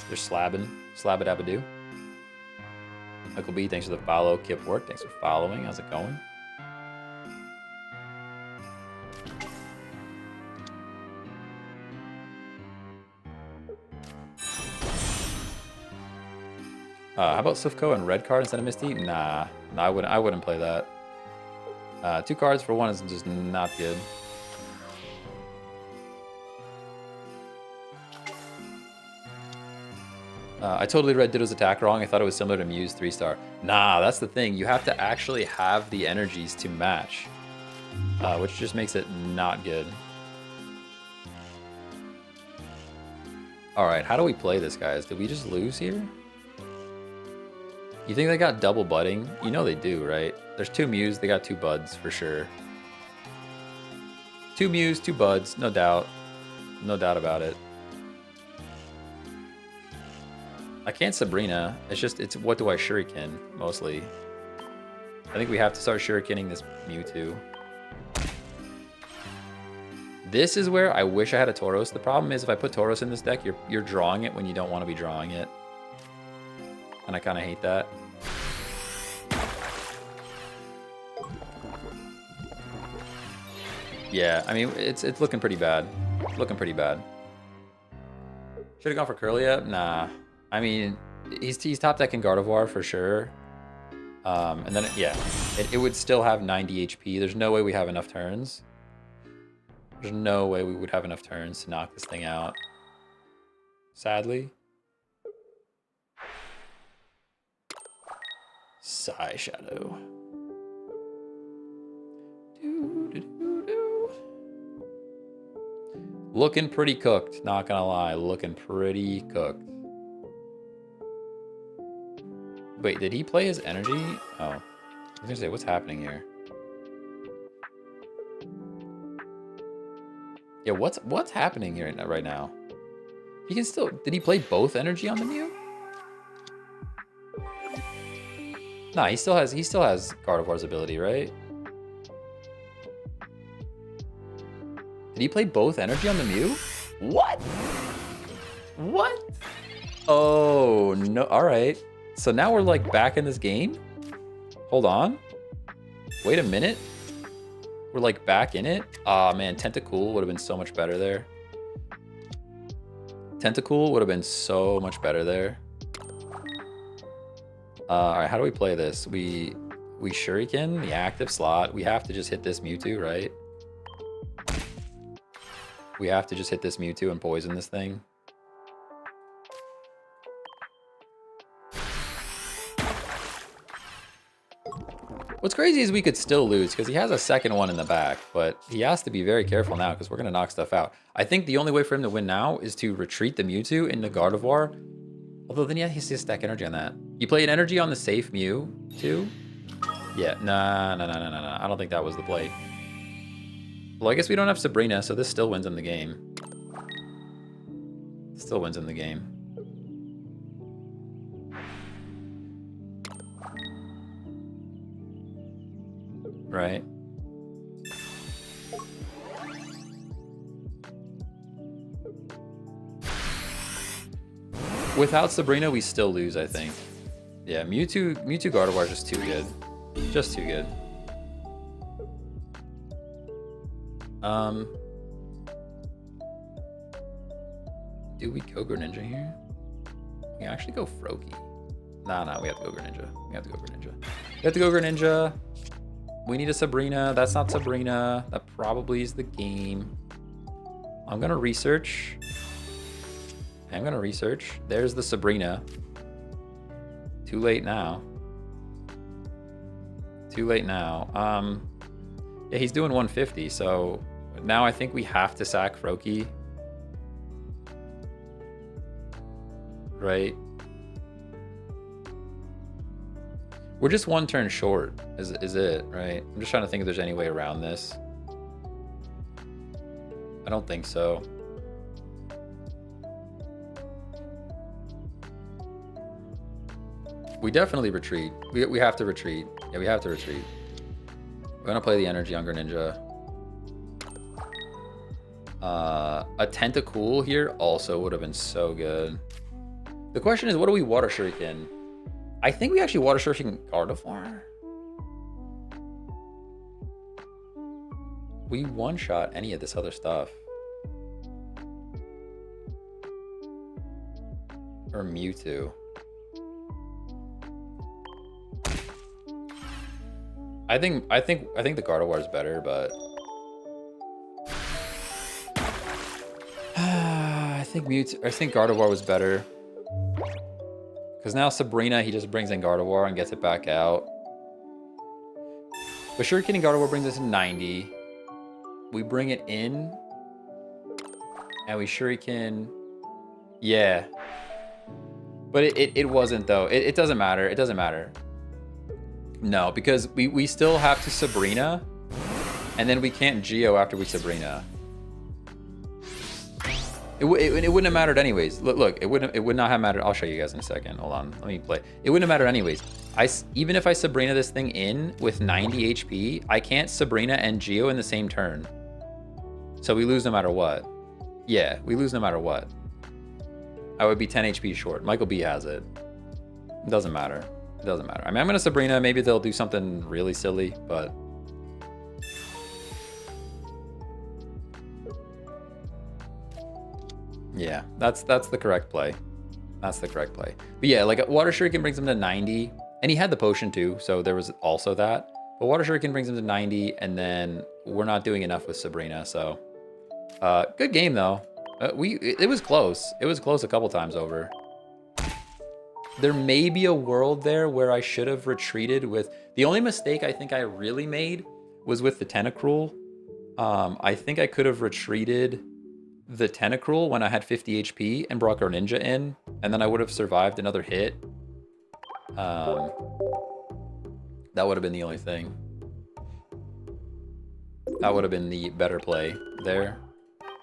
They're slabbing. Slab-a-dab-a-doo. Michael B, thanks for the follow. Kip Work, thanks for following. How's it going? How about Swiftco and red card instead of Misty? Nah, I wouldn't play that. 2 cards for 1 is just not good. I totally read Ditto's attack wrong. I thought it was similar to Mew's 3-star. Nah, that's the thing. You have to actually have the energies to match, which just makes it not good. All right, how do we play this, guys? Did we just lose here? You think they got double budding? You know they do, right? There's 2 Mews, they got 2 buds for sure. 2 Mews, 2 buds, no doubt. No doubt about it. I can't Sabrina. It's just, it's what do I Shuriken, mostly. I think we have to start Shurikening this Mewtwo. This is where I wish I had a Tauros. The problem is if I put Tauros in this deck, you're drawing it when you don't want to be drawing it. And I kind of hate that. Yeah, I mean, it's looking pretty bad. Looking pretty bad. Should have gone for Kirlia? Nah. I mean, he's top decking Gardevoir for sure. And then, yeah, it would still have 90 HP. There's no way we have enough turns. There's no way we would have enough turns to knock this thing out. Sadly. Psy Shadow. Looking pretty cooked, not gonna lie. Looking pretty cooked. Wait, did he play his energy? Oh. I was gonna say, what's happening here? Yeah, what's happening here right now? He can still... Did he play both energy on the Mew? Nah, he still has Gardevoir's ability, right? Did he play both energy on the Mew? What? What? Oh, no. All right. So now we're like back in this game? Hold on. Wait a minute. We're like back in it? Aw, man. Tentacool would have been so much better there. Tentacool would have been so much better there. All right, how do we play this? We Shuriken, the active slot. We have to just hit this Mewtwo, right? We have to just hit this Mewtwo and poison this thing. What's crazy is we could still lose because he has a second one in the back, but he has to be very careful now because we're going to knock stuff out. I think the only way for him to win now is to retreat the Mewtwo into Gardevoir. Although then, yeah, he has to stack energy on that. You play an energy on the safe Mew, too? Yeah, nah. I don't think that was the play. Well, I guess we don't have Sabrina, so this still wins in the game. Still wins in the game. Right. Without Sabrina, we still lose, I think. Yeah, Mewtwo Gardevoir is just too good. Just too good. Do we go Greninja here? We actually go Froakie. Nah, we have to go Greninja. We have to go Greninja. We need a Sabrina. That's not Sabrina. That probably is the game. I'm gonna research. There's the Sabrina. Too late now. Yeah, he's doing 150, so now I think we have to sack Froakie. Right? We're just one turn short, is it, right? I'm just trying to think if there's any way around this. I don't think so. We definitely retreat. We have to retreat. Yeah, we have to retreat. We're gonna play the energy on Greninja. A Tentacool here also would have been so good. The question is, what do we Water Shuriken? I think we actually Water Shuriken Gardevoir. We one-shot any of this other stuff. Or Mewtwo. I think the Gardevoir is better, but I think Gardevoir was better. Because now Sabrina, he just brings in Gardevoir and gets it back out. But Shuriken and Gardevoir brings us in 90. We bring it in. And we Shuriken. Yeah. But it wasn't, though. It doesn't matter. It doesn't matter. No, because we still have to Sabrina. And then we can't Geo after we Sabrina. It wouldn't have mattered anyways. Look, it would not have mattered. I'll show you guys in a second. Hold on, let me play. It wouldn't have mattered anyways. Even if I Sabrina this thing in with 90 HP, I can't Sabrina and Geo in the same turn. So we lose no matter what. Yeah, we lose no matter what. I would be 10 HP short. Michael B has it. It doesn't matter. It doesn't matter. I mean, I'm gonna Sabrina. Maybe they'll do something really silly, but. Yeah, that's the correct play. That's the correct play. But yeah, like Water Shuriken brings him to 90, and he had the potion too, so there was also that. But Water Shuriken brings him to 90, and then we're not doing enough with Sabrina. So, good game though. It was close. It was close a couple times over. There may be a world there where I should have retreated with. The only mistake I think I really made was with the Tentacruel. I think I could have retreated the Tentacruel when I had 50 HP and brought Greninja in, and then I would have survived another hit. That would have been the only thing. That would have been the better play there.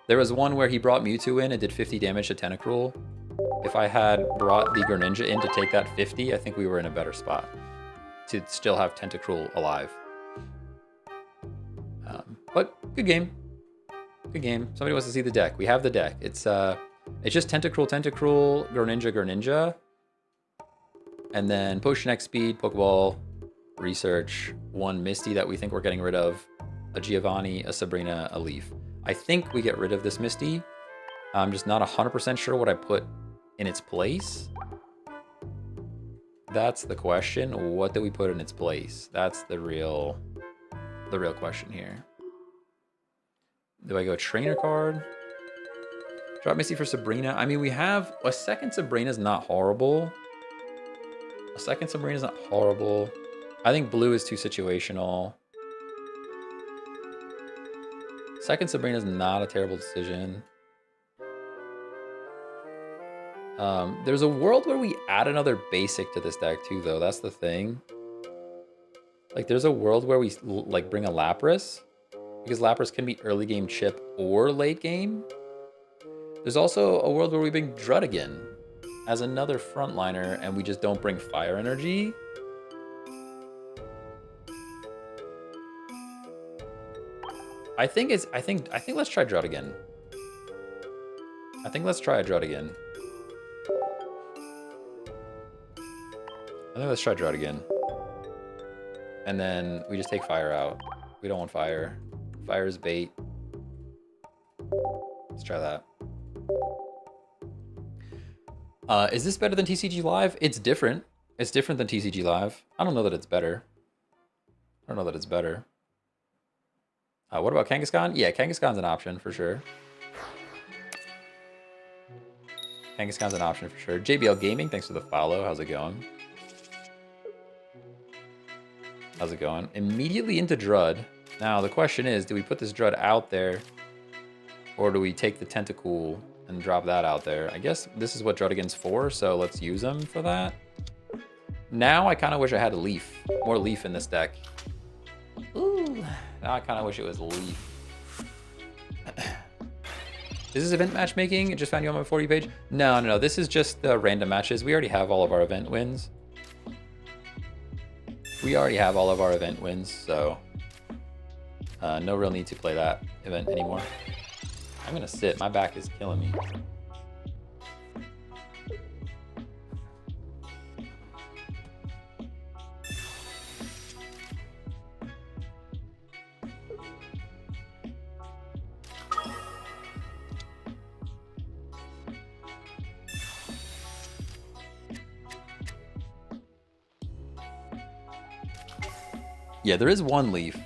There was one where he brought Mewtwo in and did 50 damage to Tentacruel. If I had brought the Greninja in to take that 50, I think we were in a better spot to still have Tentacruel alive. But good game. Good game. Somebody wants to see the deck. We have the deck. It's just Tentacruel, Greninja, Greninja. And then Potion X Speed, Pokeball, Research, one Misty that we think we're getting rid of, a Giovanni, a Sabrina, a Leaf. I think we get rid of this Misty. I'm just not 100% sure what I put in its place. That's the question. What do we put in its place? That's the real question here. Do I go trainer card? Drop Misty for Sabrina. I mean, we have a second Sabrina's not horrible. A second Sabrina's not horrible. I think blue is too situational. Second Sabrina's not a terrible decision. There's a world where we add another basic to this deck too, though. That's the thing. Like, there's a world where we like bring a Lapras, because Lapras can be early game chip or late game. There's also a world where we bring Druddigon as another frontliner, and we just don't bring Fire Energy. I think let's try Druddigon. I think let's try a Druddigon. I think let's try Druddigon. And then we just take Fire out. We don't want Fire. Fire is bait. Let's try that. Is this better than TCG Live? It's different. It's different than TCG Live. I don't know that it's better. I don't know that it's better. What about Kangaskhan? Yeah, Kangaskhan's an option for sure. Kangaskhan's an option for sure. JBL Gaming, thanks for the follow. How's it going? How's it going? Immediately into Drud. Now, the question is, do we put this Drud out there, or do we take the Tentacool and drop that out there? I guess this is what Druddigon's for, so let's use him for that. Now I kind of wish I had a Leaf. More Leaf in this deck. Ooh. Now I kind of wish it was Leaf. Is this event matchmaking? It just found you on my 40 page? No. This is just random matches. We already have all of our event wins. So no real need to play that event anymore. I'm gonna sit. My back is killing me. Yeah, there is one Leaf.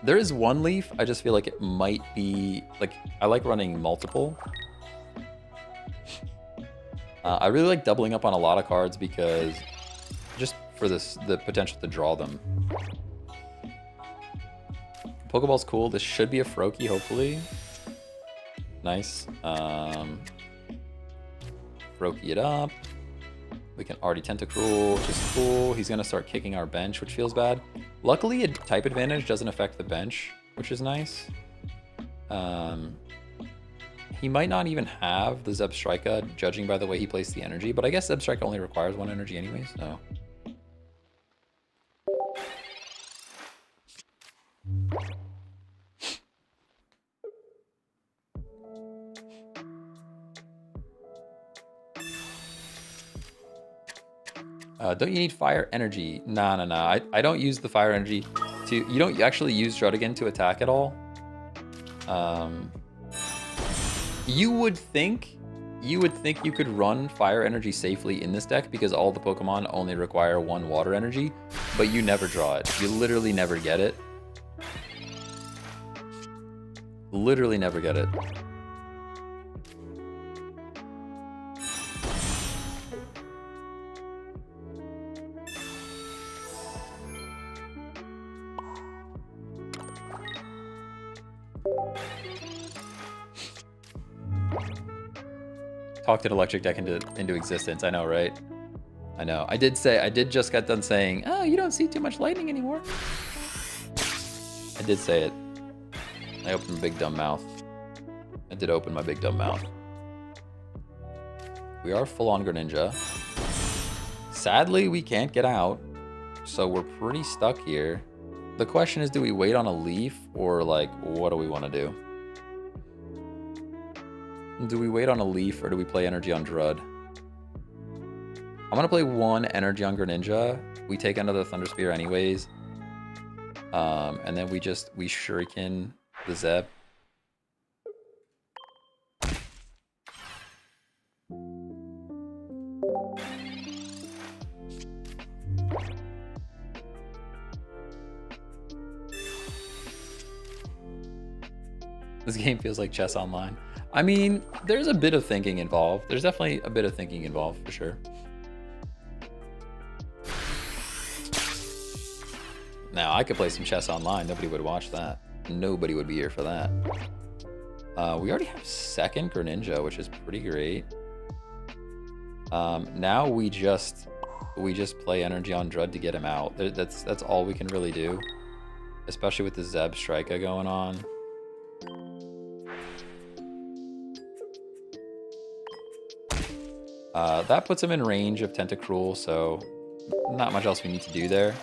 There is one Leaf. I just feel like it might be, like, I like running multiple. I really like doubling up on a lot of cards because just for the potential to draw them. Pokeball's cool. This should be a Froakie, hopefully. Nice. Froakie it up. We can already Tentacruel, which is cool. He's gonna start kicking our bench, which feels bad. Luckily, a type advantage doesn't affect the bench, which is nice. He might not even have the Zebstrika, judging by the way he placed the energy, but I guess Zebstrika only requires 1 energy anyway, so... don't you need fire energy? Nah. I don't use the fire energy to... You don't actually use Druddigan to attack at all. You would think you could run fire energy safely in this deck because all the Pokemon only require 1 water energy, but you never draw it. You literally never get it. Literally never get it. Talked an electric deck into existence. I know, right? I know. I did just got done saying, oh, you don't see too much lightning anymore. I did say it. I opened my big dumb mouth. I did open my big dumb mouth. We are full on Greninja. Sadly, we can't get out. So we're pretty stuck here. The question is, do we wait on a leaf or like, what do we want to do? Do we wait on a leaf or do we play energy on Drud? I'm going to play 1 energy on Greninja. We take another Thunder Spear anyways. And then we shuriken the Zeb. This game feels like chess online. I mean, there's a bit of thinking involved. There's definitely a bit of thinking involved, for sure. Now, I could play some chess online. Nobody would watch that. Nobody would be here for that. We already have 2nd Greninja, which is pretty great. Now we just play energy on Drud to get him out. That's all we can really do. Especially with the Zebstrika going on. That puts him in range of Tentacruel, so not much else we need to do there.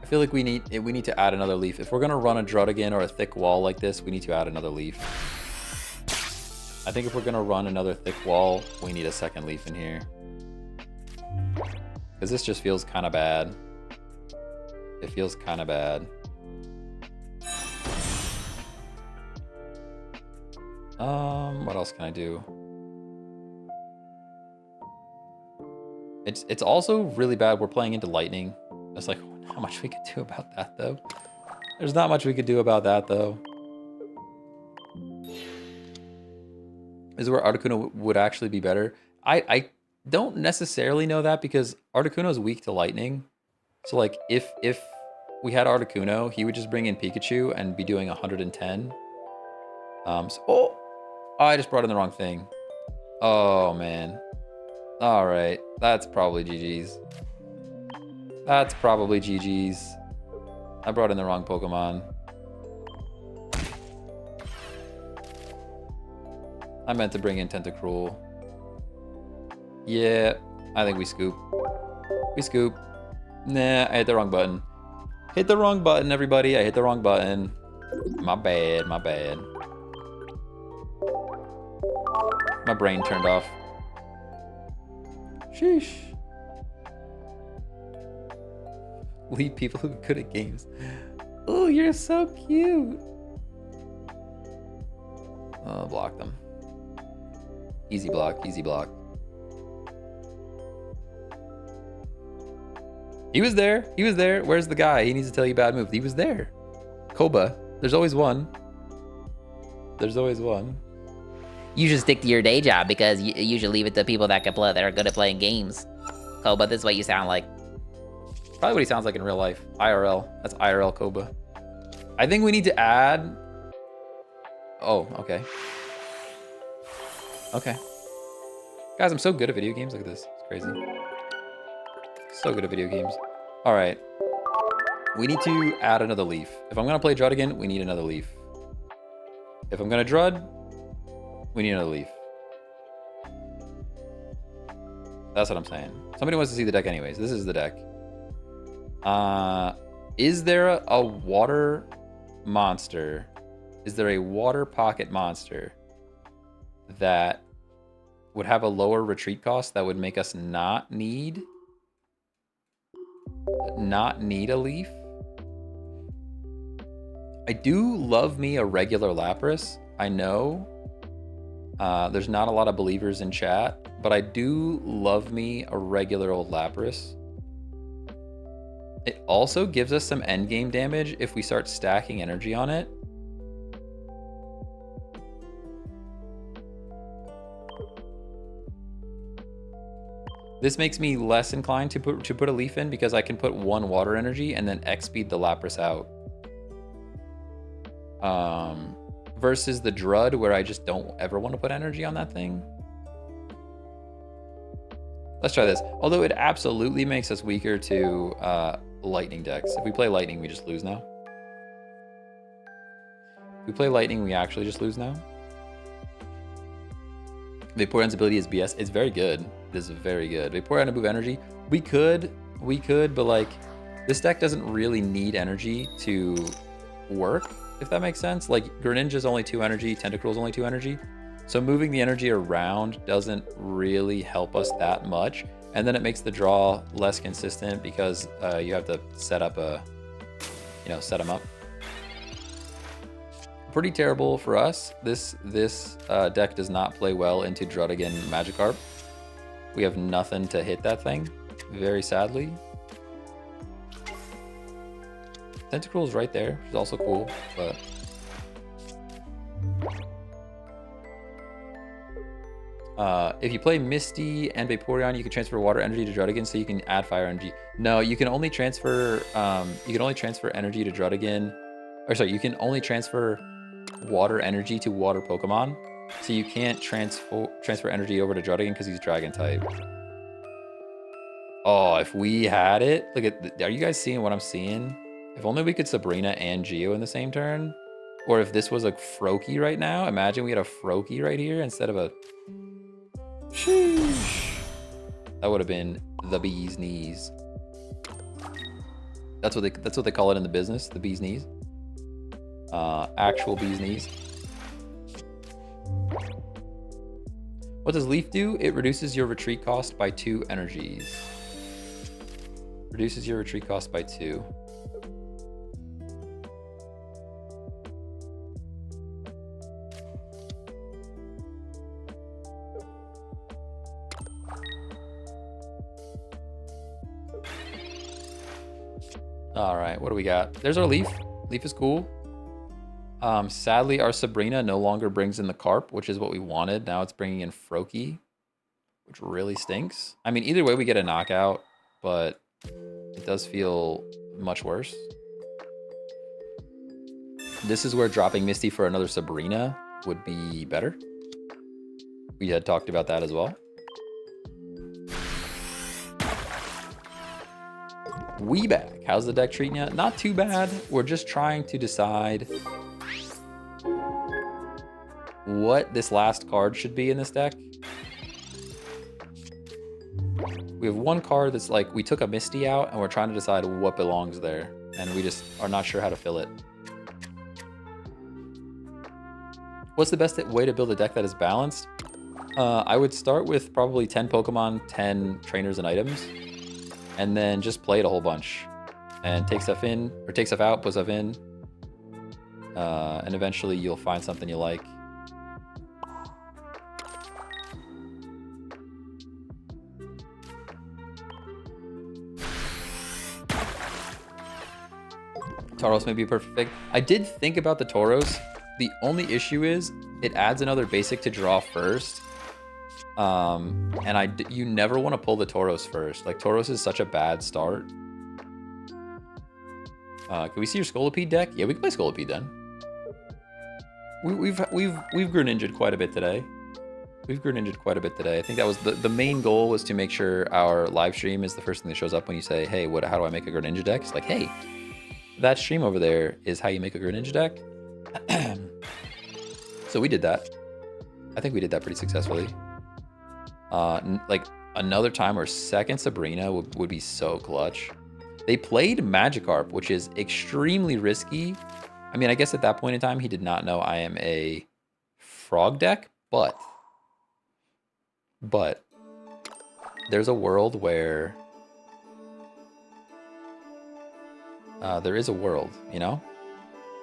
I feel like we need to add another leaf. If we're gonna run a Druddigan or a thick wall like this, we need to add another leaf. I think if we're gonna run another thick wall, we need a 2nd leaf in here. Because this just feels kind of bad. It feels kind of bad. What else can I do? It's also really bad we're playing into lightning. It's like, how much we could do about that, though. There's not much we could do about that, though. This is where Articuno would actually be better. I don't necessarily know that because Articuno is weak to lightning. So, like, if we had Articuno, he would just bring in Pikachu and be doing 110. Oh, I just brought in the wrong thing. Oh, man. All right. That's probably GG's. That's probably GG's. I brought in the wrong Pokemon. I meant to bring in Tentacruel. Yeah, I think we scoop. We scoop. Nah, I hit the wrong button. Hit the wrong button, everybody. I hit the wrong button. My bad, my bad. My brain turned off. Sheesh. Leave people who are good at games. Oh, you're so cute. Oh, block them. Easy block, easy block. He was there. He was there. Where's the guy? He needs to tell you bad move. He was there. Koba. There's always one. There's always one. You should stick to your day job because you should leave it to people that can play, that are good at playing games. Koba, this is what you sound like. Probably what he sounds like in real life. IRL. That's IRL Koba. I think we need to add... Oh, okay. Okay. Guys, I'm so good at video games. Look at this. It's crazy. So good at video games. All right. We need to add another leaf. If I'm gonna play Drud again, we need another leaf. If I'm gonna Drud, we need another leaf. That's what I'm saying. Somebody wants to see the deck anyways. This is the deck. Is there a water monster? Is there a water pocket monster that would have a lower retreat cost that would make us not need a leaf? I do love me a regular Lapras. I know there's not a lot of believers in chat, but I do love me a regular old Lapras. It also gives us some endgame damage if we start stacking energy on it. This makes me less inclined to put a leaf in because I can put one water energy and then X speed the Lapras out. Versus the Drud where I just don't ever want to put energy on that thing. Let's try this. Although it absolutely makes us weaker to lightning decks. If we play lightning, we just lose now. If we play lightning, we actually just lose now. Vaporeon's ability is BS. It's very good. It is very good. Vaporeon to move energy. We could, but like this deck doesn't really need energy to work, if that makes sense. Like Greninja's only 2 energy, Tentacruel's only 2 energy. So moving the energy around doesn't really help us that much. And then it makes the draw less consistent because you have to set up set them up. Pretty terrible for us. This deck does not play well into Druddigan Magikarp. We have nothing to hit that thing, very sadly. Tentacruel's right there, which is also cool, but if you play Misty and Vaporeon, you can transfer water energy to Druddigan, so you can add fire energy. No, you can only transfer energy to Druddigan, or sorry, you can only transfer water energy to water Pokemon, so you can't transfer energy over to Druddigan because he's Dragon type. Oh, if we had it, look at, are you guys seeing what I'm seeing? If only we could Sabrina and Geo in the same turn, or if this was a Froakie right now. Imagine we had a Froakie right here instead of a. Sheesh. That would have been the bee's knees. That's what they call it in the business, the bee's knees. Actual bee's knees. What does Leaf do? It reduces your retreat cost by 2 energies. Reduces your retreat cost by 2. All right, what do we got? There's our Leaf. Leaf is cool. Sadly, our Sabrina no longer brings in the Carp, which is what we wanted. Now it's bringing in Froakie, which really stinks. I mean, either way, we get a knockout, but it does feel much worse. This is where dropping Misty for another Sabrina would be better. We had talked about that as well. We back. How's the deck treating you? Not too bad. We're just trying to decide what this last card should be in this deck. We have one card that's like, we took a Misty out and we're trying to decide what belongs there. And we just are not sure how to fill it. What's the best way to build a deck that is balanced? I would start with probably 10 Pokemon, 10 trainers and items. And then just play it a whole bunch. And take stuff in, or take stuff out, put stuff in. And eventually you'll find something you like. Tauros may be a perfect pick. I did think about the Tauros. The only issue is it adds another basic to draw first. And you never want to pull the Tauros first. Like, Tauros is such a bad start. Can we see your Scolipede deck? Yeah, we can play Scolipede then. We've Greninja'd quite a bit today. We've Greninja'd quite a bit today. I think that was the main goal, was to make sure our live stream is the first thing that shows up when you say, hey, how do I make a Greninja deck? It's like, hey, that stream over there is how you make a Greninja deck. So we did that. I think we did that pretty successfully. Like another time or second Sabrina would be so clutch. They played Magikarp, which is extremely risky. I mean, I guess at that point in time, he did not know I am a frog deck, but there's a world where there is a world, you know?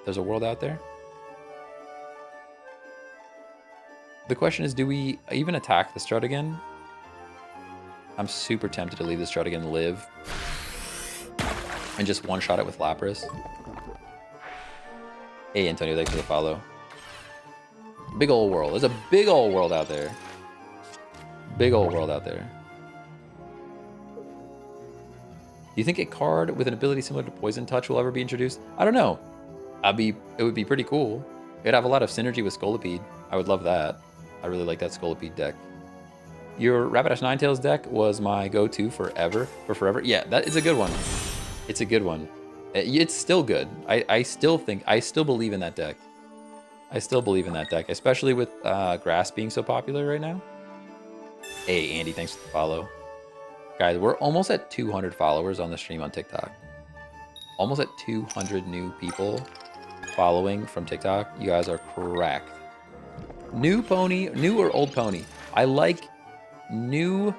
There's a world out there. The question is, do we even attack the Strutigan? I'm super tempted to leave the Strutigan live and just one-shot it with Lapras. Hey, Antonio, thanks for the follow. Big old world. There's a big old world out there. Big old world out there. Do you think a card with an ability similar to Poison Touch will ever be introduced? I don't know. It would be pretty cool. It'd have a lot of synergy with Scolipede. I would love that. I really like that Scolipede deck. Your Rapidash Ninetales deck was my go-to forever. Yeah, that is a good one. It's a good one. It's still good. I still believe in that deck. I still believe in that deck, especially with Grass being so popular right now. Hey, Andy, thanks for the follow. Guys, we're almost at 200 followers on the stream on TikTok. Almost at 200 new people following from TikTok. You guys are correct. New pony, new or old pony? I like new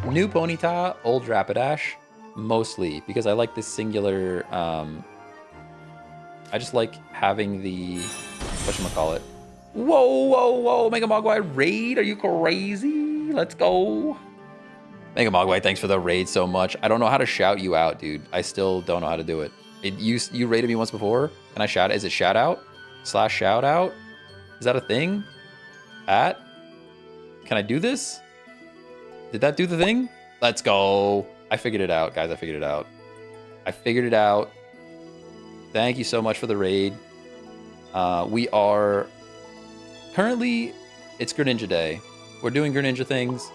Ponyta, old Rapidash, mostly because I like this singular. I just like having the whatchamacallit. Whoa! Mega Mogwai raid? Are you crazy? Let's go. Mega Mogwai, thanks for the raid so much. I don't know how to shout you out, dude. I still don't know how to do it. You raided me once before. Can I shout? Is it shout out? / shout out? Is that a thing? Can I do this? Did that do the thing? Let's go. I figured it out, guys. I figured it out. Thank you so much for the raid. We are currently, it's Greninja Day. We're doing Greninja things.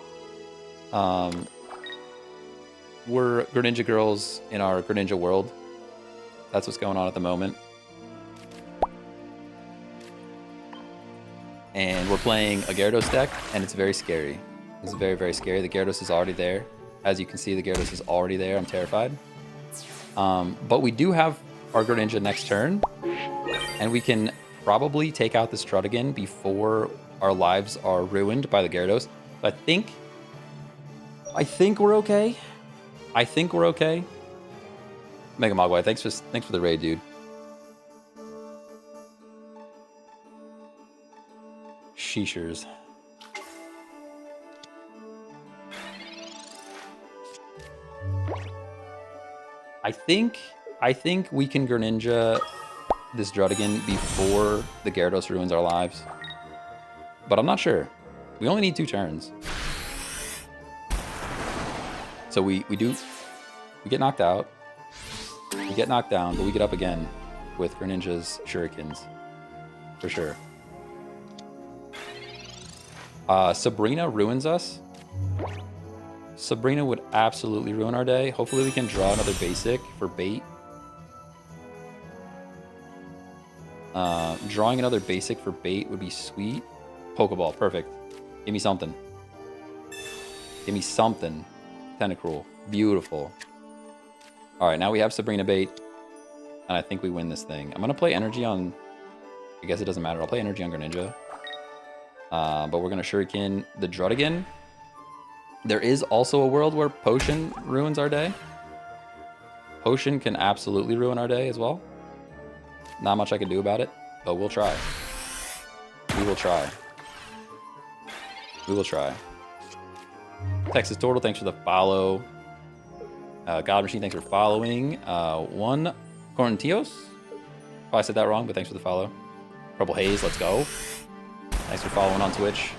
We're Greninja girls in our Greninja world. That's what's going on at the moment. And we're playing a Gyarados deck, and it's very scary. It's very, very scary. The Gyarados is already there. As you can see, the Gyarados is already there. I'm terrified. But we do have our Greninja next turn, and we can probably take out the Strutigan before our lives are ruined by the Gyarados. But I think we're okay. Mega Mogwai, thanks for the raid, dude. Sheeshers. I think we can Greninja this Strutigan before the Gyarados ruins our lives. But I'm not sure. We only need 2 turns. So we get knocked out. We get knocked down, but we get up again with Greninja's Shurikens. For sure. Sabrina ruins us. Sabrina would absolutely ruin our day. Hopefully we can draw another basic for bait. Drawing another basic for bait would be sweet. Pokeball, perfect. Give me something. Give me something. Tentacruel, beautiful. All right, now we have Sabrina bait, and I think we win this thing. I'm gonna play energy on. I guess it doesn't matter. I'll play energy on Greninja. But we're gonna Shuriken the Strutigan. There is also a world where Potion ruins our day. Potion can absolutely ruin our day as well. Not much I can do about it, but we'll try. We will try. We will try. Texas Turtle, thanks for the follow. God Machine, thanks for following. One Corntios. Oh, I said that wrong, but thanks for the follow. Purple Haze, let's go. Thanks for following on Twitch.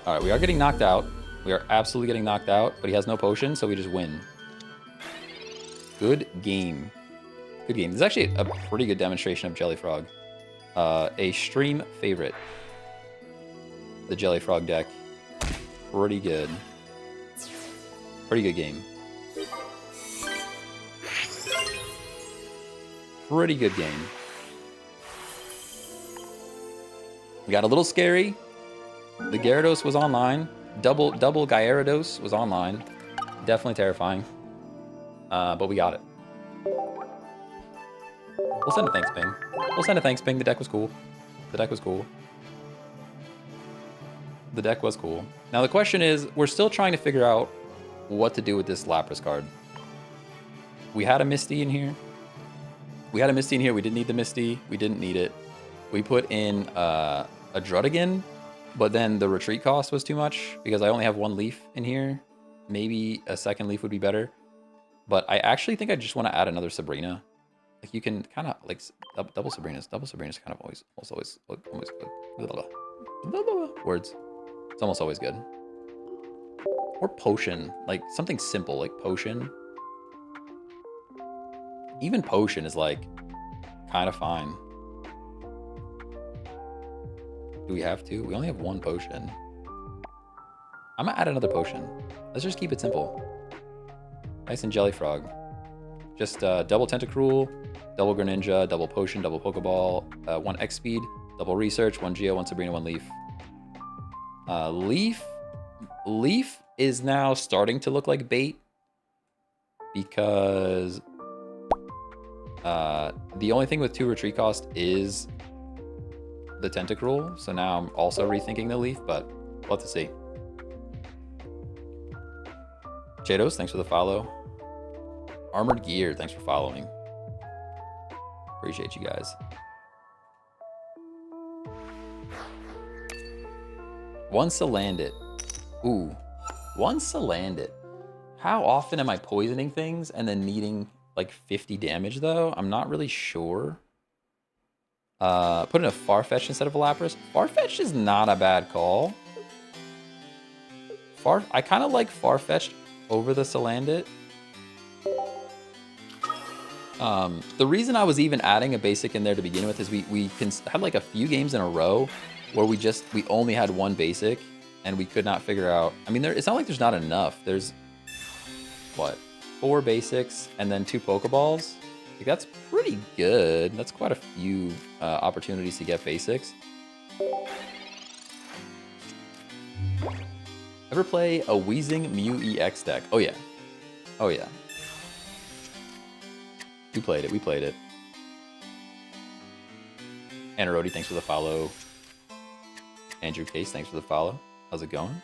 All right, we are getting knocked out. We are absolutely getting knocked out, but he has no potion, so we just win. Good game. Good game. This is actually a pretty good demonstration of Jellyfrog. A stream favorite. The Jellyfrog deck. Pretty good. Pretty good game. Pretty good game. We got a little scary. The Gyarados was online. Double Gyarados was online. Definitely terrifying. But we got it. We'll send a thanks ping. We'll send a thanks ping. The deck was cool. The deck was cool. The deck was cool. Now the question is, we're still trying to figure out what to do with this Lapras card. We had a Misty in here. We didn't need the Misty. We didn't need it. We put in a Druddigan, but then the retreat cost was too much because I only have one leaf in here. Maybe a second leaf would be better. But I actually think I just want to add another Sabrina. Like you can kind of like double Sabrinas. Double Sabrinas kind of always good. Words. It's almost always good. Or Potion, like something simple like Potion. Even Potion is like kind of fine. Do we have to? We only have one Potion. I'm gonna add another Potion. Let's just keep it simple. Nice and Jellyfrog. Just double Tentacruel, double Greninja, double Potion, double Pokeball, 1 X speed, double Research, 1 Geo, 1 Sabrina, 1 Leaf. Leaf is now starting to look like bait because the only thing with 2 retreat cost is the Tentacruel. So now I'm also rethinking the Leaf, but we'll have to see. Jados, thanks for the follow. Armored Gear, thanks for following. Appreciate you guys. One Salandit. Ooh, one Salandit. How often am I poisoning things and then needing like 50 damage though? I'm not really sure. Put in a Farfetch'd instead of a Lapras. Farfetch'd is not a bad call. I kind of like Farfetch'd over the Salandit. The reason I was even adding a basic in there to begin with is we had like a few games in a row where we only had one basic and we could not figure out. I mean, it's not like there's not enough. There's what, 4 basics and then 2 Pokeballs. Like, that's pretty good. That's quite a few opportunities to get basics. Ever play a Weezing Mew EX deck? Oh yeah. Oh yeah. We played it. Anarodi, thanks for the follow. Andrew Case, thanks for the follow. How's it going?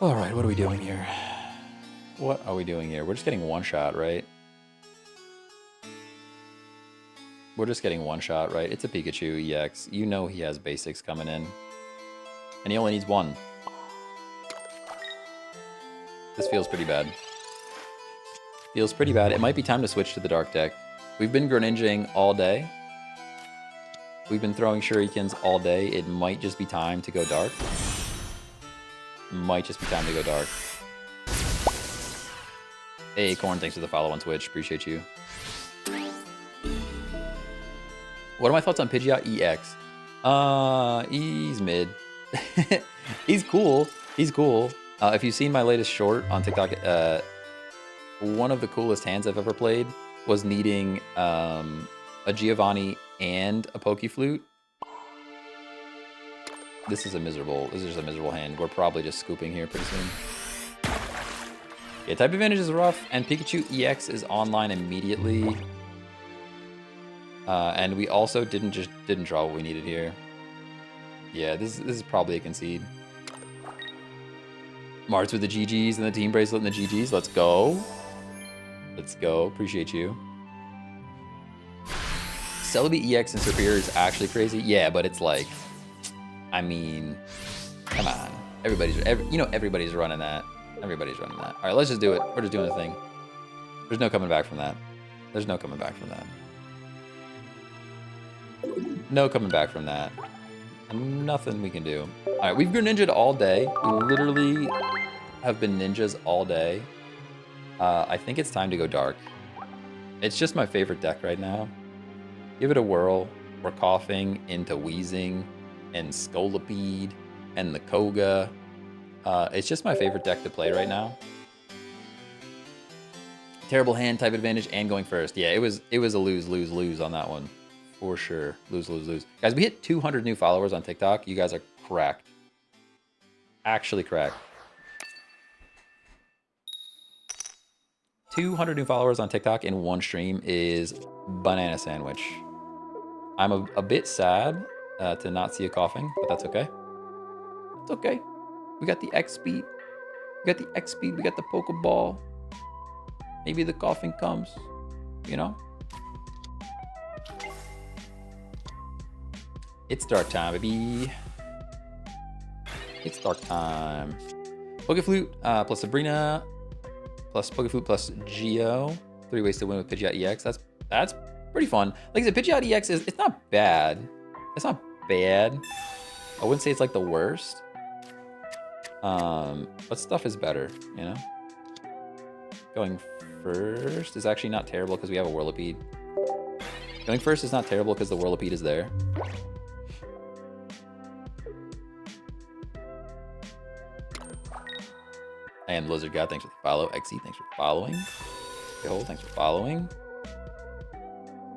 All right, what are we doing here? What are we doing here? We're just getting one shot, right? We're just getting one shot, right? It's a Pikachu EX. You know he has basics coming in. And he only needs 1. This feels pretty bad. Feels pretty bad. It might be time to switch to the Dark deck. We've been Greninjaing all day. We've been throwing Shurikens all day. It might just be time to go Dark. Might just be time to go Dark. Hey, Corn, thanks for the follow on Twitch. Appreciate you. What are my thoughts on Pidgeot EX? He's mid. He's cool. He's cool. If you've seen my latest short on TikTok, one of the coolest hands I've ever played was needing a Giovanni and a Pokeflute. This is just a miserable hand. We're probably just scooping here pretty soon. Yeah, type advantage is rough, and Pikachu EX is online immediately. And we also didn't draw what we needed here. Yeah, this is probably a concede. Marts with the GGs and the team bracelet and the GGs. Let's go. Let's go. Appreciate you. Celebi EX and Superior is actually crazy. Yeah, but it's like, I mean, come on. Everybody's running that. Everybody's running that. All right, let's just do it. We're just doing the thing. There's no coming back from that. There's no coming back from that. No coming back from that. Nothing we can do. All right, we've Greninja'd all day. We literally have been ninjas all day. I think it's time to go Dark. It's just my favorite deck right now. Give it a whirl. We're coughing into Weezing and Scolipede and the Koga. It's just my favorite deck to play right now. Terrible hand, type advantage, and going first. Yeah, it was a lose on that one. For sure. Lose. Guys, we hit 200 new followers on TikTok. You guys are cracked. Actually cracked. 200 new followers on TikTok in one stream is banana sandwich. I'm a bit sad to not see a coughing, but that's okay. It's okay. We got the X speed. We got the X speed. We got the Pokeball. Maybe the coughing comes, you know? It's dark time, baby. It's dark time. Pokeflute plus Sabrina plus Pokeflute plus Geo. 3 ways to win with Pidgeot EX. That's pretty fun. Like I said, Pidgeot EX it's not bad. It's not bad. I wouldn't say it's like the worst. But stuff is better, you know? Going first is actually not terrible because we have a Whirlipede. Going first is not terrible because the Whirlipede is there. And Lizard God, thanks for the follow. XE, thanks for following. Behold, thanks for following.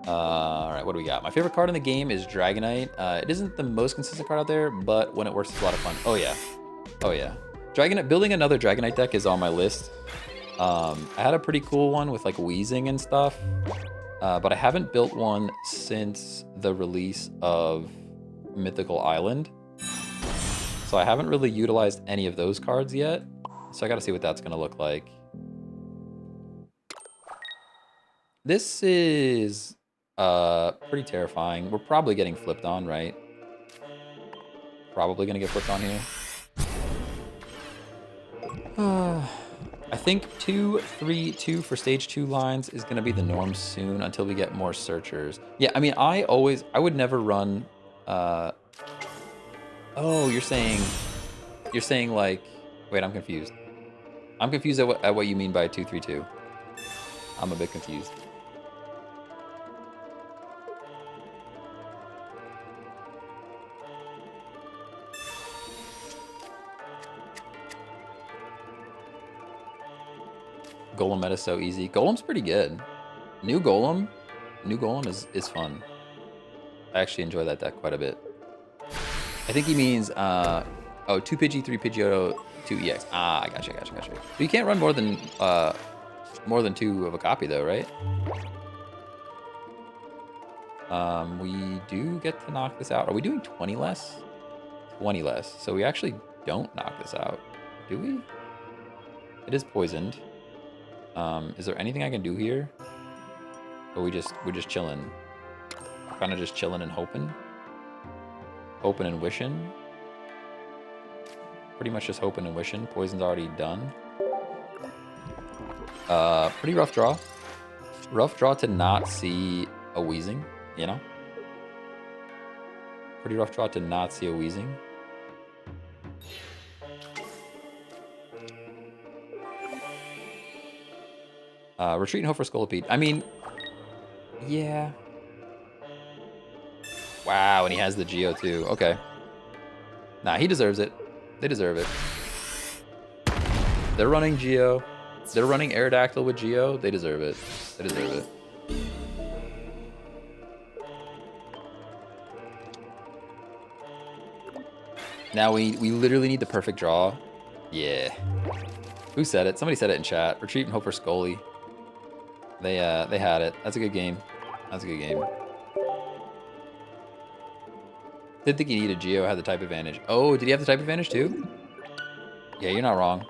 All right, what do we got? My favorite card in the game is Dragonite. It isn't the most consistent card out there, but when it works, it's a lot of fun. Oh yeah, oh yeah. Dragonite, building another Dragonite deck is on my list. I had a pretty cool one with like Wheezing and stuff, but I haven't built one since the release of Mythical Island. So I haven't really utilized any of those cards yet. So I gotta see what that's gonna look like. This is pretty terrifying. We're probably getting flipped on, right? Probably gonna get flipped on here. I think 2, 3, 2 for stage 2 lines is gonna be the norm soon until we get more searchers. Yeah, I mean, I would never run. Oh, you're saying like, wait, I'm confused. I'm confused at what you mean by 2, 3, 2. I'm a bit confused. Golem meta is so easy. Golem's pretty good. New Golem is fun. I actually enjoy that deck quite a bit. I think he means 2 Pidgey, 3 Pidgeotto, 2 EX. Ah, I gotcha. But you can't run more than 2 of a copy though, right? We do get to knock this out. Are we doing 20 less? 20 less. So we actually don't knock this out, do we? It is poisoned. Is there anything I can do here? Or we're just chilling? Kind of just chilling and hoping? Hoping and wishing? Pretty much just hoping and wishing. Poison's already done. Pretty rough draw. Rough draw to not see a Wheezing, you know? Pretty rough draw to not see a Wheezing. Retreat and hope for Scolipede. I mean, yeah. Wow, and he has the Geo too. Okay. Nah, he deserves it. They deserve it. They're running Geo. They're running Aerodactyl with Geo. They deserve it. They deserve it. Now we literally need the perfect draw. Yeah. Who said it? Somebody said it in chat. Retreat and hope for Scully. They had it. That's a good game. That's a good game. Didn't think he needed Geo, had the type advantage. Oh, did he have the type advantage too? Yeah, you're not wrong.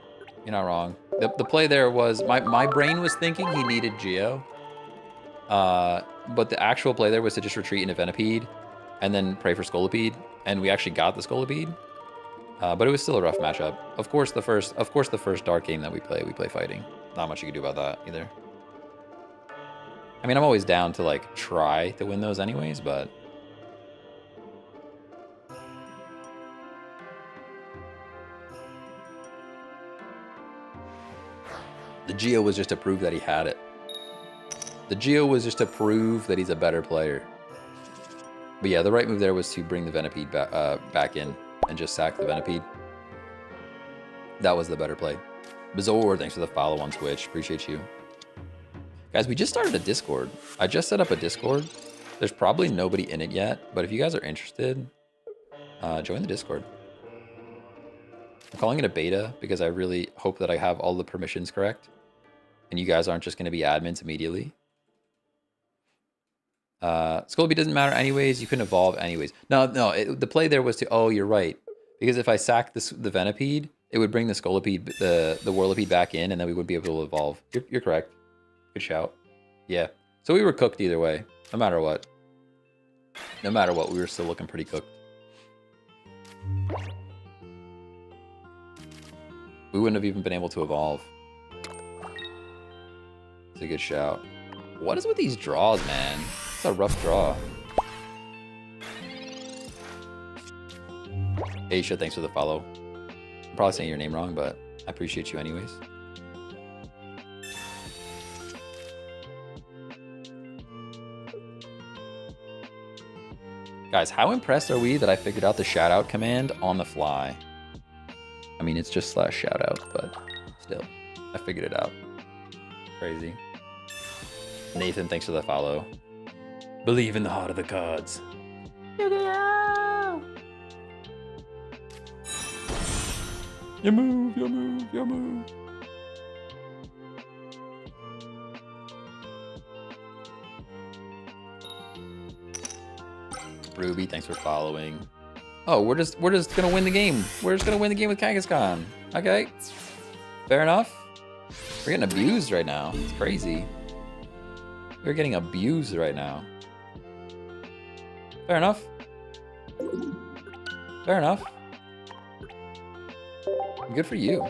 You're not wrong. The play there was, my brain was thinking he needed Geo. But the actual play there was to just retreat into Venipede and then pray for Scolipede. And we actually got the Scolipede. But it was still a rough matchup. Of course the first dark game that we play fighting. Not much you can do about that either. I mean, I'm always down to like try to win those anyways, but the Geo was just to prove that he had it. The Geo was just to prove that he's a better player. But yeah, the right move there was to bring the Venipede back in and just sack the Venipede. That was the better play. Bizarre, thanks for the follow on Twitch. Appreciate you. Guys, we just started a Discord. I just set up a Discord. There's probably nobody in it yet, but if you guys are interested, join the Discord. I'm calling it a beta because I really hope that I have all the permissions correct and you guys aren't just going to be admins immediately. Scolby doesn't matter anyways. You can evolve anyways. No, the play there was to, oh, you're right. Because if I sack the Venipede, it would bring the Scolipede, the Whirlipede back in, and then we wouldn't be able to evolve. You're correct. Good shout. Yeah. So we were cooked either way. No matter what. No matter what, we were still looking pretty cooked. We wouldn't have even been able to evolve. It's a good shout. What is with these draws, man? It's a rough draw. Aisha, thanks for the follow. I'm probably saying your name wrong, but I appreciate you anyways. Guys, how impressed are we that I figured out the shout out command on the fly? I mean, it's just / shout out, but still, I figured it out. Crazy. Nathan, thanks for the follow. Believe in the heart of the cards. You move, you move, you move. Ruby, thanks for following. Oh, we're just gonna win the game. We're just gonna win the game with Kangaskhan. Okay. Fair enough. We're getting abused right now. It's crazy. We're getting abused right now. Fair enough. Fair enough. Good for you.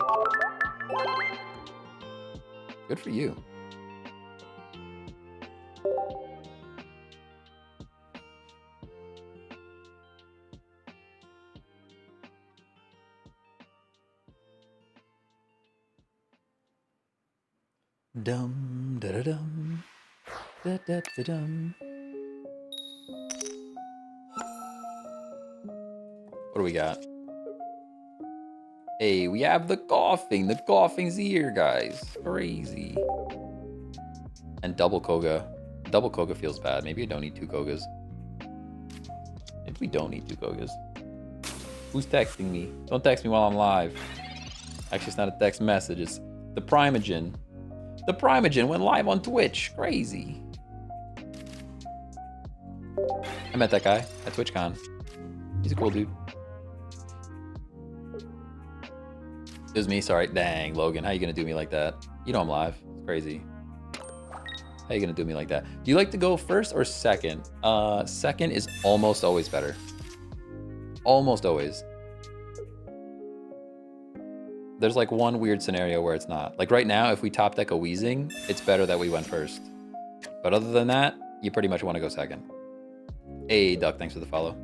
Good for you. Dum da da dum da da da dum. What do we got? Hey, we have the coughing. The coughing's here, guys. Crazy. And double Koga. Double Koga feels bad. Maybe I don't need 2 Kogas. Maybe we don't need 2 Kogas. Who's texting me? Don't text me while I'm live. Actually, it's not a text message. It's the Primogen. The Primogen went live on Twitch. Crazy. I met that guy at TwitchCon. He's a cool dude. It was me, sorry. Dang, Logan, how you gonna do me like that? You know I'm live. It's crazy. How you gonna do me like that? Do you like to go first or second? Second is almost always better. Almost always. There's like one weird scenario where it's not. Like right now, if we top deck a Weezing, it's better that we went first. But other than that, you pretty much want to go second. Hey, Duck, thanks for the follow.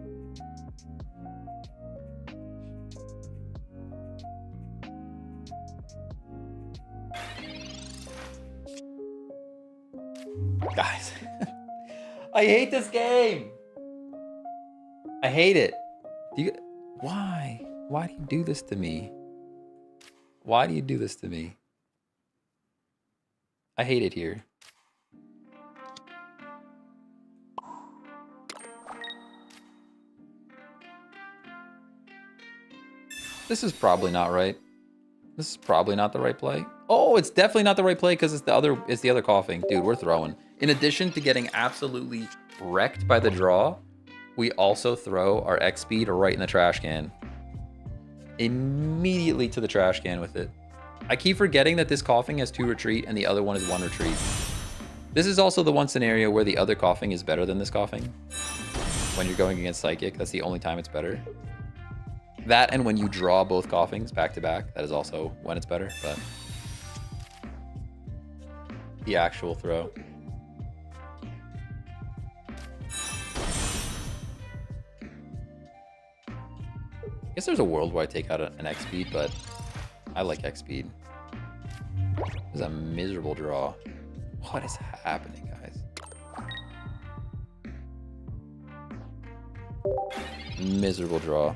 Guys, I hate this game. I hate it. Why? Why do you do this to me? Why do you do this to me? I hate it here. This is probably not right. This is probably not the right play. Oh, it's definitely not the right play because it's the other coughing. Dude, we're throwing. In addition to getting absolutely wrecked by the draw, we also throw our X speed right in the trash can. Immediately to the trash can with it. I keep forgetting that this coughing has 2 retreat and the other one is 1 retreat. This is also the one scenario where the other coughing is better than this coughing. When you're going against Psychic, that's the only time it's better. That and when you draw both coughings back to back, that is also when it's better, but the actual throw. I guess there's a world where I take out an X speed, but I like X speed. This is a miserable draw. What is happening, guys? Miserable draw.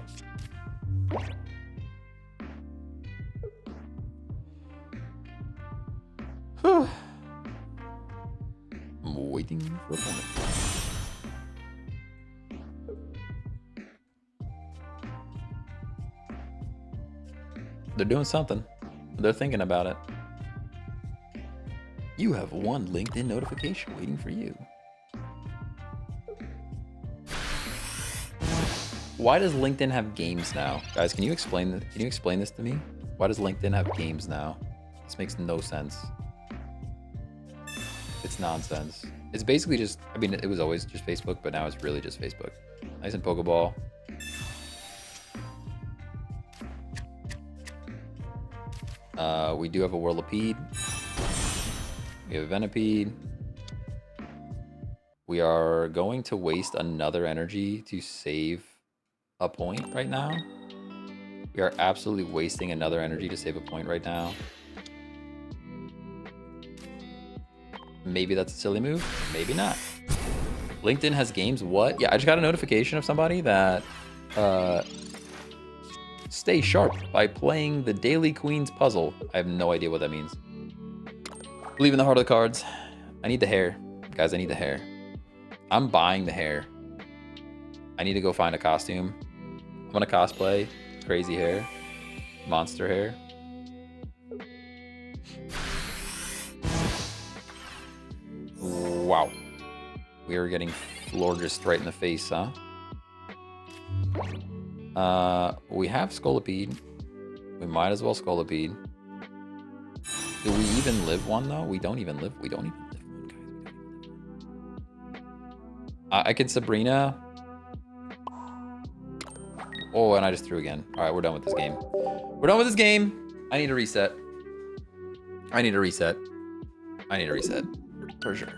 Whew. I'm waiting for a moment. They're doing something. They're thinking about it. You have one LinkedIn notification waiting for you. Why does LinkedIn have games now? Guys, can you explain this to me? Why does LinkedIn have games now? This makes no sense. It's nonsense. It's basically just, I mean, it was always just Facebook, but now it's really just Facebook. Nice and Pokeball. We do have a Whirlipede. We have a Venipede. We are going to waste another energy to save a point right now. We are absolutely wasting another energy to save a point right now. Maybe that's a silly move. Maybe not. LinkedIn has games. What? Yeah, I just got a notification of somebody that stay sharp by playing the Daily Queen's Puzzle. I have no idea what that means. Believe in the heart of the cards. I need the hair. Guys, I need the hair. I'm buying the hair. I need to go find a costume. I'm gonna cosplay crazy hair. Monster hair. Wow. We are getting floored just right in the face, huh? We have Scolipede. We might as well Scolipede. Do we even live one though? We don't even live one, guys. I can Sabrina. Oh, and I just threw again. All right, we're done with this game. We're done with this game. I need a reset. I need a reset. I need a reset. For sure.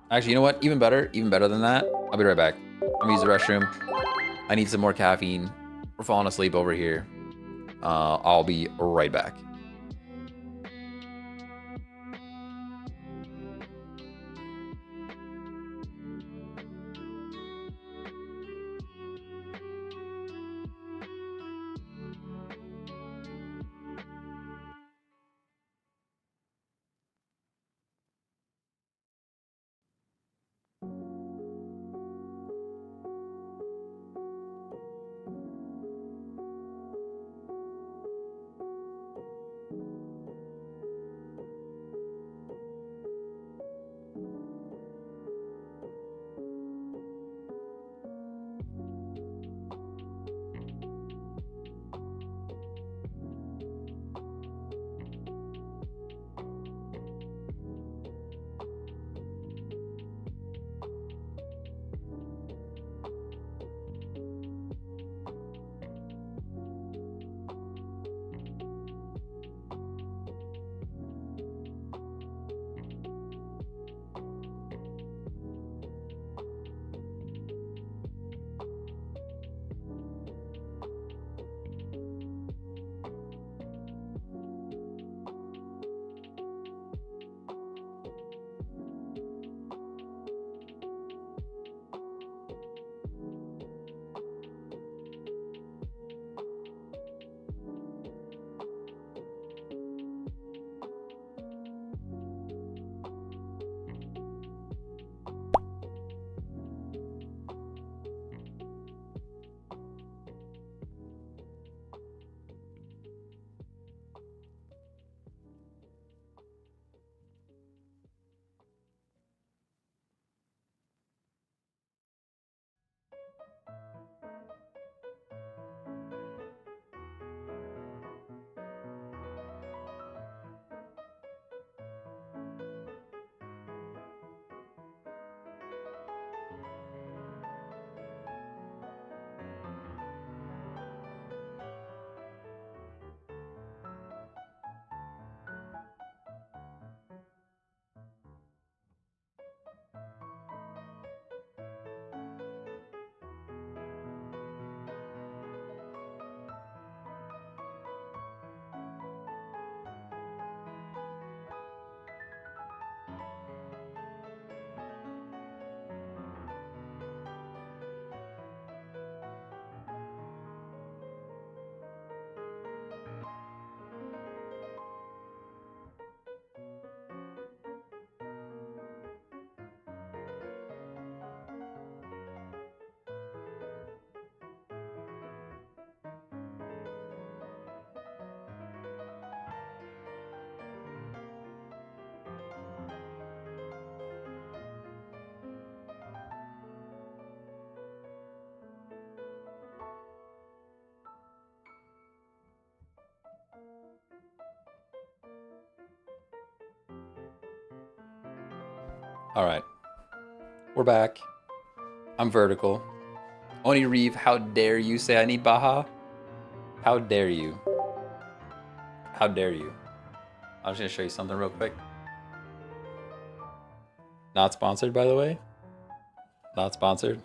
Actually, you know what? Even better than that. I'll be right back. I'm gonna use the restroom. I need some more caffeine. We're falling asleep over here. I'll be right back. All right. We're back. I'm vertical. Oni Reeve, how dare you say I need Baja? How dare you? How dare you? I'm just gonna show you something real quick. Not sponsored, by the way. Not sponsored.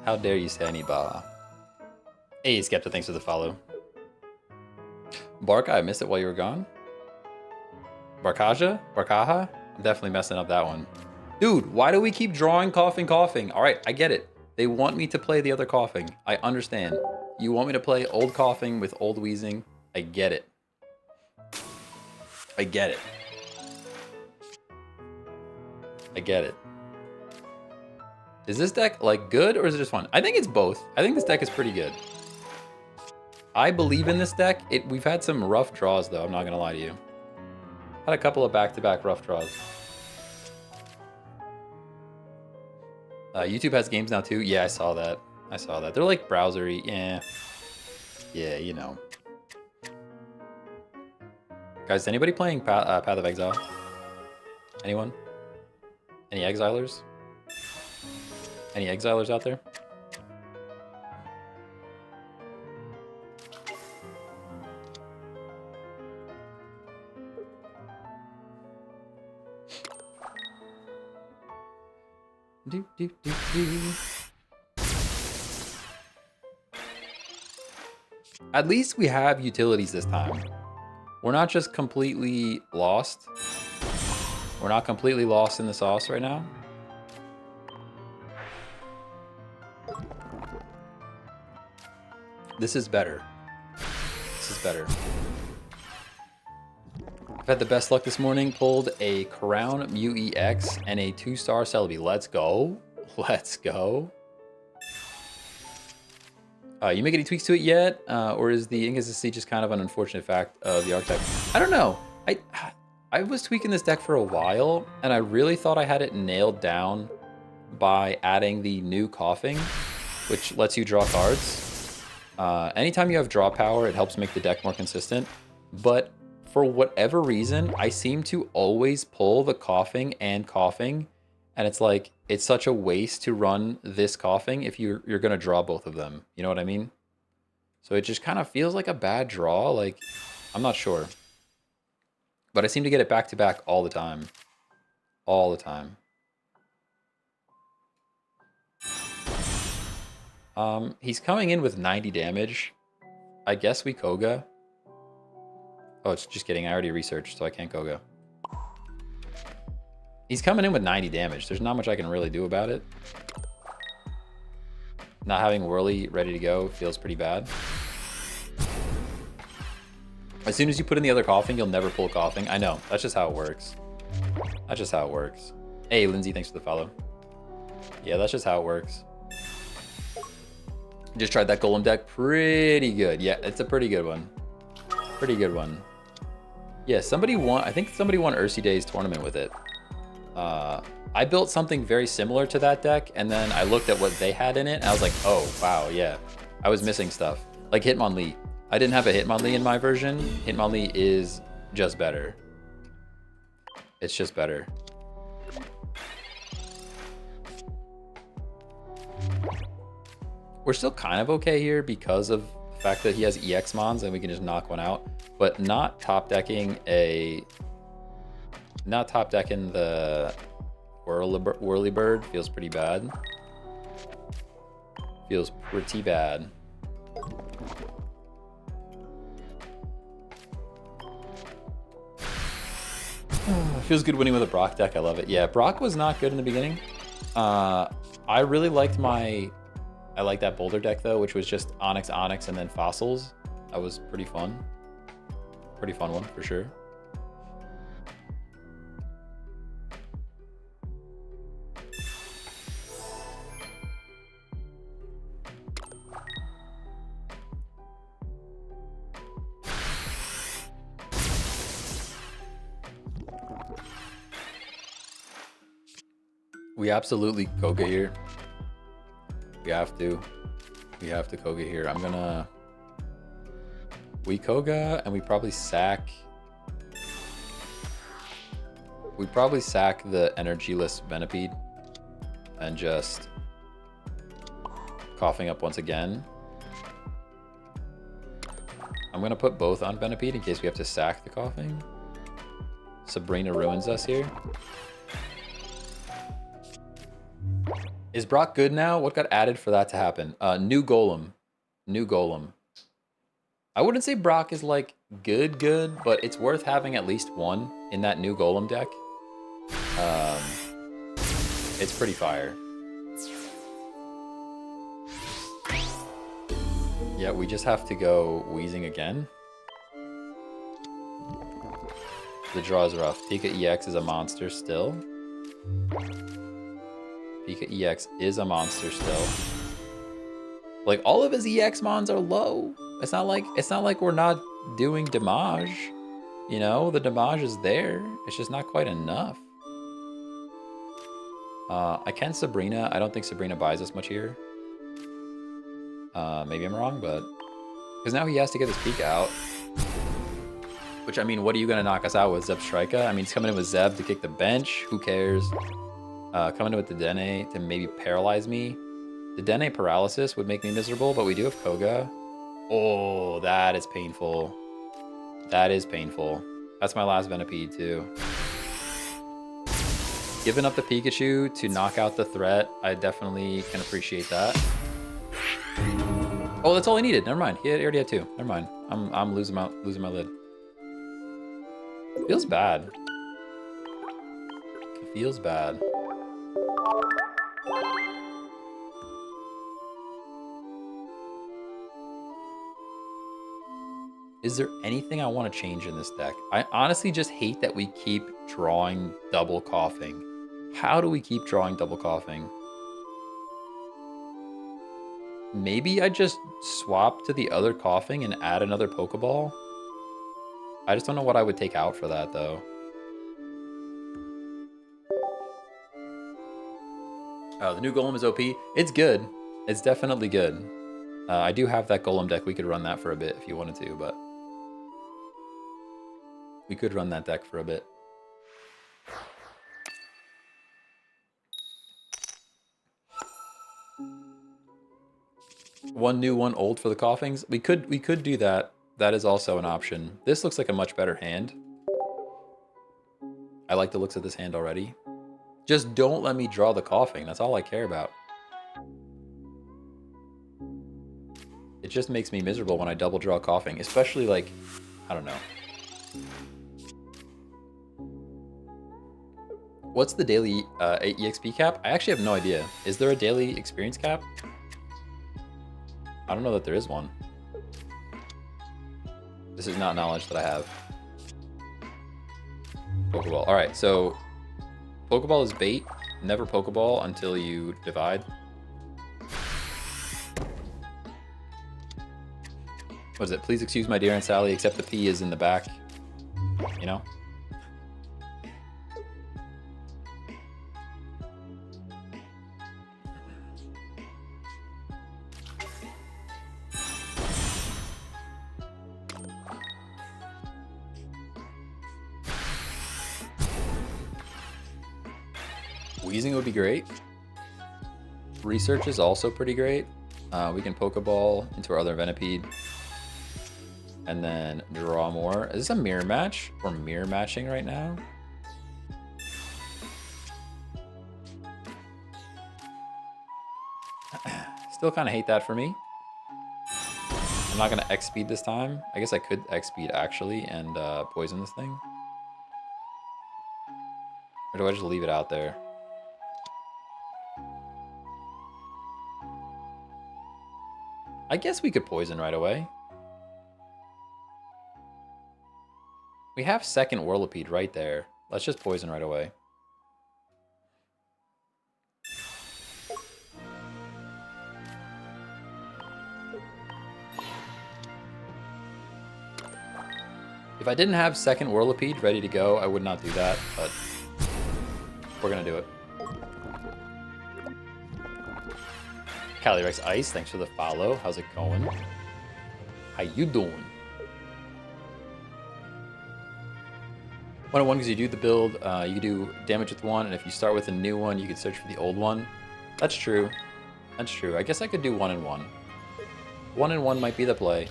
How dare you say I need Baja? Hey, Skepta, thanks for the follow. Barca, I missed it while you were gone. Barcaja? Barcaja? I'm definitely messing up that one. Dude, why do we keep drawing coughing, coughing? All right, I get it. They want me to play the other coughing. I understand. You want me to play old coughing with old wheezing. I get it. I get it. I get it. Is this deck, like, good or is it just fun? I think it's both. I think this deck is pretty good. I believe in this deck. We've had some rough draws, though. I'm not going to lie to you. Had a couple of back-to-back rough draws. YouTube has games now, too. Yeah, I saw that. I saw that. They're, like, browsery. Yeah. Yeah, you know. Guys, is anybody playing Path of Exile? Anyone? Any Exilers? Any Exilers out there? Do, do, do, do. At least we have utilities this time. We're not just completely lost. We're not completely lost in the sauce right now. This is better. This is better. I've had the best luck this morning. Pulled a Crown Mew EX and a 2-star Celebi. Let's go. Let's go. You make any tweaks to it yet? Or is the inconsistency just kind of an unfortunate fact of the archetype? I don't know. I was tweaking this deck for a while, and I really thought I had it nailed down by adding the new coughing, which lets you draw cards. Anytime you have draw power, it helps make the deck more consistent. But for whatever reason, I seem to always pull the coughing and coughing, and it's like, it's such a waste to run this coughing if you're going to draw both of them. You know what I mean? So it just kind of feels like a bad draw. Like, I'm not sure. But I seem to get it back to back all the time. All the time. He's coming in with 90 damage. I guess we Koga. Oh, it's just kidding. I already researched, so I can't Koga. He's coming in with 90 damage. There's not much I can really do about it. Not having Whirly ready to go feels pretty bad. As soon as you put in the other coughing, you'll never pull coughing. I know. That's just how it works. That's just how it works. Hey, Lindsay, thanks for the follow. Yeah, that's just how it works. Just tried that Golem deck. Pretty good. Yeah, it's a pretty good one. Pretty good one. Yeah, somebody won. I think somebody won Ursi Day's tournament with it. I built something very similar to that deck, and then I looked at what they had in it, and I was like, oh, wow, yeah. I was missing stuff. Like Hitmonlee. I didn't have a Hitmonlee in my version. Hitmonlee is just better. It's just better. We're still kind of okay here because of the fact that he has EX mons and we can just knock one out, but not top decking the Whirlybird feels pretty bad. Feels pretty bad. Feels good winning with a Brock deck. I love it. Yeah, Brock was not good in the beginning. I really liked I like that Boulder deck though, which was just Onyx, and then Fossils. That was pretty fun. Pretty fun one for sure. We absolutely Koga here. We have to. We have to Koga here. I'm gonna We Koga and we probably sack. We probably sack the energyless Venipede and just coughing up once again. I'm gonna put both on Venipede in case we have to sack the coughing. Sabrina ruins us here. Is Brock good now? What got added for that to happen? New Golem. New Golem. I wouldn't say Brock is like good, but it's worth having at least one in that new Golem deck. It's pretty fire. Yeah, we just have to go Wheezing again. The draw is rough. Pika EX is a monster still. Pika EX is a monster still. Like, all of his EX mons are low. It's not like we're not doing damage. You know, the damage is there. It's just not quite enough. I can Sabrina. I don't think Sabrina buys us much here. Maybe I'm wrong, but... Because now he has to get his Pika out. Which, I mean, what are you going to knock us out with? Zebstrika? I mean, he's coming in with Zeb to kick the bench. Who cares? Coming in with the Dene to maybe paralyze me. The Dene paralysis would make me miserable, but we do have Koga. Oh, that is painful. That is painful. That's my last Venipede, too. Giving up the Pikachu to knock out the threat, I definitely can appreciate that. Oh, that's all he needed. Never mind. He already had two. Never mind. I'm losing my lid. Feels bad. It feels bad. Is there anything I want to change in this deck? I honestly just hate that we keep drawing double coughing. How do we keep drawing double coughing? Maybe I just swap to the other coughing and add another Pokeball? I just don't know what I would take out for that, though. Oh, the new Golem is OP. It's good. It's definitely good. I do have that Golem deck. We could run that for a bit if you wanted to, but... We could run that deck for a bit. One new, one old for the coughings. We could do that. That is also an option. This looks like a much better hand. I like the looks of this hand already. Just don't let me draw the coughing. That's all I care about. It just makes me miserable when I double draw coughing, especially like, I don't know. What's the daily EXP cap? I actually have no idea. Is there a daily experience cap? I don't know that there is one. This is not knowledge that I have. Pokeball. All right, so Pokeball is bait. Never Pokeball until you divide. What is it? Please excuse my dear Aunt Sally, except the P is in the back. You know? Wheezing would be great. Research is also pretty great. We can Pokeball into our other Venipede. And then draw more. Is this a mirror match? We're mirror matching right now. Still kind of hate that for me. I'm not going to X-Speed this time. I guess I could X-Speed actually and poison this thing. Or do I just leave it out there? I guess we could poison right away. We have second Whirlipede right there. Let's just poison right away. If I didn't have second Whirlipede ready to go, I would not do that, but we're gonna do it. Calyrex Ice, thanks for the follow. How's it going? How you doing? 1-on-1 because you do the build, you can do damage with one, and if you start with a new one, you can search for the old one. That's true. That's true. I guess I could do 1-on-1. 1-on-1 might be the play.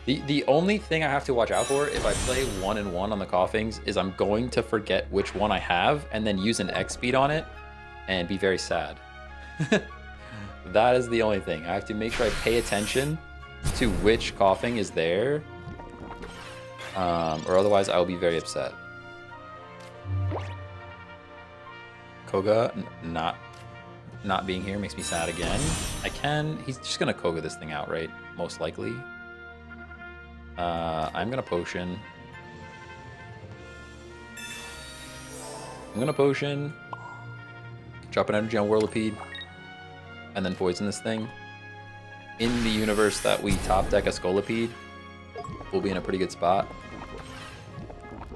The only thing I have to watch out for if I play 1-on-1 on the Coughings is I'm going to forget which one I have and then use an X speed on it and be very sad. That is the only thing. I have to make sure I pay attention to which Coughing is there, or otherwise I will be very upset. Koga not being here makes me sad again. He's just gonna Koga this thing out, right? Most likely. I'm gonna potion. Drop an energy on Whirlipede, and then poison this thing. In the universe that we top deck a Scolipede, we'll be in a pretty good spot.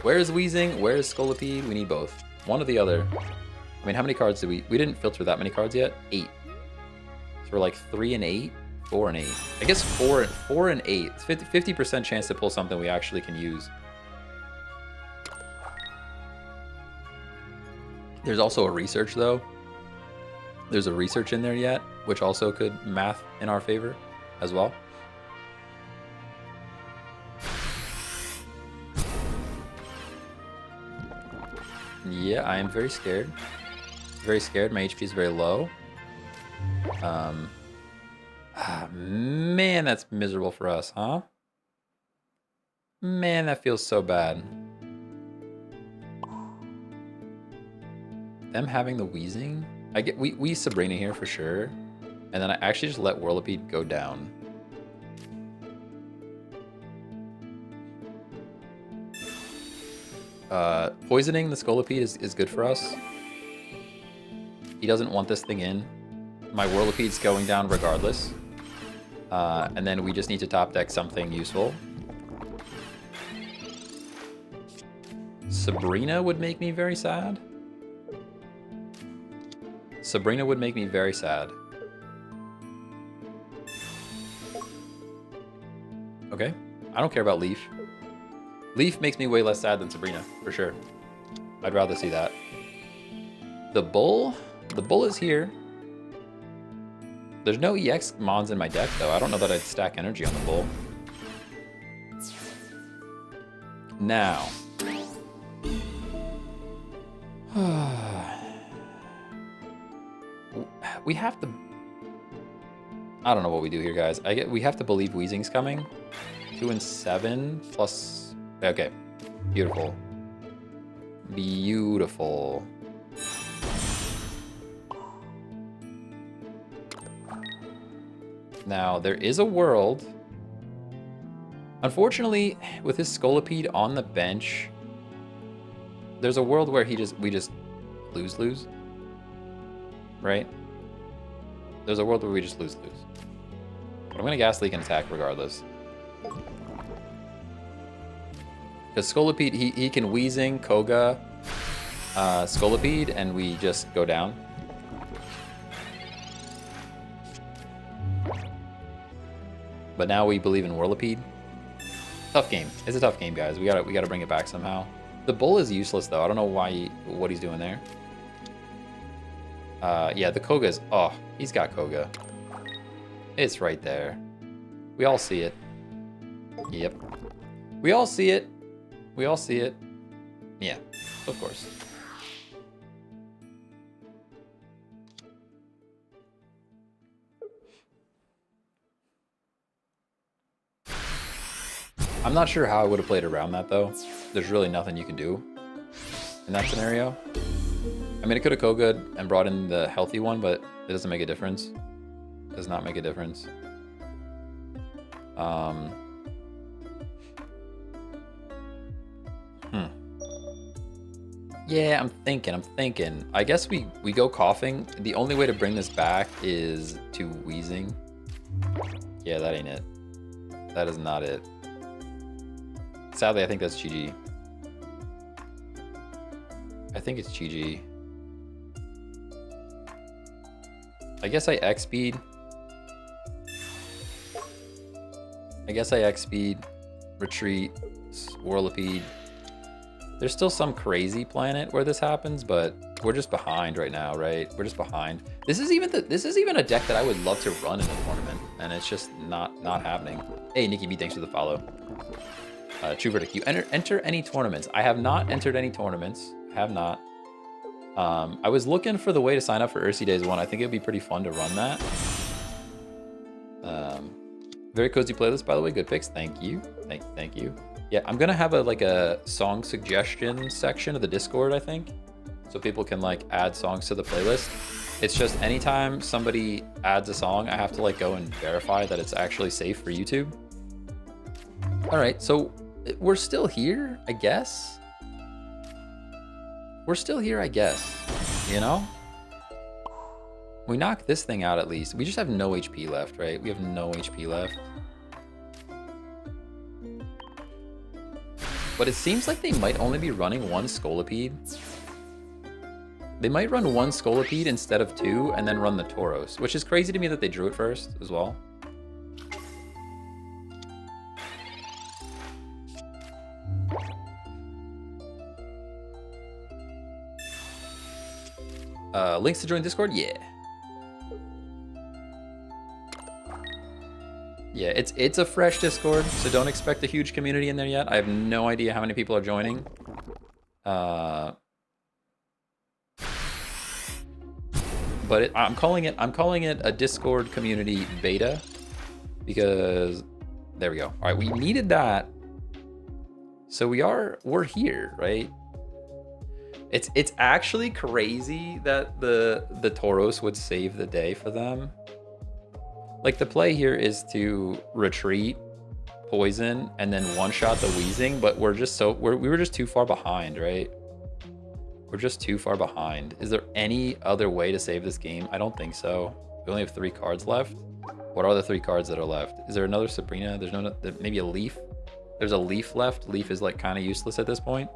Where's Weezing? Where's Scolipede? We need both. One or the other. I mean, how many cards did we didn't filter that many cards yet? 8. So we're like 3 and 8, 4 and 8. I guess 4 and 8. It's 50% chance to pull something we actually can use. There's also a research though. There's a research in there yet, which also could math in our favor as well. Yeah, I am very scared. Very scared. My HP is very low. Man, that's miserable for us, huh? Man, that feels so bad. Them having the Weezing? We Sabrina here for sure. And then I actually just let Whirlipede go down. Poisoning the Scolipede is good for us. He doesn't want this thing in. My Whirlipede's going down regardless. And then we just need to top deck something useful. Sabrina would make me very sad. Sabrina would make me very sad. Okay. I don't care about Leaf. Leaf makes me way less sad than Sabrina, for sure. I'd rather see that. The Bull is here. There's no EX mons in my deck, though. I don't know that I'd stack energy on the Bull. Now. We have to... I don't know what we do here, guys. We have to believe Weezing's coming. 2 and 7 plus... Okay. Beautiful. Beautiful. Now, there is a world... Unfortunately, with his Scolipede on the bench, there's a world where we just lose. Right? There's a world where we just lose. But I'm gonna Gas Leak and attack regardless. Because Scolipede, he can Weezing, Koga, Scolipede, and we just go down. But now we believe in Whirlipede. Tough game. It's a tough game, guys. We gotta bring it back somehow. The Bull is useless though. I don't know what he's doing there. Yeah, the Koga's... Oh, he's got Koga. It's right there. We all see it. Yep. We all see it. We all see it. Yeah, of course. I'm not sure how I would have played around that, though. There's really nothing you can do in that scenario. I mean, it could have Koga and brought in the healthy one, but it doesn't make a difference. It does not make a difference. Yeah, I'm thinking. I guess we go Coughing. The only way to bring this back is to Weezing. Yeah, that ain't it. That is not it. Sadly, I think that's GG. I think it's GG. I guess I X-Speed. Retreat, Swirlipede. There's still some crazy planet where this happens, but we're just behind right now, right? We're just behind. This is even a deck that I would love to run in a tournament, and it's just not happening. Hey, Nikki B, thanks for the follow. True Verdict, you enter any tournaments. I have not entered any tournaments. I have not. I was looking for the way to sign up for Ursi Days 1. I think it would be pretty fun to run that. Very cozy playlist, by the way. Good picks. Thank you. Thank you. Yeah, I'm gonna have a song suggestion section of the Discord, I think, so people can like add songs to the playlist. It's just anytime somebody adds a song, I have to like go and verify that it's actually safe for YouTube. All right, so we're still here, I guess. We're still here, I guess. You know? We knocked this thing out at least. We just have no HP left, right? We have no HP left. But it seems like they might only be running one Scolipede. They might run one Scolipede instead of two and then run the Tauros, which is crazy to me that they drew it first as well. Links to join Discord? Yeah. Yeah, it's a fresh Discord, so don't expect a huge community in there yet. I have no idea how many people are joining. But I'm calling it a Discord community beta because there we go. All right, we needed that. So we're here, right? It's actually crazy that the Tauros would save the day for them. Like, the play here is to retreat, poison, and then one-shot the Weezing, but we were just too far behind, right? We're just too far behind. Is there any other way to save this game? I don't think so. We only have 3 cards left. What are the 3 cards that are left? Is there another Sabrina? There's no, maybe a Leaf? There's a Leaf left. Leaf is like kind of useless at this point.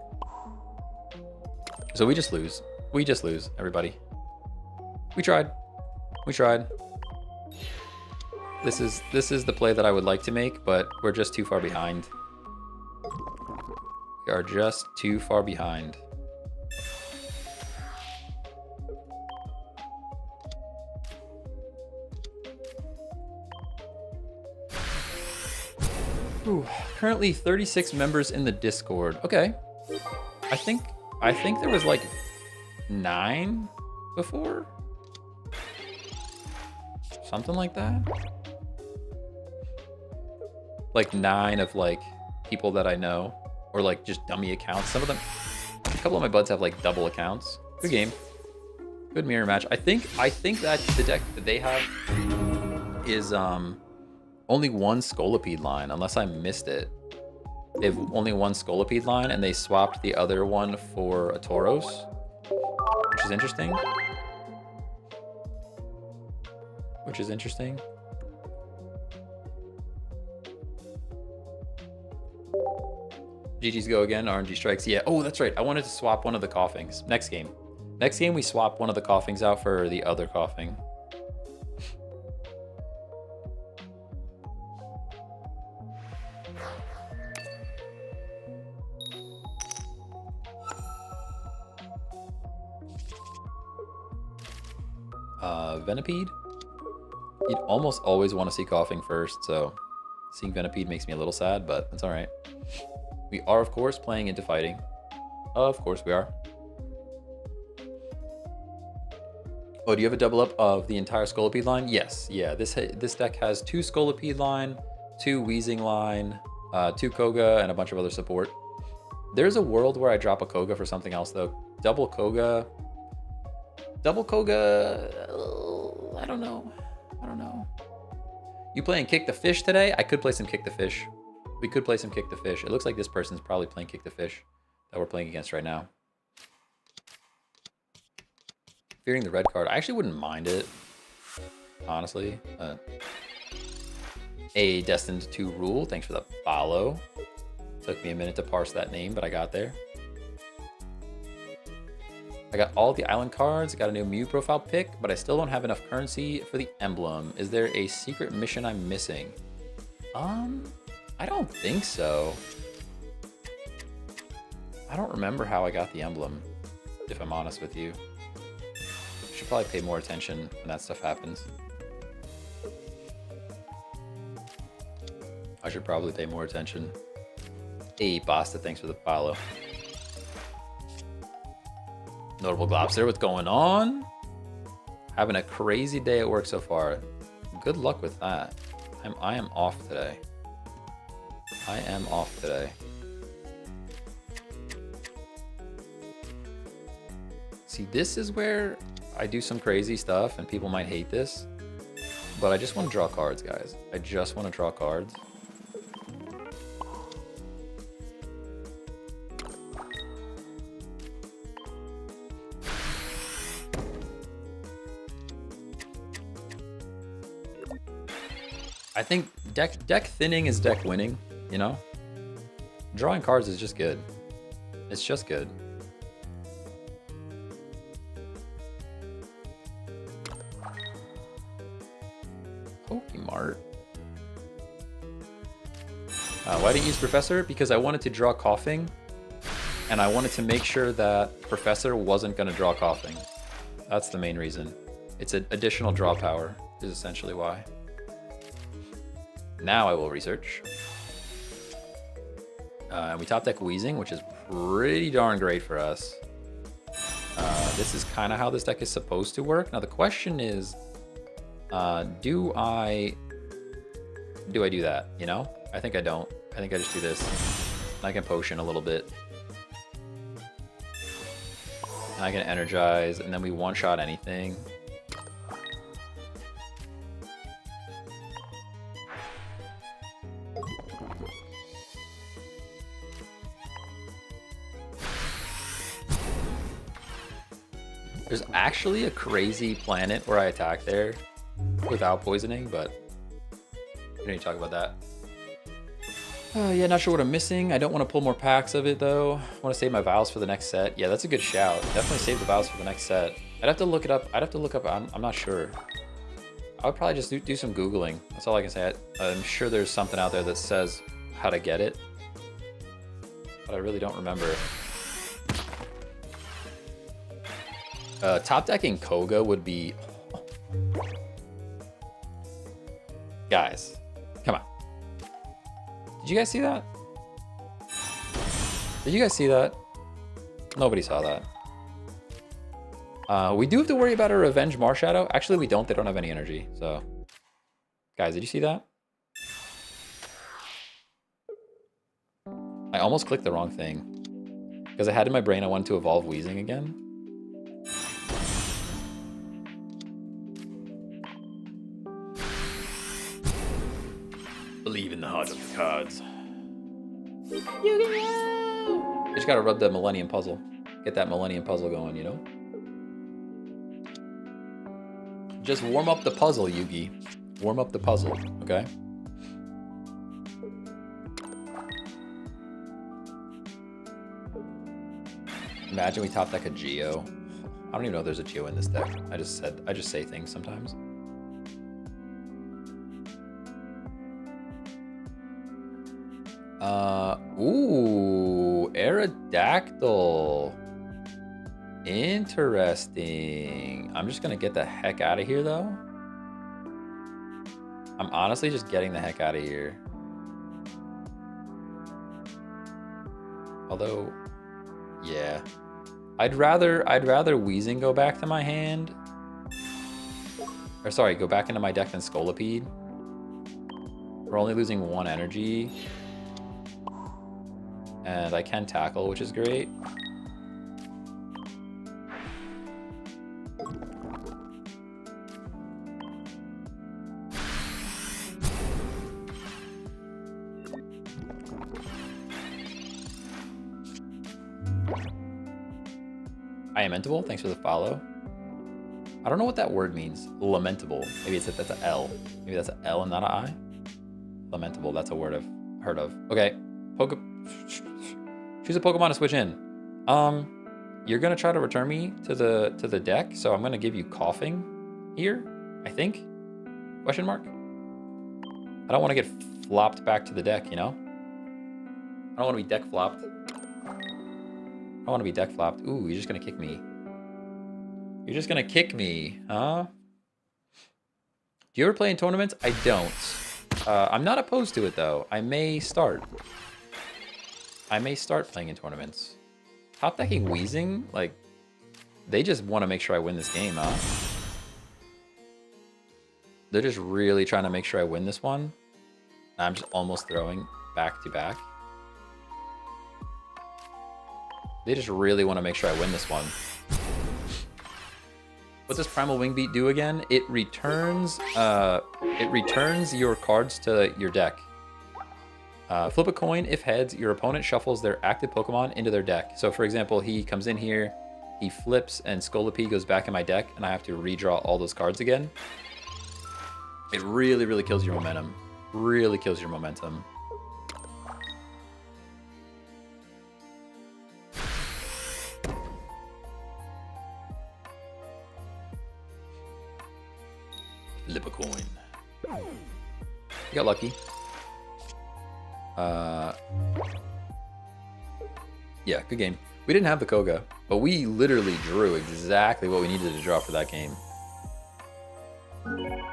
So we just lose. We just lose, everybody. We tried. We tried. This is the play that I would like to make, but we're just too far behind. We are just too far behind. Ooh, currently 36 members in the Discord. Okay. I think there was like 9 before. Something like that. Like 9 of like people that I know, or like just dummy accounts. Some of them, a couple of my buds have like double accounts. Good game. Good mirror match. I think that the deck that they have is only one Scolipede line, unless I missed it. They have only one Scolipede line, and they swapped the other one for a Tauros, which is interesting. Which is interesting. GG's go again, RNG strikes. Yeah, oh, that's right. I wanted to swap one of the Coughings. Next game. Next game, we swap one of the Coughings out for the other Coughing. Venipede? You'd almost always want to see Coughing first, so seeing Venipede makes me a little sad, but that's all right. We are, of course, playing into fighting. Of course we are. Oh, do you have a double up of the entire Scolipede line? Yes, yeah. This deck has 2 Scolipede line, 2 Weezing line, 2 Koga, and a bunch of other support. There's a world where I drop a Koga for something else, though. Double Koga, I don't know. You playing Kick the Fish today? I could play some Kick the Fish. We could play some Kick the Fish. It looks like this person's probably playing Kick the Fish that we're playing against right now. Fearing the red card. I actually wouldn't mind it, honestly. A Destined to Rule. Thanks for the follow. Took me a minute to parse that name, but I got there. I got all the island cards, got a new Mew profile pick, but I still don't have enough currency for the emblem. Is there a secret mission I'm missing? I don't think so. I don't remember how I got the emblem, if I'm honest with you. I should probably pay more attention when that stuff happens. I should probably pay more attention. Hey, Basta, thanks for the follow. Notable Globster, what's going on? Having a crazy day at work so far. Good luck with that. I am off today. I am off today. See, this is where I do some crazy stuff and people might hate this, but I just want to draw cards, guys. I just want to draw cards. I think deck thinning is deck winning, you know? Drawing cards is just good. It's just good. Pokemart. Why didn't you use Professor? Because I wanted to draw Coughing, and I wanted to make sure that Professor wasn't going to draw Coughing. That's the main reason. It's an additional draw power, is essentially why. Now I will research. We top deck Wheezing, which is pretty darn great for us. This is kind of how this deck is supposed to work. Now the question is, do I do that, you know? I think I don't. I think I just do this. And I can potion a little bit. And I can energize, and then we one-shot anything. There's actually a crazy planet where I attack there without poisoning, but we don't need to talk about that. Yeah, not sure what I'm missing. I don't want to pull more packs of it, though. I want to save my vials for the next set. Yeah, that's a good shout. Definitely save the vials for the next set. I'd have to look it up. I'm not sure. I would probably just do some Googling. That's all I can say. I'm sure there's something out there that says how to get it, but I really don't remember. Top decking Koga would be... Guys, come on. Did you guys see that? Did you guys see that? Nobody saw that. We do have to worry about a Revenge Marshadow. Actually, we don't. They don't have any energy, so... Guys, did you see that? I almost clicked the wrong thing. Because I had in my brain I wanted to evolve Wheezing again. Believe in the heart of the cards. You just gotta rub that Millennium Puzzle. Get that Millennium Puzzle going, you know? Just warm up the puzzle, Yugi. Warm up the puzzle, okay? Imagine we top deck a Geo. I don't even know if there's a Geo in this deck. I just say things sometimes. Ooh, Aerodactyl. Interesting. I'm just gonna get the heck out of here, though. I'm honestly just getting the heck out of here. Although, yeah, I'd rather Wheezing go back to my hand, or sorry, go back into my deck than Scolipede. We're only losing 1 energy. And I can tackle, which is great. I am Lamentable, thanks for the follow. I don't know what that word means. Lamentable. Maybe that's an L. Maybe that's an L and not an I. Lamentable, that's a word I've heard of. Okay. Choose a Pokemon to switch in. You're gonna try to return me to the deck, so I'm gonna give you Coughing here, I think? Question mark? I don't want to get flopped back to the deck, you know? I don't want to be deck flopped. I want to be deck flopped. Ooh, you're just going to kick me. You're just going to kick me, huh? Do you ever play in tournaments? I don't. I'm not opposed to it, though. I may start. I may start playing in tournaments. Top decking Wheezing? Like, they just want to make sure I win this game, huh? They're just really trying to make sure I win this one. I'm just almost throwing back to back. They just really want to make sure I win this one. What does Primal Wingbeat do again? It returns your cards to your deck. Flip a coin. If heads, your opponent shuffles their active Pokemon into their deck. So for example, he comes in here, he flips, and Scolipede goes back in my deck, and I have to redraw all those cards again. It really, really kills your momentum. Really kills your momentum. Flip a coin. You got lucky. Yeah, good game. We didn't have the Koga, but we literally drew exactly what we needed to draw for that game.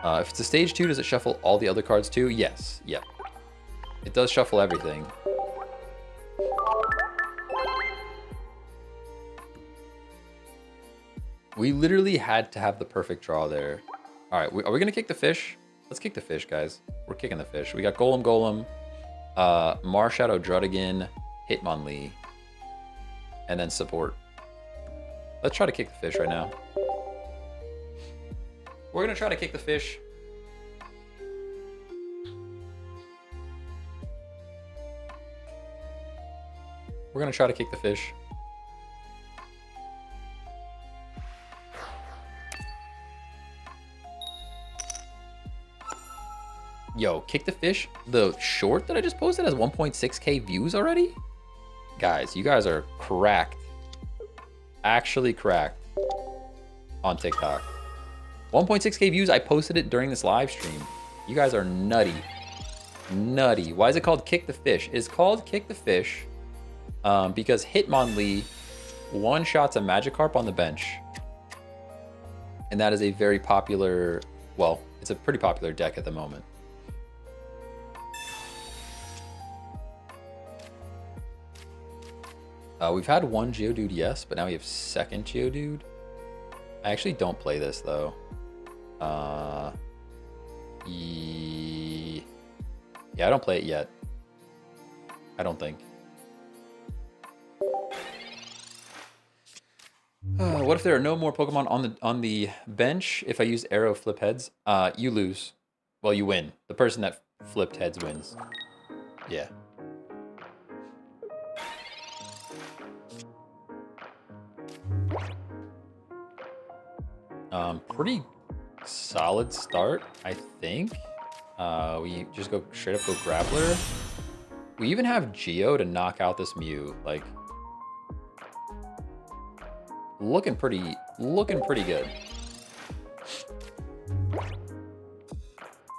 If it's a stage 2, does it shuffle all the other cards too? Yes. Yep. It does shuffle everything. We literally had to have the perfect draw there. All right, are we gonna kick the fish? Let's kick the fish, guys. We're kicking the fish. We got Golem, Marshadow Druddigan, Hitmonlee, and then support. Let's try to kick the fish right now. We're gonna try to kick the fish. We're gonna try to kick the fish. Yo, kick the fish. The short that I just posted has 1.6K views already? Guys, you guys are cracked. Actually cracked on TikTok. 1.6K views. I posted it during this live stream. You guys are nutty. Nutty. Why is it called Kick the Fish? It's called Kick the Fish because Hitmonlee one-shots a Magikarp on the bench. And that is a very popular, well, it's a pretty popular deck at the moment. We've had one Geodude, yes, but now we have second Geodude. I actually don't play this, though. Yeah, I don't play it yet. I don't think. What if there are no more Pokemon on the bench? If I use Arrow flip heads, you lose. Well, you win. The person that flipped heads wins. Yeah. Pretty solid start, I think. We just go straight up, go Grappler. We even have Geo to knock out this Mew. Like, looking pretty good.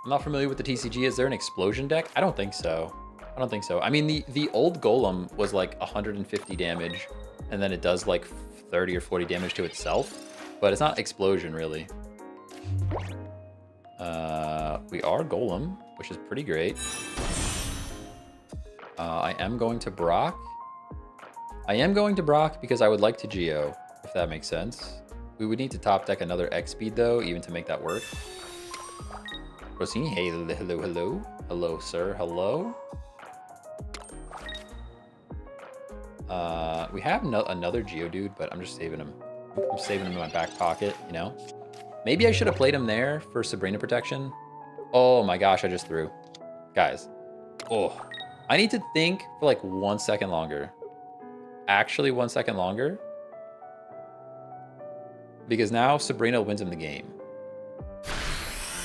I'm not familiar with the TCG. Is there an explosion deck? I don't think so. I don't think so. I mean, the old Golem was like 150 damage, and then it does like 30 or 40 damage to itself. But it's not explosion, really. We are Golem, which is pretty great. I am going to Brock. I am going to Brock because I would like to Geo, if that makes sense. We would need to top deck another X speed, though, even to make that work. Rossini, hey, hello, hello. Hello, sir, hello. We have another Geodude, but I'm just saving him. I'm saving him in my back pocket, you know? Maybe I should have played him there for Sabrina protection. Oh my gosh, I just threw. Guys. Oh. I need to think for like 1 second longer. Actually 1 second longer. Because now Sabrina wins him the game.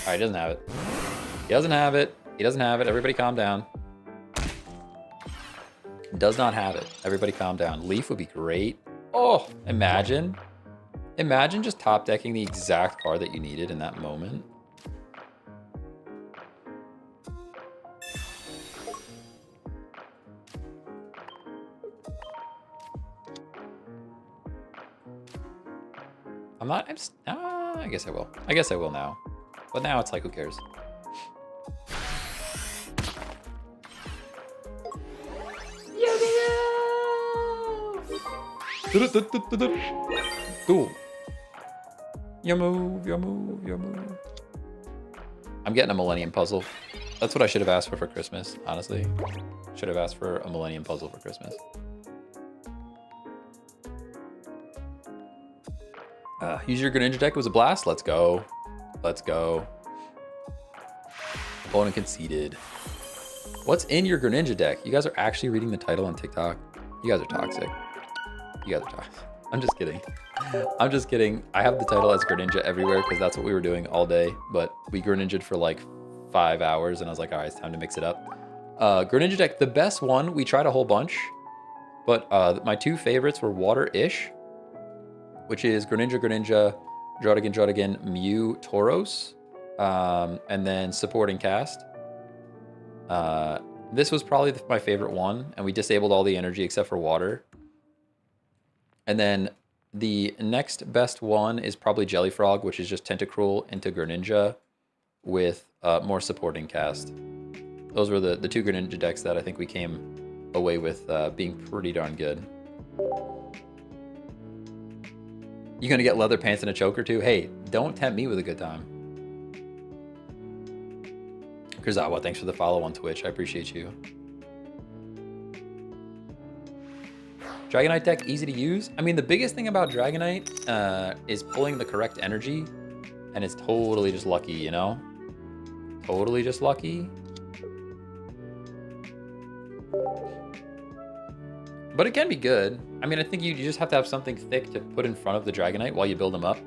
Alright, he doesn't have it. He doesn't have it. He doesn't have it. Everybody calm down. Does not have it. Everybody calm down. Leaf would be great. Oh, imagine. Imagine just top decking the exact card that you needed in that moment. I'm not. I guess I will. I guess I will now. But now it's like, who cares? Cool. Your move, your move, your move. I'm getting a Millennium Puzzle. That's what I should have asked for Christmas, honestly. Should have asked for a Millennium Puzzle for Christmas. Use your Greninja deck. It was a blast. Let's go. Let's go. Opponent conceded. What's in your Greninja deck? You guys are actually reading the title on TikTok. You guys are toxic. You guys are toxic. I'm just kidding. I'm just kidding. I have the title as Greninja everywhere because that's what we were doing all day. But we Greninja'd for like 5 hours and I was like, all right, it's time to mix it up. Greninja deck, the best one. We tried a whole bunch. But my 2 favorites were Water-ish, which is Greninja, Draudigan, Mew, Tauros, and then supporting cast. This was probably my favorite one, and we disabled all the energy except for water. And then the next best one is probably Jellyfrog, which is just Tentacruel into Greninja with more supporting cast. Those were the 2 Greninja decks that I think we came away with being pretty darn good. You gonna get leather pants and a choker too? Hey, don't tempt me with a good time. Kurzawa, thanks for the follow on Twitch. I appreciate you. Dragonite deck, easy to use. I mean, the biggest thing about Dragonite is pulling the correct energy, and it's totally just lucky, you know? Totally just lucky. But it can be good. I mean, I think you just have to have something thick to put in front of the Dragonite while you build them up.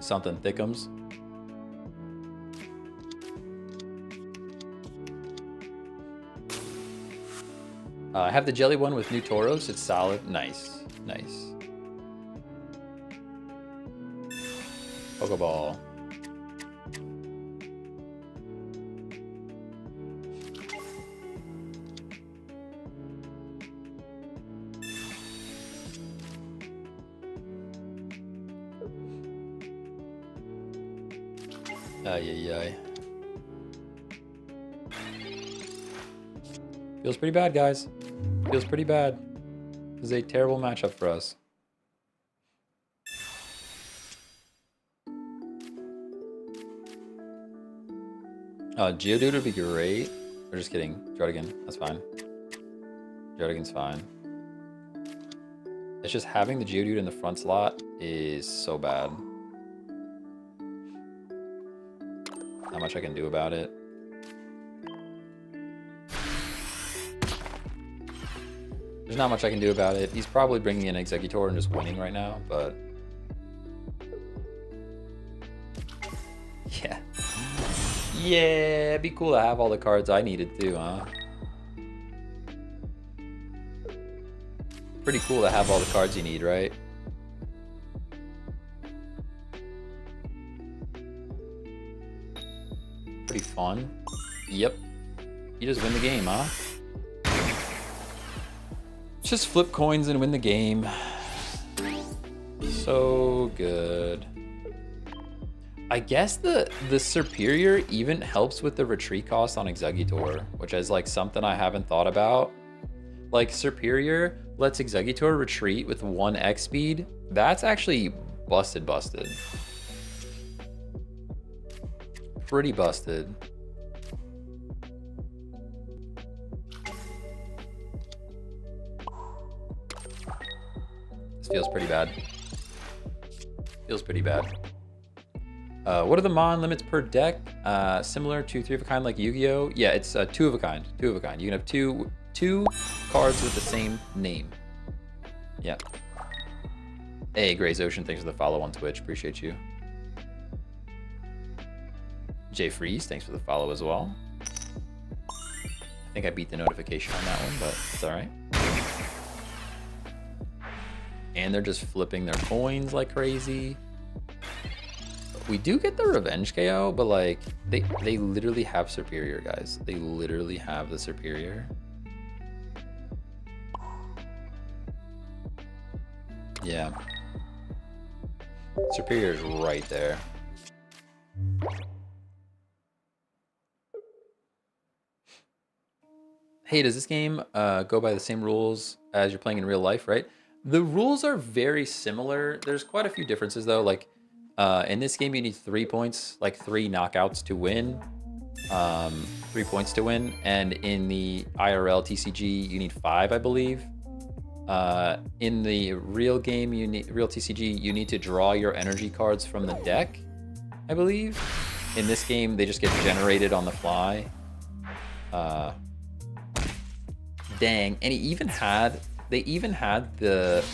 Something thickums. I have the jelly one with new Tauros. It's solid. Nice. Nice. Pokeball. Ay. Feels pretty bad, guys. Feels pretty bad. This is a terrible matchup for us. Geodude would be great. We're just kidding. Draudigan, that's fine. Draudigan's fine. It's just having the Geodude in the front slot is so bad. Not much I can do about it. There's not much I can do about it. He's probably bringing in Exeggutor and just winning right now, but... yeah. Yeah, it'd be cool to have all the cards I needed too, huh? Pretty cool to have all the cards you need, right? Pretty fun. Yep. You just win the game, huh? Just flip coins and win the game. So good. I guess the Superior even helps with the retreat cost on Exeggutor, which is like something I haven't thought about. Like Superior lets Exeggutor retreat with 1x speed. That's actually busted. Pretty busted. This feels pretty bad. Feels pretty bad. What are the mon limits per deck? Similar to 3 of a kind like Yu-Gi-Oh? Yeah, it's 2 of a kind. 2 of a kind. You can have two cards with the same name. Yeah. Hey, Gray's Ocean, thanks for the follow on Twitch. Appreciate you. Jay Freeze, thanks for the follow as well. I think I beat the notification on that one, but it's all right. And they're just flipping their coins like crazy. We do get the revenge KO, but like they literally have Superior, guys. They literally have the Superior. Yeah. Superior is right there. Hey, does this game go by the same rules as you're playing in real life, right? The rules are very similar. There's quite a few differences though. Like in this game, you need 3 points, like 3 knockouts to win. 3 points to win. And in the IRL TCG, you need 5, I believe. In the real game, real TCG, you need to draw your energy cards from the deck, I believe. In this game, they just get generated on the fly. Dang, and they even had the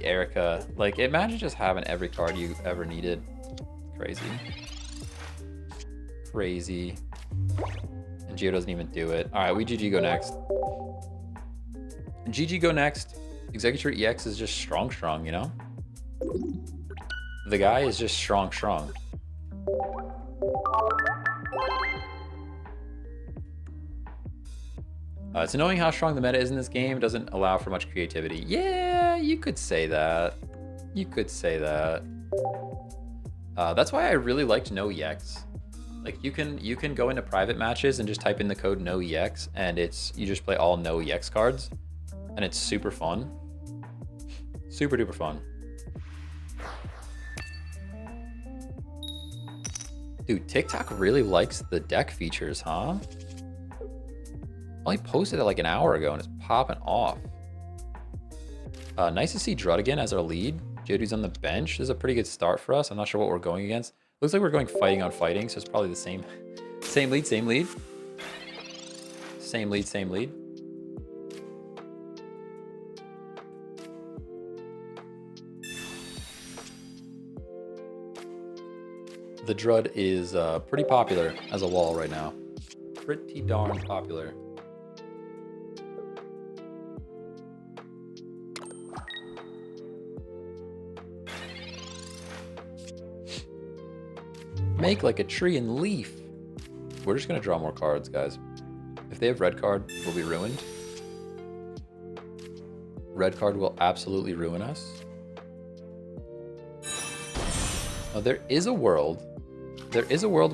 Erica. Like, imagine just having every card you ever needed. Crazy. And Geo doesn't even do it. All right, we GG go next. GG go next. Executor EX is just strong, you know? The guy is just strong. It's annoying how strong the meta is in this game. It doesn't allow for much creativity. Yeah, you could say that. That's why I really liked no EX. Like you can go into private matches and just type in the code no EX, and you just play all no EX cards, and it's super fun. Super duper fun. Dude, TikTok really likes the deck features, huh? Only posted it like an hour ago and it's popping off. Nice to see Drud again as our lead. Jodu's on the bench. This is a pretty good start for us. I'm not sure what we're going against. Looks like we're going fighting on fighting, so it's probably the same lead. Same lead. The Drud is pretty popular as a wall right now. Pretty darn popular. Make like a tree and leaf. We're just gonna draw more cards, guys. If they have red card, we'll be ruined. Red card will absolutely ruin us. Oh, there is a world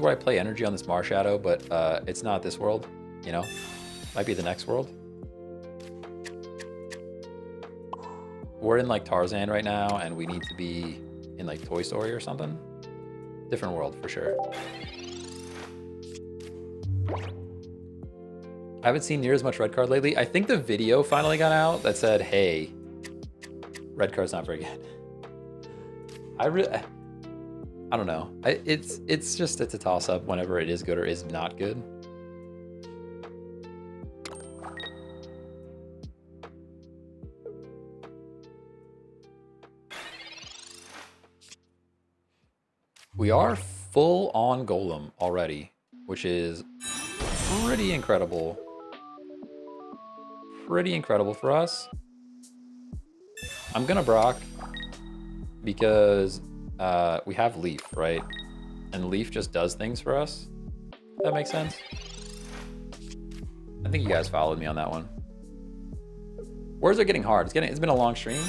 where I play energy on this Marshadow, but it's not this world, you know? Might be the next world. We're in like Tarzan right now, and we need to be in like Toy Story or something. Different world for sure. I haven't seen near as much red card lately. I think the video finally got out that said, hey, red card's not very good. I don't know. It's a toss up whenever it is good or is not good. We are full on Golem already, which is pretty incredible. Pretty incredible for us. I'm gonna Brock because we have Leaf, right? And Leaf just does things for us. That makes sense. I think you guys followed me on that one. Words are getting hard. It's been a long stream.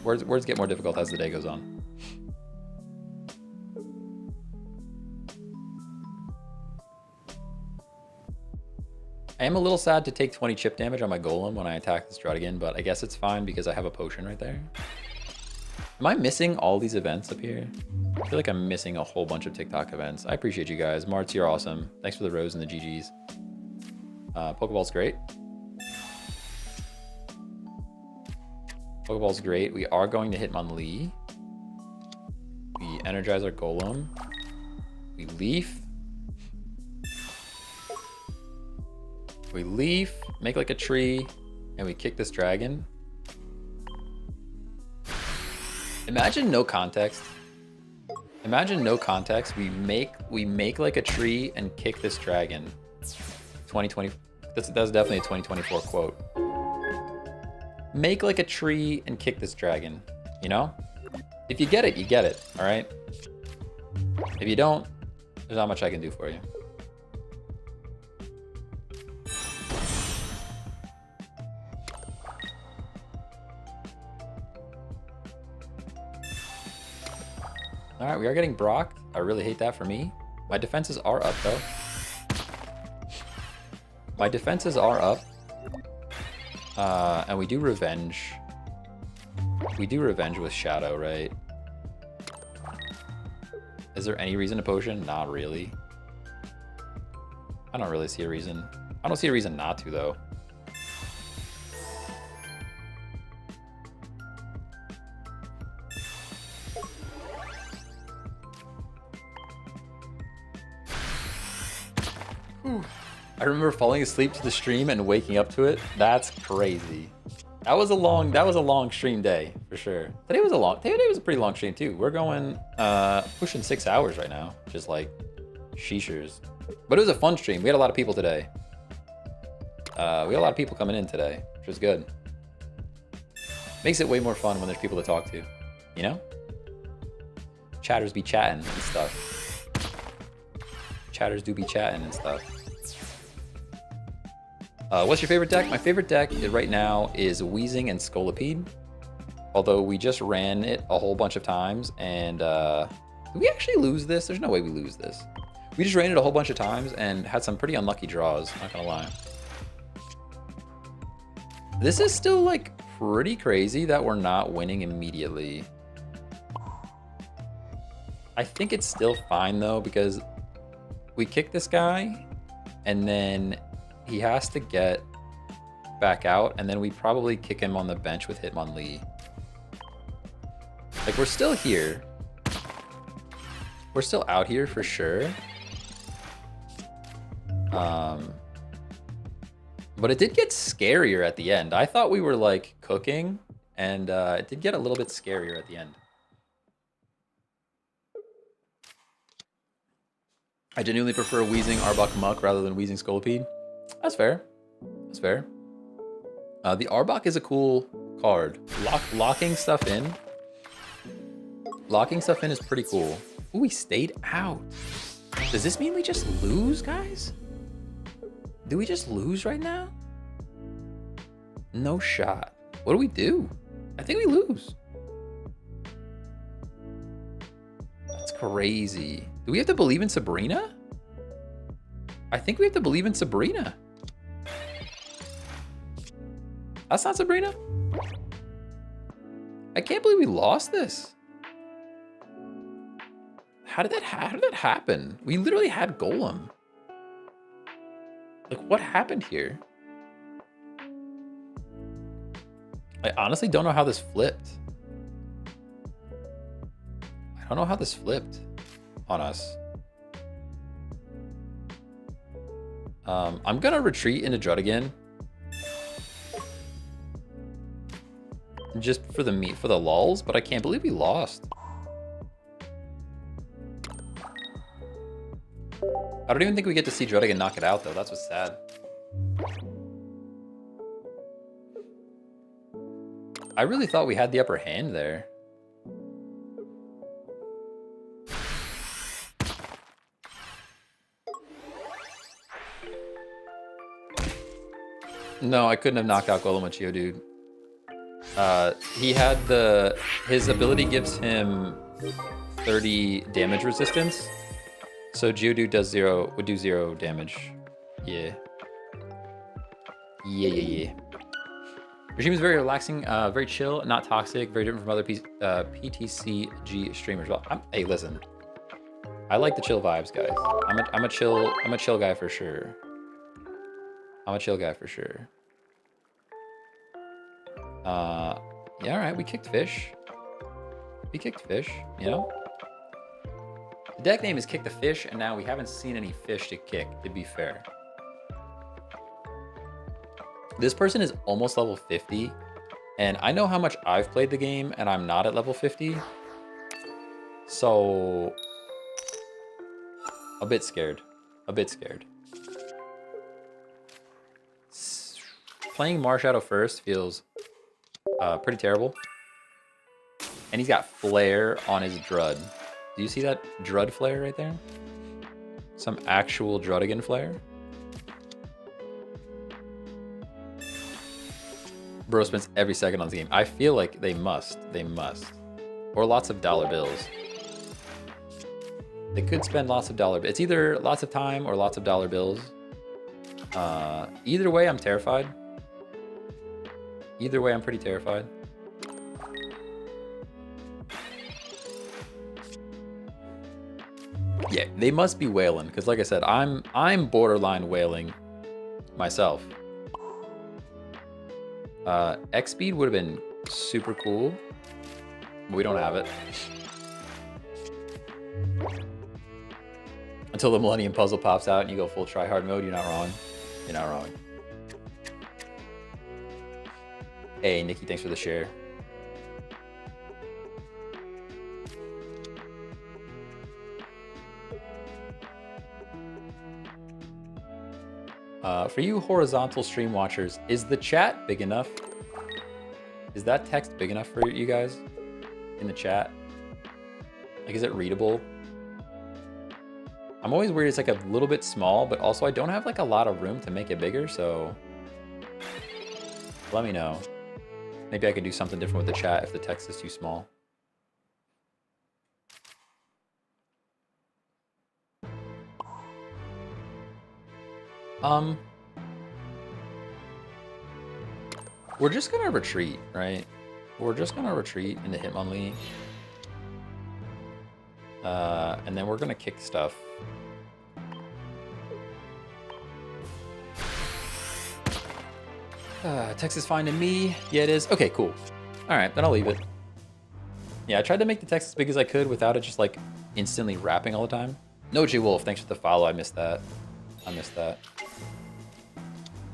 Words get more difficult as the day goes on. I am a little sad to take 20 chip damage on my Golem when I attack this Drud, but I guess it's fine because I have a potion right there. Am I missing all these events up here? I feel like I'm missing a whole bunch of TikTok events. I appreciate you guys. Marts, you're awesome. Thanks for the rose and the GGs. Pokeball's great. Pokeball's great. We are going to Hitmonlee. We energize our Golem. We Leaf. We Leaf, make like a tree, and we kick this dragon. Imagine no context. Imagine no context. We make like a tree and kick this dragon. 2020. That's definitely a 2024 quote. Make like a tree and kick this dragon. You know? If you get it, you get it. All right. If you don't, there's not much I can do for you. All right, we are getting Brock. I really hate that for me. My defenses are up, though. My defenses are up. And we do revenge. We do revenge with Shadow, right? Is there any reason to potion? Not really. I don't really see a reason. I don't see a reason not to, though. I remember falling asleep to the stream and waking up to it. That's crazy. That was a long stream day for sure. Today was a pretty long stream too. We're going pushing 6 hours right now, just like sheeshers. But it was a fun stream. We had a lot of people today. We had a lot of people coming in today, which was good. Makes it way more fun when there's people to talk to, you know? Chatters be chatting and stuff. Chatters do be chatting and stuff. What's your favorite deck? My favorite deck right now is Weezing and Scolipede. Although we just ran it a whole bunch of times, and did we actually lose this? There's no way we lose this. We just ran it a whole bunch of times and had some pretty unlucky draws, not gonna lie. This is still like pretty crazy that we're not winning immediately. I think it's still fine though, because we kick this guy and then he has to get back out, and then we probably kick him on the bench with Hitmonlee. Like, we're still here. We're still out here for sure. But it did get scarier at the end. I thought we were like cooking, and it did get a little bit scarier at the end. I genuinely prefer Weezing Arbok Muck rather than Weezing Scolipede. That's fair. That's fair. The Arbok is a cool card. Locking stuff in. Locking stuff in is pretty cool. Ooh, we stayed out. Does this mean we just lose, guys? Do we just lose right now? No shot. What do we do? I think we lose. That's crazy. Do we have to believe in Sabrina? I think we have to believe in Sabrina. That's not Sabrina. I can't believe we lost this. How did that happen? We literally had Golem. Like, what happened here? I honestly don't know how this flipped. I don't know how this flipped on us. I'm gonna retreat into Drud again. Just for the lulz, but I can't believe we lost. I don't even think we get to see Drud again knock it out though. That's what's sad. I really thought we had the upper hand there. No, I couldn't have knocked out Golem with Geodude. He had his ability gives him 30 damage resistance. So Geodude would do 0 damage. Yeah. Yeah. Regime is very relaxing, very chill, not toxic, very different from other PTCG streamers. Well, hey, listen. I like the chill vibes, guys. I'm a chill guy for sure. I'm a chill guy for sure. Yeah, all right, we kicked fish. We kicked fish, you know? The deck name is Kick the Fish, and now we haven't seen any fish to kick, to be fair. This person is almost level 50, and I know how much I've played the game, and I'm not at level 50. So, a bit scared. A bit scared. Playing Marshadow first feels pretty terrible. And he's got Flare on his Drud. Do you see that Drud Flare right there? Some actual Drudigan Flare. Bro spends every second on this game. I feel like they must. They must. Or lots of dollar bills. They could spend lots of dollar. It's either lots of time or lots of dollar bills. Either way, I'm terrified. Either way, I'm pretty terrified. Yeah, they must be whaling because, like I said, I'm borderline whaling myself. X speed would have been super cool. But we don't have it. Until the Millennium Puzzle pops out and you go full try-hard mode, you're not wrong. You're not wrong. Hey, Nikki, thanks for the share. For you horizontal stream watchers, is the chat big enough? Is that text big enough for you guys in the chat? Like, is it readable? I'm always worried it's like a little bit small, but also I don't have like a lot of room to make it bigger, so let me know. Maybe I could do something different with the chat if the text is too small. We're just gonna retreat, right? We're just gonna retreat into Hitmonlee. And then we're gonna kick stuff. Text is fine to me. Yeah, it is. Okay, cool. All right, then I'll leave it. Yeah, I tried to make the text as big as I could without it just like instantly wrapping all the time. No G Wolf, thanks for the follow. I missed that. I missed that.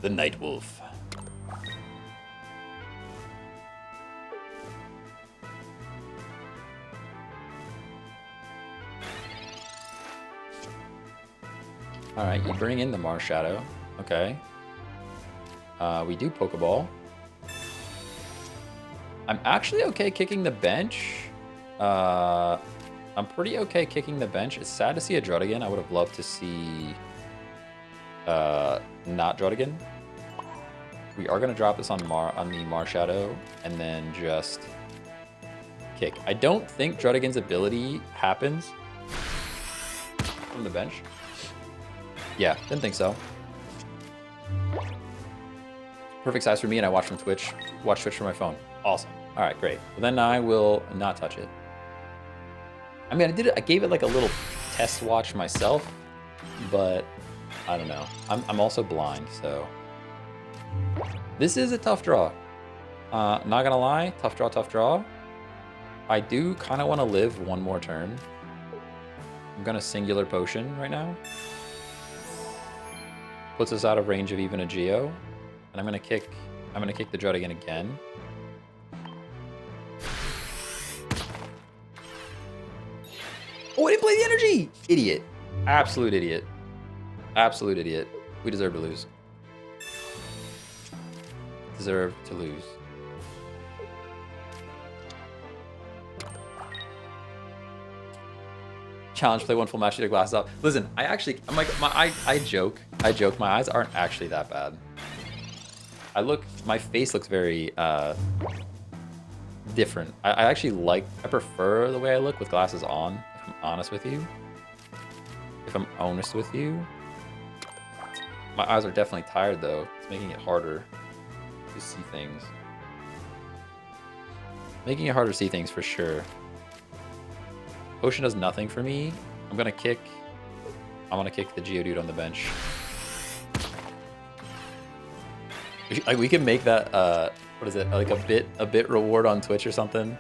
The Night Wolf. All right, you bring in the Marshadow. Okay. We do Pokeball. I'm actually okay kicking the bench. I'm pretty okay kicking the bench. It's sad to see a Druddigan. I would have loved to see not Druddigan. We are gonna drop this on the Marshadow and then just kick. I don't think Druddigan's ability happens from the bench. Yeah, didn't think so. Perfect size for me, and I watch from Twitch. Watch Twitch from my phone. Awesome. All right, great. Well, then I will not touch it. I mean, I did it. I gave it like a little test watch myself, but I don't know. I'm also blind, so this is a tough draw. Not gonna lie, tough draw, tough draw. I do kind of want to live one more turn. I'm gonna Singular Potion right now. Puts us out of range of even a Geo. And I'm gonna kick the Druddigan again. Oh, I didn't play the energy! Idiot. Absolute idiot. Absolute idiot. We deserve to lose. Deserve to lose. Challenge, play one full match, get your glasses off. Listen, I'm like, I joke, my eyes aren't actually that bad. My face looks very different. I actually I prefer the way I look with glasses on, if I'm honest with you. If I'm honest with you. My eyes are definitely tired though. It's making it harder to see things. Making it harder to see things for sure. Potion does nothing for me. I'm gonna kick the Geodude on the bench. Like, we can make that what is it, like a bit reward on Twitch or something.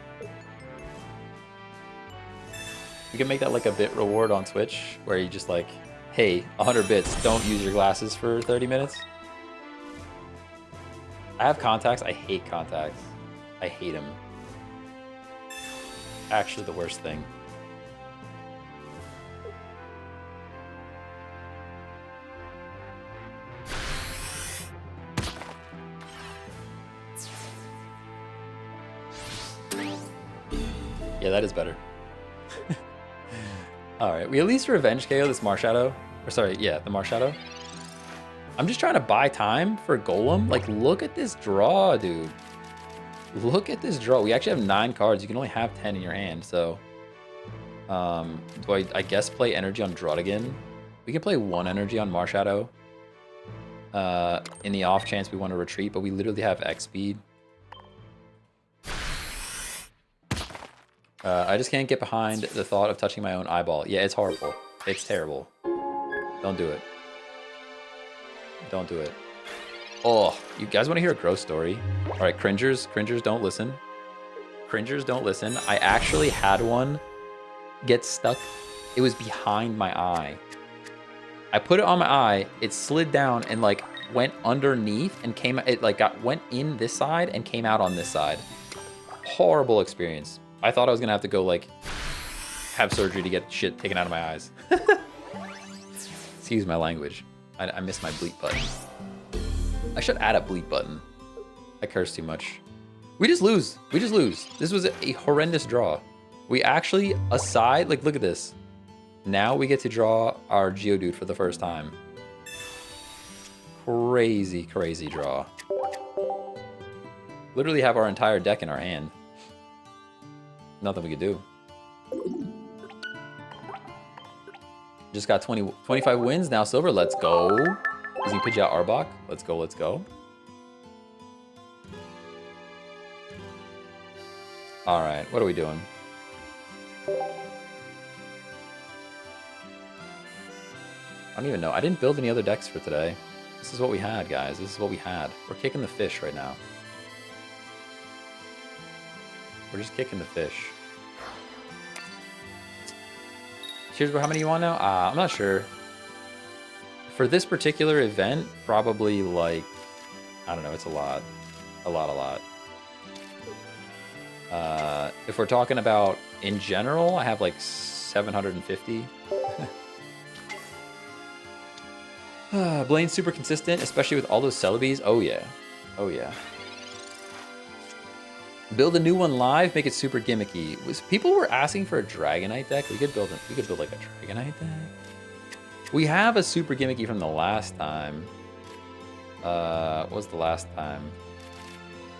We can make that like a bit reward on Twitch where you just like, hey, 100 bits, don't use your glasses for 30 minutes. I have contacts. I hate contacts. I hate them. Actually the worst thing. Yeah, that is better. Alright, we at least revenge KO this Marshadow. Or sorry, yeah, the Marshadow. I'm just trying to buy time for Golem. Like, look at this draw, dude. Look at this draw. We actually have 9 cards. You can only have 10 in your hand, so Do I guess play energy on Draudigan? We can play 1 energy on Marshadow. In the off chance we want to retreat, but we literally have X speed. I just can't get behind the thought of touching my own eyeball. Yeah, it's horrible. It's terrible. Don't do it. Don't do it. Oh, you guys want to hear a gross story? All right, cringers, don't listen. Cringers, don't listen. I actually had one get stuck. It was behind my eye. I put it on my eye. It slid down and like went underneath and came. It like went in this side and came out on this side. Horrible experience. I thought I was gonna have to go like have surgery to get shit taken out of my eyes. Excuse my language. I missed my bleep button. I should add a bleep button. I curse too much. We just lose. We just lose. This was a horrendous draw. We actually, aside, like, look at this. Now we get to draw our Geodude for the first time. Crazy, crazy draw. Literally have our entire deck in our hand. Nothing we could do. Just got 25 wins, now silver. Let's go. Is he Pidgeot Arbok? Let's go, let's go. All right, what are we doing? I don't even know. I didn't build any other decks for today. This is what we had, guys. This is what we had. We're kicking the fish right now. We're just kicking the fish. Cheers, bro. How many you want now? I'm not sure. For this particular event, probably like, I don't know, it's a lot. A lot. If we're talking about in general, I have like 750. Blaine's super consistent, especially with all those Celebes. Oh yeah. Oh yeah. Build a new one live, make it super gimmicky. People were asking for a Dragonite deck. We could build like a Dragonite deck. We have a super gimmicky from the last time. What was the last time?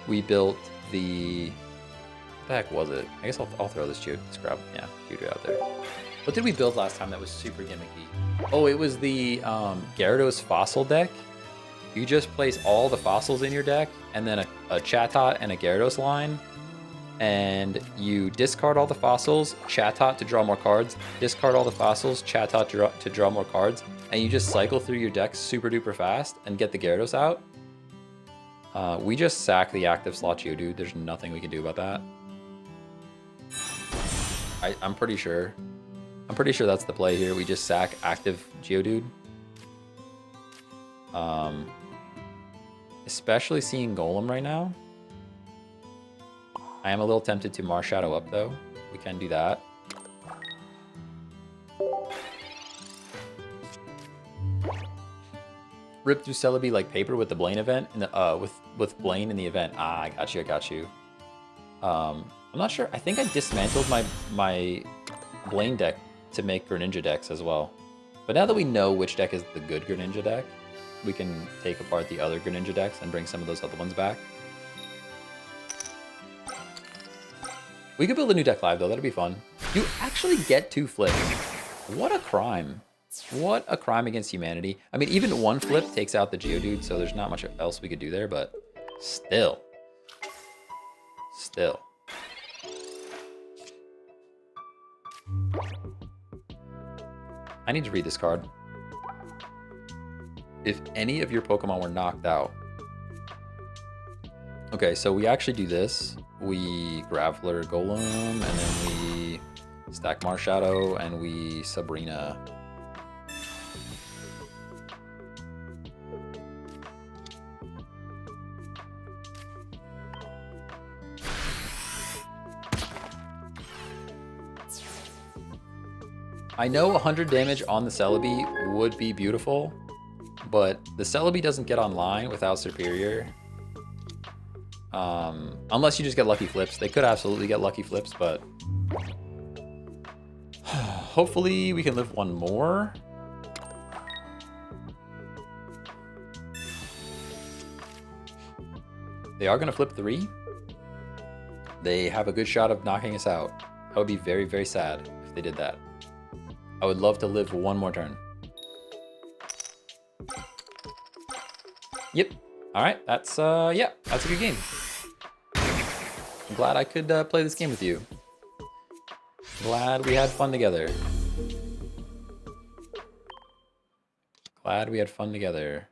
We built the... What the heck was it? I guess I'll throw this Geodude out there. What did we build last time that was super gimmicky? Oh, it was the Gyarados fossil deck. You just place all the fossils in your deck, and then a Chatot and a Gyarados line, and you discard all the fossils, Chatot to draw more cards, discard all the fossils, Chatot to draw more cards, and you just cycle through your deck super duper fast and get the Gyarados out. We just sack the active slot Geodude. There's nothing we can do about that. I'm pretty sure. I'm pretty sure that's the play here. We just sack active Geodude. Especially seeing Golem right now. I am a little tempted to Marshadow up though. We can do that. Rip through Celebi like paper with the Blaine event in the with Blaine in the event. I got you. I'm not sure. I think I dismantled my Blaine deck to make Greninja decks as well. But now that we know which deck is the good Greninja deck, we can take apart the other Greninja decks and bring some of those other ones back. We could build a new deck live though, that'd be fun. You actually get 2 flips. What a crime. What a crime against humanity. I mean, even 1 flip takes out the Geodude, so there's not much else we could do there, but still. I need to read this card. If any of your Pokemon were knocked out. Okay, so we actually do this. We Graveler Golem, and then we stack Marshadow, and we Sabrina. I know 100 damage on the Celebi would be beautiful, but the Celebi doesn't get online without Superior. Unless you just get lucky flips. They could absolutely get lucky flips, but hopefully we can live 1 more. They are going to flip 3. They have a good shot of knocking us out. That would be very, very sad they did that. I would love to live one more turn. Yep. All right. That's yeah. That's a good game. I'm glad I could play this game with you. Glad we had fun together. Glad we had fun together.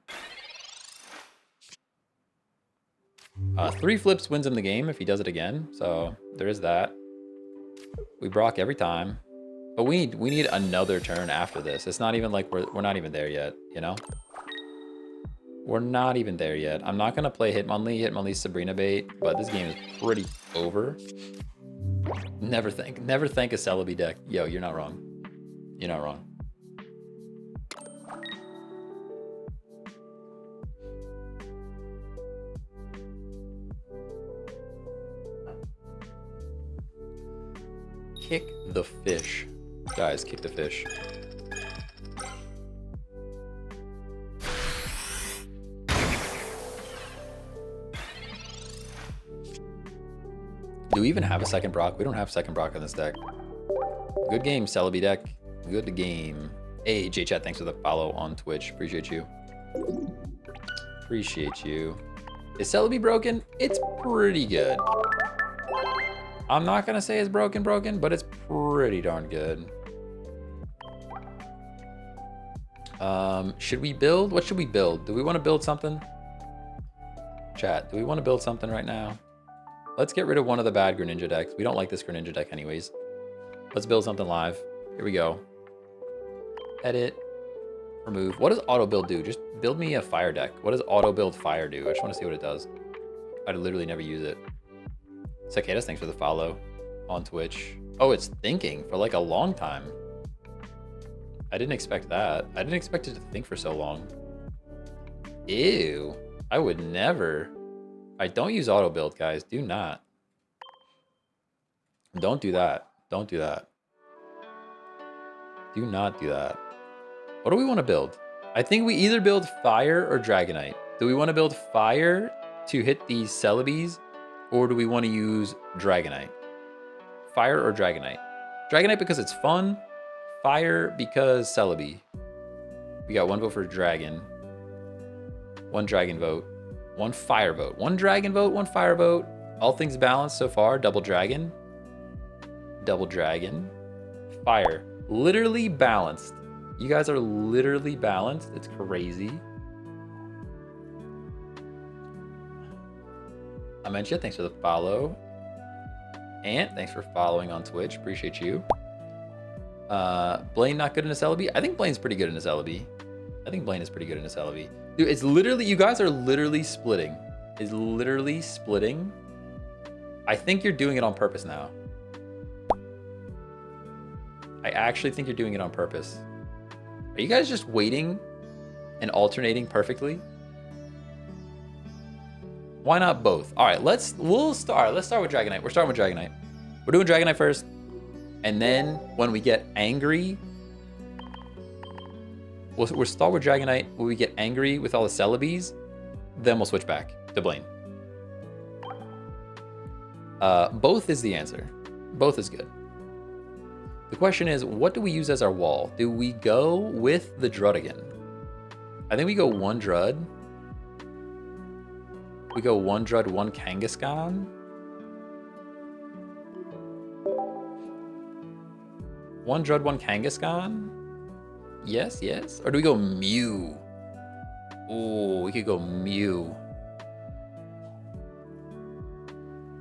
3 flips wins him the game if he does it again. So there is that. We Brock every time. But we need another turn after this. It's not even like we're not even there yet, you know? We're not even there yet. I'm not gonna play Hitmonlee. Hitmonlee's Sabrina bait, but this game is pretty over. Never think a Celebi deck. Yo, you're not wrong. You're not wrong. Kick the fish. Guys, kick the fish. Do we even have a second Brock? We don't have second Brock in this deck. Good game, Celebi deck. Good game. Hey, J-Chat, thanks for the follow on Twitch. Appreciate you. Appreciate you. Is Celebi broken? It's pretty good. I'm not gonna say it's broken, but it's pretty darn good. Should we build? What should we build? Do we want to build something? Chat, do we want to build something right now? Let's get rid of one of the bad Greninja decks. We don't like this Greninja deck anyways. Let's build something live. Here we go. Edit. Remove. What does auto build do? Just build me a fire deck. What does auto build fire do? I just want to see what it does. I literally never use it. Cicadas, thanks for the follow on Twitch. Oh, it's thinking for like a long time. I didn't expect that. I didn't expect it to think for so long. Ew. I would never. I don't use auto build, guys. Do not. Don't do that. Don't do that. Do not do that. What do we want to build? I think we either build fire or Dragonite. Do we want to build fire to hit these Celebes, or do we want to use Dragonite? Fire or Dragonite? Dragonite because it's fun. Fire because Celebi. We got 1 vote for Dragon. 1 Dragon vote. 1 Fire vote. 1 Dragon vote, 1 Fire vote. All things balanced so far. Double Dragon. Double Dragon. Fire. Literally balanced. You guys are literally balanced. It's crazy. Amentia, thanks for the follow. Ant, thanks for following on Twitch. Appreciate you. Blaine not good in a Celebi? I think Blaine's pretty good in a Celebi. I think Blaine is pretty good in a Celebi. Dude, it's literally, you guys are literally splitting. It's literally splitting. I think you're doing it on purpose now. I actually think you're doing it on purpose. Are you guys just waiting and alternating perfectly? Why not both? All right, let's start with Dragonite. We're starting with Dragonite. We're doing Dragonite first. And then when we get angry, we'll start with Dragonite. When we get angry with all the Celebes, then we'll switch back to Blaine. Both is the answer. Both is good. The question is, what do we use as our wall? Do we go with the Druddigan? I think we go 1 Drud. We go 1 Drud, 1 Kangaskhan. 1 Drud, 1 Kangaskhan. Yes, yes. Or do we go Mew? Oh, we could go Mew.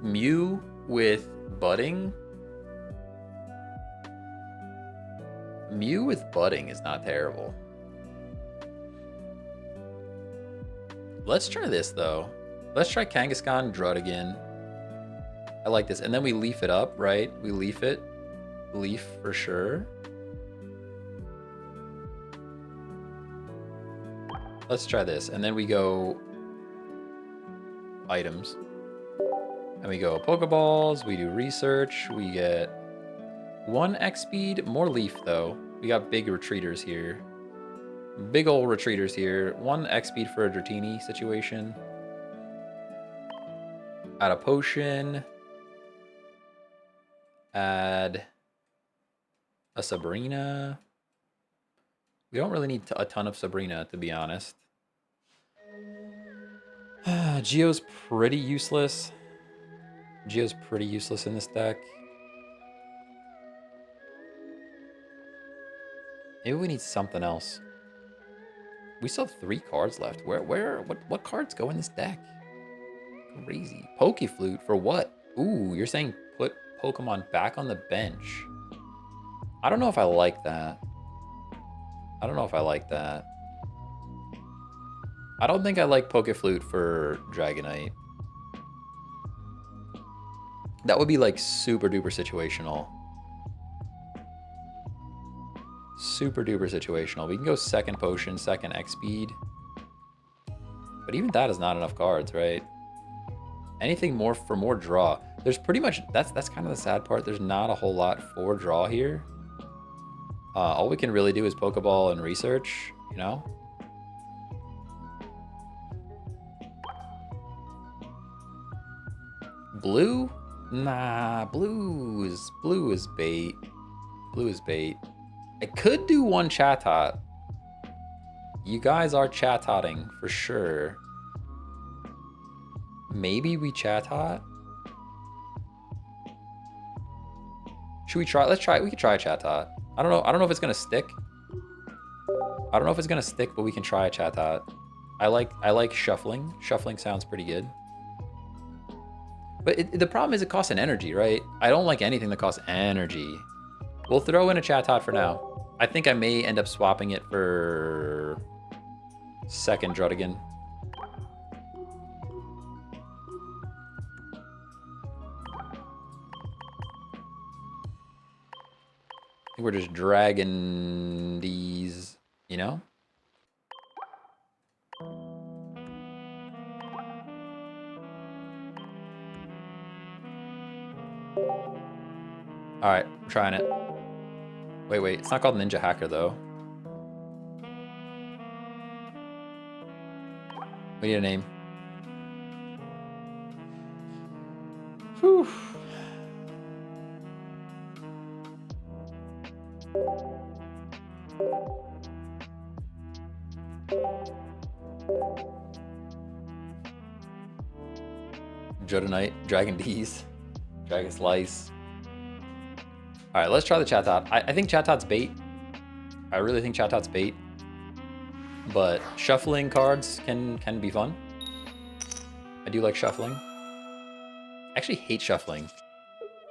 Mew with Budding. Mew with Budding is not terrible. Let's try this though. Let's try Kangaskhan, Druddigan. I like this. And then we leaf it up, right? We leaf it. Leaf for sure. Let's try this. And then we go items. And we go Pokeballs. We do research. We get 1 X speed. More leaf though. We got big retreaters here. Big ol' retreaters here. 1 X speed for a Dratini situation. Add a potion. Add A Sabrina. We don't really need a ton of Sabrina, to be honest. Geo's pretty useless. Geo's pretty useless in this deck. Maybe we need something else. We still have 3 cards left. What cards go in this deck? Crazy. Pokeflute for what? Ooh, you're saying put Pokemon back on the bench. I don't know if I like that. I don't know if I like that. I don't think I like Pokeflute for Dragonite. That would be like super duper situational. Super duper situational. We can go second potion, second X speed. But even that is not enough cards, right? Anything more for more draw. There's pretty much, that's kind of the sad part. There's not a whole lot for draw here. All we can really do is Pokeball and research, you know? Blue? Nah, blue is bait. Blue is bait. I could do one Chatot. You guys are Chatotting for sure. Maybe we Chatot? Should we try? Let's try it. We could try a Chatot. I don't know if it's gonna stick. I don't know if it's gonna stick, but we can try a Chatot. I like shuffling. Shuffling sounds pretty good. But the problem is it costs an energy, right? I don't like anything that costs energy. We'll throw in a Chatot for now. I think I may end up swapping it for second Druddigan. I think we're just dragging these, you know? All right, I'm trying it. Wait, it's not called Ninja Hacker though. We need a name. Whew. Jodonite, Dragon D's, Dragon Slice. All right, let's try the Chatot. I think Chatot's bait. I really think Chatot's bait. But shuffling cards can be fun. I do like shuffling. I actually hate shuffling.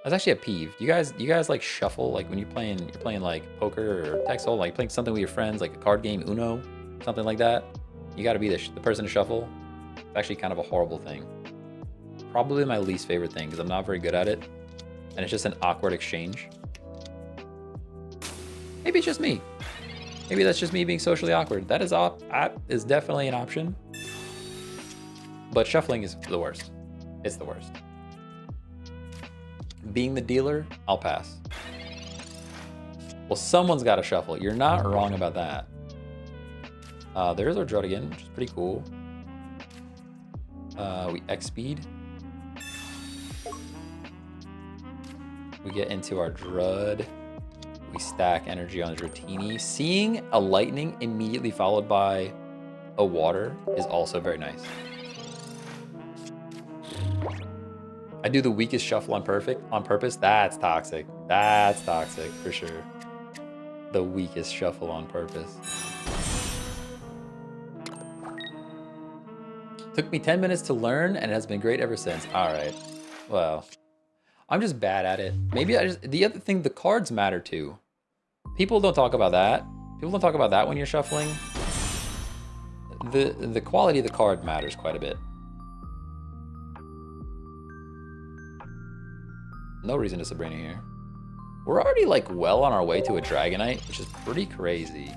That's actually a peeve. Do you guys like shuffle, like when you're playing like poker or Texel, like playing something with your friends, like a card game, Uno, something like that? You got to be the person to shuffle. It's actually kind of a horrible thing. Probably my least favorite thing because I'm not very good at it, and it's just an awkward exchange. Maybe it's just me. Maybe that's just me being socially awkward. That is definitely an option. But shuffling is the worst. It's the worst. Being the dealer, I'll pass. Well, someone's got to shuffle. You're not wrong about that. There's our Druddigan, which is pretty cool. We X speed. We get into our Drud. We stack energy on Dratini. Seeing a lightning immediately followed by a water is also very nice. I do the weakest shuffle on purpose. That's toxic. That's toxic for sure. The weakest shuffle on purpose. Took me 10 minutes to learn and it has been great ever since. All right. Well, I'm just bad at it. Maybe the other thing, the cards matter too. People don't talk about that. People don't talk about that when you're shuffling. The quality of the card matters quite a bit. No reason to Sabrina here. We're already like well on our way to a Dragonite, which is pretty crazy.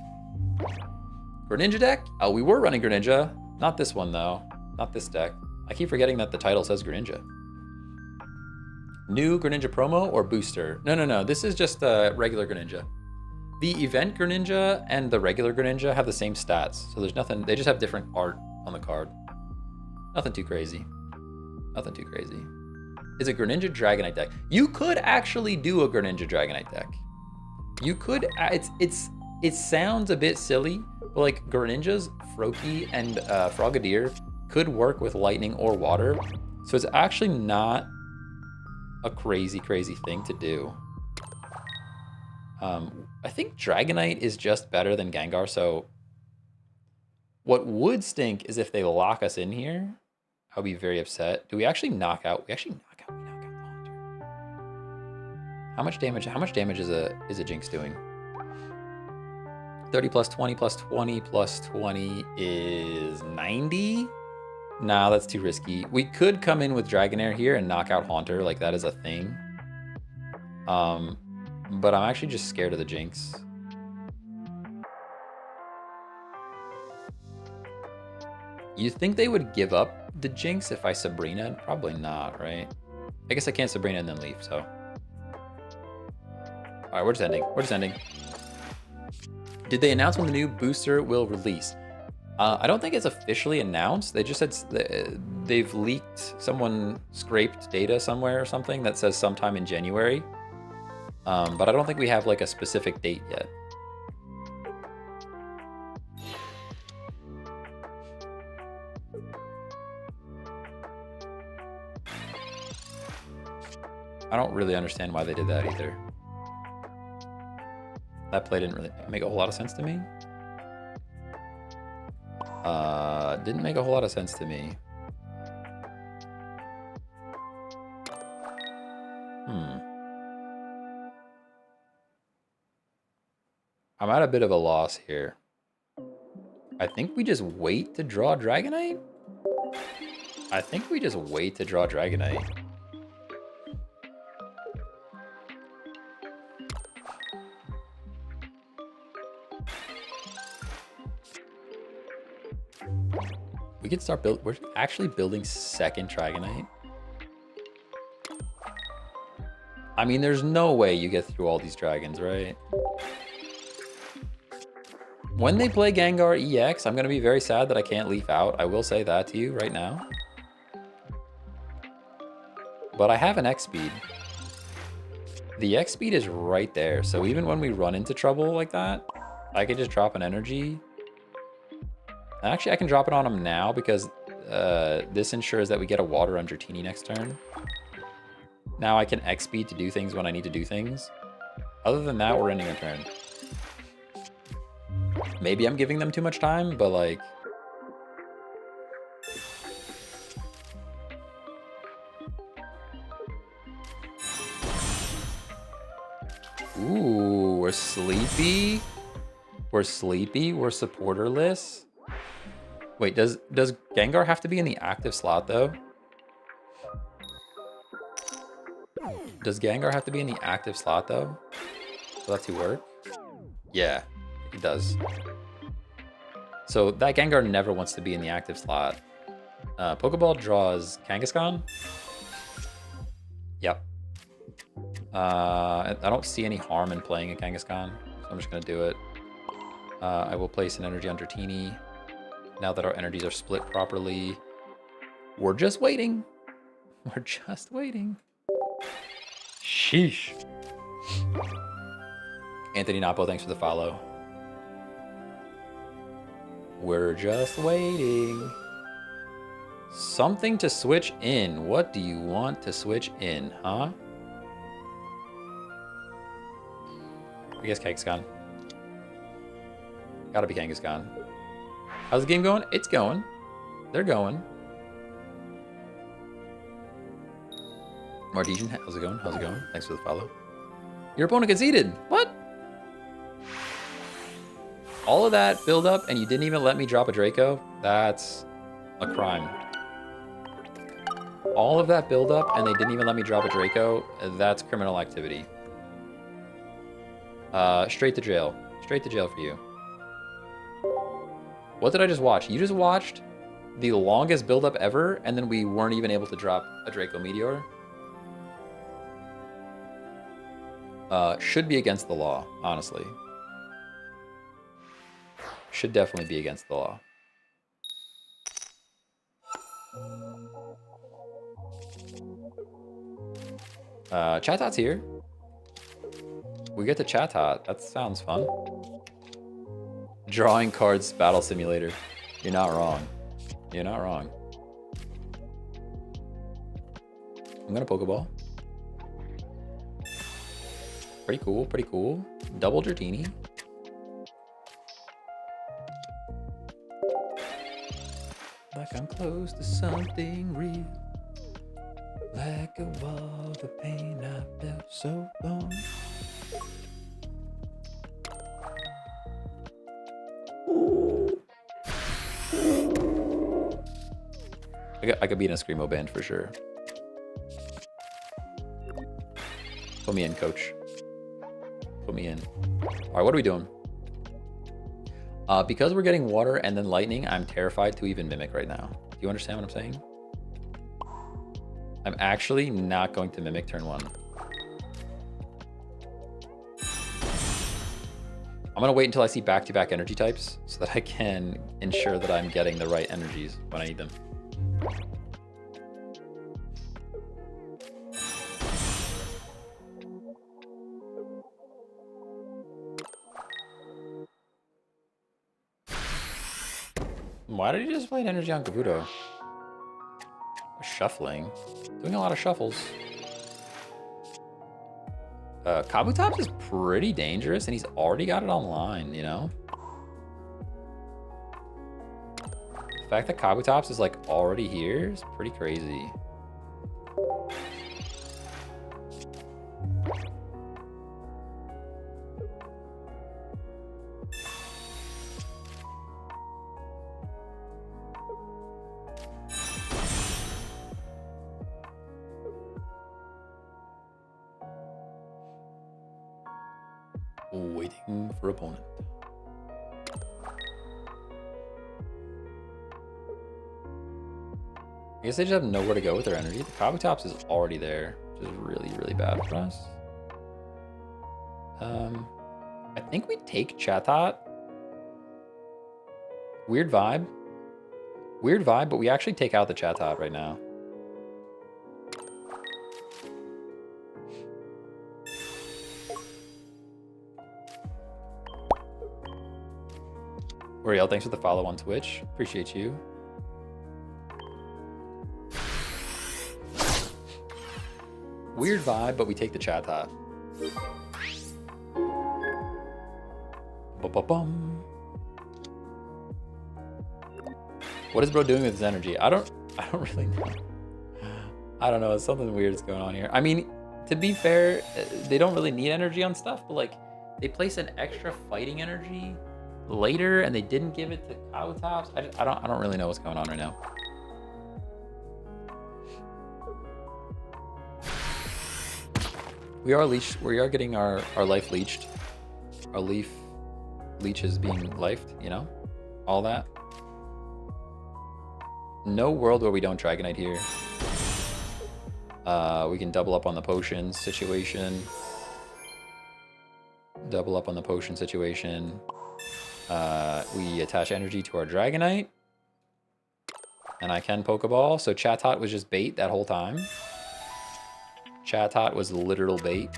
Greninja deck? Oh, we were running Greninja. Not this one though. Not this deck. I keep forgetting that the title says Greninja. New Greninja promo or booster? No. This is just a regular Greninja. The event Greninja and the regular Greninja have the same stats. So there's nothing, they just have different art on the card. Nothing too crazy. Nothing too crazy. Is a Greninja Dragonite deck. You could actually do a Greninja Dragonite deck. You could, it sounds a bit silly, but like Greninja's Froakie and Frogadier could work with lightning or water. So it's actually not a crazy thing to do. I think Dragonite is just better than Gengar, so what would stink is if they lock us in here. I'll be very upset. Do we actually knock out? We actually knock out. We knock out the Haunter. How much damage? How much damage is a Jinx doing? 30 plus 20 plus 20 plus 20 is 90. Nah, that's too risky. We could come in with Dragonair here and knock out Haunter. Like that is a thing. But I'm actually just scared of the Jinx. You think they would give up the Jinx if I Sabrina? Probably not, right? I guess I can't Sabrina and then leave, so. All right, we're just ending. We're just ending. Did they announce when the new booster will release? I don't think it's officially announced. They just said they've leaked, someone scraped data somewhere or something that says sometime in January. But I don't think we have like a specific date yet. I don't really understand why they did that either. That play didn't really make a whole lot of sense to me. Didn't make a whole lot of sense to me. I'm at a bit of a loss here. I think we just wait to draw Dragonite? I think we just wait to draw Dragonite. We could start build. We're actually building second Dragonite. I mean, there's no way you get through all these dragons, right? When they play Gengar EX, I'm going to be very sad that I can't leaf out. I will say that to you right now. But I have an X speed. The X speed is right there. So even when we run into trouble like that, I could just drop an energy. Actually, I can drop it on him now because this ensures that we get a water on Dratini next turn. Now I can X speed to do things when I need to do things. Other than that, we're ending our turn. Maybe I'm giving them too much time, but like... Ooh, we're sleepy. We're sleepy. We're supporterless. Wait, does Gengar have to be in the active slot, though? Does Gengar have to be in the active slot, though? For that to work? Yeah, it does. So that Gengar never wants to be in the active slot. Pokeball draws Kangaskhan? Yep. I don't see any harm in playing a Kangaskhan, so I'm just going to do it. I will place an energy on Dratini. Now that our energies are split properly, we're just waiting. We're just waiting. Sheesh. Anthony Napo, thanks for the follow. We're just waiting. Something to switch in. What do you want to switch in, huh? I guess Kangaskhan. Gotta be Kangaskhan. How's the game going? It's going. They're going. Martesian, how's it going? How's it going? Thanks for the follow. Your opponent conceded. What? All of that build up and you didn't even let me drop a Draco? That's a crime. All of that build up and they didn't even let me drop a Draco? That's criminal activity. Straight to jail. Straight to jail for you. What did I just watch? You just watched the longest buildup ever, and then we weren't even able to drop a Draco Meteor? Should be against the law, honestly. Should definitely be against the law. Chatot's here. We get to Chatot. That sounds fun. Drawing cards battle simulator. You're not wrong. You're not wrong. I'm gonna Pokeball. Pretty cool, pretty cool. Double Dratini. Like I'm close to something real. Like a wall of pain I've felt so long. I could be in a Screamo band for sure. Put me in, coach. Put me in. All right, what are we doing? Because we're getting water and then lightning, I'm terrified to even mimic right now. Do you understand what I'm saying? I'm actually not going to mimic turn 1. I'm gonna wait until I see back-to-back energy types so that I can ensure that I'm getting the right energies when I need them. Why did he just play an energy on Kabuto? Shuffling. Doing a lot of shuffles. Kabutops is pretty dangerous, and he's already got it online, you know? The fact that Kabutops is, like, already here is pretty crazy. Waiting for opponent. I guess they just have nowhere to go with their energy. The Kabutops is already there, which is really, really bad for us. I think we take Chatot. Weird vibe. Weird vibe, but we actually take out the Chatot right now. Uriel, thanks for the follow on Twitch. Appreciate you. Weird vibe, but we take the Chatot. Ba-ba-bum. What is bro doing with his energy? I don't really know. I don't know. Something weird is going on here. I mean, to be fair, they don't really need energy on stuff, but like they place an extra fighting energy later and they didn't give it to Kabutops. I don't really know what's going on right now. We are leeched. We are getting our life leeched. Our leaf leech is being lifed, you know? All that. No world where we don't Dragonite here. We can double up on the potion situation. Double up on the potion situation. We attach energy to our Dragonite. And I can Pokeball. So Chatot was just bait that whole time. Chatot was literal bait.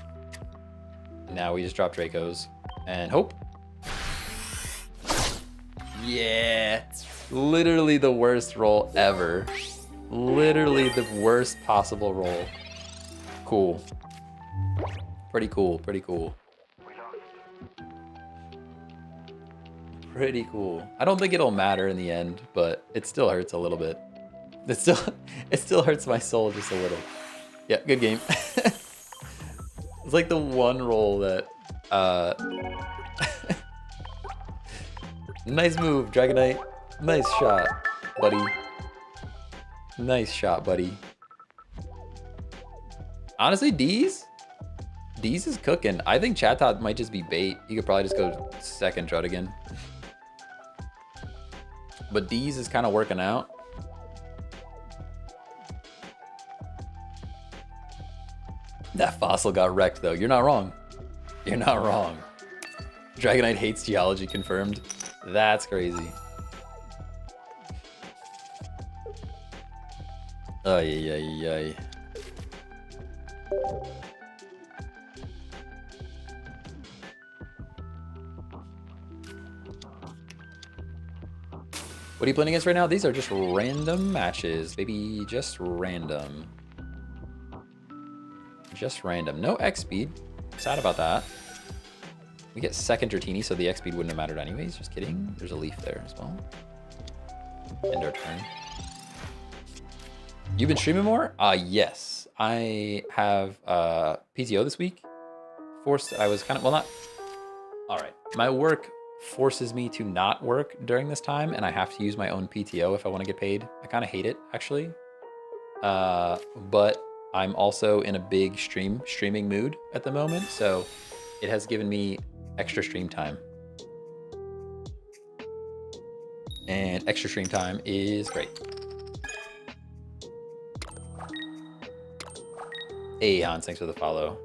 Now we just drop Dracos. And hope. Yeah. Literally the worst roll ever. Literally the worst possible roll. Cool. Pretty cool. Pretty cool. Pretty cool. I don't think it'll matter in the end, but it still hurts a little bit. It still hurts my soul just a little. Yeah, good game. It's like the one roll that nice move, Dragonite. Nice shot, buddy. Nice shot, buddy. Honestly, D's is cooking. I think Chatot might just be bait. He could probably just go second Drud again. But D's is kind of working out. That fossil got wrecked, though. You're not wrong. You're not wrong. Dragonite hates geology confirmed. That's crazy. Ay, ay, ay. What are you playing against right now? These are just random matches, baby. Just random. Just random. No X speed. Sad about that. We get second Dratini, so the X speed wouldn't have mattered anyways. Just kidding. There's a leaf there as well. End our turn. You've been streaming more? Yes. I have PTO this week. I was kind of, well, not, all right. My work forces me to not work during this time, and I have to use my own PTO if I want to get paid. I kind of hate it, actually. But I'm also in a big streaming mood at the moment, so it has given me extra stream time. And extra stream time is great. Hey, Hans, thanks for the follow.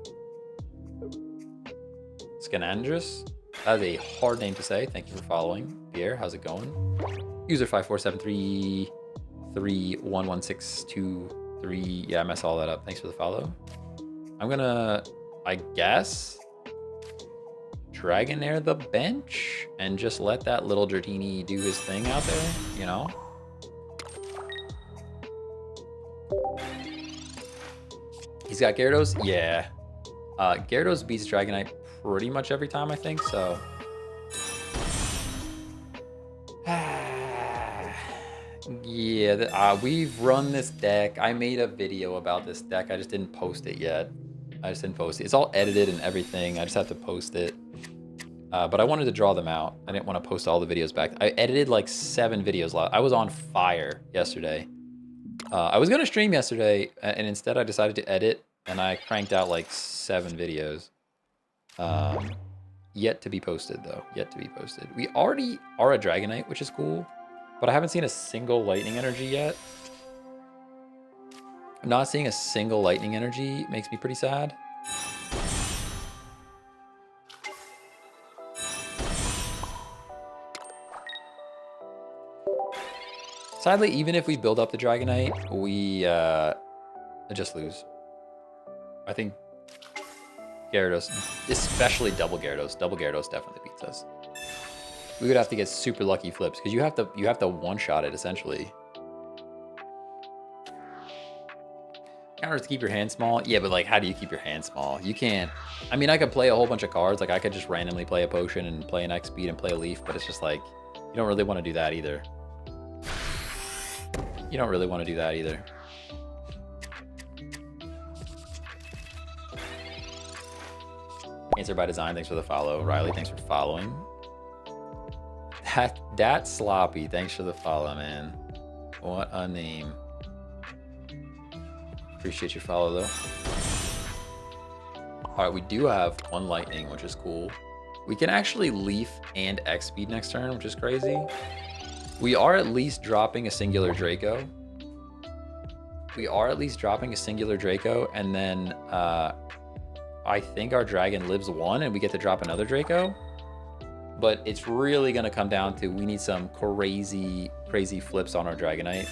Scanandrus, that is a hard name to say. Thank you for following. Pierre, how's it going? User 547331162. Yeah, I messed all that up. Thanks for the follow. I'm gonna, I guess, Dragonair the bench and just let that little Dratini do his thing out there, you know? He's got Gyarados? Yeah. Gyarados beats Dragonite pretty much every time, I think, so. Yeah, we've run this deck. I made a video about this deck. I just didn't post it yet. It's all edited and everything. I just have to post it. But I wanted to draw them out. I didn't want to post all the videos back. I edited like 7 videos. I was on fire yesterday. I was going to stream yesterday, and instead I decided to edit, and I cranked out like 7 videos. Yet to be posted, though. Yet to be posted. We already are a Dragonite, which is cool, but I haven't seen a single Lightning Energy yet. Not seeing a single Lightning Energy makes me pretty sad. Sadly, even if we build up the Dragonite, we just lose. I think Gyarados, especially double Gyarados definitely beats us. We would have to get super lucky flips because you have to one-shot it essentially. Counters to keep your hand small. Yeah, but like, how do you keep your hand small? You can't. I mean, I could play a whole bunch of cards. Like, I could just randomly play a potion and play an X speed and play a leaf, but it's just like, you don't really want to do that either. You don't really want to do that either. Answer by design. Thanks for the follow. Riley, thanks for following. That sloppy. Thanks for the follow, man. What a name. Appreciate your follow, though. All right, we do have 1 lightning, which is cool. We can actually leaf and X speed next turn, which is crazy. We are at least dropping a singular Draco. And then I think our dragon lives 1 and we get to drop another Draco. But it's really gonna come down to, we need some crazy flips on our Dragonite.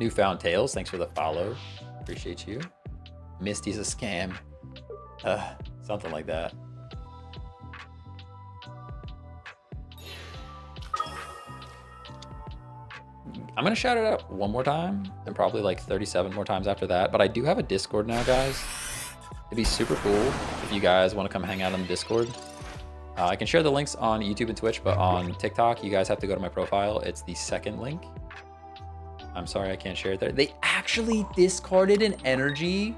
Newfound Tails, thanks for the follow. Appreciate you. Misty's a scam. Something like that. I'm gonna shout it out one more time, and probably like 37 more times after that. But I do have a Discord now, guys. It'd be super cool if you guys want to come hang out on the Discord. I can share the links on YouTube and Twitch, but on TikTok, you guys have to go to my profile. It's the second link. I'm sorry, I can't share it there. They actually discarded an energy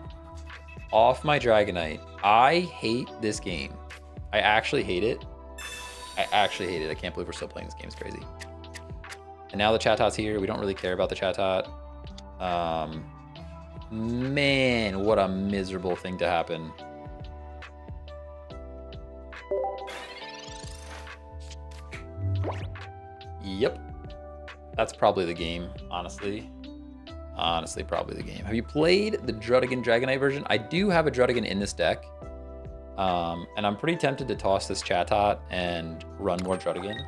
off my Dragonite. I hate this game. I actually hate it. I can't believe we're still playing this game. It's crazy. And now the Chatot here. We don't really care about the Chatot. Man, what a miserable thing to happen. Yep. That's probably the game, honestly. Honestly, probably the game. Have you played the Druddigan Dragonite version? I do have a Druddigan in this deck. And I'm pretty tempted to toss this Chatot and run more Druddigan.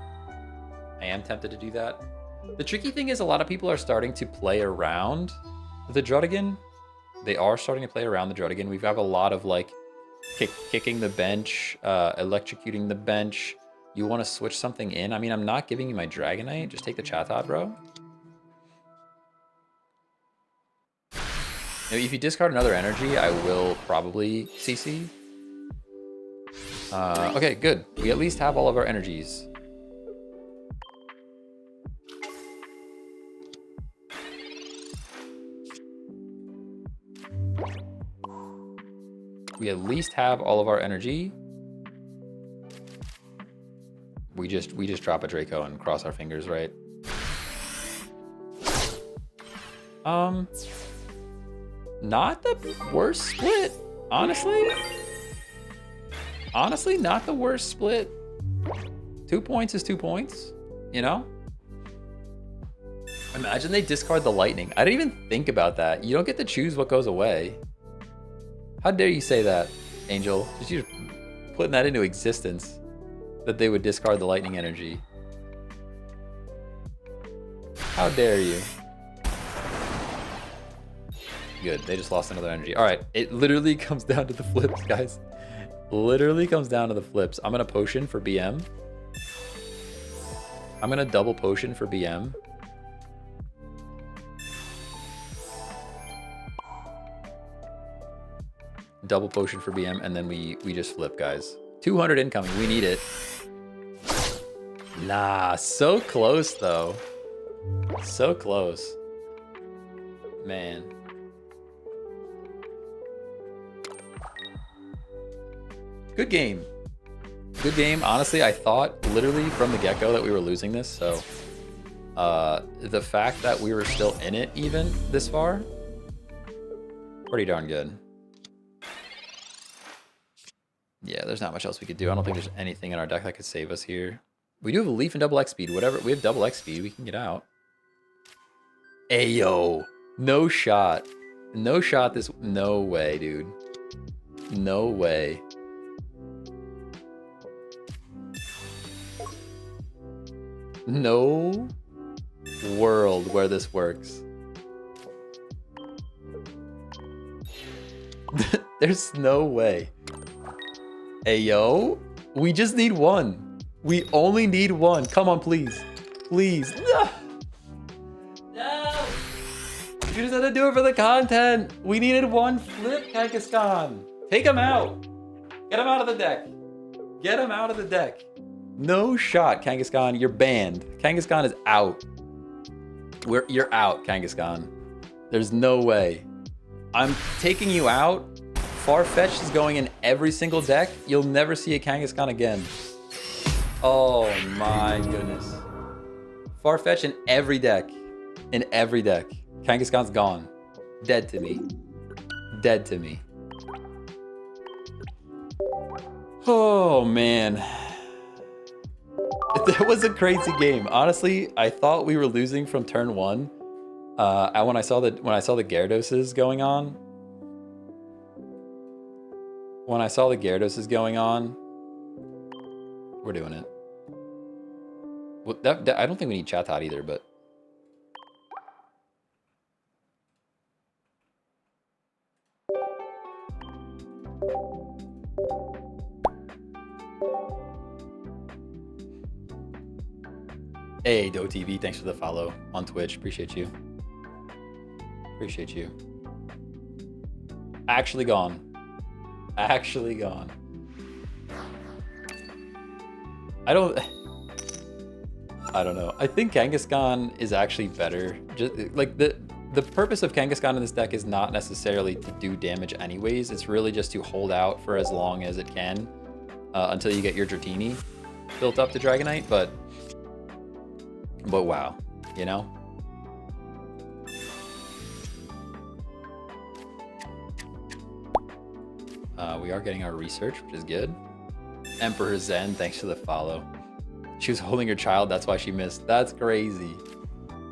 I am tempted to do that. The tricky thing is a lot of people are starting to play around the Druddigan. They are starting to play around the Druddigan. We have a lot of like kicking the bench, electrocuting the bench. You want to switch something in? I mean, I'm not giving you my Dragonite. Just take the Chatot, bro. Now, if you discard another energy, I will probably CC. Okay, good. We at least have all of our energies. We at least have all of our energy. We just drop a Draco and cross our fingers, right? Not the worst split, honestly. Honestly, not the worst split. 2 points is 2 points, you know? Imagine they discard the lightning. I didn't even think about that. You don't get to choose what goes away. How dare you say that, Angel? Just you putting that into existence, that they would discard the lightning energy. How dare you? Good, they just lost another energy. All right, it literally comes down to the flips, guys. Literally comes down to the flips. I'm gonna potion for BM. I'm gonna double potion for BM. Double potion for BM, and then we just flip, guys. 200 incoming, we need it. Nah, so close though. So close. Man. Good game. Good game. Honestly, I thought literally from the get-go that we were losing this, so the fact that we were still in it even this far, pretty darn good. Yeah, there's not much else we could do. I don't think there's anything in our deck that could save us here. We do have a leaf and double X speed. Whatever, we have double X speed. We can get out. Ayo, no shot. No shot this. No way, dude. No way. No world where this works. There's no way. Ayo, we just need one. We only need one. Come on, please. Please. No. No. You just had to do it for the content. We needed one flip, Kangaskhan. Take him out. Get him out of the deck. Get him out of the deck. No shot, Kangaskhan. You're banned. Kangaskhan is out. You're out, Kangaskhan. There's no way. I'm taking you out. Farfetch'd is going in every single deck. You'll never see a Kangaskhan again. Oh my goodness. Farfetch'd in every deck. In every deck. Kangaskhan's gone. Dead to me. Dead to me. Oh man. That was a crazy game. Honestly, I thought we were losing from turn one. And when I saw the Gyarados going on. When I saw the Gyarados going on, we're doing it. Well, I don't think we need Chatot either, but. Hey, DoTV, thanks for the follow on Twitch. Appreciate you. Appreciate you. Actually gone. Actually gone. I don't know. I think Kangaskhan is actually better. Just like the purpose of Kangaskhan in this deck is not necessarily to do damage anyways. It's really just to hold out for as long as it can until you get your Dratini built up to Dragonite. But wow, you know? We are getting our research, which is good. Emperor Zen, thanks for the follow. She was holding her child, that's why she missed. That's crazy.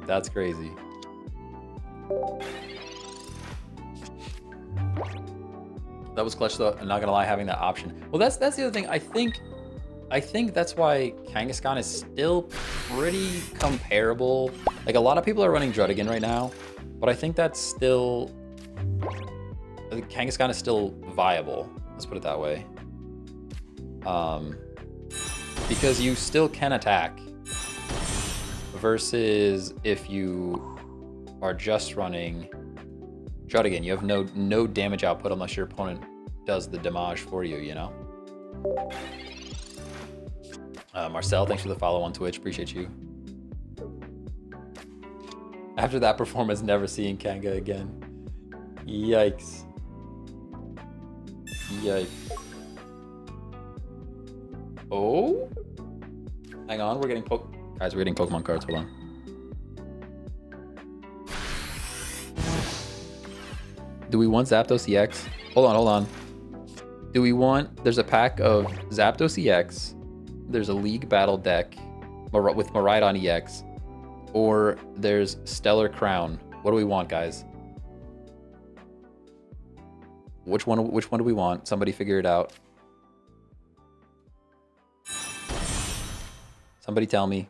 That's crazy. That was clutch though, I'm not gonna lie, having that option. Well, that's the other thing. I think that's why Kangaskhan is still pretty comparable. Like a lot of people are running Druddigan right now, but I think that's still, Kangaskhan is still viable. Let's put it that way. Because you still can attack. Versus if you are just running Shuriken, you have no damage output unless your opponent does the damage for you, you know? Marcel, thanks for the follow on Twitch. Appreciate you. After that performance, never seeing Kanga again. Yikes. Yikes. Oh? Hang on, we're getting guys, we're getting Pokemon cards. Hold on. Do we want Zapdos EX? Hold on. Do we want... There's a pack of Zapdos EX. There's a League Battle deck with Miraidon EX. Or there's Stellar Crown. What do we want, guys? Which one do we want? Somebody figure it out. Somebody tell me.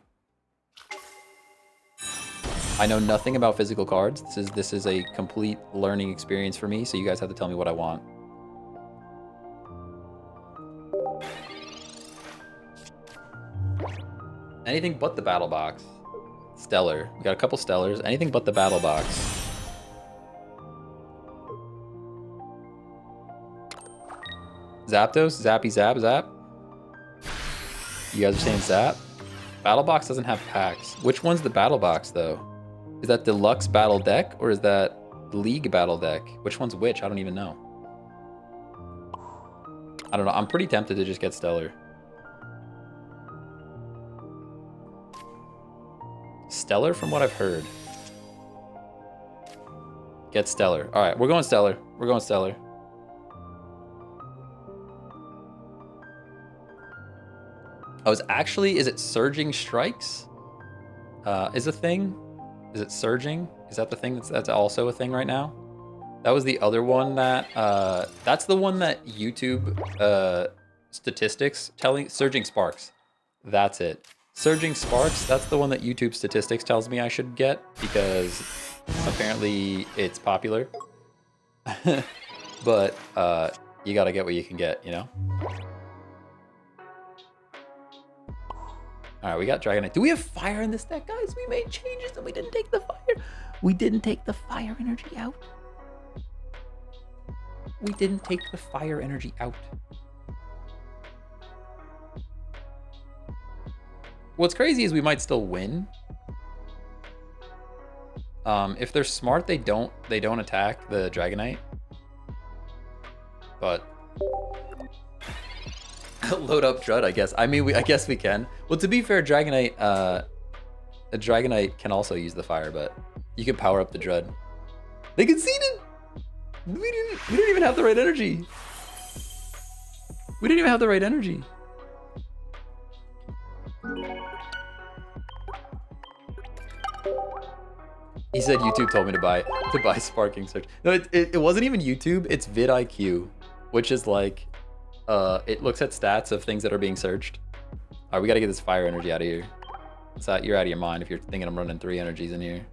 I know nothing about physical cards. This is a complete learning experience for me, so you guys have to tell me what I want. Anything but the battle box. Stellar. We got a couple Stellars. Anything but the battle box. Zapdos? Zappy Zap Zap? You guys are saying Zap? Battle box doesn't have packs. Which one's the battle box though? Is that Deluxe Battle Deck or is that League Battle Deck? Which one's which? I don't even know. I don't know. I'm pretty tempted to just get Stellar. Stellar from what I've heard. Get Stellar. All right, we're going Stellar. We're going Stellar. Oh, is it Surging Strikes? Is a thing? Is it Surging? Is that the thing that's also a thing right now? That was the other one that, that's the one that YouTube statistics telling, Surging Sparks. That's it. Surging Sparks, that's the one that YouTube statistics tells me I should get because apparently it's popular. But you gotta get what you can get, you know? All right, we got Dragonite. Do we have fire in this deck, guys? We made changes and we didn't take the fire. We didn't take the fire energy out. We didn't take the fire energy out. What's crazy is we might still win. If they're smart, they don't attack the Dragonite. But load up Drud, I guess. I mean, I guess we can. Well, to be fair, Dragonite, a Dragonite can also use the fire, but you can power up the Drud. They conceded. We didn't even have the right energy. We didn't even have the right energy. He said YouTube told me to buy Sparking Search. No, it wasn't even YouTube. It's vidIQ, which is like, it looks at stats of things that are being searched. All right, we got to get this fire energy out of here. You're out of your mind if you're thinking I'm running 3 energies in here.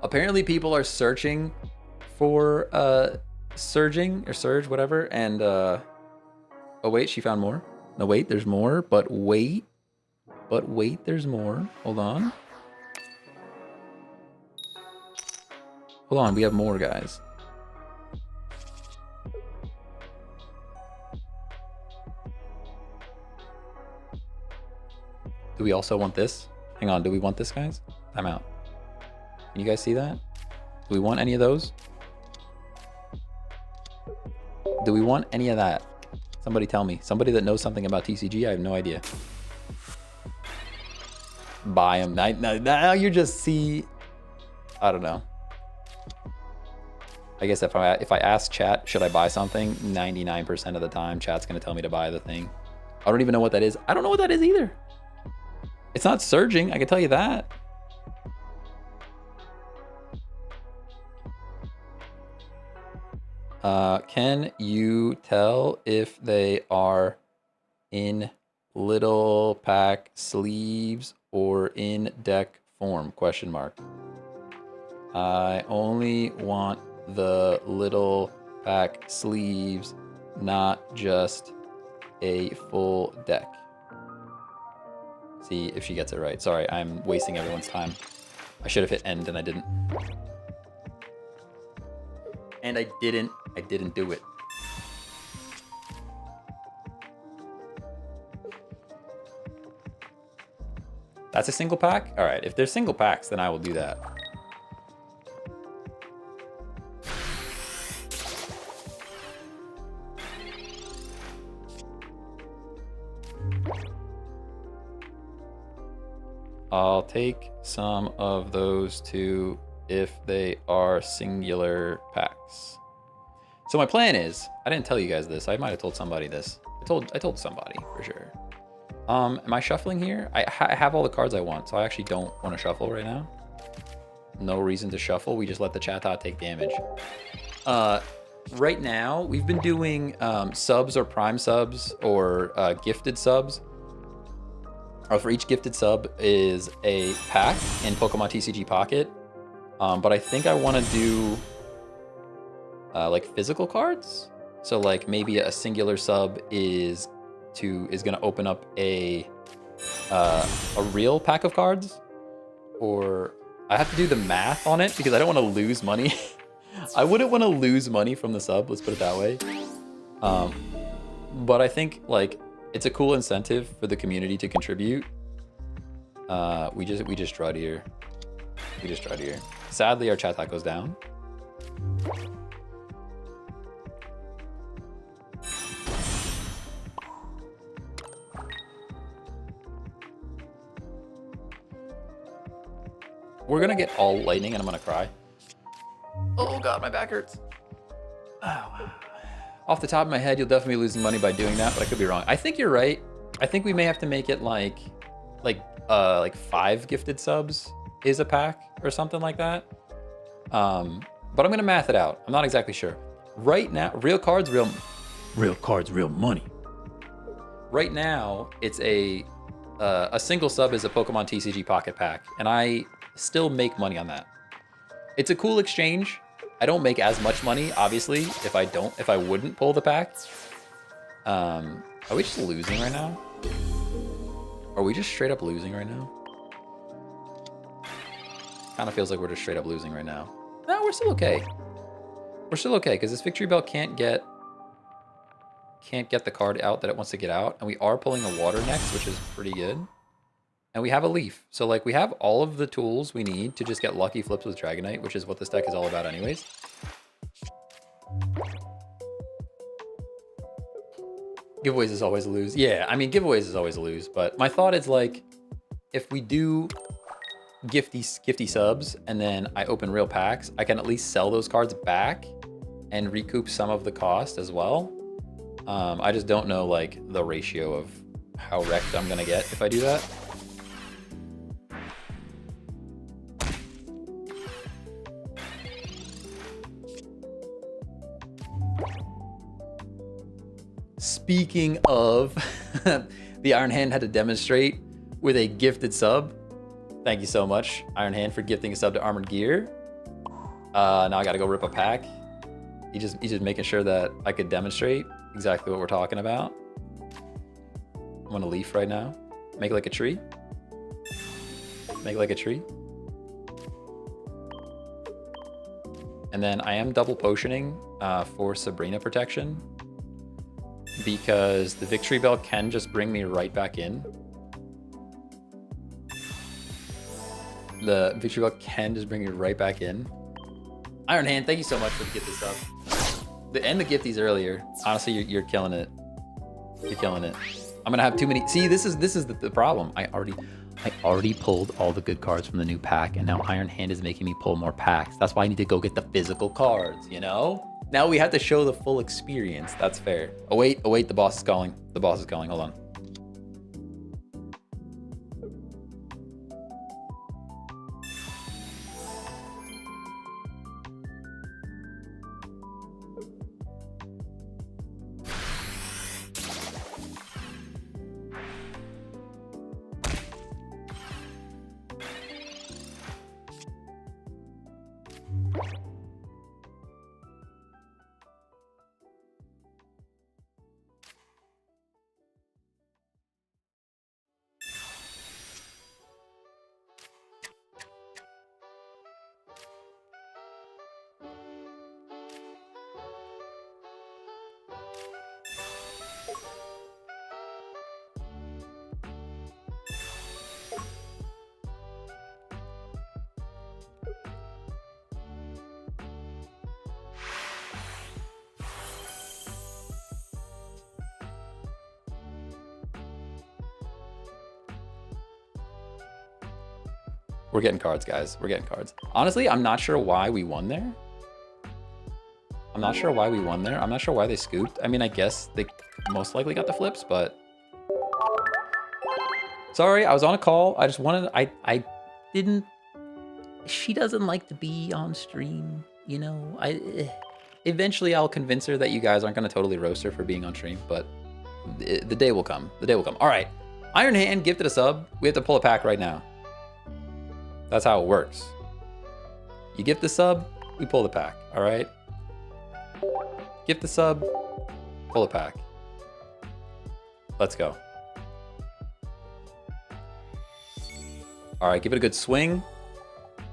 Apparently people are searching for Surging or Surge, whatever. And, oh wait, she found more. No, wait, there's more, but wait. But wait, there's more. Hold on. Hold on, we have more, guys. Do we also want this? Hang on, do we want this, guys? I'm out. Can you guys see that? Do we want any of those? Do we want any of that? Somebody tell me. Somebody that knows something about TCG, I have no idea. Buy them. Now you just see, I don't know. I guess if I ask chat, should I buy something? 99% of the time, chat's gonna tell me to buy the thing. I don't even know what that is. I don't know what that is either. It's not Surging, I can tell you that. Can you tell if they are in little pack sleeves or in deck form? Question mark. I only want the little pack sleeves, not just a full deck. See if she gets it right. Sorry, I'm wasting everyone's time. I should have hit end and I didn't. And I didn't do it. That's a single pack? All right, if there's single packs, then I will do that. I'll take some of those two if they are singular packs. So my plan is, I didn't tell you guys this. I might have told somebody this. I told somebody for sure. Am I shuffling here? I have all the cards I want, so I actually don't want to shuffle right now. No reason to shuffle. We just let the Chatot take damage. Right now, we've been doing subs or prime subs or gifted subs. For each gifted sub is a pack in Pokemon TCG Pocket. But I think I want to do like physical cards. So like maybe a singular sub is gonna open up a real pack of cards, or I have to do the math on it because I don't want to lose money. I wouldn't want to lose money from the sub. Let's put it that way. But I think like it's a cool incentive for the community to contribute. We just tried here. We just tried here. Sadly, our chat goes down. We're gonna get all lightning and I'm gonna cry. Oh God, my back hurts. Oh. Off the top of my head, you'll definitely be losing money by doing that, but I could be wrong. I think you're right. I think we may have to make it like 5 gifted subs is a pack or something like that. But I'm gonna math it out. I'm not exactly sure. Right now, real cards, real money. Right now, it's a single sub is a Pokemon TCG Pocket pack, and I still make money on that. It's a cool exchange. I don't make as much money, obviously, if I wouldn't pull the pack. Are we just losing right now? Are we just straight up losing right now? Kind of feels like we're just straight up losing right now. No, we're still okay. We're still okay, because this Victory Bell can't get the card out that it wants to get out, and we are pulling a water next, which is pretty good. And we have a leaf. So like we have all of the tools we need to just get lucky flips with Dragonite, which is what this deck is all about anyways. Giveaways is always a lose. Yeah, I mean, giveaways is always a lose, but my thought is like, if we do gifty subs and then I open real packs, I can at least sell those cards back and recoup some of the cost as well. I just don't know like the ratio of how wrecked I'm gonna get if I do that. Speaking of, the Iron Hand had to demonstrate with a gifted sub. Thank you so much, Iron Hand, for gifting a sub to Armored Gear. Now I gotta go rip a pack. He's just making sure that I could demonstrate exactly what we're talking about. I'm gonna leaf right now. Make like a tree. Make like a tree. And then I am double potioning for Sabrina protection, because the Victory Bell can just bring me right back in. The Victory Bell can just bring me right back in. Iron Hand, thank you so much for the gift this up. And the gifties earlier. Honestly, you're killing it. You're killing it. I'm gonna have too many. See, this is the problem. I already pulled all the good cards from the new pack, and now Iron Hand is making me pull more packs. That's why I need to go get the physical cards, you know? Now we have to show the full experience. That's fair. Oh wait, the boss is calling. The boss is calling, hold on. We're getting cards, guys. We're getting cards. Honestly, I'm not sure why we won there. I'm not sure why we won there. I'm not sure why they scooped. I mean, I guess they most likely got the flips, but... Sorry, I was on a call. I just wanted... I didn't... She doesn't like to be on stream, you know? Eventually, I'll convince her that you guys aren't going to totally roast her for being on stream, but the day will come. The day will come. All right. Iron Hand gifted a sub. We have to pull a pack right now. That's how it works. You gift the sub, we pull the pack, all right? Gift the sub, pull a pack. Let's go. All right, give it a good swing.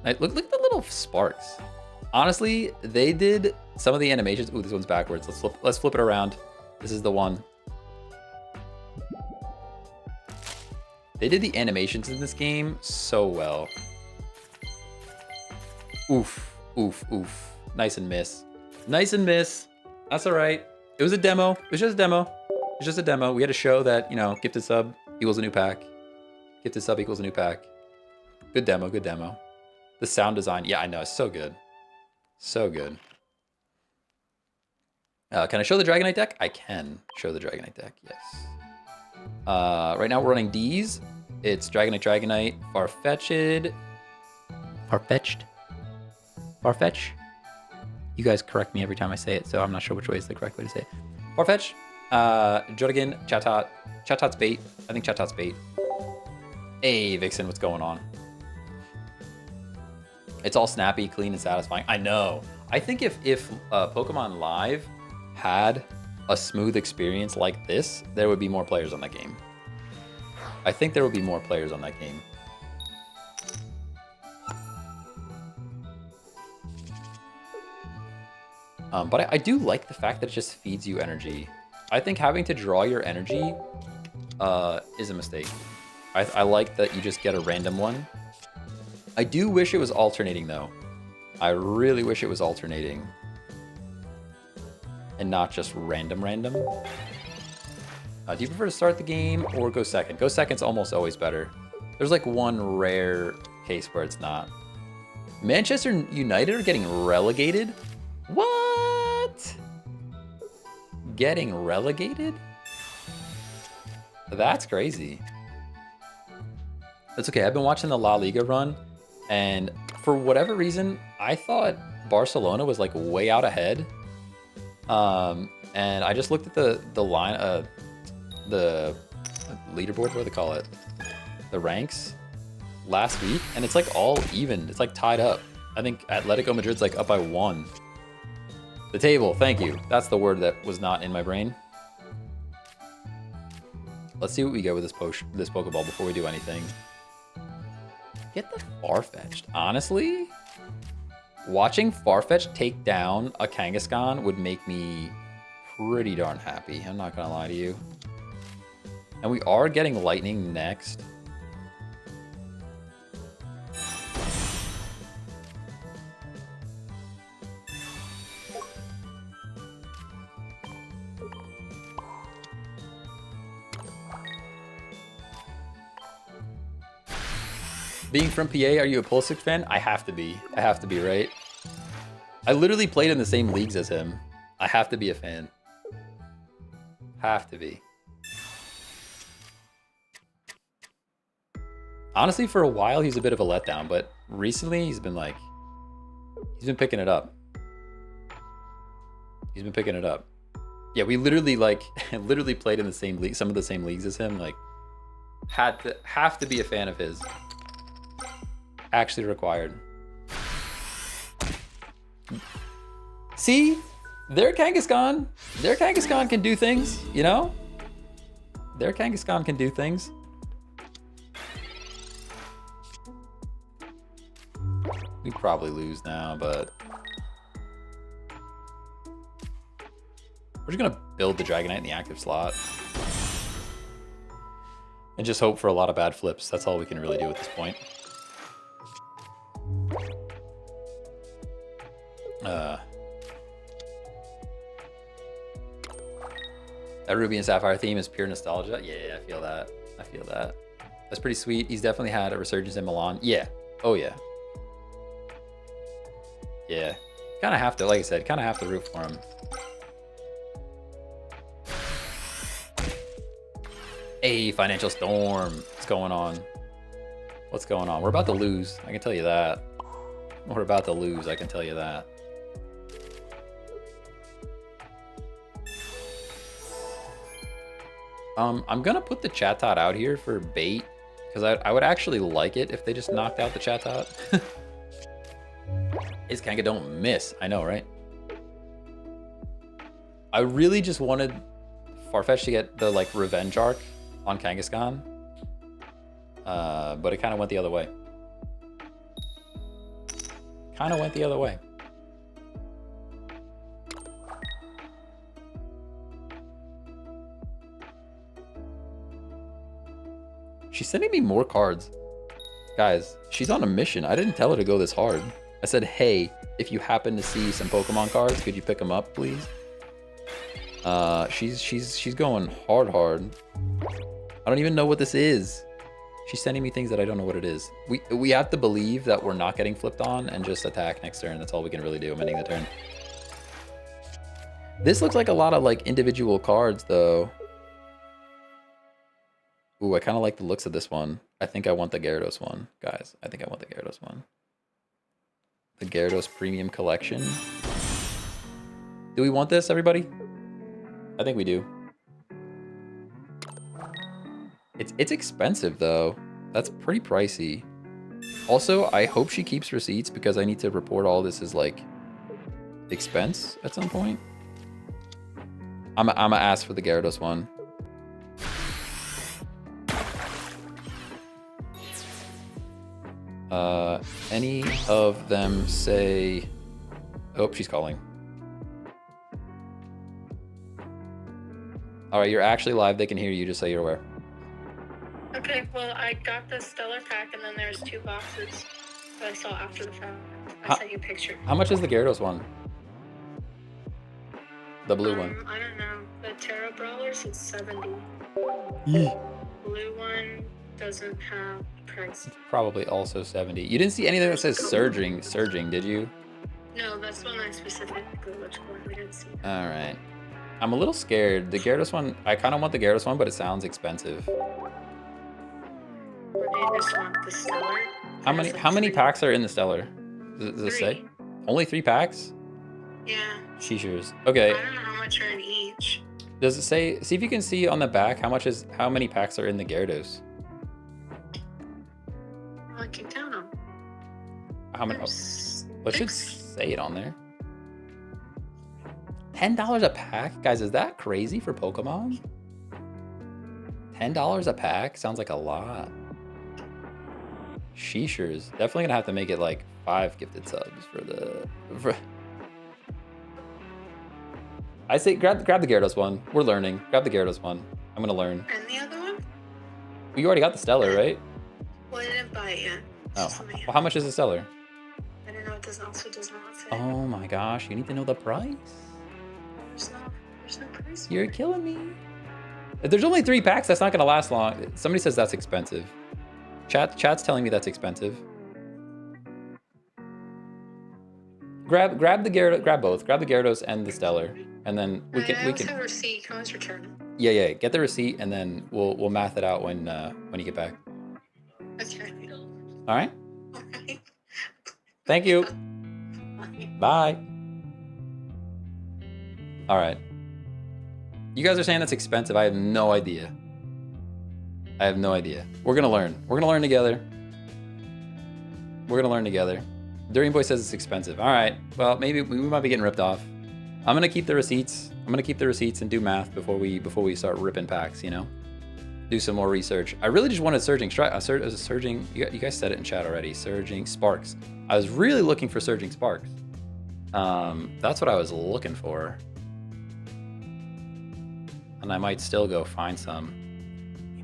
Look at the little sparks. Honestly, they did some of the animations. Ooh, this one's backwards. Let's flip it around. This is the one. They did the animations in this game so well. Oof, oof, oof. Nice and miss. Nice and miss. That's all right. It was a demo. It was just a demo. It was just a demo. We had to show that, you know, gifted sub equals a new pack. Gifted sub equals a new pack. Good demo, good demo. The sound design, yeah, I know, it's so good. So good. Can I show the Dragonite deck? I can show the Dragonite deck, yes. Right now we're running D's. It's Dragonite, Farfetch'd. Farfetch? You guys correct me every time I say it, so I'm not sure which way is the correct way to say it. Farfetch, Jodigan, Chatot. Chatot's bait. I think Chatot's bait. Hey, Vixen, what's going on? It's all snappy, clean, and satisfying. I know. I think if Pokemon Live had a smooth experience like this, there would be more players on that game. I think there would be more players on that game. But I do like the fact that it just feeds you energy. I think having to draw your energy is a mistake. I like that you just get a random one. I do wish it was alternating, though. I really wish it was alternating. And not just random. Do you prefer to start the game or go second? Go second's almost always better. There's like one rare case where it's not. Manchester United are getting relegated? What? Getting relegated? That's crazy. That's okay. I've been watching the La Liga run, and for whatever reason, I thought Barcelona was like way out ahead. And I just looked at the line, the leaderboard, what do they call it? The ranks last week, and it's like all even. It's like tied up. I think Atletico Madrid's like up by 1. The table, thank you. That's the word that was not in my brain. Let's see what we get with this Pokeball before we do anything. Get the Farfetch'd. Honestly, watching Farfetch'd take down a Kangaskhan would make me pretty darn happy. I'm not gonna lie to you. And we are getting Lightning next. Being from PA, are you a Pulisic fan? I have to be. I have to be, right? I literally played in the same leagues as him. I have to be a fan. Have to be. Honestly, for a while, he's a bit of a letdown, but recently he's been picking it up. He's been picking it up. Yeah, we literally literally played in the same league, some of the same leagues as him. Like, have to be a fan of his. Actually required. See, their Kangaskhan can do things, you know? Their Kangaskhan can do things. We probably lose now, but we're just gonna build the Dragonite in the active slot and just hope for a lot of bad flips. That's all we can really do at this point. That Ruby and Sapphire theme is pure nostalgia. Yeah, I feel that. I feel that. That's pretty sweet. He's definitely had a resurgence in Milan. Yeah, Oh yeah. Yeah. Kind of have to, like I said, kind of have to root for him. Hey, Financial Storm. What's going on? What's going on? We're about to lose. I can tell you that. We're about to lose. I can tell you that. I'm gonna put the Chatot out here for bait because I would actually like it if they just knocked out the Chatot. Ace Kanga don't miss. I know, right? I really just wanted Farfetch to get the like revenge arc on Kangaskhan, but it kind of went the other way. Kind of went the other way. She's sending me more cards. Guys, she's on a mission. I didn't tell her to go this hard. I said, hey, if you happen to see some Pokemon cards, could you pick them up, please? She's going hard. I don't even know what this is. She's sending me things that I don't know what it is. We have to believe that we're not getting flipped on and just attack next turn. That's all we can really do. I'm ending the turn. This looks like a lot of like individual cards though. Ooh, I kind of like the looks of this one. I think I want the Gyarados one, guys. I think I want the Gyarados one. The Gyarados Premium Collection. Do we want this, everybody? I think we do. It's expensive, though. That's pretty pricey. Also, I hope she keeps receipts because I need to report all this as, like, expense at some point. I'm gonna ask for the Gyarados one. Any of them say... Oh, she's calling. All right, you're actually live. They can hear you, just so you're aware. Okay, well, I got the Stellar Pack, and then there's 2 boxes that I saw after the fact. I sent you a picture. How much is the Gyarados one? The blue one. I don't know. The Terra Brawlers, it's 70. Yeah. Blue one doesn't have price. Probably also 70. You didn't see anything that says surging, did you? No, that's one I specifically looked for. I didn't see. All right. I'm a little scared. The Gyarados one, I kind of want the Gyarados one, but it sounds expensive. I just want the Stellar. How many packs are in the Stellar? Does it say? Only 3 packs? Yeah. Sheeshers. Okay. I don't know how much are in each. Does it say? See if you can see on the back how many packs are in the Gyarados. I can count them. How many? There's Let's just say it on there. $10 a pack, guys. Is that crazy for Pokemon? $10 a pack sounds like a lot. Sheeshers. Definitely gonna have to make it like 5 gifted subs for the. I say grab the Gyarados one. We're learning. Grab the Gyarados one. I'm gonna learn. And the other one? Well, you already got the Stellar, right? Well, I didn't buy it yet. Oh. Well, how much is the Stellar? I don't know. It does not say. Oh my gosh, you need to know the price. There's no price. You're killing me. If there's only 3 packs, that's not gonna last long. Somebody says that's expensive. Chat's telling me that's expensive. Grab the Gyarados, grab both. Grab the Gyarados and the Stellar, and then we can. Have a receipt. You can always return it. Yeah. Get the receipt, and then we'll math it out when you get back. Okay. All right. Okay. Thank you. Bye. All right. You guys are saying that's expensive. I have no idea. We're gonna learn. We're gonna learn together. Durian Boy says it's expensive. All right. Well, maybe we might be getting ripped off. I'm gonna keep the receipts. And do math before we start ripping packs. You know, do some more research. I really just wanted surging strike. Surging. You guys said it in chat already. Surging sparks. I was really looking for surging sparks. That's what I was looking for. And I might still go find some. I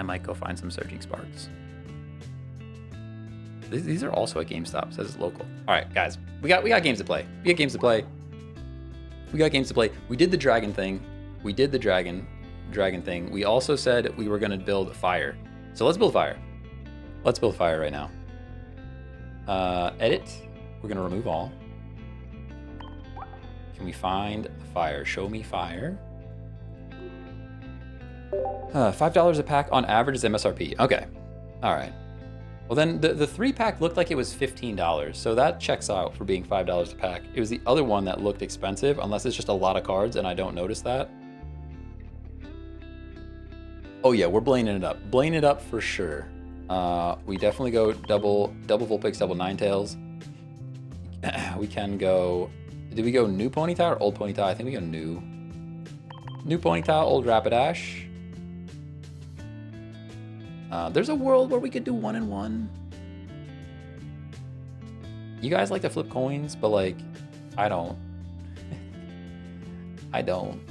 might go find some surging sparks. These are also at GameStop. Says it's local. All right, guys, we got games to play. We did the dragon thing. We also said we were gonna build fire. So let's build fire. Let's build fire right now. Edit. We're gonna remove all. Can we find the fire? Show me fire. $5 a pack on average is MSRP. Okay. All right. Well, then the 3-pack looked like it was $15, so that checks out for being $5 a pack. It was the other one that looked expensive, unless it's just a lot of cards and I don't notice that. Oh yeah, we're blaying it up. Blaying it up for sure. We definitely go double Vulpix, double Ninetales. We can go... Did we go new Ponyta or old Ponyta? I think we go new. New Ponyta, old Rapidash. There's a world where we could do 1 and 1. You guys like to flip coins, but like, I don't. I don't.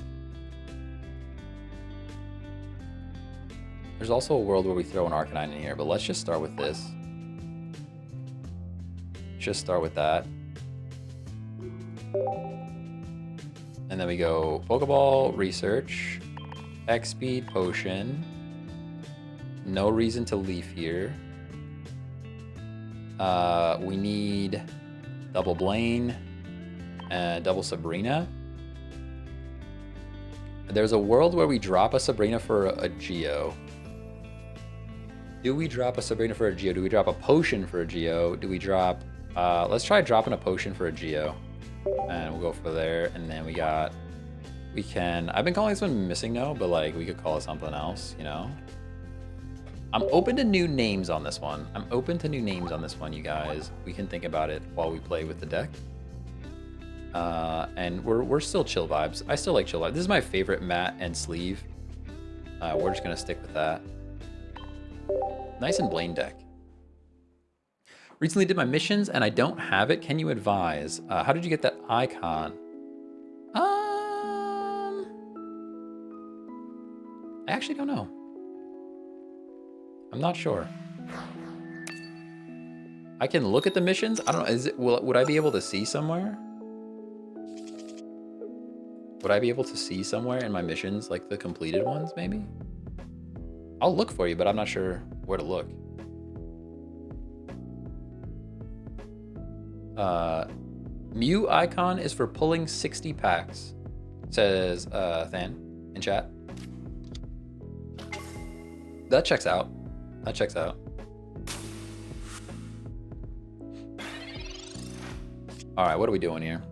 There's also a world where we throw an Arcanine in here, but let's just start with this. Just start with that. And then we go Pokeball, Research, X-Speed, Potion. No reason to leave here. We need double Blaine and double Sabrina. There's a world where we drop a Sabrina for a Geo. Do we drop a Sabrina for a Geo? Do we drop a Potion for a Geo? Do we drop... let's try dropping a Potion for a Geo. And we'll go for there. And then we got... We can... I've been calling this one Missing No, but like we could call it something else, you know? I'm open to new names on this one. I'm open to new names on this one, you guys. We can think about it while we play with the deck. And we're still chill vibes. I still like chill vibes. This is my favorite mat and sleeve. We're just gonna stick with that. Nice and Blaine deck. Recently did my missions and I don't have it. Can you advise? How did you get that icon? I actually don't know. I'm not sure. I can look at the missions. I don't know. Is it? Would I be able to see somewhere? Would I be able to see somewhere in my missions, like the completed ones, maybe? I'll look for you, but I'm not sure where to look. Mew icon is for pulling 60 packs, says Than in chat. That checks out. That checks out. All right, what are we doing here?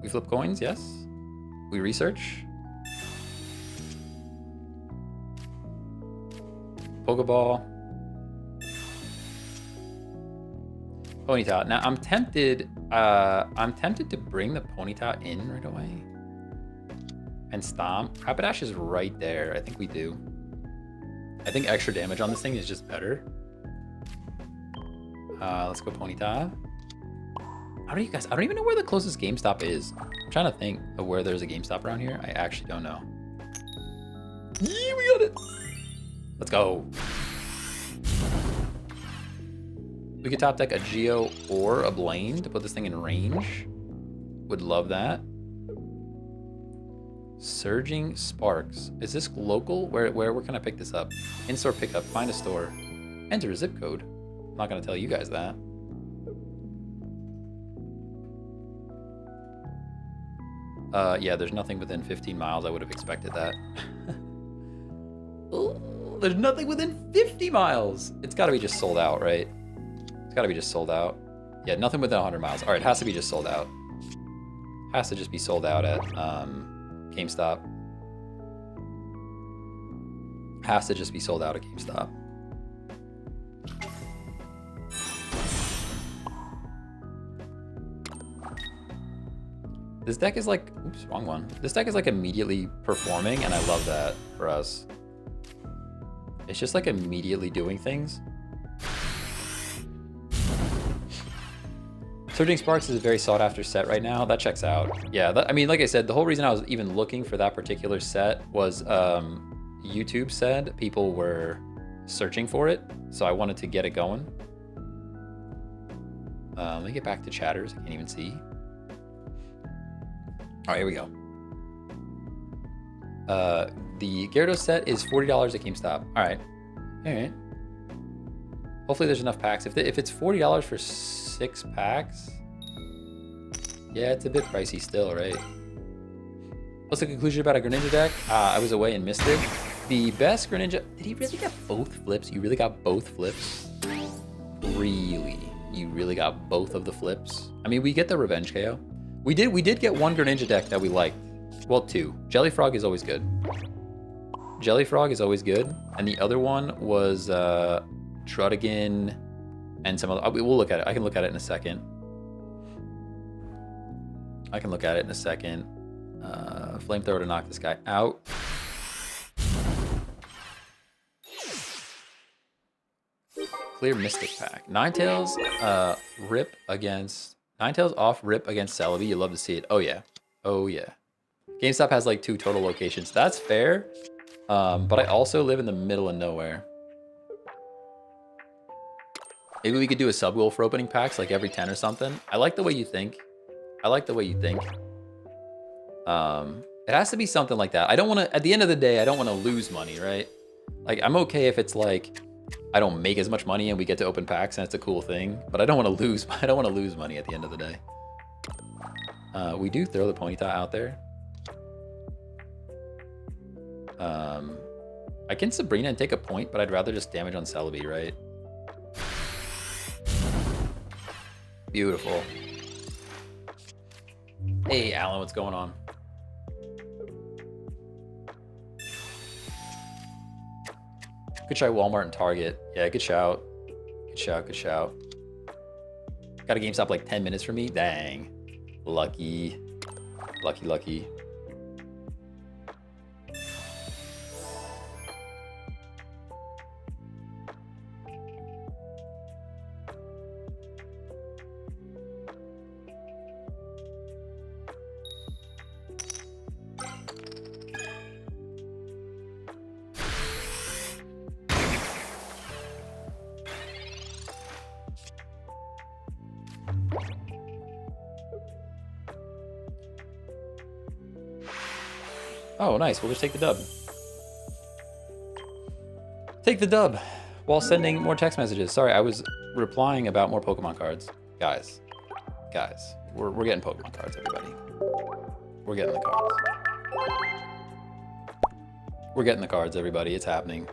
We flip coins, yes. We research. Pokeball. Ponyta. Now I'm tempted to bring the Ponyta in right away. And stomp. Rapidash is right there. I think we do. I think extra damage on this thing is just better. Let's go Ponyta. I don't even know where the closest GameStop is. I'm trying to think of where there's a GameStop around here. I actually don't know. Yeah, we got it. Let's go. We could top deck a Geo or a Blaine to put this thing in range. Would love that. Surging Sparks. Is this local? Where can I pick this up? In-store pickup. Find a store. Enter a zip code. I'm not going to tell you guys that. Yeah, there's nothing within 15 miles. I would have expected that. Oh, there's nothing within 50 miles. It's got to be just sold out, right? It's got to be just sold out. Yeah, nothing within 100 miles. All right, it has to be just sold out. Has to just be sold out at GameStop. Has to just be sold out at GameStop. This deck is like, oops, wrong one. This deck is like immediately performing, and I love that for us. It's just like immediately doing things. Surging Sparks is a very sought after set right now. That checks out. Yeah, I mean, like I said, the whole reason I was even looking for that particular set was YouTube said people were searching for it. So I wanted to get it going. Let me get back to chatters. I can't even see. All right, here we go. The Gyarados set is $40 at GameStop. All right. Hopefully there's enough packs. If it's $40 for 6 packs, yeah, it's a bit pricey still, right? What's the conclusion about a Greninja deck? I was away and missed it. The best Greninja... Did he really get both flips? You really got both flips? Really? You really got both of the flips? I mean, we get the Revenge KO. We did get one Greninja deck that we liked. Well, 2. Jellyfrog is always good. Jellyfrog is always good. And the other one was Truddigan and some other... We'll look at it. I can look at it in a second. Flamethrower to knock this guy out. Clear Mystic pack. Ninetales rip against... Ninetales off rip against Celebi. You love to see it. Oh, yeah. Oh, yeah. GameStop has like 2 total locations. That's fair. But I also live in the middle of nowhere. Maybe we could do a sub-goal for opening packs like every 10 or something. I like the way you think. It has to be something like that. I don't want to, at the end of the day, I don't want to lose money, right? Like, I'm okay if it's like, I don't make as much money and we get to open packs and it's a cool thing, but I don't want to lose money at the end of the day. We do throw the Ponyta out there. I can Sabrina and take a point, but I'd rather just damage on Celebi, right? Beautiful. Hey, Alan, what's going on? Could try Walmart and Target. Yeah, good shout. Good shout. Got a GameStop like 10 minutes from me? Dang. Lucky. Oh, nice. We'll just take the dub. Take the dub while sending more text messages. Sorry, I was replying about more Pokemon cards. Guys, we're getting Pokemon cards, everybody. We're getting the cards. We're getting the cards, everybody. It's happening.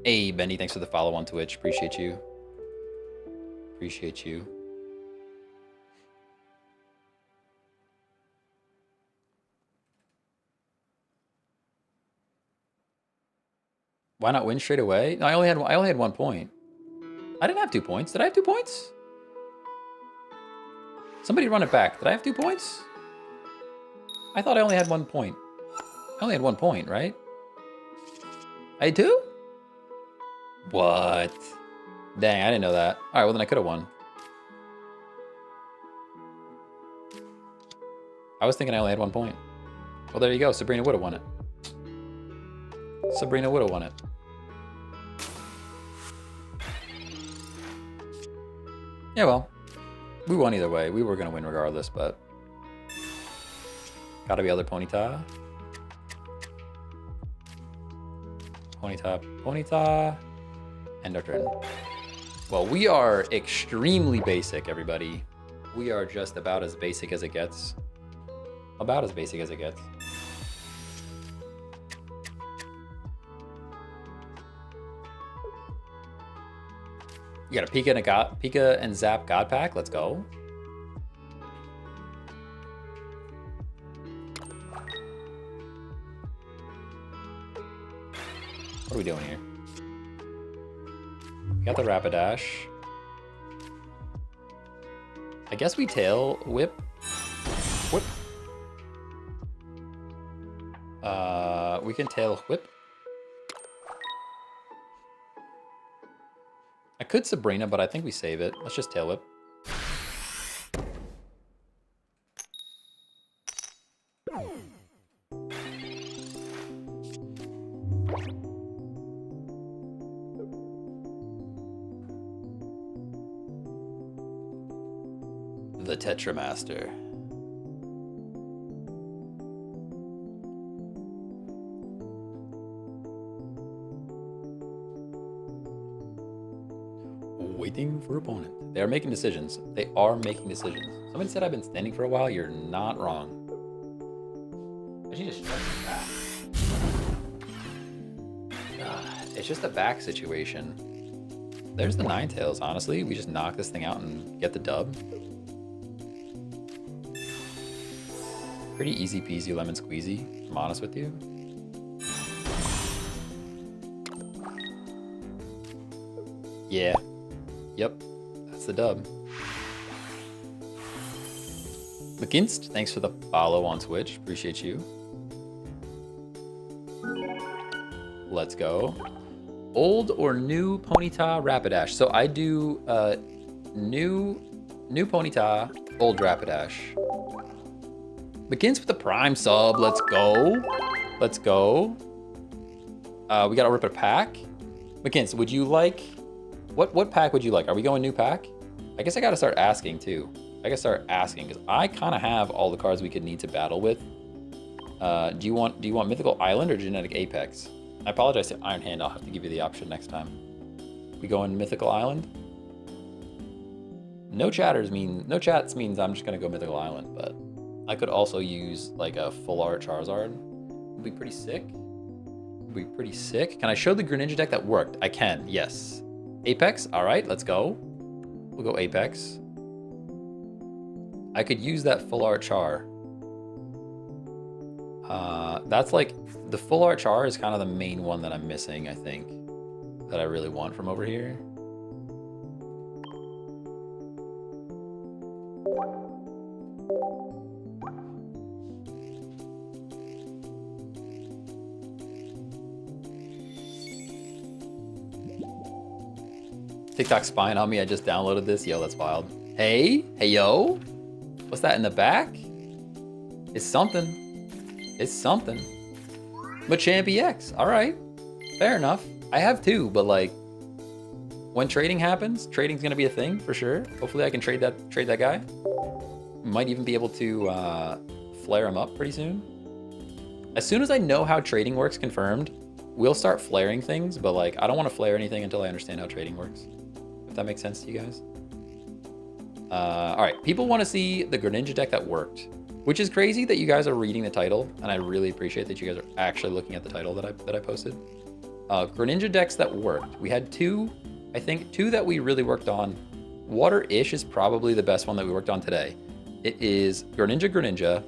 Hey, Benny, thanks for the follow on Twitch. Appreciate you. Why not win straight away? No, I only had 1 point. I didn't have 2 points. Did I have 2 points? Somebody run it back. Did I have 2 points? I thought I only had 1 point. I only had 1 point, right? I had 2? What? Dang, I didn't know that. All right, well then I could have won. I was thinking I only had 1 point. Well, there you go. Sabrina would have won it. Yeah, well, we won either way. We were going to win regardless, but... Gotta be other Ponyta. End our turn. Well, we are extremely basic, everybody. We are just about as basic as it gets. You got a Pika and Zap God Pack. Let's go. What are we doing here? We got the Rapidash. I guess we tail whip. We can tail whip. I could Sabrina, but I think we save it. Let's just tail whip. The Tetramaster. Waiting for opponent. They are making decisions. They are making decisions. Somebody said I've been standing for a while. You're not wrong. I should just stretch it back. It's just a back situation. There's the Ninetales, honestly. We just knock this thing out and get the dub. Pretty easy peasy lemon squeezy, if I'm honest with you. Yeah. Yep. That's the dub. McKinst, thanks for the follow on Twitch. Appreciate you. Let's go. Old or new Ponyta Rapidash. So I do new Ponyta, old Rapidash. McKinst with the Prime sub. Let's go. Let's go. We gotta rip a pack. McKinst, would you like... What pack would you like? Are we going new pack? I guess I gotta start asking too. I gotta start asking because I kind of have all the cards we could need to battle with. Do you want Mythical Island or Genetic Apex? I apologize to Iron Hand. I'll have to give you the option next time. We going Mythical Island? No chats means I'm just gonna go Mythical Island, but I could also use like a full art Charizard. Would be pretty sick. Would be pretty sick. Can I show the Greninja deck that worked? I can. Yes. Apex. All right, let's go. We'll go Apex. I could use that full art Char. That's like the full art Char is kind of the main one that I'm missing, I think, that I really want from over here. TikTok spying on me. I just downloaded this. Yo, that's wild. Hey, yo. What's that in the back? It's something. It's something. Machamp EX. All right. Fair enough. I have two, but like when trading happens, trading's gonna be a thing for sure. Hopefully I can trade that guy. Might even be able to flare him up pretty soon. As soon as I know how trading works confirmed, we'll start flaring things, but like I don't want to flare anything until I understand how trading works. If that makes sense to you guys. All right, people want to see the Greninja deck that worked, which is crazy that you guys are reading the title, and I really appreciate that you guys are actually looking at the title that I posted. Greninja decks that worked. We had two, I think, two that we really worked on. Water-ish is probably the best one that we worked on today. It is Greninja,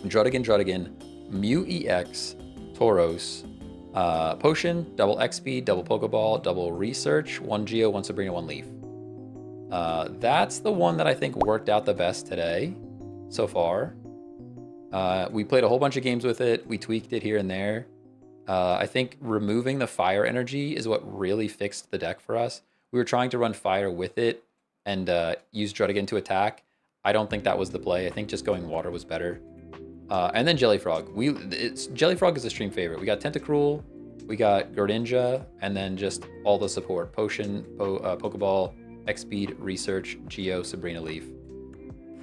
Druddigon, Mew EX, Tauros, Potion, double XP, double Pokeball, double Research, 1 Geo, 1 Sabrina, 1 Leaf. That's the one that I think worked out the best today so far. We played a whole bunch of games with it. We tweaked it here and there. I think removing the fire energy is what really fixed the deck for us. We were trying to run fire with it and use Druddigon to attack. I don't think that was the play. I think just going water was better. And then Jellyfrog. Jellyfrog is a stream favorite. We got Tentacruel, we got Greninja, and then just all the support. Potion, Pokeball, X-Speed, Research, Geo, Sabrina Leaf.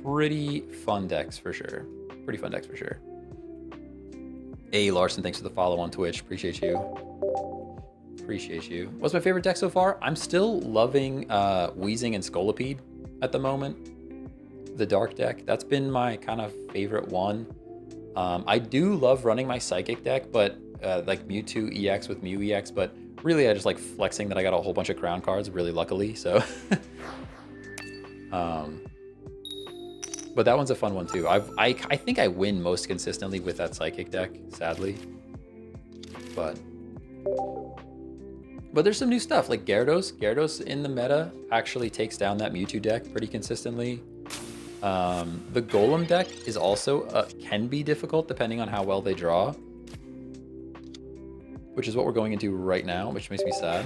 Pretty fun decks for sure. Pretty fun decks for sure. Hey Larson, thanks for the follow on Twitch. Appreciate you. Appreciate you. What's my favorite deck so far? I'm still loving Weezing and Scolipede at the moment. The Dark deck. That's been my kind of favorite one. I do love running my Psychic deck, but like Mewtwo EX with Mew EX, but really I just like flexing that I got a whole bunch of crown cards, really luckily, so. But that one's a fun one too. I think I win most consistently with that Psychic deck, sadly. But there's some new stuff, like Gyarados. Gyarados in the meta actually takes down that Mewtwo deck pretty consistently. The Golem deck is also can be difficult depending on how well they draw, which is what we're going into right now, which makes me sad.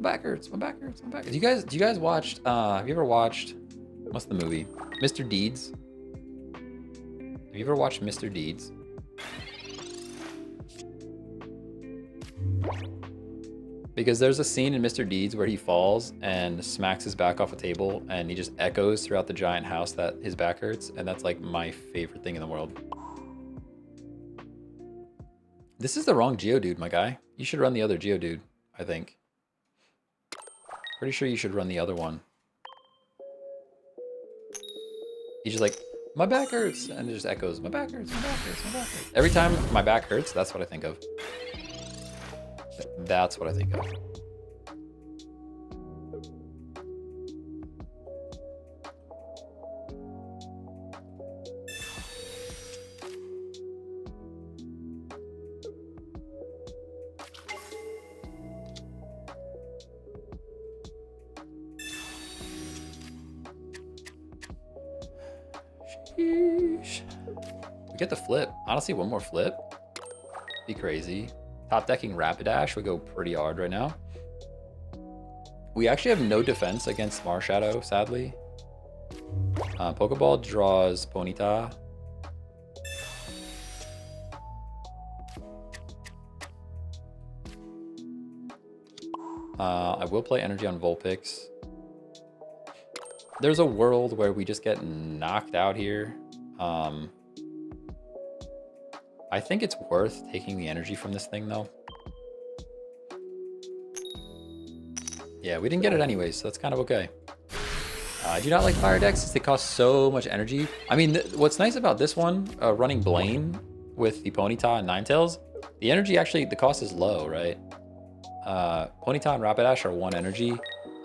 My back hurts. My back hurts. My back hurts. Do you guys watched? Have you ever watched? What's the movie? Mr. Deeds. Have you ever watched Mr. Deeds? Because there's a scene in Mr. Deeds where he falls and smacks his back off a table and he just echoes throughout the giant house that his back hurts. And that's like my favorite thing in the world. This is the wrong Geodude, my guy. You should run the other Geodude, I think. Pretty sure you should run the other one. He's just like, my back hurts. And it just echoes, my back hurts, my back hurts, my back hurts. Every time my back hurts, that's what I think of. That's what I think of. Sheesh. We get the flip. Honestly, one more flip. Be crazy. Top decking Rapidash would go pretty hard right now. We actually have no defense against Marshadow, sadly. Pokeball draws Ponyta. I will play energy on Vulpix. There's a world where we just get knocked out here. I think it's worth taking the energy from this thing, though. Yeah, we didn't get it anyways, so that's kind of okay. I do not like fire decks since they cost so much energy. I mean, what's nice about this one, running Blaine with the Ponyta and Ninetales, the energy actually, the cost is low, right? Ponyta and Rapidash are 1 energy.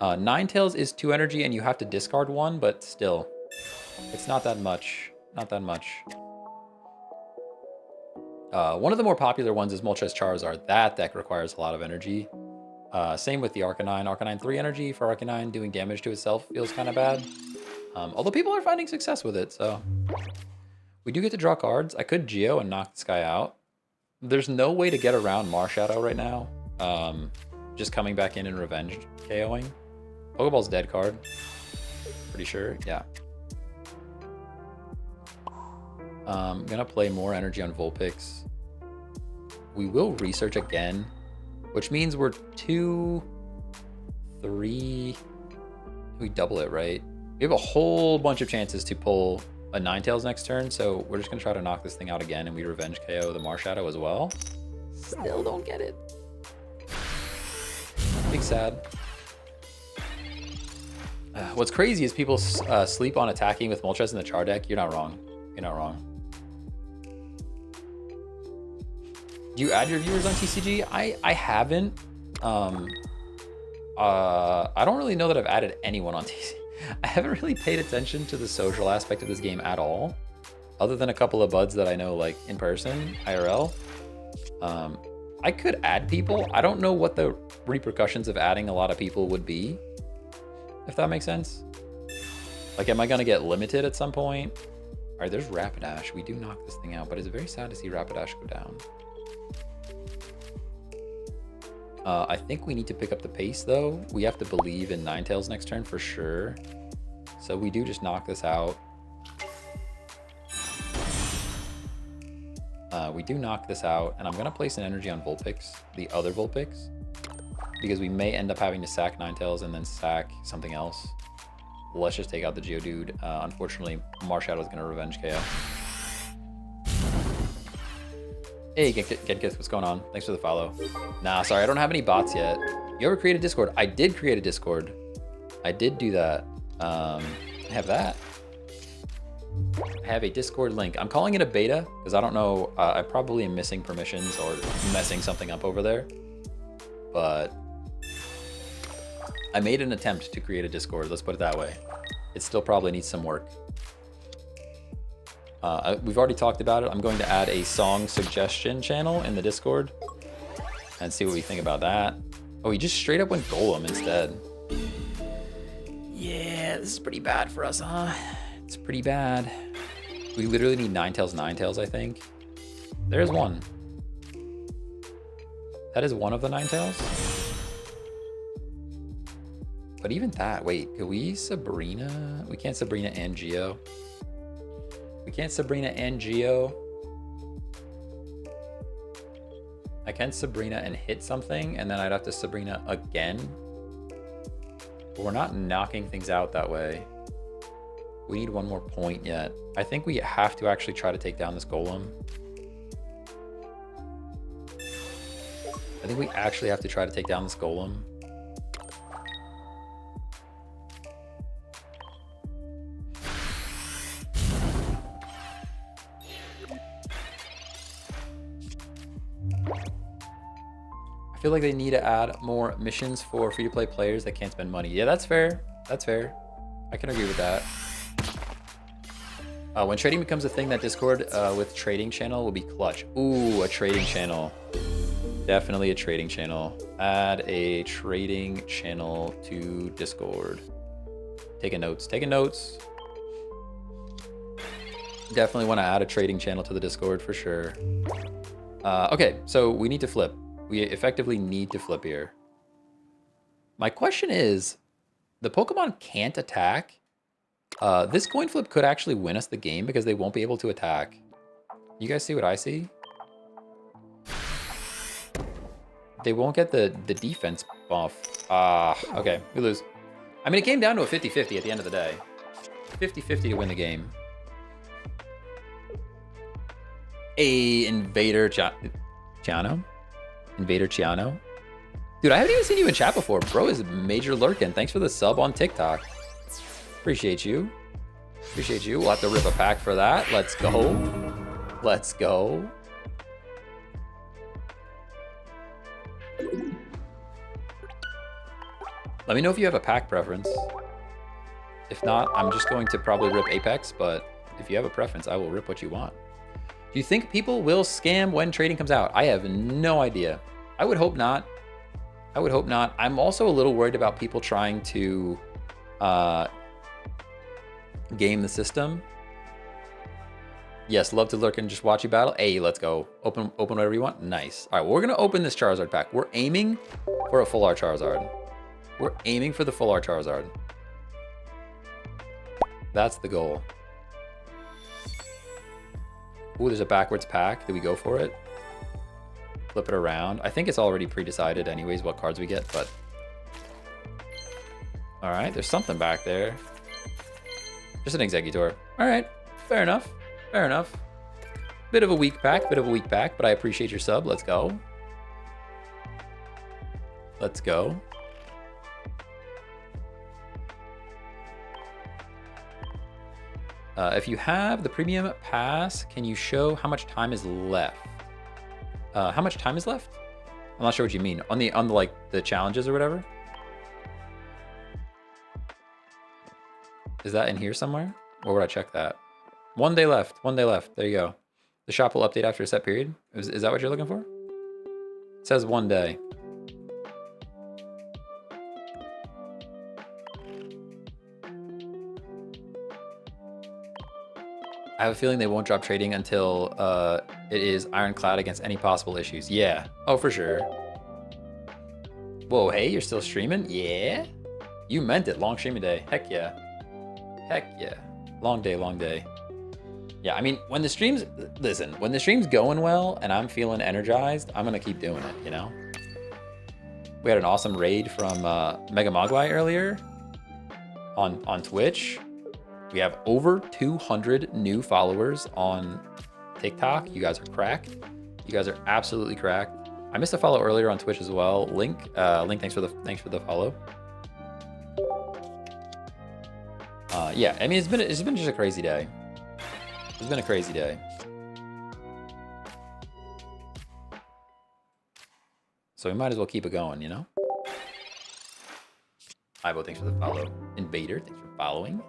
Ninetales is 2 energy and you have to discard 1, but still, it's not that much. Not that much. One of the more popular ones is Moltres Charizard. That deck requires a lot of energy. Same with the Arcanine. Arcanine 3 energy for Arcanine doing damage to itself feels kind of bad. Although people are finding success with it, so. We do get to draw cards. I could Geo and knock this guy out. There's no way to get around Marshadow right now. Just coming back in and revenge KOing. Pokeball's dead card. Pretty sure, yeah. I'm gonna play more energy on Vulpix. We will research again, which means we're 2, 3. We double it, right? We have a whole bunch of chances to pull a Ninetales next turn, so we're just gonna try to knock this thing out again, and we revenge KO the Marshadow as well. Still don't get it. Big sad. What's crazy is people sleep on attacking with Moltres in the Char deck. You're not wrong. You're not wrong. Do you add your viewers on TCG? I haven't. I don't really know that I've added anyone on TCG. I haven't really paid attention to the social aspect of this game at all, other than a couple of buds that I know like in person, IRL. I could add people. I don't know what the repercussions of adding a lot of people would be, if that makes sense. Like, am I gonna get limited at some point? All right, there's Rapidash. We do knock this thing out, but it's very sad to see Rapidash go down. I think we need to pick up the pace, though. We have to believe in Ninetales next turn for sure. So we do just knock this out. We do knock this out, and I'm going to place an energy on Vulpix, the other Vulpix, because we may end up having to sack Ninetales and then sack something else. Let's just take out the Geodude. Unfortunately, Marshadow is going to revenge KO. Hey, Get, what's going on? Thanks for the follow. Nah, sorry, I don't have any bots yet. You ever create a Discord? I did create a Discord. I did do that. I have that. I have a Discord link. I'm calling it a beta because I don't know. I probably am missing permissions or messing something up over there. But I made an attempt to create a Discord. Let's put it that way. It still probably needs some work. We've already talked about it. I'm going to add a song suggestion channel in the Discord and see what we think about that. Oh, he just straight up went Golem instead. Yeah, this is pretty bad for us, huh? It's pretty bad. We literally need Ninetales, I think. There's one. That is one of the Ninetales. But even that, wait, could we Sabrina? We can't Sabrina and Geo. We can't Sabrina and Geo. I can Sabrina and hit something, and then I'd have to Sabrina again. But we're not knocking things out that way. We need one more point yet. I think we have to actually try to take down this golem. I think we actually have to try to take down this golem. I feel like they need to add more missions for free-to-play players that can't spend money. Yeah, that's fair. That's fair. I can agree with that. When trading becomes a thing, that Discord with trading channel will be clutch. Ooh, a trading channel. Definitely a trading channel. Add a trading channel to Discord. Taking notes. Taking notes. Definitely want to add a trading channel to the Discord for sure. Okay, so we need to flip. We effectively need to flip here. My question is, the Pokemon can't attack. This coin flip could actually win us the game because they won't be able to attack. You guys see what I see? They won't get the defense buff. Okay, we lose. I mean, it came down to a 50-50 at the end of the day. 50-50 to win the game. Invader Chiano? Invader Chiano? Dude, I haven't even seen you in chat before. Bro is major lurking. Thanks for the sub on TikTok. Appreciate you. Appreciate you. We'll have to rip a pack for that. Let's go. Let's go. Let me know if you have a pack preference. If not, I'm just going to probably rip Apex, but if you have a preference, I will rip what you want. Do you think people will scam when trading comes out? I have no idea. I would hope not. I would hope not. I'm also a little worried about people trying to game the system. Yes, love to lurk and just watch you battle. Hey, let's go. Open whatever you want. Nice. All right, well, we're gonna open this Charizard pack. We're aiming for a full art Charizard. We're aiming for the full art Charizard. That's the goal. Ooh, there's a backwards pack. Do we go for it? Flip it around. I think it's already pre-decided anyways what cards we get, but... All right, there's something back there. Just an Exeggutor. All right, fair enough. Fair enough. Bit of a weak pack, but I appreciate your sub. Let's go. Let's go. If you have the premium pass, can you show how much time is left? How much time is left? I'm not sure what you mean. On the like the challenges or whatever? Is that in here somewhere? Or would I check that? 1 day left. 1 day left. There you go. The shop will update after a set period. Is that what you're looking for? It says 1 day. I have a feeling they won't drop trading until it is ironclad against any possible issues. Yeah. Oh, for sure. Whoa, hey, you're still streaming? Yeah. You meant it. Long streaming day. Heck yeah. Heck yeah. Long day, long day. Yeah, I mean, when the stream's... Listen, when the stream's going well and I'm feeling energized, I'm going to keep doing it, you know? We had an awesome raid from Mega Mogwai earlier on Twitch. We have over 200 new followers on TikTok. You guys are cracked. You guys are absolutely cracked. I missed a follow earlier on Twitch as well. Link, thanks for the follow. Yeah, I mean it's been just a crazy day. It's been a crazy day. So we might as well keep it going, you know? Ivo, thanks for the follow. Invader, thanks for following.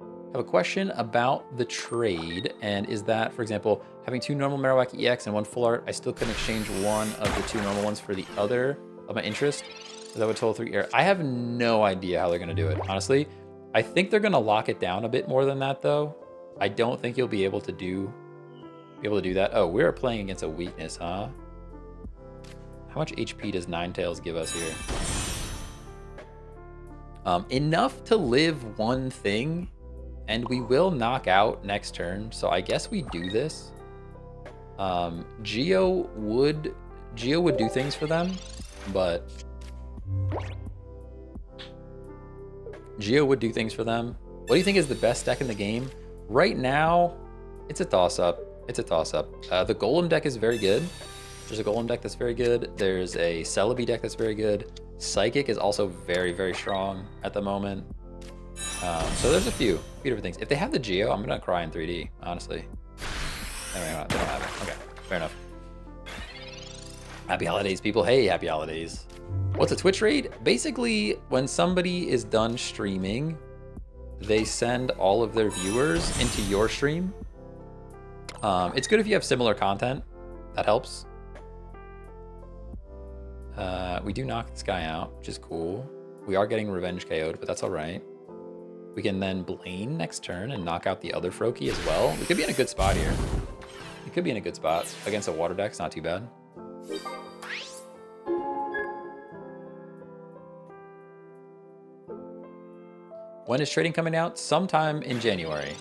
I have a question about the trade, and is that, for example, having 2 normal Marowak EX and 1 full art, I still couldn't exchange one of the 2 normal ones for the other of my interest? So that would total 3 air. I have no idea how they're going to do it, honestly. I think they're going to lock it down a bit more than that, though. I don't think you'll be able to do that. Oh, we're playing against a weakness, huh? How much HP does Ninetales give us here? Enough to live one thing, and we will knock out next turn. So I guess we do this. Geo would do things for them, but Geo would do things for them. What do you think is the best deck in the game? Right now, it's a toss-up. It's a toss-up. The Golem deck is very good. There's a Golem deck that's very good. There's a Celebi deck that's very good. Psychic is also very, very strong at the moment. So there's a few different things. If they have the Geo, I'm gonna cry in 3D, honestly. Anyway, they don't have it. Okay, fair enough. Happy holidays, people. Hey, happy holidays. What's a Twitch raid? Basically, when somebody is done streaming, they send all of their viewers into your stream. It's good if you have similar content. That helps. We do knock this guy out, which is cool. We are getting revenge KO'd, but that's all right. We can then Blaine next turn and knock out the other Froakie as well. We could be in a good spot here. We could be in a good spot. Against a water deck, it's not too bad. When is trading coming out? Sometime in January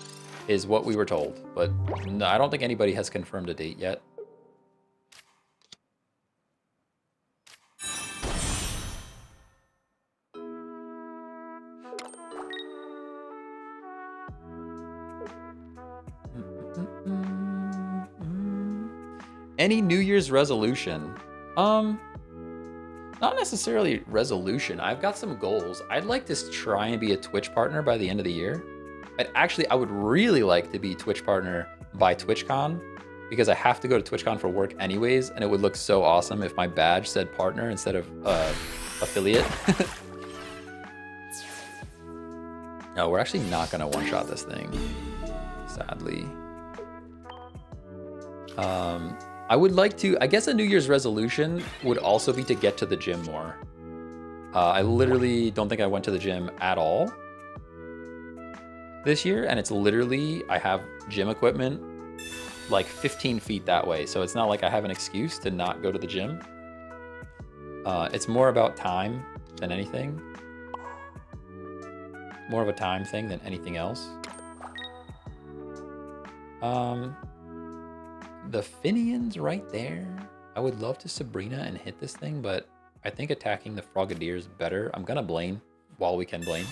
is what we were told, but no, I don't think anybody has confirmed a date yet. Any New Year's resolution? Not necessarily resolution. I've got some goals. I'd like to try and be a Twitch partner by the end of the year. I would really like to be Twitch partner by TwitchCon, because I have to go to TwitchCon for work anyways, and it would look so awesome if my badge said partner instead of affiliate. No, we're actually not gonna one-shot this thing, sadly. I would like to, I guess a New Year's resolution would also be to get to the gym more. I literally don't think I went to the gym at all this year, and it's literally, I have gym equipment like 15 feet that way, so it's not like I have an excuse to not go to the gym. It's more about time than anything. More of a time thing than anything else. The Finian's right there. I would love to Sabrina and hit this thing, but I think attacking the Frogadier is better. I'm gonna Blaine while we can Blaine.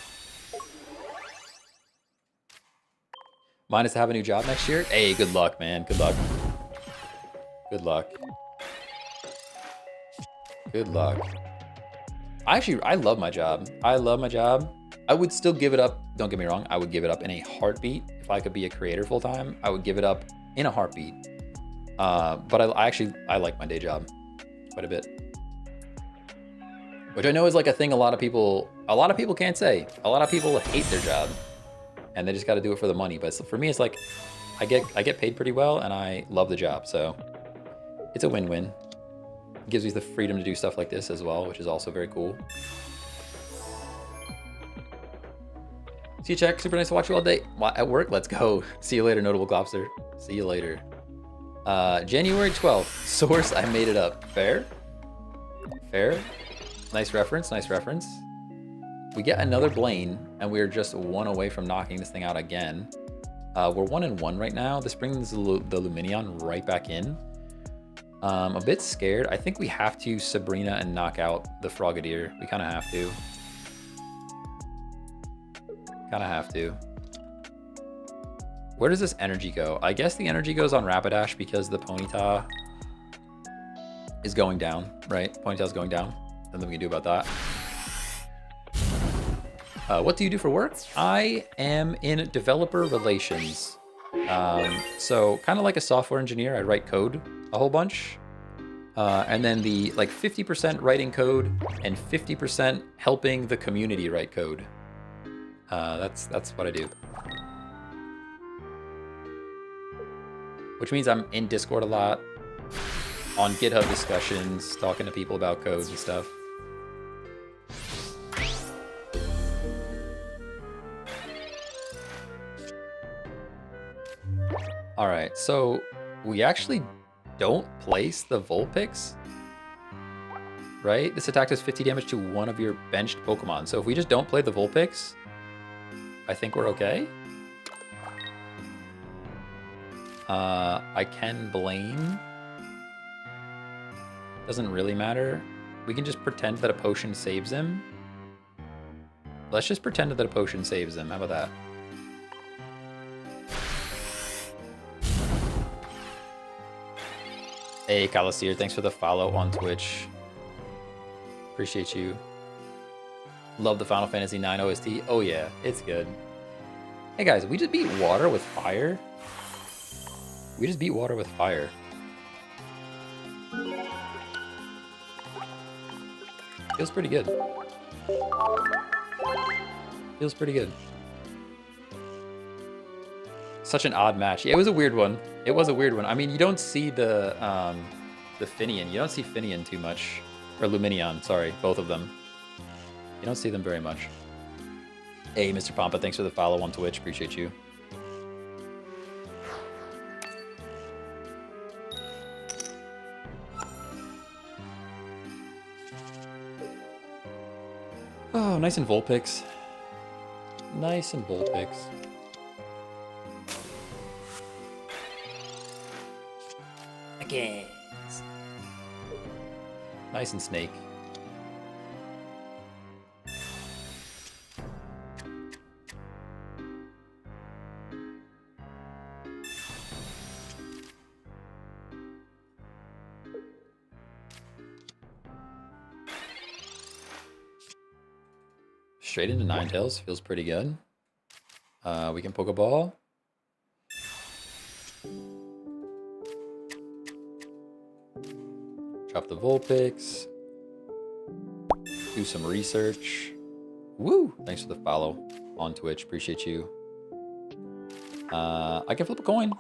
Mine is to have a new job next year. Hey, good luck, man. Good luck. Good luck. Good luck. I love my job. I love my job. I would still give it up. Don't get me wrong. I would give it up in a heartbeat. If I could be a creator full time, I would give it up in a heartbeat. But I like my day job quite a bit, which I know is like a thing a lot of people can't say. A lot of people hate their job and they just got to do it for the money. But for me, it's like I get paid pretty well and I love the job, so it's a win-win. It gives me the freedom to do stuff like this as well, which is also very cool. See you, Check. Super nice to watch you all day at work. Let's go. See you later, Notable Globster. See you later. January 12th. Source, I made it up. Fair. Fair. Nice reference. Nice reference. We get another Blaine, and we're just one away from knocking this thing out again. We're 1-1 right now. This brings the Luminion right back in. A bit scared. I think we have to Sabrina and knock out the Frogadier. We kind of have to. Kind of have to. Where does this energy go? I guess the energy goes on Rapidash because the Ponyta is going down, right? Ponyta's going down. Nothing we can do about that. What do you do for work? I am in developer relations. So kind of like a software engineer, I write code a whole bunch. And then the like 50% writing code and 50% helping the community write code. That's what I do. Which means I'm in Discord a lot, on GitHub discussions, talking to people about codes and stuff. All right, so we actually don't place the Vulpix. right? This attack does 50 damage to one of your benched Pokemon. So if we just don't play the Vulpix, I think we're okay. I can blame. Doesn't really matter. We can just pretend that a potion saves him. Let's just pretend that a potion saves him. How about that? Hey, Coliseer, thanks for the follow on Twitch. Appreciate you. Love the Final Fantasy IX OST. Oh yeah, it's good. Hey guys, we just beat water with fire. We just beat water with fire. Feels pretty good. Feels pretty good. Such an odd match. Yeah, it was a weird one. It was a weird one. I mean, you don't see the Finian. You don't see Finian too much. Or Luminion, sorry. Both of them. You don't see them very much. Hey, Mr. Pompa, thanks for the follow on Twitch. Appreciate you. Oh, nice and Vulpix. Nice and Vulpix. Okay. Nice and Snake. Straight into Ninetales feels pretty good. We can Pokeball. Drop the Vulpix. Do some research. Woo! Thanks for the follow on Twitch. Appreciate you. I can flip a coin.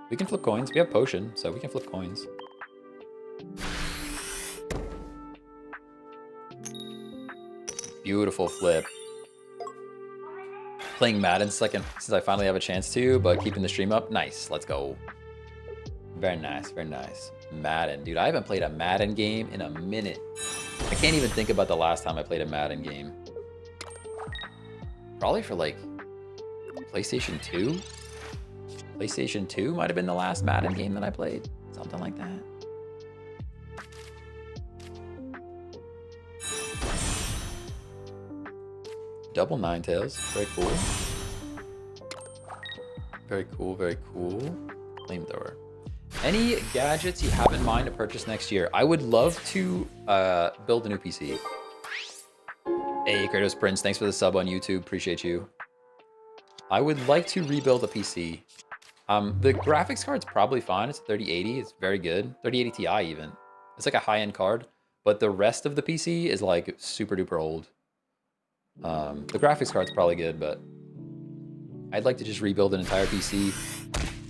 We can flip coins. We have potion, so we can flip coins. Beautiful flip. Playing Madden second since I finally have a chance to, but keeping the stream up. Nice. Let's go. Very nice. Very nice. Madden. Dude, I haven't played a Madden game in a minute. I can't even think about the last time I played a Madden game. Probably for like PlayStation 2? PlayStation 2 might have been the last Madden game that I played. Something like that. Double Ninetales. Very cool. Very cool, very cool. Flamethrower. Any gadgets you have in mind to purchase next year? I would love to build a new PC. Hey, Kratos Prince, thanks for the sub on YouTube. Appreciate you. I would like to rebuild a PC. The graphics card's probably fine. It's a 3080. It's very good. 3080 Ti even. It's like a high-end card. But the rest of the PC is like super duper old. The graphics card's probably good, but I'd like to just rebuild an entire PC.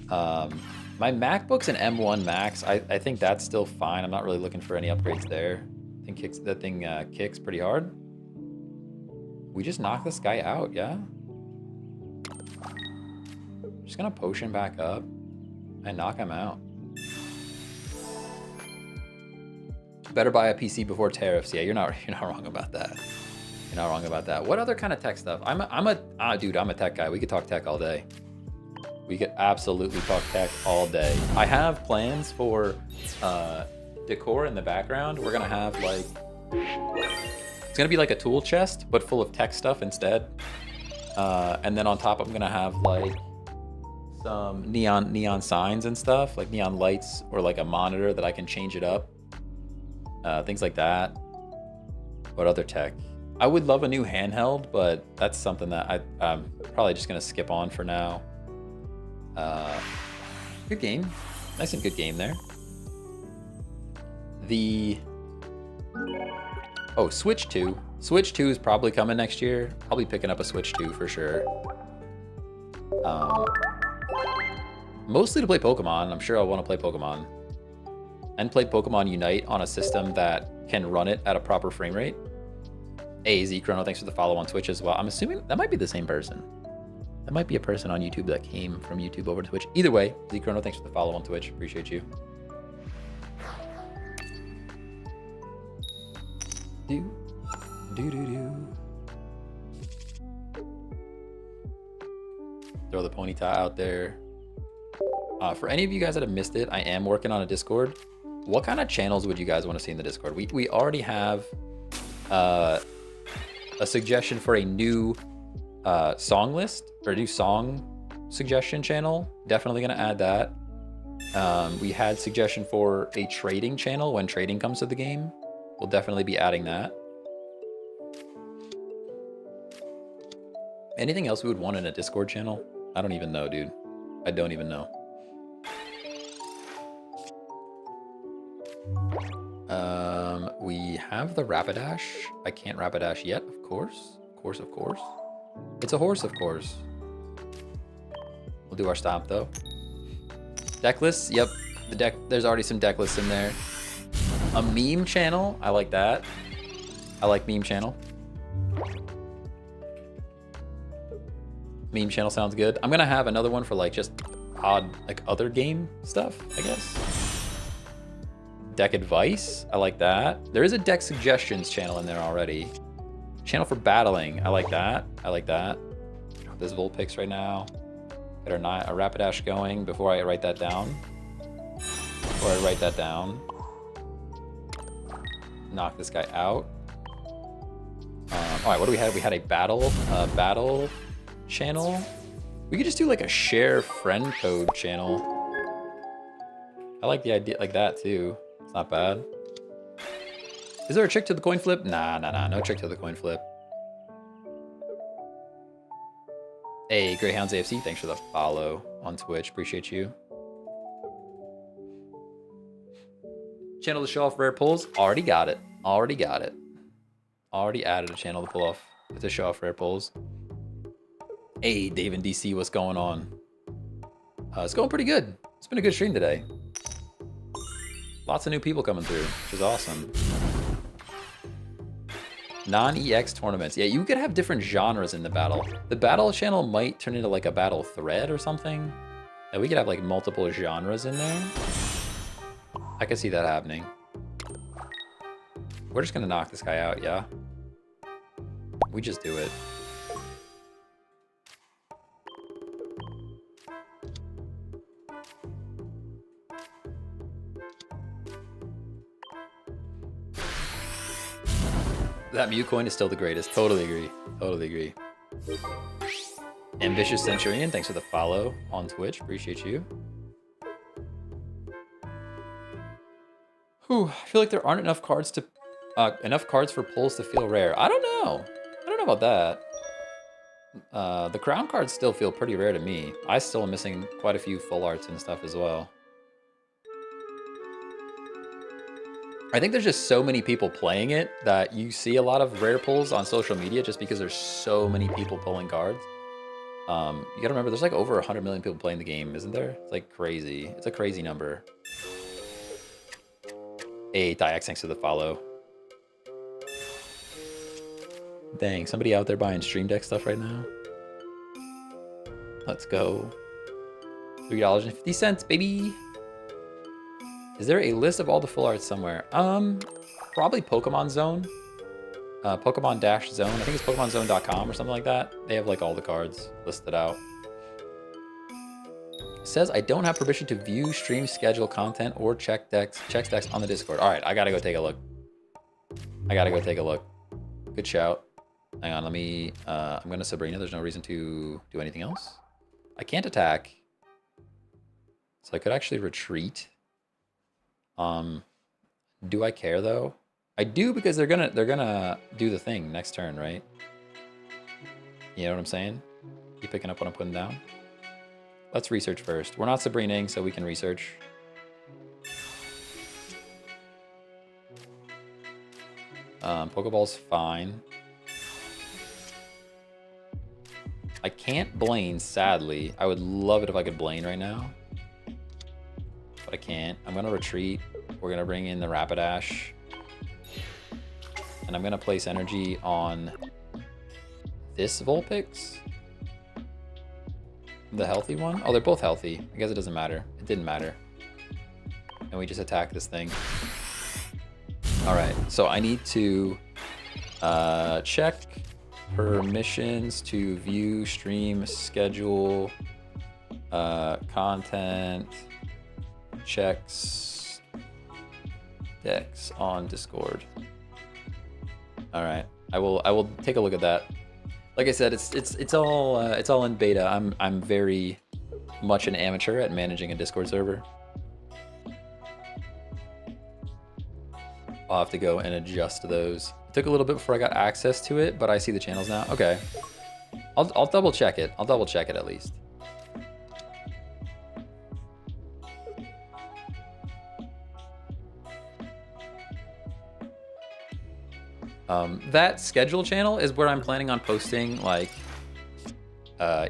My MacBook's an M1 Max. I think that's still fine. I'm not really looking for any upgrades there. I think that thing kicks pretty hard. We just knock this guy out, yeah? Just gonna potion back up and knock him out. Better buy a PC before tariffs. Yeah, you're not wrong about that. You're not wrong about that. What other kind of tech stuff? Dude, I'm a tech guy. We could talk tech all day. We could absolutely talk tech all day. I have plans for decor in the background. We're gonna have like, it's gonna be like a tool chest, but full of tech stuff instead. And then on top, I'm gonna have like some neon signs and stuff, like neon lights or like a monitor that I can change it up. Things like that. What other tech? I would love a new handheld, but that's something that I'm probably just gonna skip on for now. Good game. Nice and good game there. Switch 2. Switch 2 is probably coming next year. I'll be picking up a Switch 2 for sure. Mostly to play Pokemon. I'm sure I'll want to play Pokemon. And play Pokemon Unite on a system that can run it at a proper frame rate. Hey, Z-Chrono, thanks for the follow on Twitch as well. I'm assuming that might be the same person. That might be a person on YouTube that came from YouTube over to Twitch. Either way, Z-Chrono, thanks for the follow on Twitch. Appreciate you. Do, do, do, do. Throw the ponyta out there. For any of you guys that have missed it, I am working on a Discord. What kind of channels would you guys want to see in the Discord? We already have a suggestion for a new song list or a new song suggestion channel. Definitely going to add that. We had suggestion for a trading channel when trading comes to the game. We'll definitely be adding that. Anything else we would want in a Discord channel? I don't even know, dude. I don't even know. We have the Rapidash. I can't Rapidash yet, of course. Of course, of course. It's a horse, of course. We'll do our stomp, though. Deck lists? Yep. The deck. There's already some deck lists in there. A meme channel? I like that. I like meme channel. Meme channel sounds good. I'm gonna have another one for like just odd, like other game stuff, I guess. Deck advice? I like that. There is a deck suggestions channel in there already. Channel for battling. I like that. I like that. There's Vulpix right now. Get our Rapidash going before I write that down. Knock this guy out. All right, what do we have? We had a battle channel. We could just do like a share friend code channel. I like the idea like that too. It's not bad. Is there a trick to the coin flip? Nah, no trick to the coin flip. Hey, Greyhounds AFC, thanks for the follow on Twitch. Appreciate you. Channel to show off rare pulls. Already got it. Already added a channel to pull off to show off rare pulls. Hey, Dave and DC, what's going on? It's going pretty good. It's been a good stream today. Lots of new people coming through, which is awesome. Non-EX tournaments. Yeah, you could have different genres in the battle. The battle channel might turn into like a battle thread or something. And we could have like multiple genres in there. I could see that happening. We're just gonna knock this guy out, yeah? We just do it. That Mew coin is still the greatest. Totally agree. Ambitious Centurion, thanks for the follow on Twitch. Appreciate you. Whew, I feel like there aren't enough cards for pulls to feel rare. I don't know about that. The crown cards still feel pretty rare to me. I still am missing quite a few full arts and stuff as well. I think there's just so many people playing it that you see a lot of rare pulls on social media just because there's so many people pulling cards. You gotta remember, there's like over 100 million people playing the game, isn't there? It's like crazy. It's a crazy number. Hey, Dyax, thanks for the follow. Dang, somebody out there buying Stream Deck stuff right now. Let's go. $3.50, baby. Is there a list of all the full arts somewhere? Probably Pokemon Zone. Pokemon-Zone. I think it's PokemonZone.com or something like that. They have like all the cards listed out. It says I don't have permission to view stream schedule content or check decks on the Discord. All right, I gotta go take a look. Good shout. Hang on, let me. I'm gonna Sabrina. There's no reason to do anything else. I can't attack, so I could actually retreat. Do I care though? I do because they're gonna do the thing next turn, right? You know what I'm saying? You picking up what I'm putting down? Let's research first. We're not Sabrinaing, so we can research. Pokeball's fine. I can't Blaine, sadly. I would love it if I could Blaine right now. But I can't. I'm gonna retreat. We're gonna bring in the Rapidash. And I'm gonna place energy on this Vulpix. The healthy one? Oh, they're both healthy. I guess it doesn't matter. It didn't matter. And we just attack this thing. All right, so I need to Check permissions to view stream schedule, content, checks, decks on Discord. All right, I will take a look at that. Like I said, it's all in beta. I'm very much an amateur at managing a Discord server. I'll have to go and adjust those. It took a little bit before I got access to it, but I see the channels now. Okay, I'll double check it. I'll double check it at least. That schedule channel is where I'm planning on posting, like,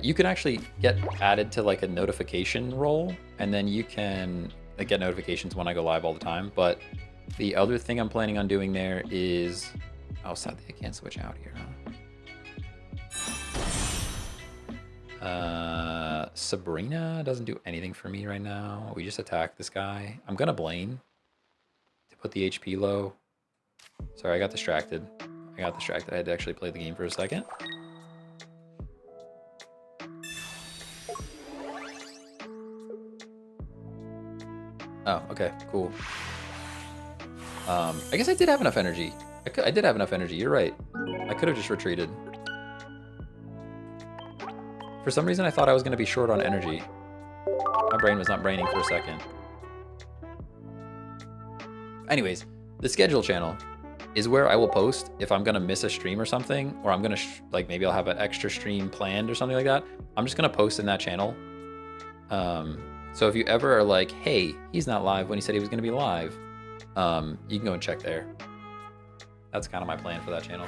you can actually get added to like a notification role, and then you can get notifications when I go live all the time. But the other thing I'm planning on doing there is, oh, sadly I can't switch out here, huh? Sabrina doesn't do anything for me right now. We just attacked this guy. I'm gonna Blaine to put the HP low. Sorry, I got distracted. I had to actually play the game for a second. Oh, okay, cool. I guess I did have enough energy. I did have enough energy, you're right. I could have just retreated. For some reason, I thought I was going to be short on energy. My brain was not braining for a second. Anyways, the schedule channel is where I will post if I'm going to miss a stream or something, or I'm going to, like, maybe I'll have an extra stream planned or something like that. I'm just going to post in that channel. So if you ever are like, hey, he's not live when he said he was going to be live, you can go and check there. That's kind of my plan for that channel.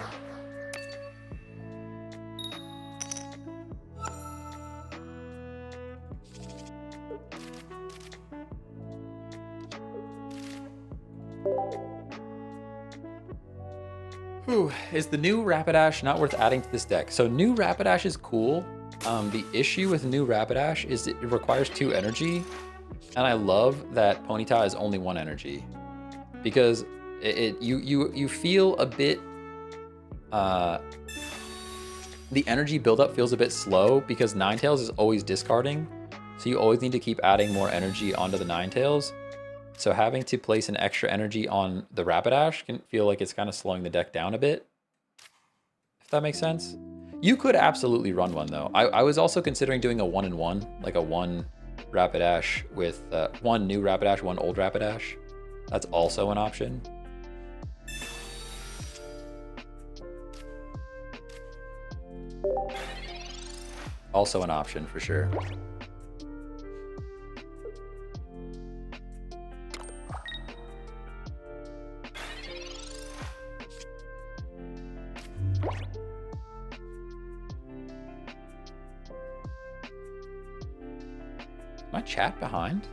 Whew. Is the new Rapidash not worth adding to this deck? So new Rapidash is cool. The issue with new Rapidash is it requires 2 energy, and I love that Ponyta is only 1 energy, because you feel a bit, the energy buildup feels a bit slow because Ninetales is always discarding, so you always need to keep adding more energy onto the Ninetales. So having to place an extra energy on the Rapidash can feel like it's kind of slowing the deck down a bit, if that makes sense. You could absolutely run one though. I was also considering doing a 1-in-1, like a 1 Rapidash with 1 new Rapidash, 1 old Rapidash. That's also an option. Also an option for sure. My chat behind?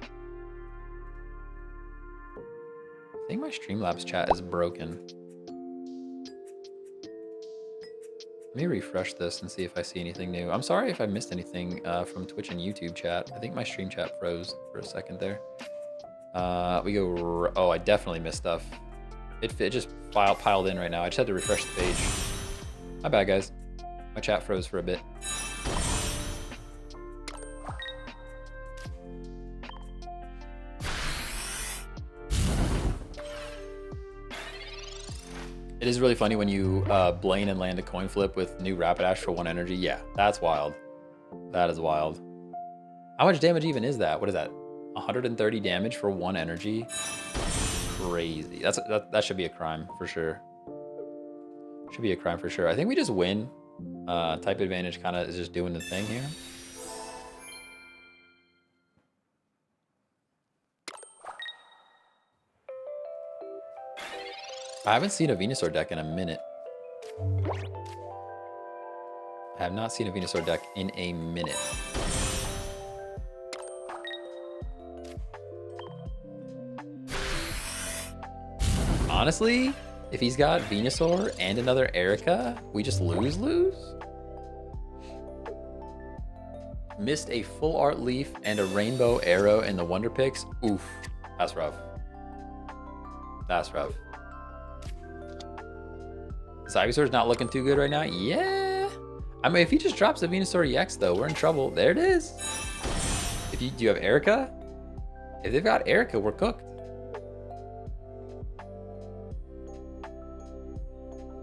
I think my Streamlabs chat is broken. Let me refresh this and see if I see anything new. I'm sorry if I missed anything from Twitch and YouTube chat. I think my stream chat froze for a second there. We go, oh, I definitely missed stuff. It just piled in right now. I just had to refresh the page. My bad, guys. My chat froze for a bit. It is really funny when you Blaine and land a coin flip with new Rapidash for 1 energy. Yeah, that's wild. That is wild. How much damage even is that? What is that? 130 damage for 1 energy? Crazy. That should be a crime for sure. Should be a crime for sure. I think we just win. Type advantage kind of is just doing the thing here. I haven't seen a Venusaur deck in a minute. I have not seen a Venusaur deck in a minute. Honestly, if he's got Venusaur and another Erica, we just lose? Missed a full art leaf and a rainbow arrow in the Wonder Picks. Oof, that's rough. That's rough. Ivysaur's not looking too good right now. Yeah. I mean, if he just drops a Venusaur EX, though, we're in trouble. There it is. Do you have Erica? If they've got Erica, we're cooked.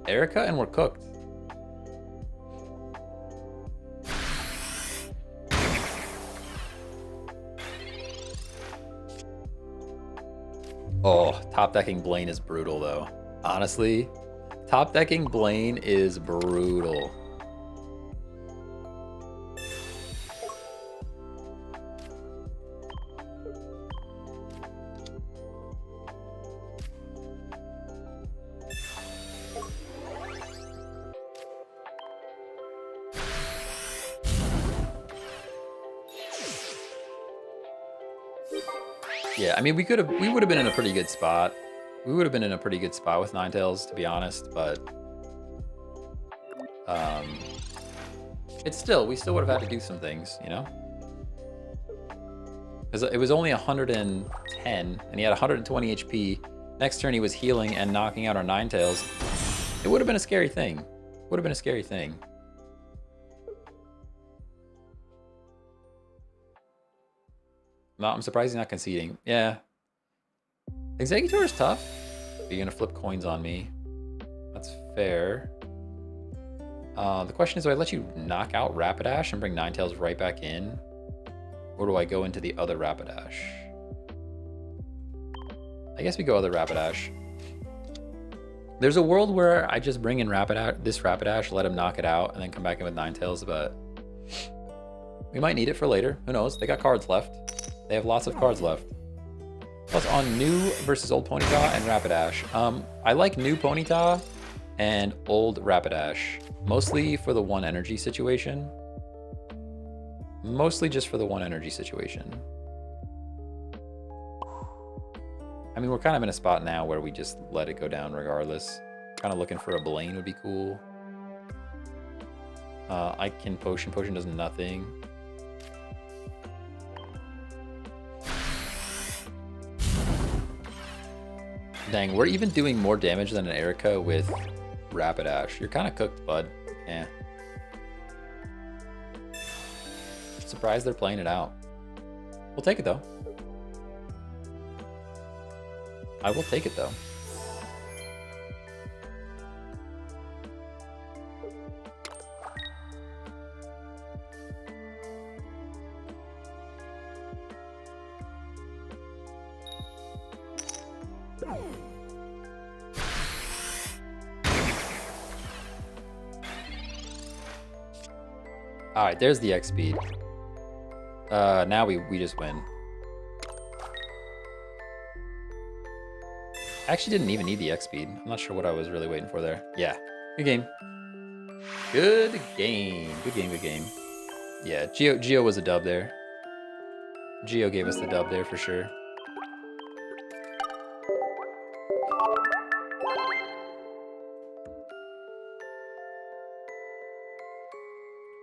Erica, and we're cooked. Oh, top decking Blaine is brutal, though. Honestly, top decking Blaine is brutal. Yeah, I mean, we would have been in a pretty good spot. We would have been in a pretty good spot with Ninetales, to be honest, but we still would have had to do some things, you know? Because it was only 110, and he had 120 HP. Next turn, he was healing and knocking out our Ninetales. It would have been a scary thing. Would have been a scary thing. No, I'm surprised he's not conceding. Yeah. Executor is tough. You're going to flip coins on me. That's fair. The question is, do I let you knock out Rapidash and bring Ninetales right back in? Or do I go into the other Rapidash? I guess we go other Rapidash. There's a world where I just bring in this Rapidash, let him knock it out, and then come back in with Ninetales, but we might need it for later. Who knows? They got cards left. They have lots of cards left. Plus on new versus old Ponyta and Rapidash. I like new Ponyta and old Rapidash. Mostly for the one energy situation. Mostly just for the one energy situation. I mean, we're kind of in a spot now where we just let it go down regardless. Kind of looking for a Blaine would be cool. I can Potion. Potion does nothing. Dang, we're even doing more damage than an Erica with Rapidash. You're kind of cooked, bud. Yeah. Surprised they're playing it out. We'll take it, though. I will take it, though. All right, there's the X speed. Now we just win. I actually didn't even need the X speed. I'm not sure what I was really waiting for there. Yeah, good game. Good game. Good game. Good game. Yeah, Geo was a dub there. Geo gave us the dub there for sure.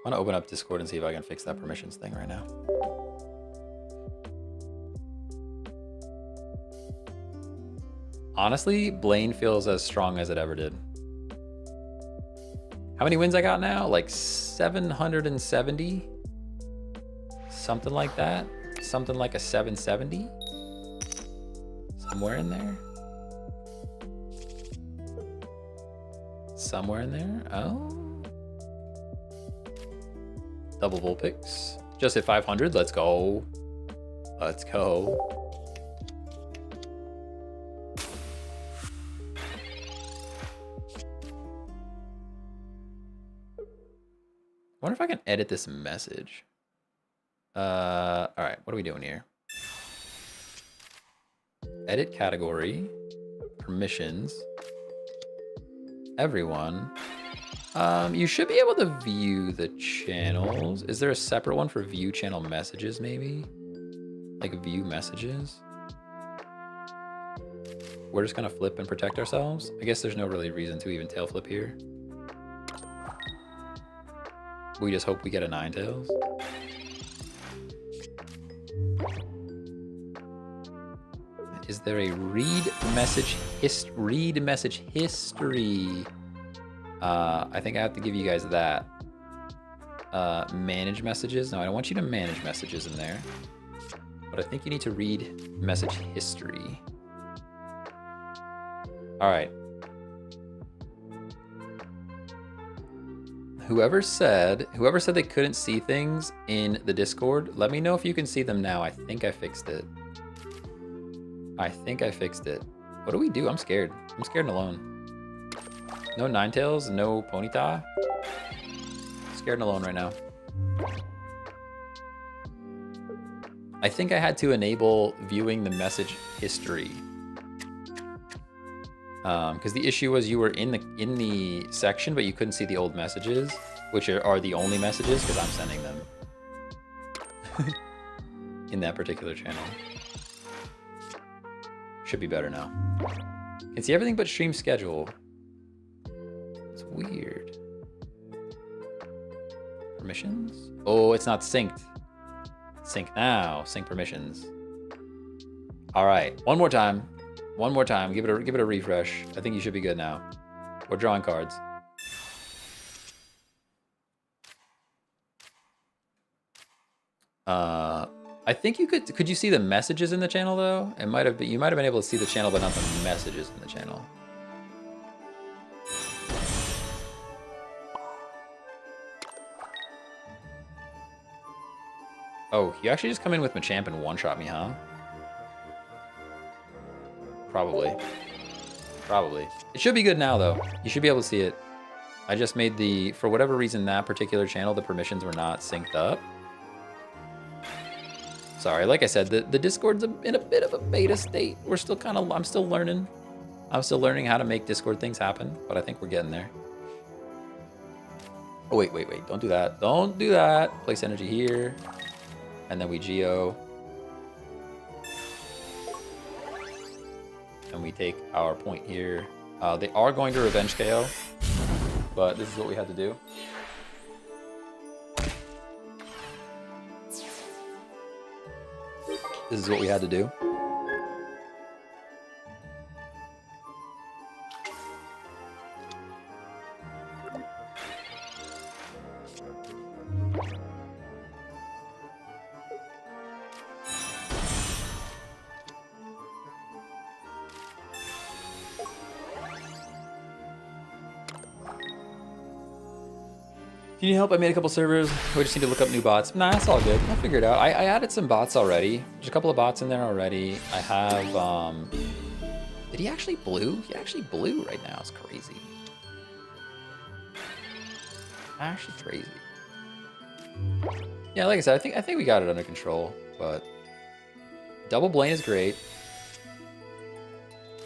I want to open up Discord and see if I can fix that permissions thing right now. Honestly, Blaine feels as strong as it ever did. How many wins I got now? Like 770? Something like that. Something like a 770? Somewhere in there? Somewhere in there? Oh. Double Vulpix. Just hit 500. Let's go. Let's go. I wonder if I can edit this message. All right, what are we doing here? Edit category, permissions, everyone. You should be able to view the channels. Is there a separate one for view channel messages, maybe? Like view messages? We're just gonna flip and protect ourselves? I guess there's no really reason to even tail flip here. We just hope we get a Ninetales. Is there a read message history? I think I have to give you guys that. Manage messages. No, I don't want you to manage messages in there. But I think you need to read message history. All right. Whoever said they couldn't see things in the Discord, let me know if you can see them now. I think I fixed it. What do we do? I'm scared. I'm scared and alone. No Ninetales, no Ponyta. Scared and alone right now. I think I had to enable viewing the message history. Because the issue was you were in the section, but you couldn't see the old messages, which are the only messages because I'm sending them in that particular channel. Should be better now. Can see everything but stream schedule. It's weird. Permissions? Oh, it's not synced. Sync now. Sync permissions. All right, one more time. One more time. Give it a refresh. I think you should be good now. We're drawing cards. I think you could you see the messages in the channel though? You might have been able to see the channel, but not the messages in the channel. Oh, you actually just come in with Machamp and one-shot me, huh? Probably. It should be good now, though. You should be able to see it. I just made for whatever reason, that particular channel, the permissions were not synced up. Sorry, like I said, the Discord's in a bit of a beta state. I'm still learning. I'm still learning how to make Discord things happen, but I think we're getting there. Oh, wait. Don't do that. Don't do that. Place energy here. And then we Geo. And we take our point here. They are going to Revenge KO, but this is what we had to do. This is what we had to do. Do you need help? I made a couple servers. We just need to look up new bots. Nah, it's all good. I'll figure it out. I added some bots already. There's a couple of bots in there already. I have, did he actually blue? He actually blue right now. It's crazy. Actually crazy. Yeah, like I said, I think we got it under control, but double Blaine is great.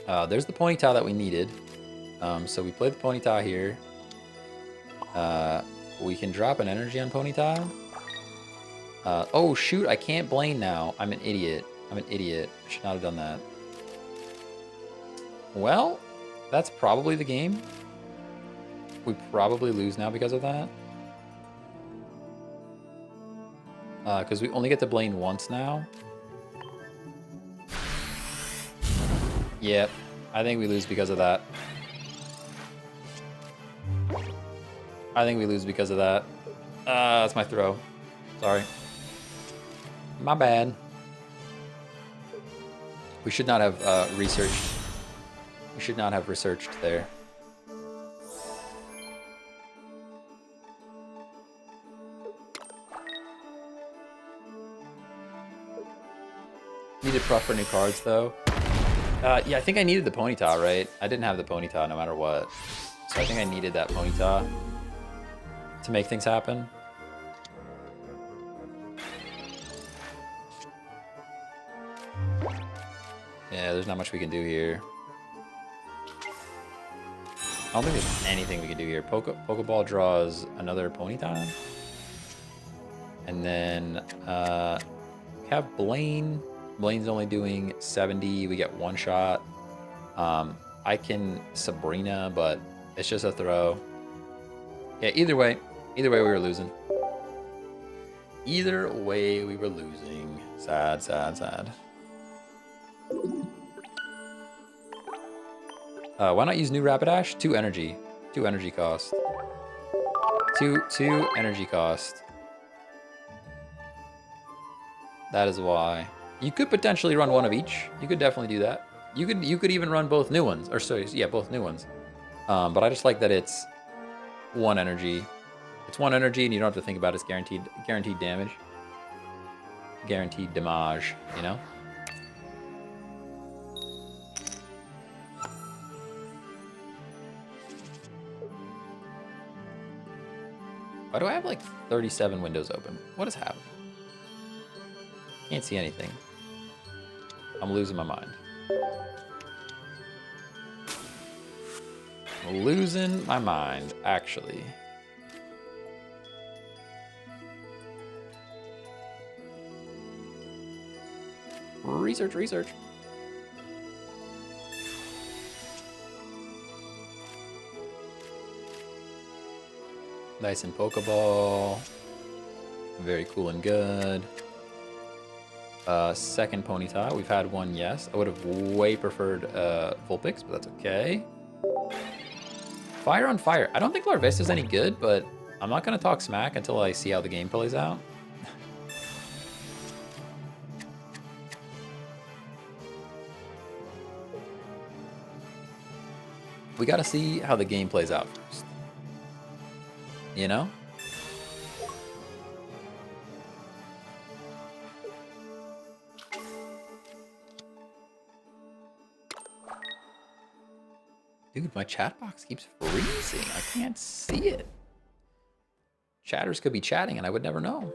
There's the Ponyta that we needed. So we played the Ponyta here. We can drop an energy on Ponyta. Oh shoot, I can't Blaine now. I'm an idiot. I should not have done that. Well, that's probably the game. We probably lose now because of that. Because we only get to Blaine once now. Yep, I think we lose because of that. That's my throw. Sorry. My bad. We should not have researched. We should not have researched there. Needed Prof for new cards though. Yeah, I think I needed the Ponyta, right? I didn't have the Ponyta no matter what. So I think I needed that Ponyta to make things happen. Yeah, there's not much we can do here. I don't think there's anything we can do here. Pokeball draws another Ponyta. And then we have Blaine. Blaine's only doing 70. We get one shot. I can Sabrina, but it's just a throw. Yeah, either way we were losing. Either way we were losing. Sad, sad, sad. Why not use new Rapidash? 2 energy. 2 energy cost. Two energy cost. That is why. You could potentially run one of each. You could definitely do that. You could even run both new ones. Or sorry, yeah, both new ones. But I just like that it's 1 energy. It's 1 energy and you don't have to think about it. It's guaranteed damage. Guaranteed damage, you know? Why do I have like 37 windows open? What is happening? Can't see anything. I'm losing my mind. I'm losing my mind, actually. Research. Nice and Pokeball. Very cool and good. Second Ponyta. We've had one, yes. I would have way preferred Vulpix, but that's okay. Fire on Fire. I don't think Larvista's any good, but I'm not going to talk smack until I see how the game plays out. We got to see how the game plays out first. You know? Dude, my chat box keeps freezing. I can't see it. Chatters could be chatting and I would never know.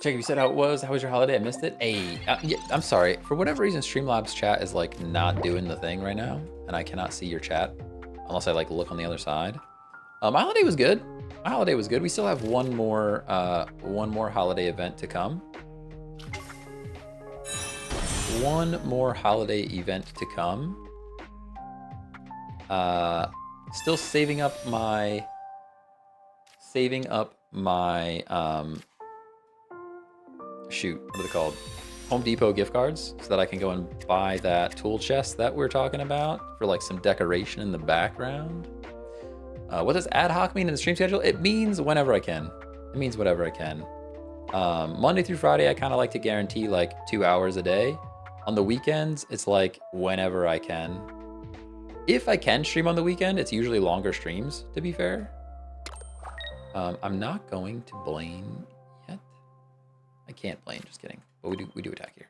Jacob, you said how it was. How was your holiday? I missed it. Hey, yeah, I'm sorry. For whatever reason, Streamlabs chat is like not doing the thing right now, and I cannot see your chat unless I like look on the other side. My holiday was good. My holiday was good. We still have one more holiday event to come. One more holiday event to come. Still saving up my shoot, what are they called? Home Depot gift cards so that I can go and buy that tool chest that we're talking about for like some decoration in the background. What does ad hoc mean in the stream schedule? It means whenever I can. It means whatever I can. Monday through Friday, I kind of like to guarantee like 2 hours a day. On the weekends, it's like whenever I can. If I can stream on the weekend, it's usually longer streams, to be fair. I'm not going to blame yet. I can't blame, just kidding. But we do attack here.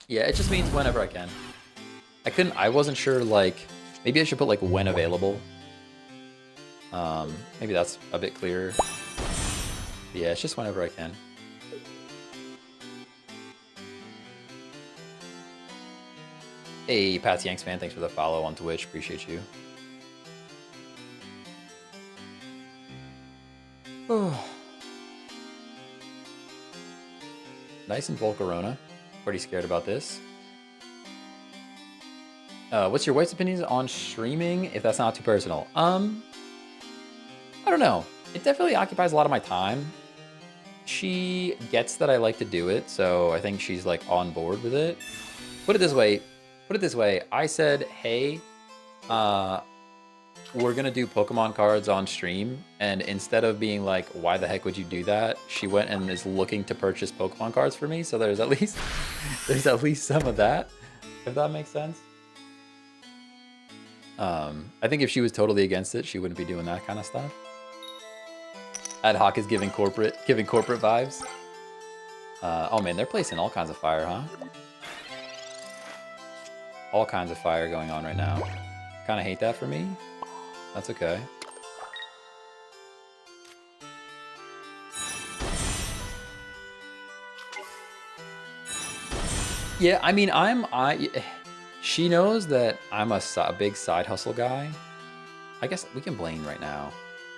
Yeah, it just means whenever I can. I wasn't sure, like, maybe I should put like when available. Maybe that's a bit clearer. But yeah, it's just whenever I can. Hey, Pat's Yanks fan, thanks for the follow on Twitch. Appreciate you. Nice and Volcarona. Pretty scared about this. What's your wife's opinions on streaming, if that's not too personal? I don't know. It definitely occupies a lot of my time. She gets that I like to do it, so I think she's like on board with it. Put it this way. I said, hey, we're gonna do Pokemon cards on stream, and instead of being like, why the heck would you do that? She went and is looking to purchase Pokemon cards for me, so there's at least some of that, if that makes sense. I think if she was totally against it, she wouldn't be doing that kind of stuff. Ad hoc is giving corporate vibes. Oh man, they're placing all kinds of fire, huh? All kinds of fire going on right now. Kind of hate that for me. That's okay. Yeah, I mean, she knows that I'm a big side hustle guy. I guess we can blame right now.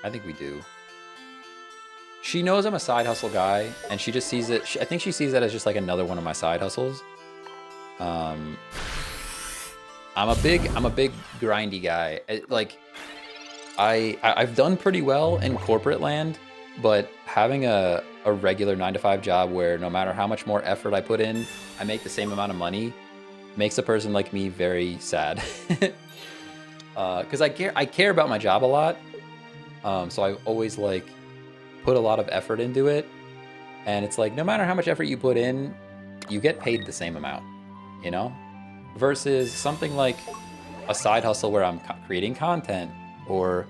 I think we do. She knows I'm a side hustle guy, and she just sees it. I think she sees that as just like another one of my side hustles. I'm a big grindy guy. Like, I've done pretty well in corporate land But having a regular 9-to-5 job where no matter how much more effort I put in, I make the same amount of money makes a person like me very sad. Because I care about my job a lot. So I always like put a lot of effort into it. And it's like, no matter how much effort you put in, you get paid the same amount, you know? Versus something like a side hustle where I'm creating content or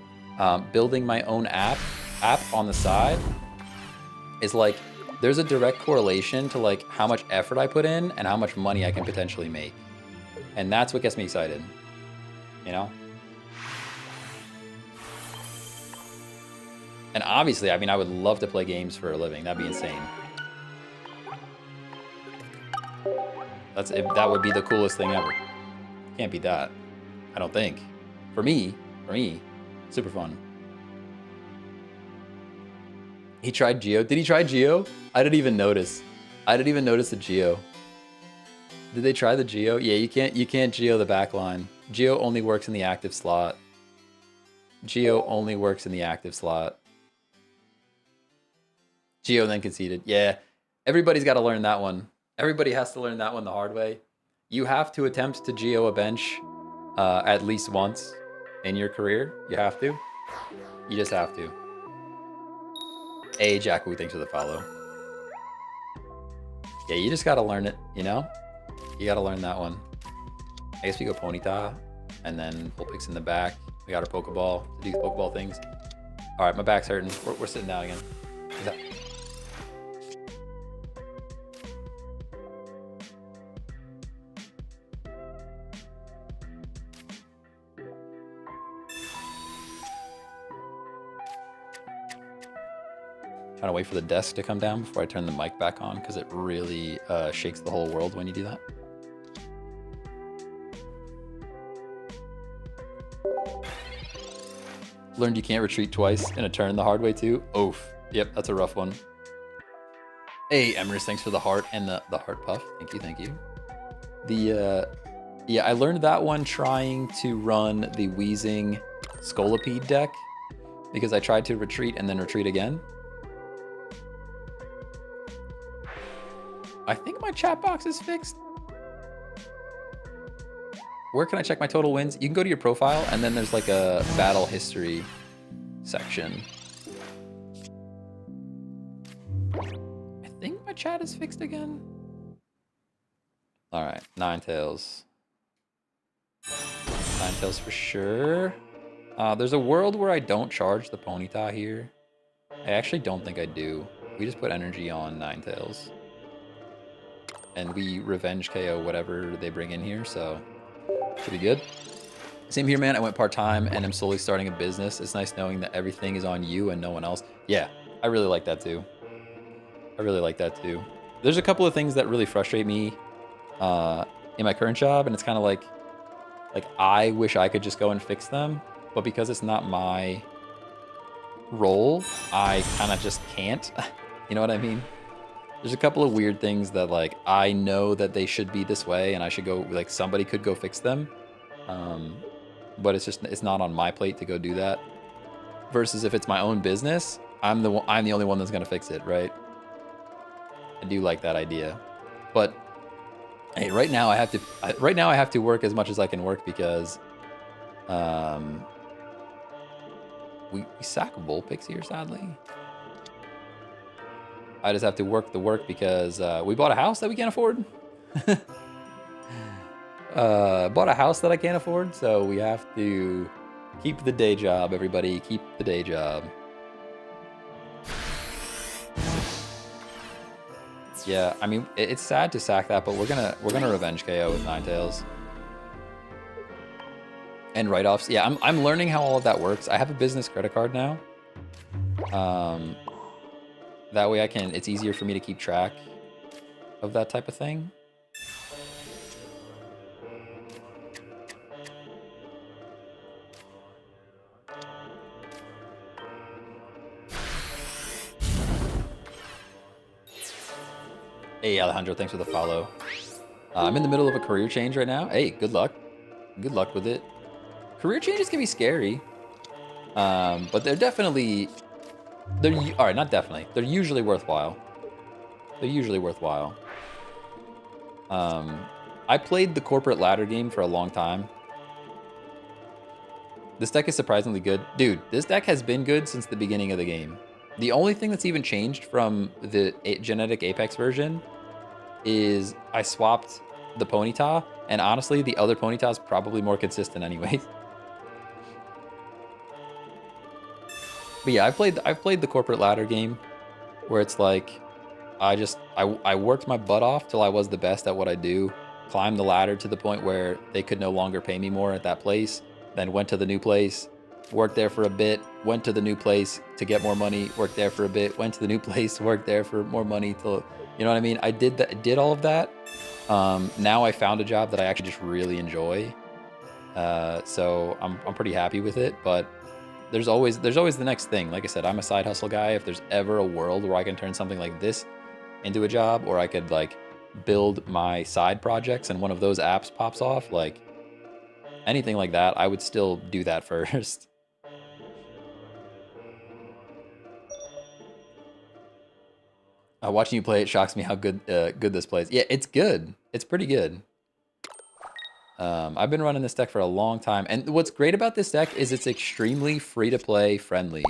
building my own app on the side is like, there's a direct correlation to like how much effort I put in and how much money I can potentially make. And that's what gets me excited, you know? And obviously, I mean, I would love to play games for a living. That'd be insane. That would be the coolest thing ever. Can't beat that. I don't think. For me, super fun. He tried Geo. Did he try Geo? I didn't even notice. I didn't even notice the Geo. Did they try the Geo? Yeah, you can't Geo the backline. Geo only works in the active slot. Geo only works in the active slot. Geo then conceded. Yeah, everybody's got to learn that one. Everybody has to learn that one the hard way. You have to attempt to Geo a bench at least once in your career. You have to. You just have to. Hey, Jacku, thanks for the follow. Yeah, you just got to learn it, you know? You got to learn that one. I guess we go Ponyta, and then Vulpix in the back. We got our Pokeball to do Pokeball things. All right, my back's hurting. We're sitting down again. Trying to wait for the desk to come down before I turn the mic back on because it really shakes the whole world when you do that. Learned you can't retreat twice in a turn the hard way too. Oof. Yep, that's a rough one. Hey, Emrys, thanks for the heart and the heart puff. Thank you. Yeah, I learned that one trying to run the Wheezing Scolipede deck because I tried to retreat and then retreat again. I think my chat box is fixed. Where can I check my total wins? You can go to your profile and then there's like a battle history section. I think my chat is fixed again. All right, Ninetales. Ninetales for sure. There's a world where I don't charge the Ponyta here. I actually don't think I do. We just put energy on Ninetales. And we revenge KO whatever they bring in here, so should be good. Same here, man. I went part-time and I'm slowly starting a business. It's nice knowing that everything is on you and no one else. Yeah, I really like that too. There's a couple of things that really frustrate me in my current job, and it's kind of like I wish I could just go and fix them, but because it's not my role, I kind of just can't. You know what I mean? There's a couple of weird things that like I know that they should be this way and I should go, like somebody could go fix them. But it's not on my plate to go do that. Versus if it's my own business, I'm the only one that's gonna fix it, right? I do like that idea. But hey, right now I have to work as much as I can work because we sack Vulpix here, sadly. I just have to work the work because we bought a house that we can't afford. Bought a house that I can't afford, so we have to keep the day job, everybody. Keep the day job. Yeah, I mean, it's sad to sack that, but we're gonna revenge KO with Ninetales. And write-offs. Yeah, I'm learning how all of that works. I have a business credit card now. That way it's easier for me to keep track of that type of thing. Hey, Alejandro, thanks for the follow. I'm in the middle of a career change right now. Hey, good luck. Good luck with it. Career changes can be scary, but they're definitely All right, not definitely. They're usually worthwhile. They're usually worthwhile. I played the corporate ladder game for a long time. This deck is surprisingly good. Dude, this deck has been good since the beginning of the game. The only thing that's even changed from the genetic Apex version is I swapped the Ponyta, and honestly, the other Ponyta is probably more consistent anyways. But yeah, I've played the corporate ladder game where it's like I worked my butt off till I was the best at what I do, climbed the ladder to the point where they could no longer pay me more at that place, then went to the new place, worked there for a bit, went to the new place to get more money, worked there for a bit, went to the new place, worked there for more money till, you know what I mean? I did all of that. Now I found a job that I actually just really enjoy. So I'm pretty happy with it, but there's always the next thing. Like I said, I'm a side hustle guy. If there's ever a world where I can turn something like this into a job, or I could like build my side projects and one of those apps pops off, like anything like that, I would still do that first. Watching you play it shocks me how good this plays. Yeah, it's good. It's pretty good. I've been running this deck for a long time, and what's great about this deck is it's extremely free-to-play friendly.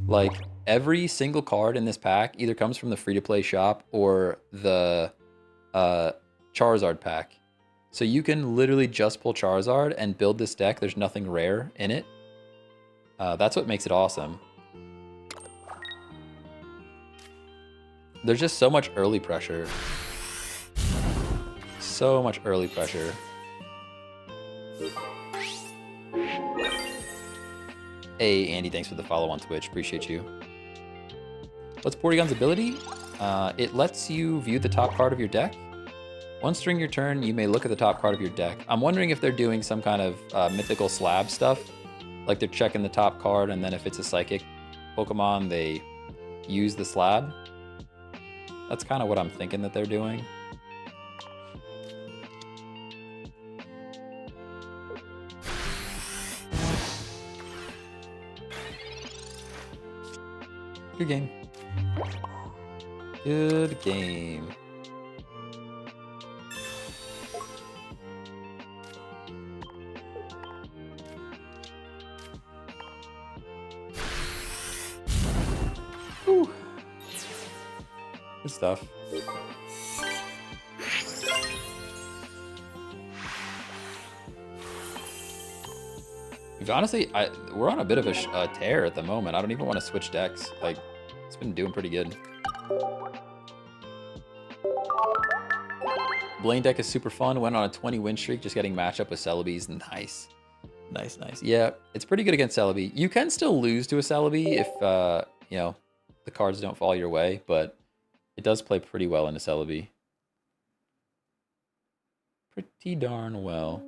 Like, every single card in this pack either comes from the free-to-play shop or the Charizard pack. So you can literally just pull Charizard and build this deck. There's nothing rare in it. That's what makes it awesome. There's just so much early pressure. So much early pressure. Hey, Andy, thanks for the follow on Twitch. Appreciate you. What's Porygon's ability? It lets you view the top card of your deck. Once during your turn, you may look at the top card of your deck. I'm wondering if they're doing some kind of mythical slab stuff. Like they're checking the top card, and then if it's a psychic Pokemon, they use the slab. That's kind of what I'm thinking that they're doing. Good game. Good game. Whew. Good stuff. Honestly, we're on a bit of a tear at the moment. I don't even want to switch decks. Like, it's been doing pretty good. Blaine deck is super fun. Went on a 20 win streak, just getting matched up with Celebi's. Nice. Nice, nice. Yeah, it's pretty good against Celebi. You can still lose to a Celebi if, you know, the cards don't fall your way, but it does play pretty well into Celebi. Pretty darn well.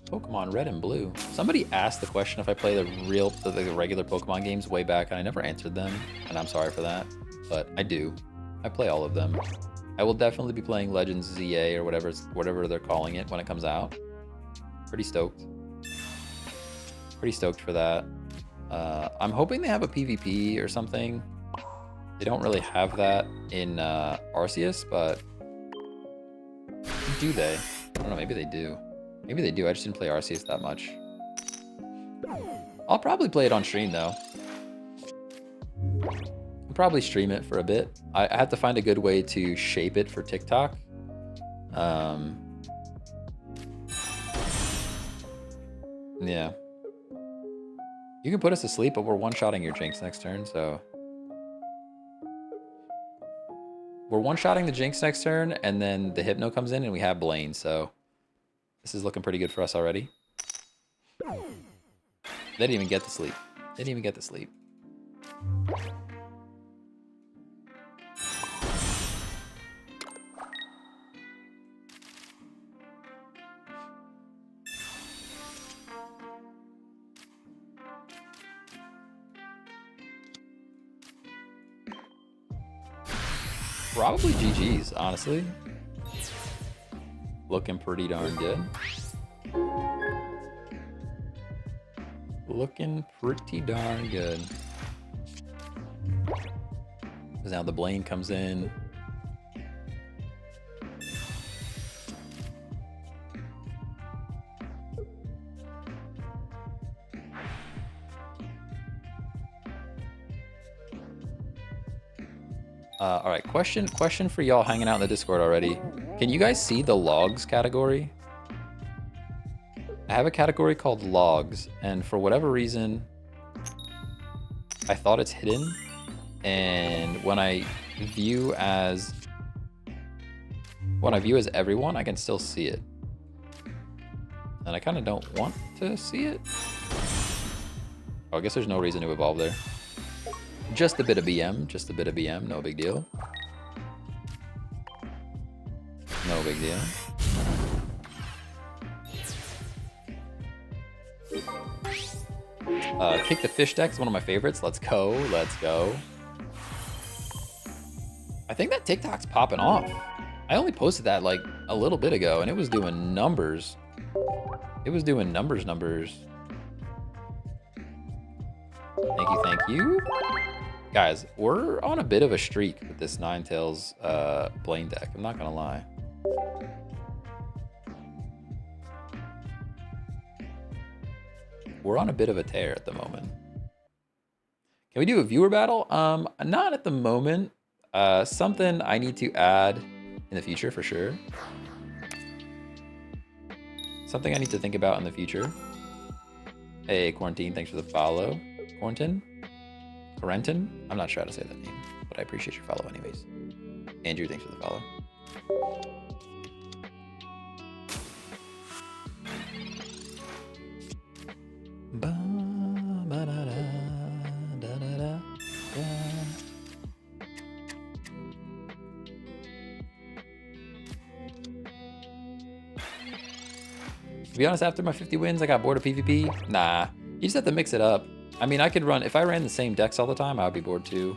Pokemon Red and Blue. Somebody asked the question if I play the regular Pokemon games way back, and I never answered them, and I'm sorry for that, but I do. I play all of them. I will definitely be playing Legends ZA or whatever they're calling it when it comes out. Pretty stoked. Pretty stoked for that. I'm hoping they have a PvP or something. They don't really have that in Arceus, but do they? I don't know, maybe they do. Maybe they do, I just didn't play Arceus that much. I'll probably play it on stream though. I'll probably stream it for a bit. I have to find a good way to shape it for TikTok. Yeah. You can put us to sleep, but we're one-shotting your Jinx next turn, so... We're one-shotting the Jinx next turn, and then the Hypno comes in, and we have Blaine, so... This is looking pretty good for us already. They didn't even get to sleep. They didn't even get to sleep. Probably GG's, honestly. Looking pretty darn good. Looking pretty darn good. Because now the Blaine comes in. All right, question for y'all hanging out in the Discord already. Can you guys see the logs category? I have a category called logs, and for whatever reason, I thought it's hidden. And when I view as everyone, I can still see it. And I kind of don't want to see it. Oh, I guess there's no reason to evolve there. Just a bit of BM, no big deal. No big deal. Kick the Fish deck is one of my favorites. Let's go, let's go. I think that TikTok's popping off. I only posted that like a little bit ago and it was doing numbers. It was doing numbers. Thank you. Guys, we're on a bit of a streak with this Ninetales Blaine deck. I'm not gonna lie. We're on a bit of a tear at the moment. Can we do a viewer battle? Not at the moment. Something I need to add in the future for sure. Something I need to think about in the future. Hey, Quarantine, thanks for the follow. Quarantine? I'm not sure how to say that name, but I appreciate your follow anyways. Andrew, thanks for the follow. To be honest, after my 50 wins, I got bored of PvP. Nah, you just have to mix it up. I mean, I could run, if I ran the same decks all the time, I would be bored too.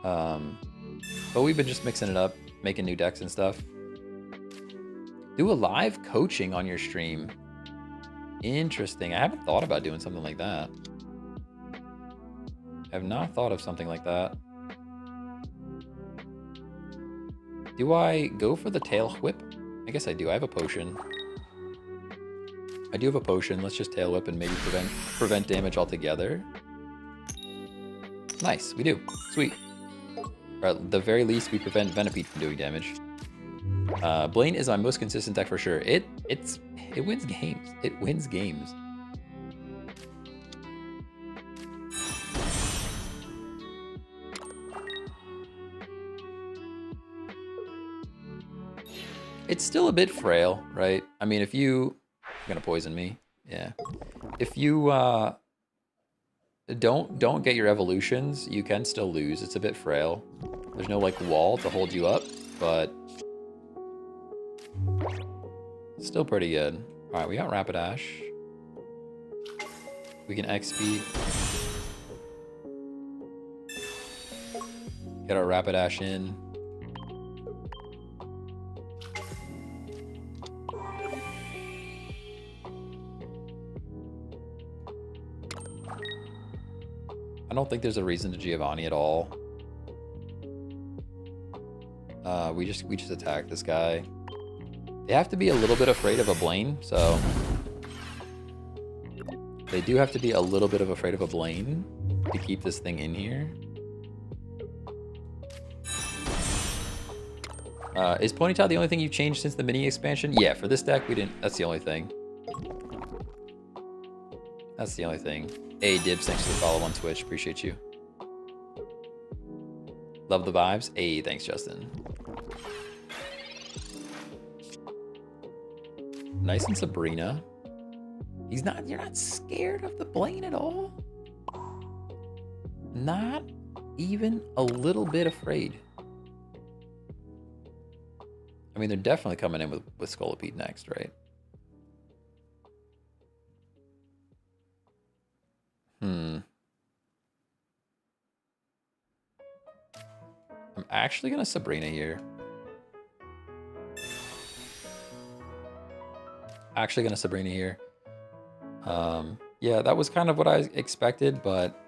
But we've been just mixing it up, making new decks and stuff. Do a live coaching on your stream. Interesting. I haven't thought about doing something like that. I have not thought of something like that. Do I go for the tail whip? I guess I do. I have a potion. I do have a potion. Let's just tail whip and maybe prevent damage altogether. Nice, we do. Sweet. Or at the very least, we prevent Venipede from doing damage. Blaine is my most consistent deck for sure. It wins games. It wins games. It's still a bit frail, right? I mean, if you... You're gonna poison me. Yeah. If you don't get your evolutions, you can still lose. It's a bit frail. There's no like wall to hold you up, but still pretty good. All right, we got Rapidash. We can X speed. Get our Rapidash in. I don't think there's a reason to Giovanni at all. We just attack this guy. They have to be a little bit afraid of a Blaine, so they do have to be a little bit of afraid of a Blaine to keep this thing in here. Is Ponyta the only thing you've changed since the mini expansion? Yeah, for this deck we didn't. That's the only thing. That's the only thing. Hey, Dibs, thanks for the follow on Twitch. Appreciate you. Love the vibes. Hey, thanks, Justin. Nice and Sabrina. You're not scared of the Blaine at all? Not even a little bit afraid. I mean, they're definitely coming in with Scolipede next, right? I I'm actually gonna Sabrina here. Yeah, that was kind of what I expected, but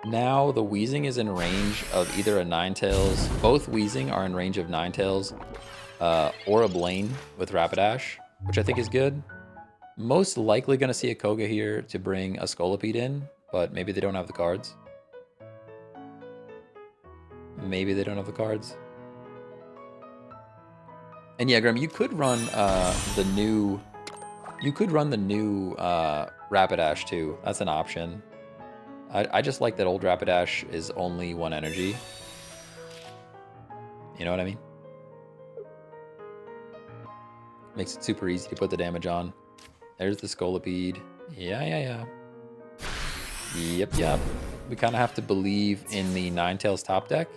now the Weezing is in range of either a Ninetales. Both Weezing are in range of Ninetales or a Blaine with Rapidash, which I think is good. Most likely going to see a Koga here to bring a Scolipede in, but maybe they don't have the cards. Maybe they don't have the cards. And yeah, Grim, you could run the new Rapidash too. That's an option. I just like that old Rapidash is only 1 energy. You know what I mean? Makes it super easy to put the damage on. There's the Scolipede. Yeah. Yep. We kind of have to believe in the Ninetales top deck.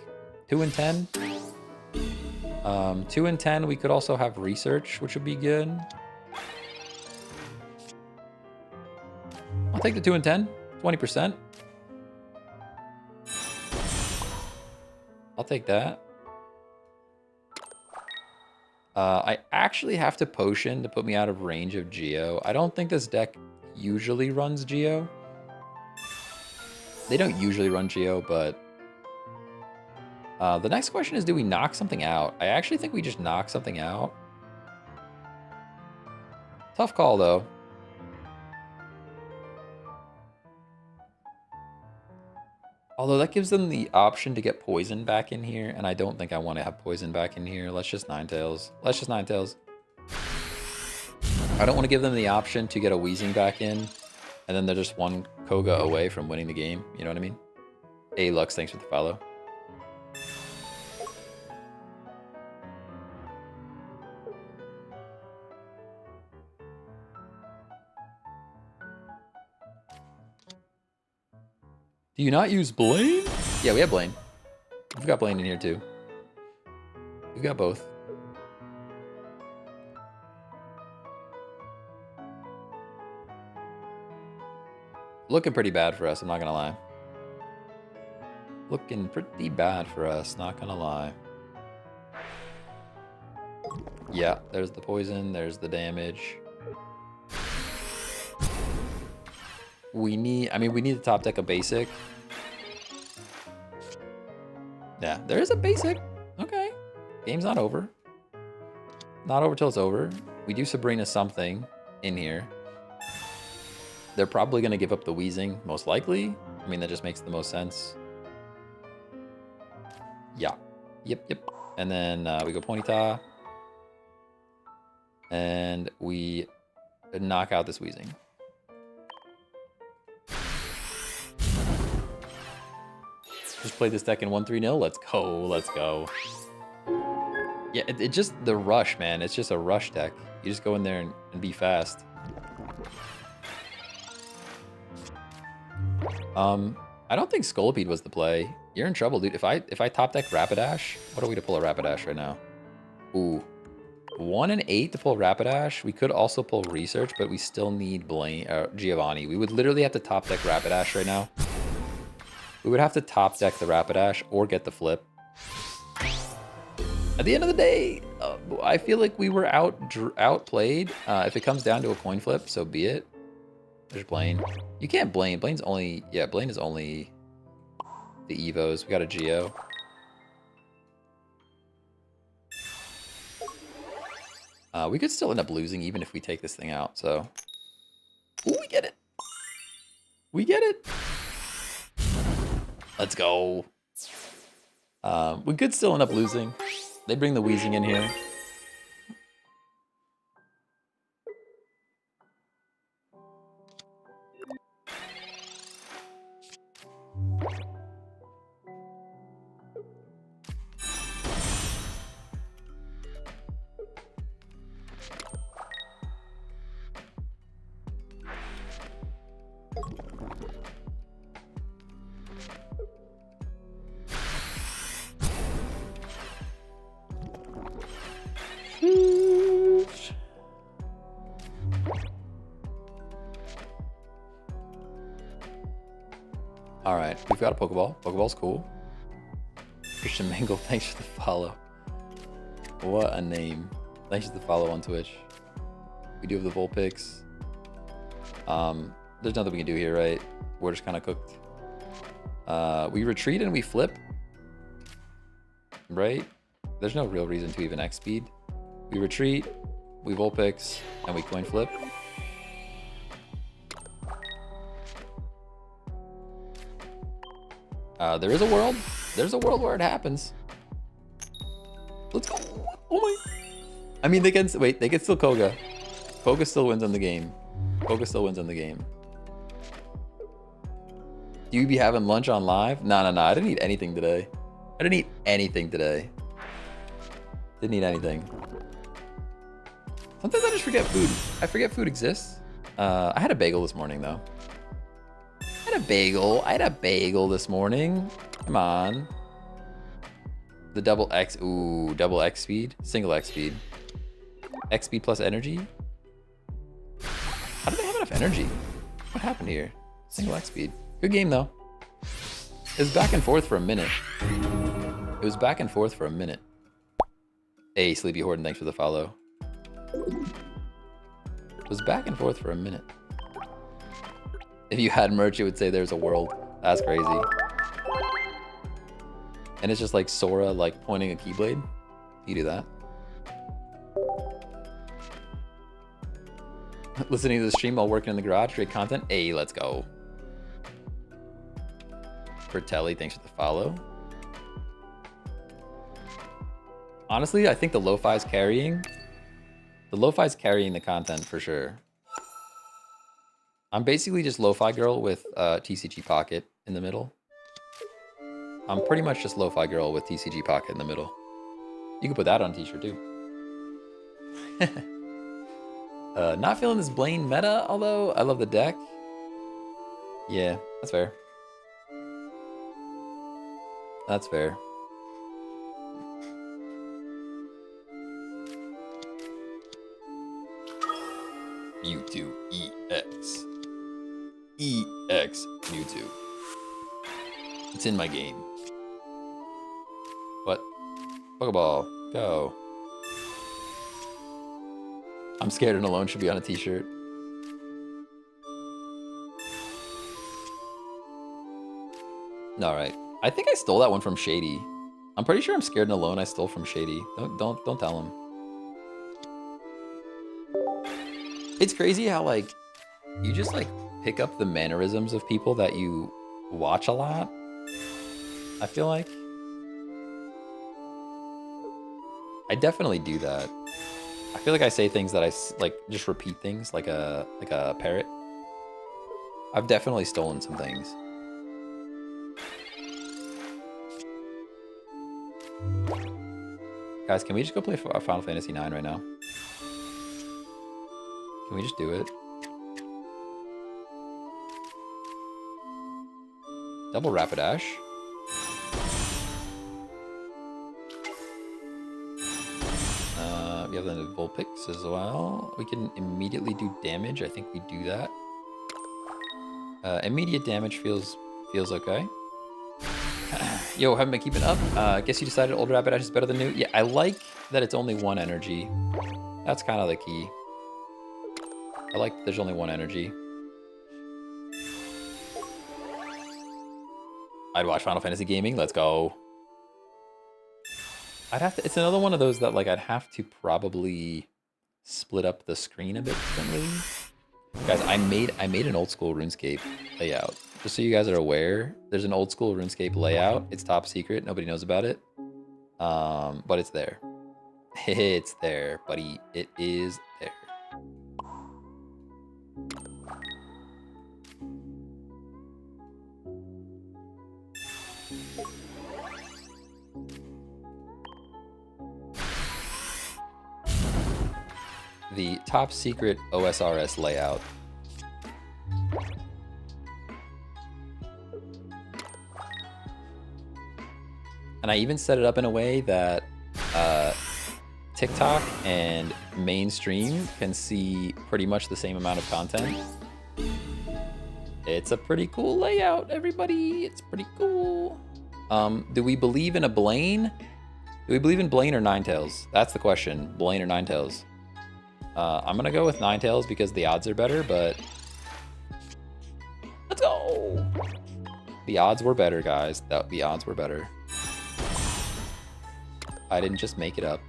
2 and 10. 2 and 10, we could also have Research, which would be good. I'll take the 2 and 10. 20%. I'll take that. I actually have to Potion to put me out of range of Geo. I don't think this deck usually runs Geo. They don't usually run Geo, but... the next question is, do we knock something out? I actually think we just knock something out. Tough call, though. Although that gives them the option to get Poison back in here, and I don't think I want to have Poison back in here. Let's just Ninetales. I don't want to give them the option to get a Weezing back in, and then they're just 1 Koga away from winning the game. You know what I mean? Hey, Lux, thanks for the follow. Do you not use Blaine? Yeah, we have Blaine. We've got Blaine in here too. We've got both. Looking pretty bad for us, I'm not gonna lie. Looking pretty bad for us, not gonna lie. Yeah, there's the poison, there's the damage. We need to top deck a basic. Yeah, there is a basic. Okay. Game's not over. Not over till it's over. We do Sabrina something in here. They're probably going to give up the Weezing, most likely. I mean, that just makes the most sense. Yeah. Yep. And then we go Ponyta. And we knock out this Weezing. Just play this deck in 1-3-0. Let's go. Yeah, it just, the rush, man. It's just a rush deck. You just go in there and be fast. I don't think Scolipede was the play. You're in trouble, dude. If I top deck Rapidash, what are we to pull a Rapidash right now? Ooh. 1 and 8 to pull Rapidash. We could also pull Research, but we still need Giovanni. We would literally have to top deck Rapidash right now. We would have to top deck the Rapidash or get the flip. At the end of the day, I feel like we were outplayed. If it comes down to a coin flip, so be it. There's Blaine. You can't Blaine. Blaine's only... Yeah, Blaine is only the Evos. We got a Geo. We could still end up losing even if we take this thing out, so... Ooh, we get it! We get it! Let's go. We could still end up losing. They bring the Weezing in here. Alright, we've got a Pokeball. Pokeball's cool. Shamingle, thanks for the follow. What a name. Thanks for the follow on Twitch. We do have the Vulpix. There's nothing we can do here, right? We're just kind of cooked. We retreat and we flip. Right? There's no real reason to even X speed. We retreat, we Vulpix, and we coin flip. There is a world. There's a world where it happens. Let's go. Oh my. I mean, they can still Koga. Koga still wins on the game. Koga still wins on the game. Do you be having lunch on live? No. I didn't eat anything today. Didn't eat anything. Sometimes I just forget food. I forget food exists. I had a bagel this morning, though. I had a bagel this morning. Come on. The double X. Ooh, double X speed. Single X speed. X speed plus energy. How do they have enough energy? What happened here? Single X speed. Good game, though. It was back and forth for a minute. Hey, Sleepy Horden, thanks for the follow. It was back and forth for a minute. If you had merch, it would say there's a world. That's crazy. And it's just like Sora like pointing a Keyblade. You do that. Listening to the stream while working in the garage, great content. Hey, let's go. Bertelli, thanks for the follow. Honestly, I think the lo-fi's carrying. The lo-fi's carrying the content for sure. I'm basically just lo-fi girl with TCG Pocket in the middle. I'm pretty much just lo-fi girl with TCG Pocket in the middle. You can put that on a t-shirt too. Not feeling this Blaine meta, although I love the deck. Yeah, that's fair. That's fair. Mewtwo EX. EX Mewtwo. It's in my game. What? Pokeball, go. I'm scared and alone should be on a t-shirt. Alright. I think I stole that one from Shady. I'm pretty sure I'm scared and alone I stole from Shady. Don't tell him. It's crazy how like you just like pick up the mannerisms of people that you watch a lot. I feel like I definitely do that. I feel like I say things that I like just repeat things like a parrot. I've definitely stolen some things. Guys, can we just go play Final Fantasy IX right now? Can we just do it? Double Rapidash. We have the Vulpix as well. We can immediately do damage. I think we do that. Immediate damage feels okay. Yo, haven't been keeping up. Guess you decided old Rapidash is better than new. Yeah, I like that it's only one energy. That's kind of the key. I like that there's only one energy. I'd watch Final Fantasy Gaming. Let's go. I'd have to. It's another one of those that like I'd have to probably split up the screen a bit differently. Guys, I made an old school RuneScape layout. Just so you guys are aware, there's an old school RuneScape layout. It's top secret. Nobody knows about it. But it's there. It's there, buddy. It is there. The top secret OSRS layout. And I even set it up in a way that TikTok and mainstream can see pretty much the same amount of content. It's a pretty cool layout, everybody. It's pretty cool. Do we believe in a Blaine? Do we believe in Blaine or Ninetales? That's the question. Blaine or Ninetales? I'm gonna go with Ninetales because the odds are better, but let's go. The odds were better, guys. The odds were better. I didn't just make it up.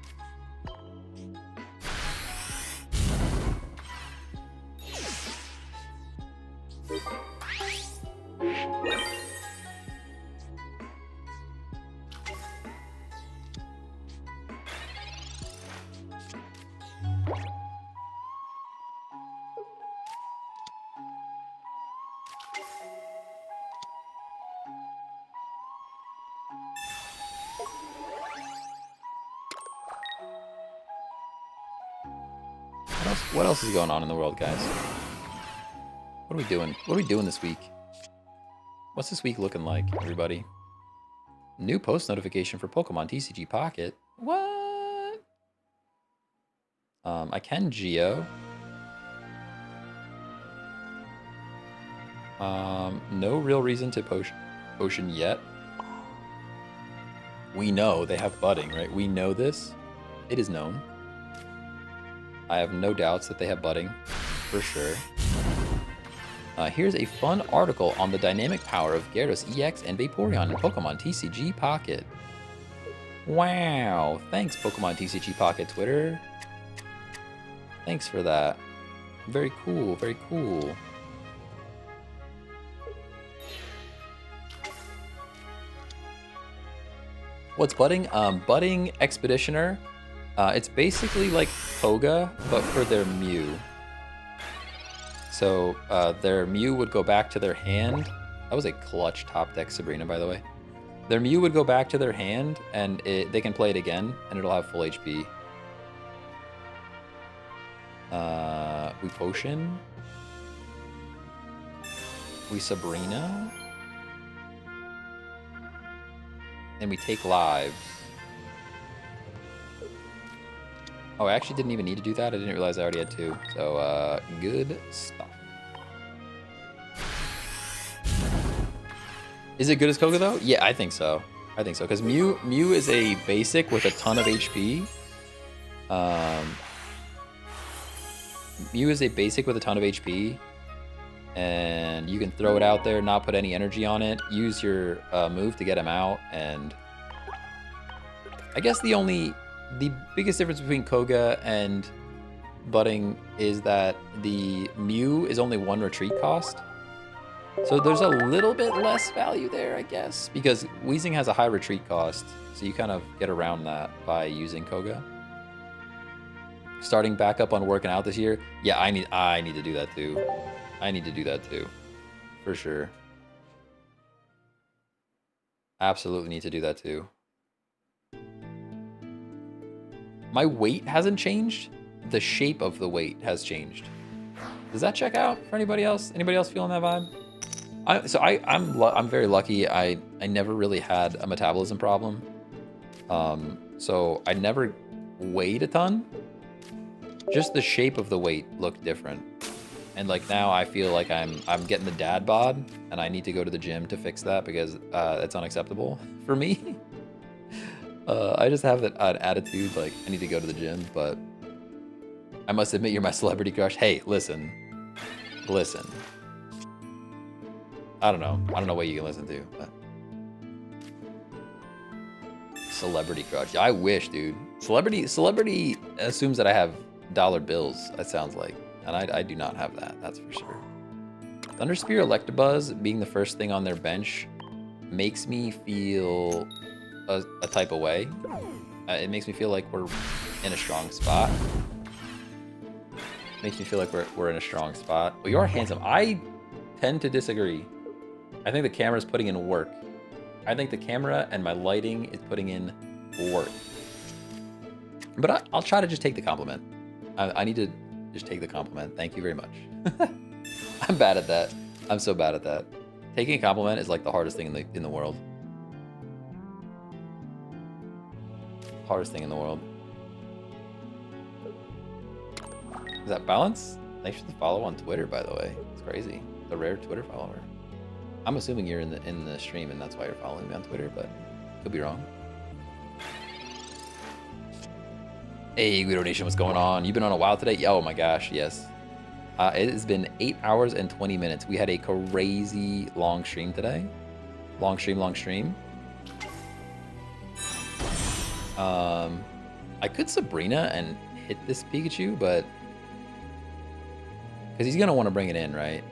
What else is going on in the world, guys? What are we doing? What are we doing this week? What's this week looking like, everybody? New post notification for Pokemon TCG Pocket. What? I can Geo. No real reason to potion yet. We know they have budding, right? We know this. It is known. I have no doubts that they have budding, for sure. Here's a fun article on the dynamic power of Gyarados EX and Vaporeon in Pokemon TCG Pocket. Wow, thanks Pokemon TCG Pocket Twitter. Thanks for that. Very cool, very cool. What's budding? Budding Expeditioner. It's basically like Koga, but for their Mew. So their Mew would go back to their hand. That was a clutch top deck Sabrina, by the way. Their Mew would go back to their hand, and they can play it again, and it'll have full HP. We Potion. We Sabrina. And we take lives. Oh, I actually didn't even need to do that. I didn't realize I already had two. So, good stuff. Is it good as Koga, though? Yeah, I think so. I think so. Because Mew is a basic with a ton of HP. Mew is a basic with a ton of HP. And you can throw it out there, not put any energy on it. Use your move to get him out. And I guess the biggest difference between Koga and Budding is that the Mew is only one retreat cost. So there's a little bit less value there, I guess, because Weezing has a high retreat cost. So you kind of get around that by using Koga. Starting back up on working out this year. Yeah, I need to do that too. I need to do that too. For sure. Absolutely need to do that too. My weight hasn't changed. The shape of the weight has changed. Does that check out for anybody else? Anybody else feeling that vibe? I'm very lucky. I never really had a metabolism problem. So I never weighed a ton. Just the shape of the weight looked different. And like now I feel like I'm getting the dad bod, and I need to go to the gym to fix that because it's unacceptable for me. I just have an attitude like I need to go to the gym, but I must admit you're my celebrity crush. Hey, listen. I don't know what you can listen to, but celebrity crush. I wish, dude. Celebrity assumes that I have dollar bills, it sounds like. And I do not have that, that's for sure. Thunderspear Electabuzz being the first thing on their bench makes me feel a type of way. It makes me feel like we're in a strong spot. Makes me feel like we're in a strong spot. Well, you are handsome. I tend to disagree. I think the camera's putting in work. I think the camera and my lighting is putting in work. But I'll try to just take the compliment. I need to just take the compliment. Thank you very much. I'm bad at that. I'm so bad at that. Taking a compliment is like the hardest thing in the world. Hardest thing in the world. Is that Balance? Thanks for the follow on Twitter, by the way. It's crazy. The rare Twitter follower. I'm assuming you're in the stream and that's why you're following me on Twitter, but could be wrong. Hey, Guido Nation, what's going on? You've been on a while today? Oh my gosh, yes. It has been 8 hours and 20 minutes. We had a crazy long stream today. Long stream. I could Sabrina and hit this Pikachu, but because he's gonna want to bring it in, right?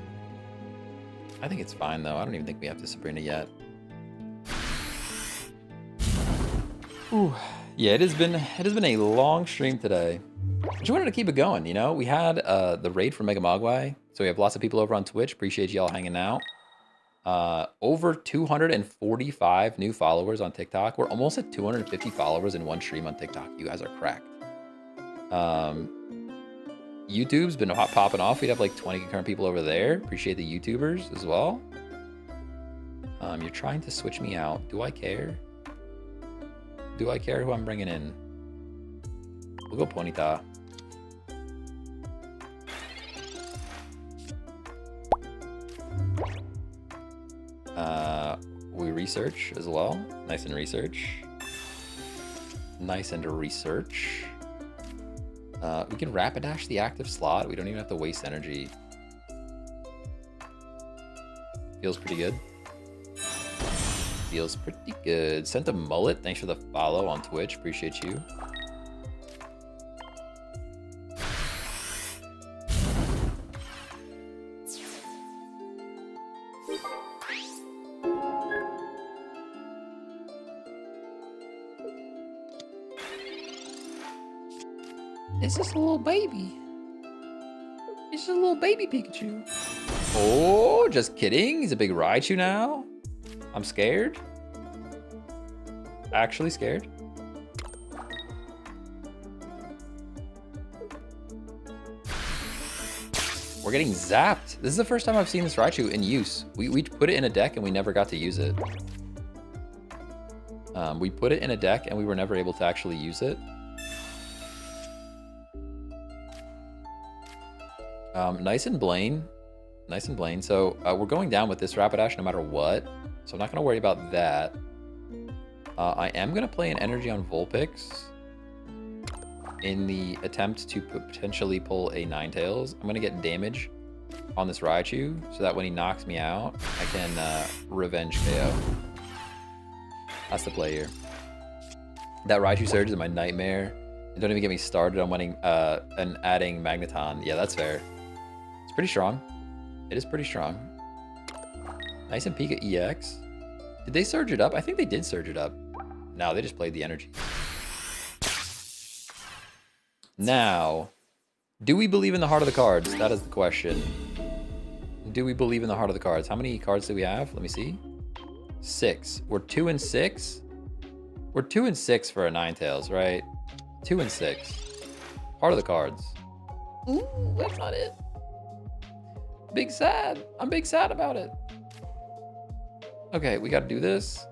I think it's fine though. I don't even think we have to Sabrina yet. Ooh. Yeah, it has been a long stream today. I just wanted to keep it going, you know? We had the raid from Mega Mogwai, so we have lots of people over on Twitch. Appreciate y'all hanging out. Over 245 new followers on TikTok. We're almost at 250 followers in one stream on TikTok. You guys are cracked. YouTube's been popping off. We'd have like 20 concurrent people over there. Appreciate the YouTubers as well. You're trying to switch me out. Do I care? Do I care who I'm bringing in? We'll go Ponyta. We research as well. Nice and research. Nice and research. We can Rapidash the active slot. We don't even have to waste energy. Feels pretty good. Feels pretty good. Sent a mullet. Thanks for the follow on Twitch. Appreciate you. It's just a little baby. It's just a little baby Pikachu. Oh, just kidding. He's a big Raichu now. I'm scared. Actually scared. We're getting zapped. This is the first time I've seen this Raichu in use. We put it in a deck and we never got to use it. We put it in a deck and we were never able to actually use it. Nice and Blaine. Nice and Blaine. So we're going down with this Rapidash no matter what. So I'm not going to worry about that. I am going to play an energy on Vulpix in the attempt to potentially pull a Ninetales. I'm going to get damage on this Raichu so that when he knocks me out, I can revenge KO. That's the play here. That Raichu Surge is my nightmare. And don't even get me started on winning and adding Magneton. Yeah, that's fair. It's pretty strong. It is pretty strong. Nice and Pika EX. Did they surge it up? I think they did surge it up. No, they just played the energy. Now, do we believe in the heart of the cards? That is the question. Do we believe in the heart of the cards? How many cards do we have? Let me see. 6. We're 2 and 6. We're 2 and 6 for a Ninetales, right? 2 and 6. Heart of the cards. Ooh, that's not it. Big sad. I'm big sad about it. Okay, we got to do this.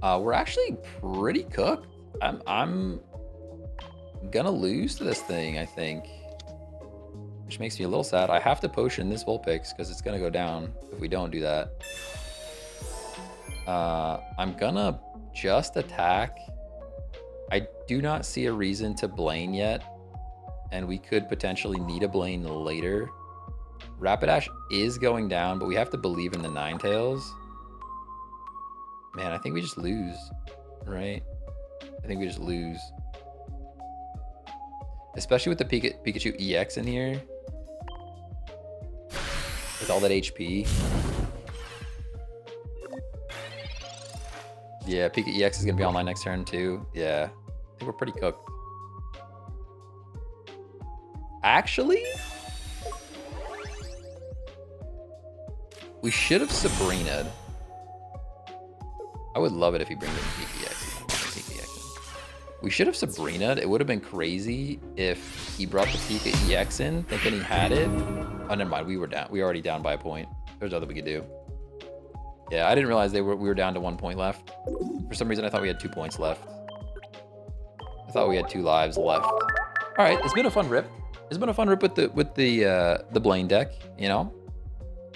We're actually pretty cooked. I'm gonna lose to this thing, I think, which makes me a little sad. I have to potion this Vulpix because it's gonna go down if we don't do that. I'm gonna just attack. I do not see a reason to Blaine yet, and we could potentially need a Blaine later. Rapidash is going down, but we have to believe in the Ninetales. Man, I think we just lose, right? I think we just lose. Especially with the Pikachu EX in here. With all that HP. Yeah, Pika EX is going to be online next turn too. Yeah, I think we're pretty cooked. Actually, we should have Sabrina'd. I would love it if he brings in Pika EX. We should have Sabrina'd. It would have been crazy if he brought the Pika EX in, thinking he had it. Oh, never mind. We were down. We were already down by a point. There's nothing we could do. Yeah, I didn't realize we were down to 1 point left. For some reason, I thought we had 2 points left. I thought we had 2 lives left. All right, it's been a fun rip. It's been a fun rip with the Blaine deck. You know,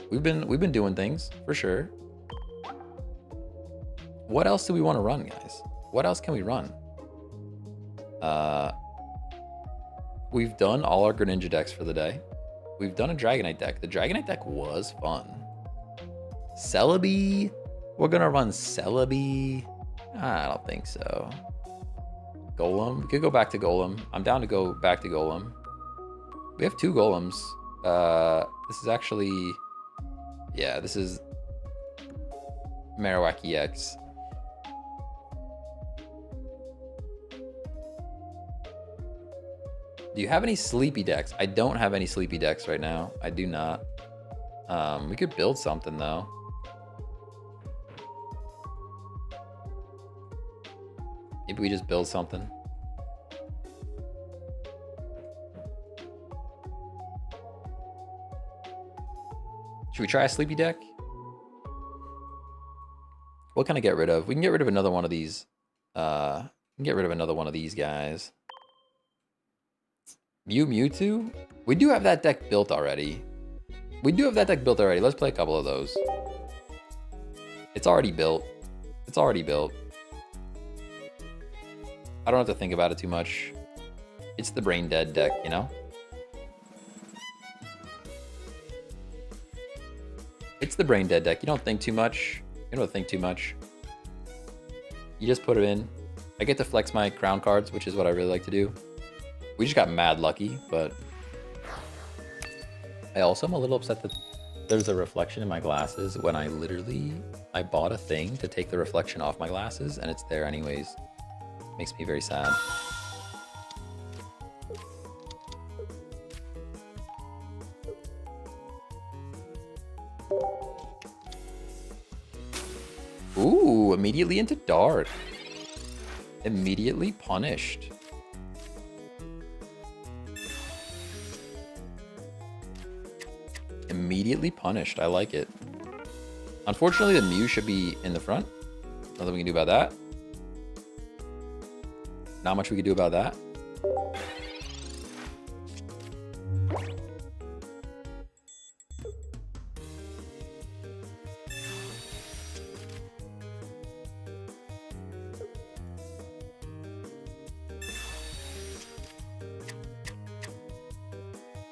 we've been doing things for sure. What else do we want to run, guys? What else can we run? We've done all our Greninja decks for the day. We've done a Dragonite deck. The Dragonite deck was fun. Celebi. We're gonna run Celebi. I don't think so. Golem. We could go back to Golem. I'm down to go back to Golem. We have 2 Golems. This is actually... Yeah, this is Marowak EX. Do you have any sleepy decks? I don't have any sleepy decks right now. I do not. We could build something though. Maybe we just build something. Should we try a sleepy deck? What can I get rid of? We can get rid of another one of these. We can get rid of another one of these guys. Mewtwo? We do have that deck built already. Let's play a couple of those. It's already built. I don't have to think about it too much. It's the brain dead deck, you know? It's the brain dead deck. You don't think too much. You just put it in. I get to flex my crown cards, which is what I really like to do. We just got mad lucky, but I also am a little upset that there's a reflection in my glasses when I bought a thing to take the reflection off my glasses and it's there anyways. Makes me very sad. Ooh, immediately into dark. Immediately punished. Immediately punished. I like it. Unfortunately, the Mew should be in the front. Nothing we can do about that. Not much we can do about that.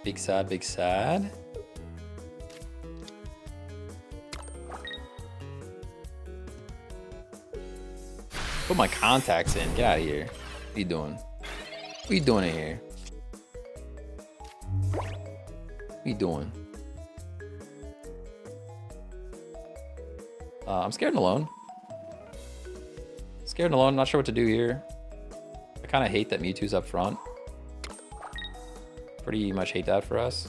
Big sad, big sad. Put my contacts in. Get out of here. What are you doing? What are you doing in here? What are you doing? I'm scared and alone. Scared and alone. Not sure what to do here. I kind of hate that Mewtwo's up front. Pretty much hate that for us.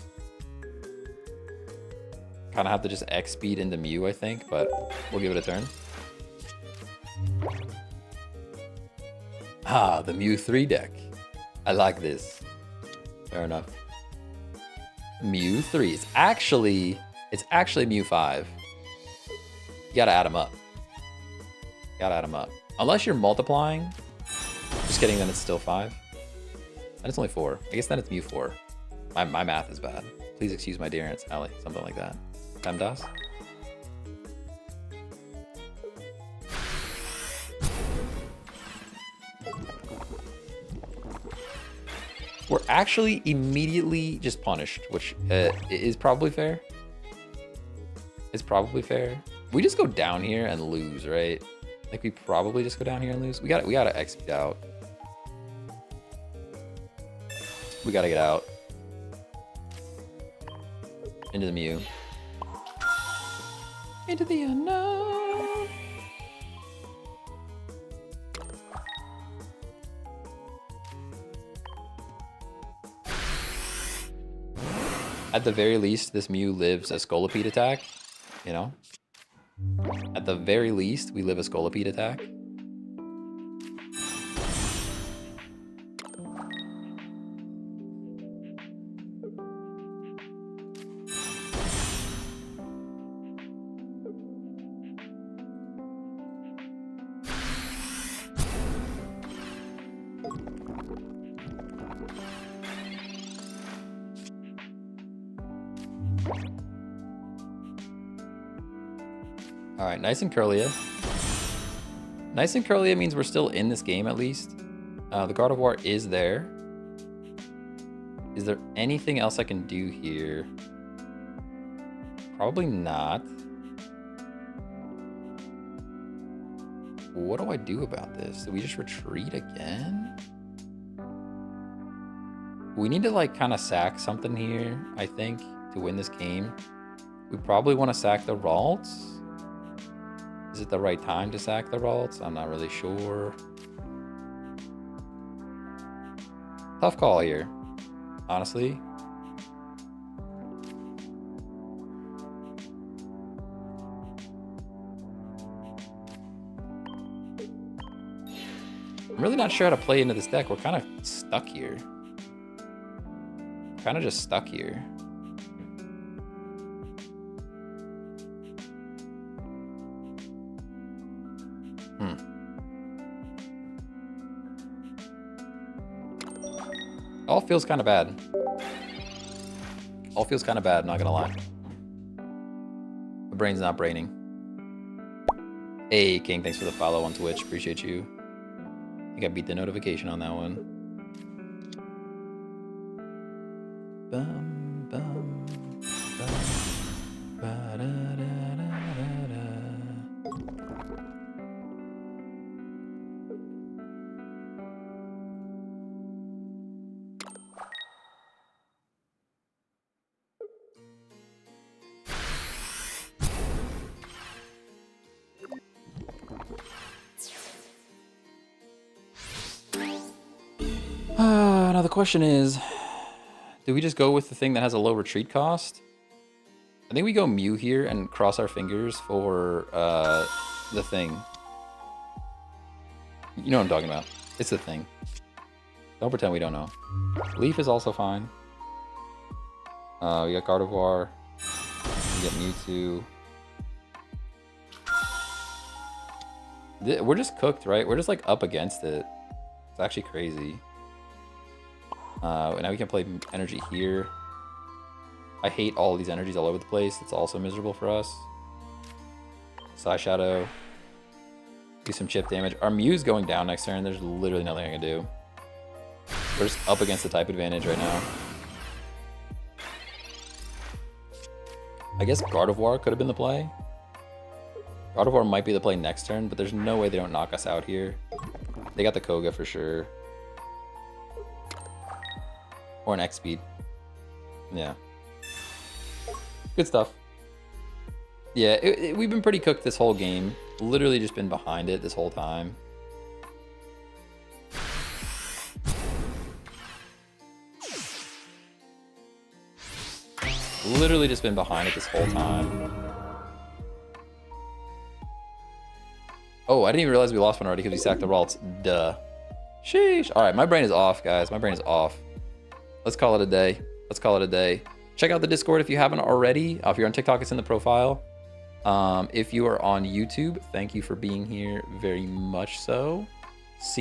Kind of have to just X speed into Mew, I think, but we'll give it a turn. Ah, the Mew 3 deck. I like this. Fair enough. Mew 3. It's actually Mew 5. You gotta add them up. Unless you're multiplying. Just kidding, then it's still 5. And it's only 4. I guess then it's Mew 4. My math is bad. Please excuse my dear Aunt Sally. Something like that. PEMDAS. We're actually immediately just punished, which is probably fair. It's probably fair. We just go down here and lose, right? Like we probably just go down here and lose. We gotta X out. We gotta get out. Into the Mew. Into the unknown. At the very least, this Mew lives a Scolipede attack, you know? At the very least, we live a Scolipede attack. All right, nice and Curlia. Nice and Curlia means we're still in this game at least. The Gardevoir is there. Is there anything else I can do here? Probably not. What do I do about this? Do we just retreat again? We need to like kind of sack something here, I think, to win this game. We probably want to sack the Ralts. Is it the right time to sack the Ralts? I'm not really sure. Tough call here, honestly. I'm really not sure how to play into this deck. We're kind of stuck here. Kind of just stuck here. All feels kind of bad. All feels kind of bad, not gonna lie. My brain's not braining. Hey, King, thanks for the follow on Twitch. Appreciate you. I think I beat the notification on that one. Bum, bum, bum, ba-da-da-da-da-da. Now the question is, do we just go with the thing that has a low retreat cost? I think we go Mew here and cross our fingers for the thing. You know what I'm talking about. It's the thing. Don't pretend we don't know. Leaf is also fine. We got Gardevoir. We get Mewtwo. We're just cooked, right? We're just like up against it. It's actually crazy. And now we can play energy here. I hate all these energies all over the place. It's also miserable for us. Psy Shadow. Do some chip damage. Our Mew's going down next turn. There's literally nothing I can do. We're just up against the type advantage right now. I guess Gardevoir could have been the play. Gardevoir might be the play next turn, but there's no way they don't knock us out here. They got the Koga for sure. Or an X speed. Yeah. Good stuff. Yeah, we've been pretty cooked this whole game. Literally just been behind it this whole time. Literally just been behind it this whole time. Oh, I didn't even realize we lost one already because we sacked the Ralts. Duh. Sheesh. All right, my brain is off, guys. My brain is off. Let's call it a day. Let's call it a day. Check out the Discord if you haven't already. If you're on TikTok, it's in the profile. If you are on YouTube, thank you for being here very much so.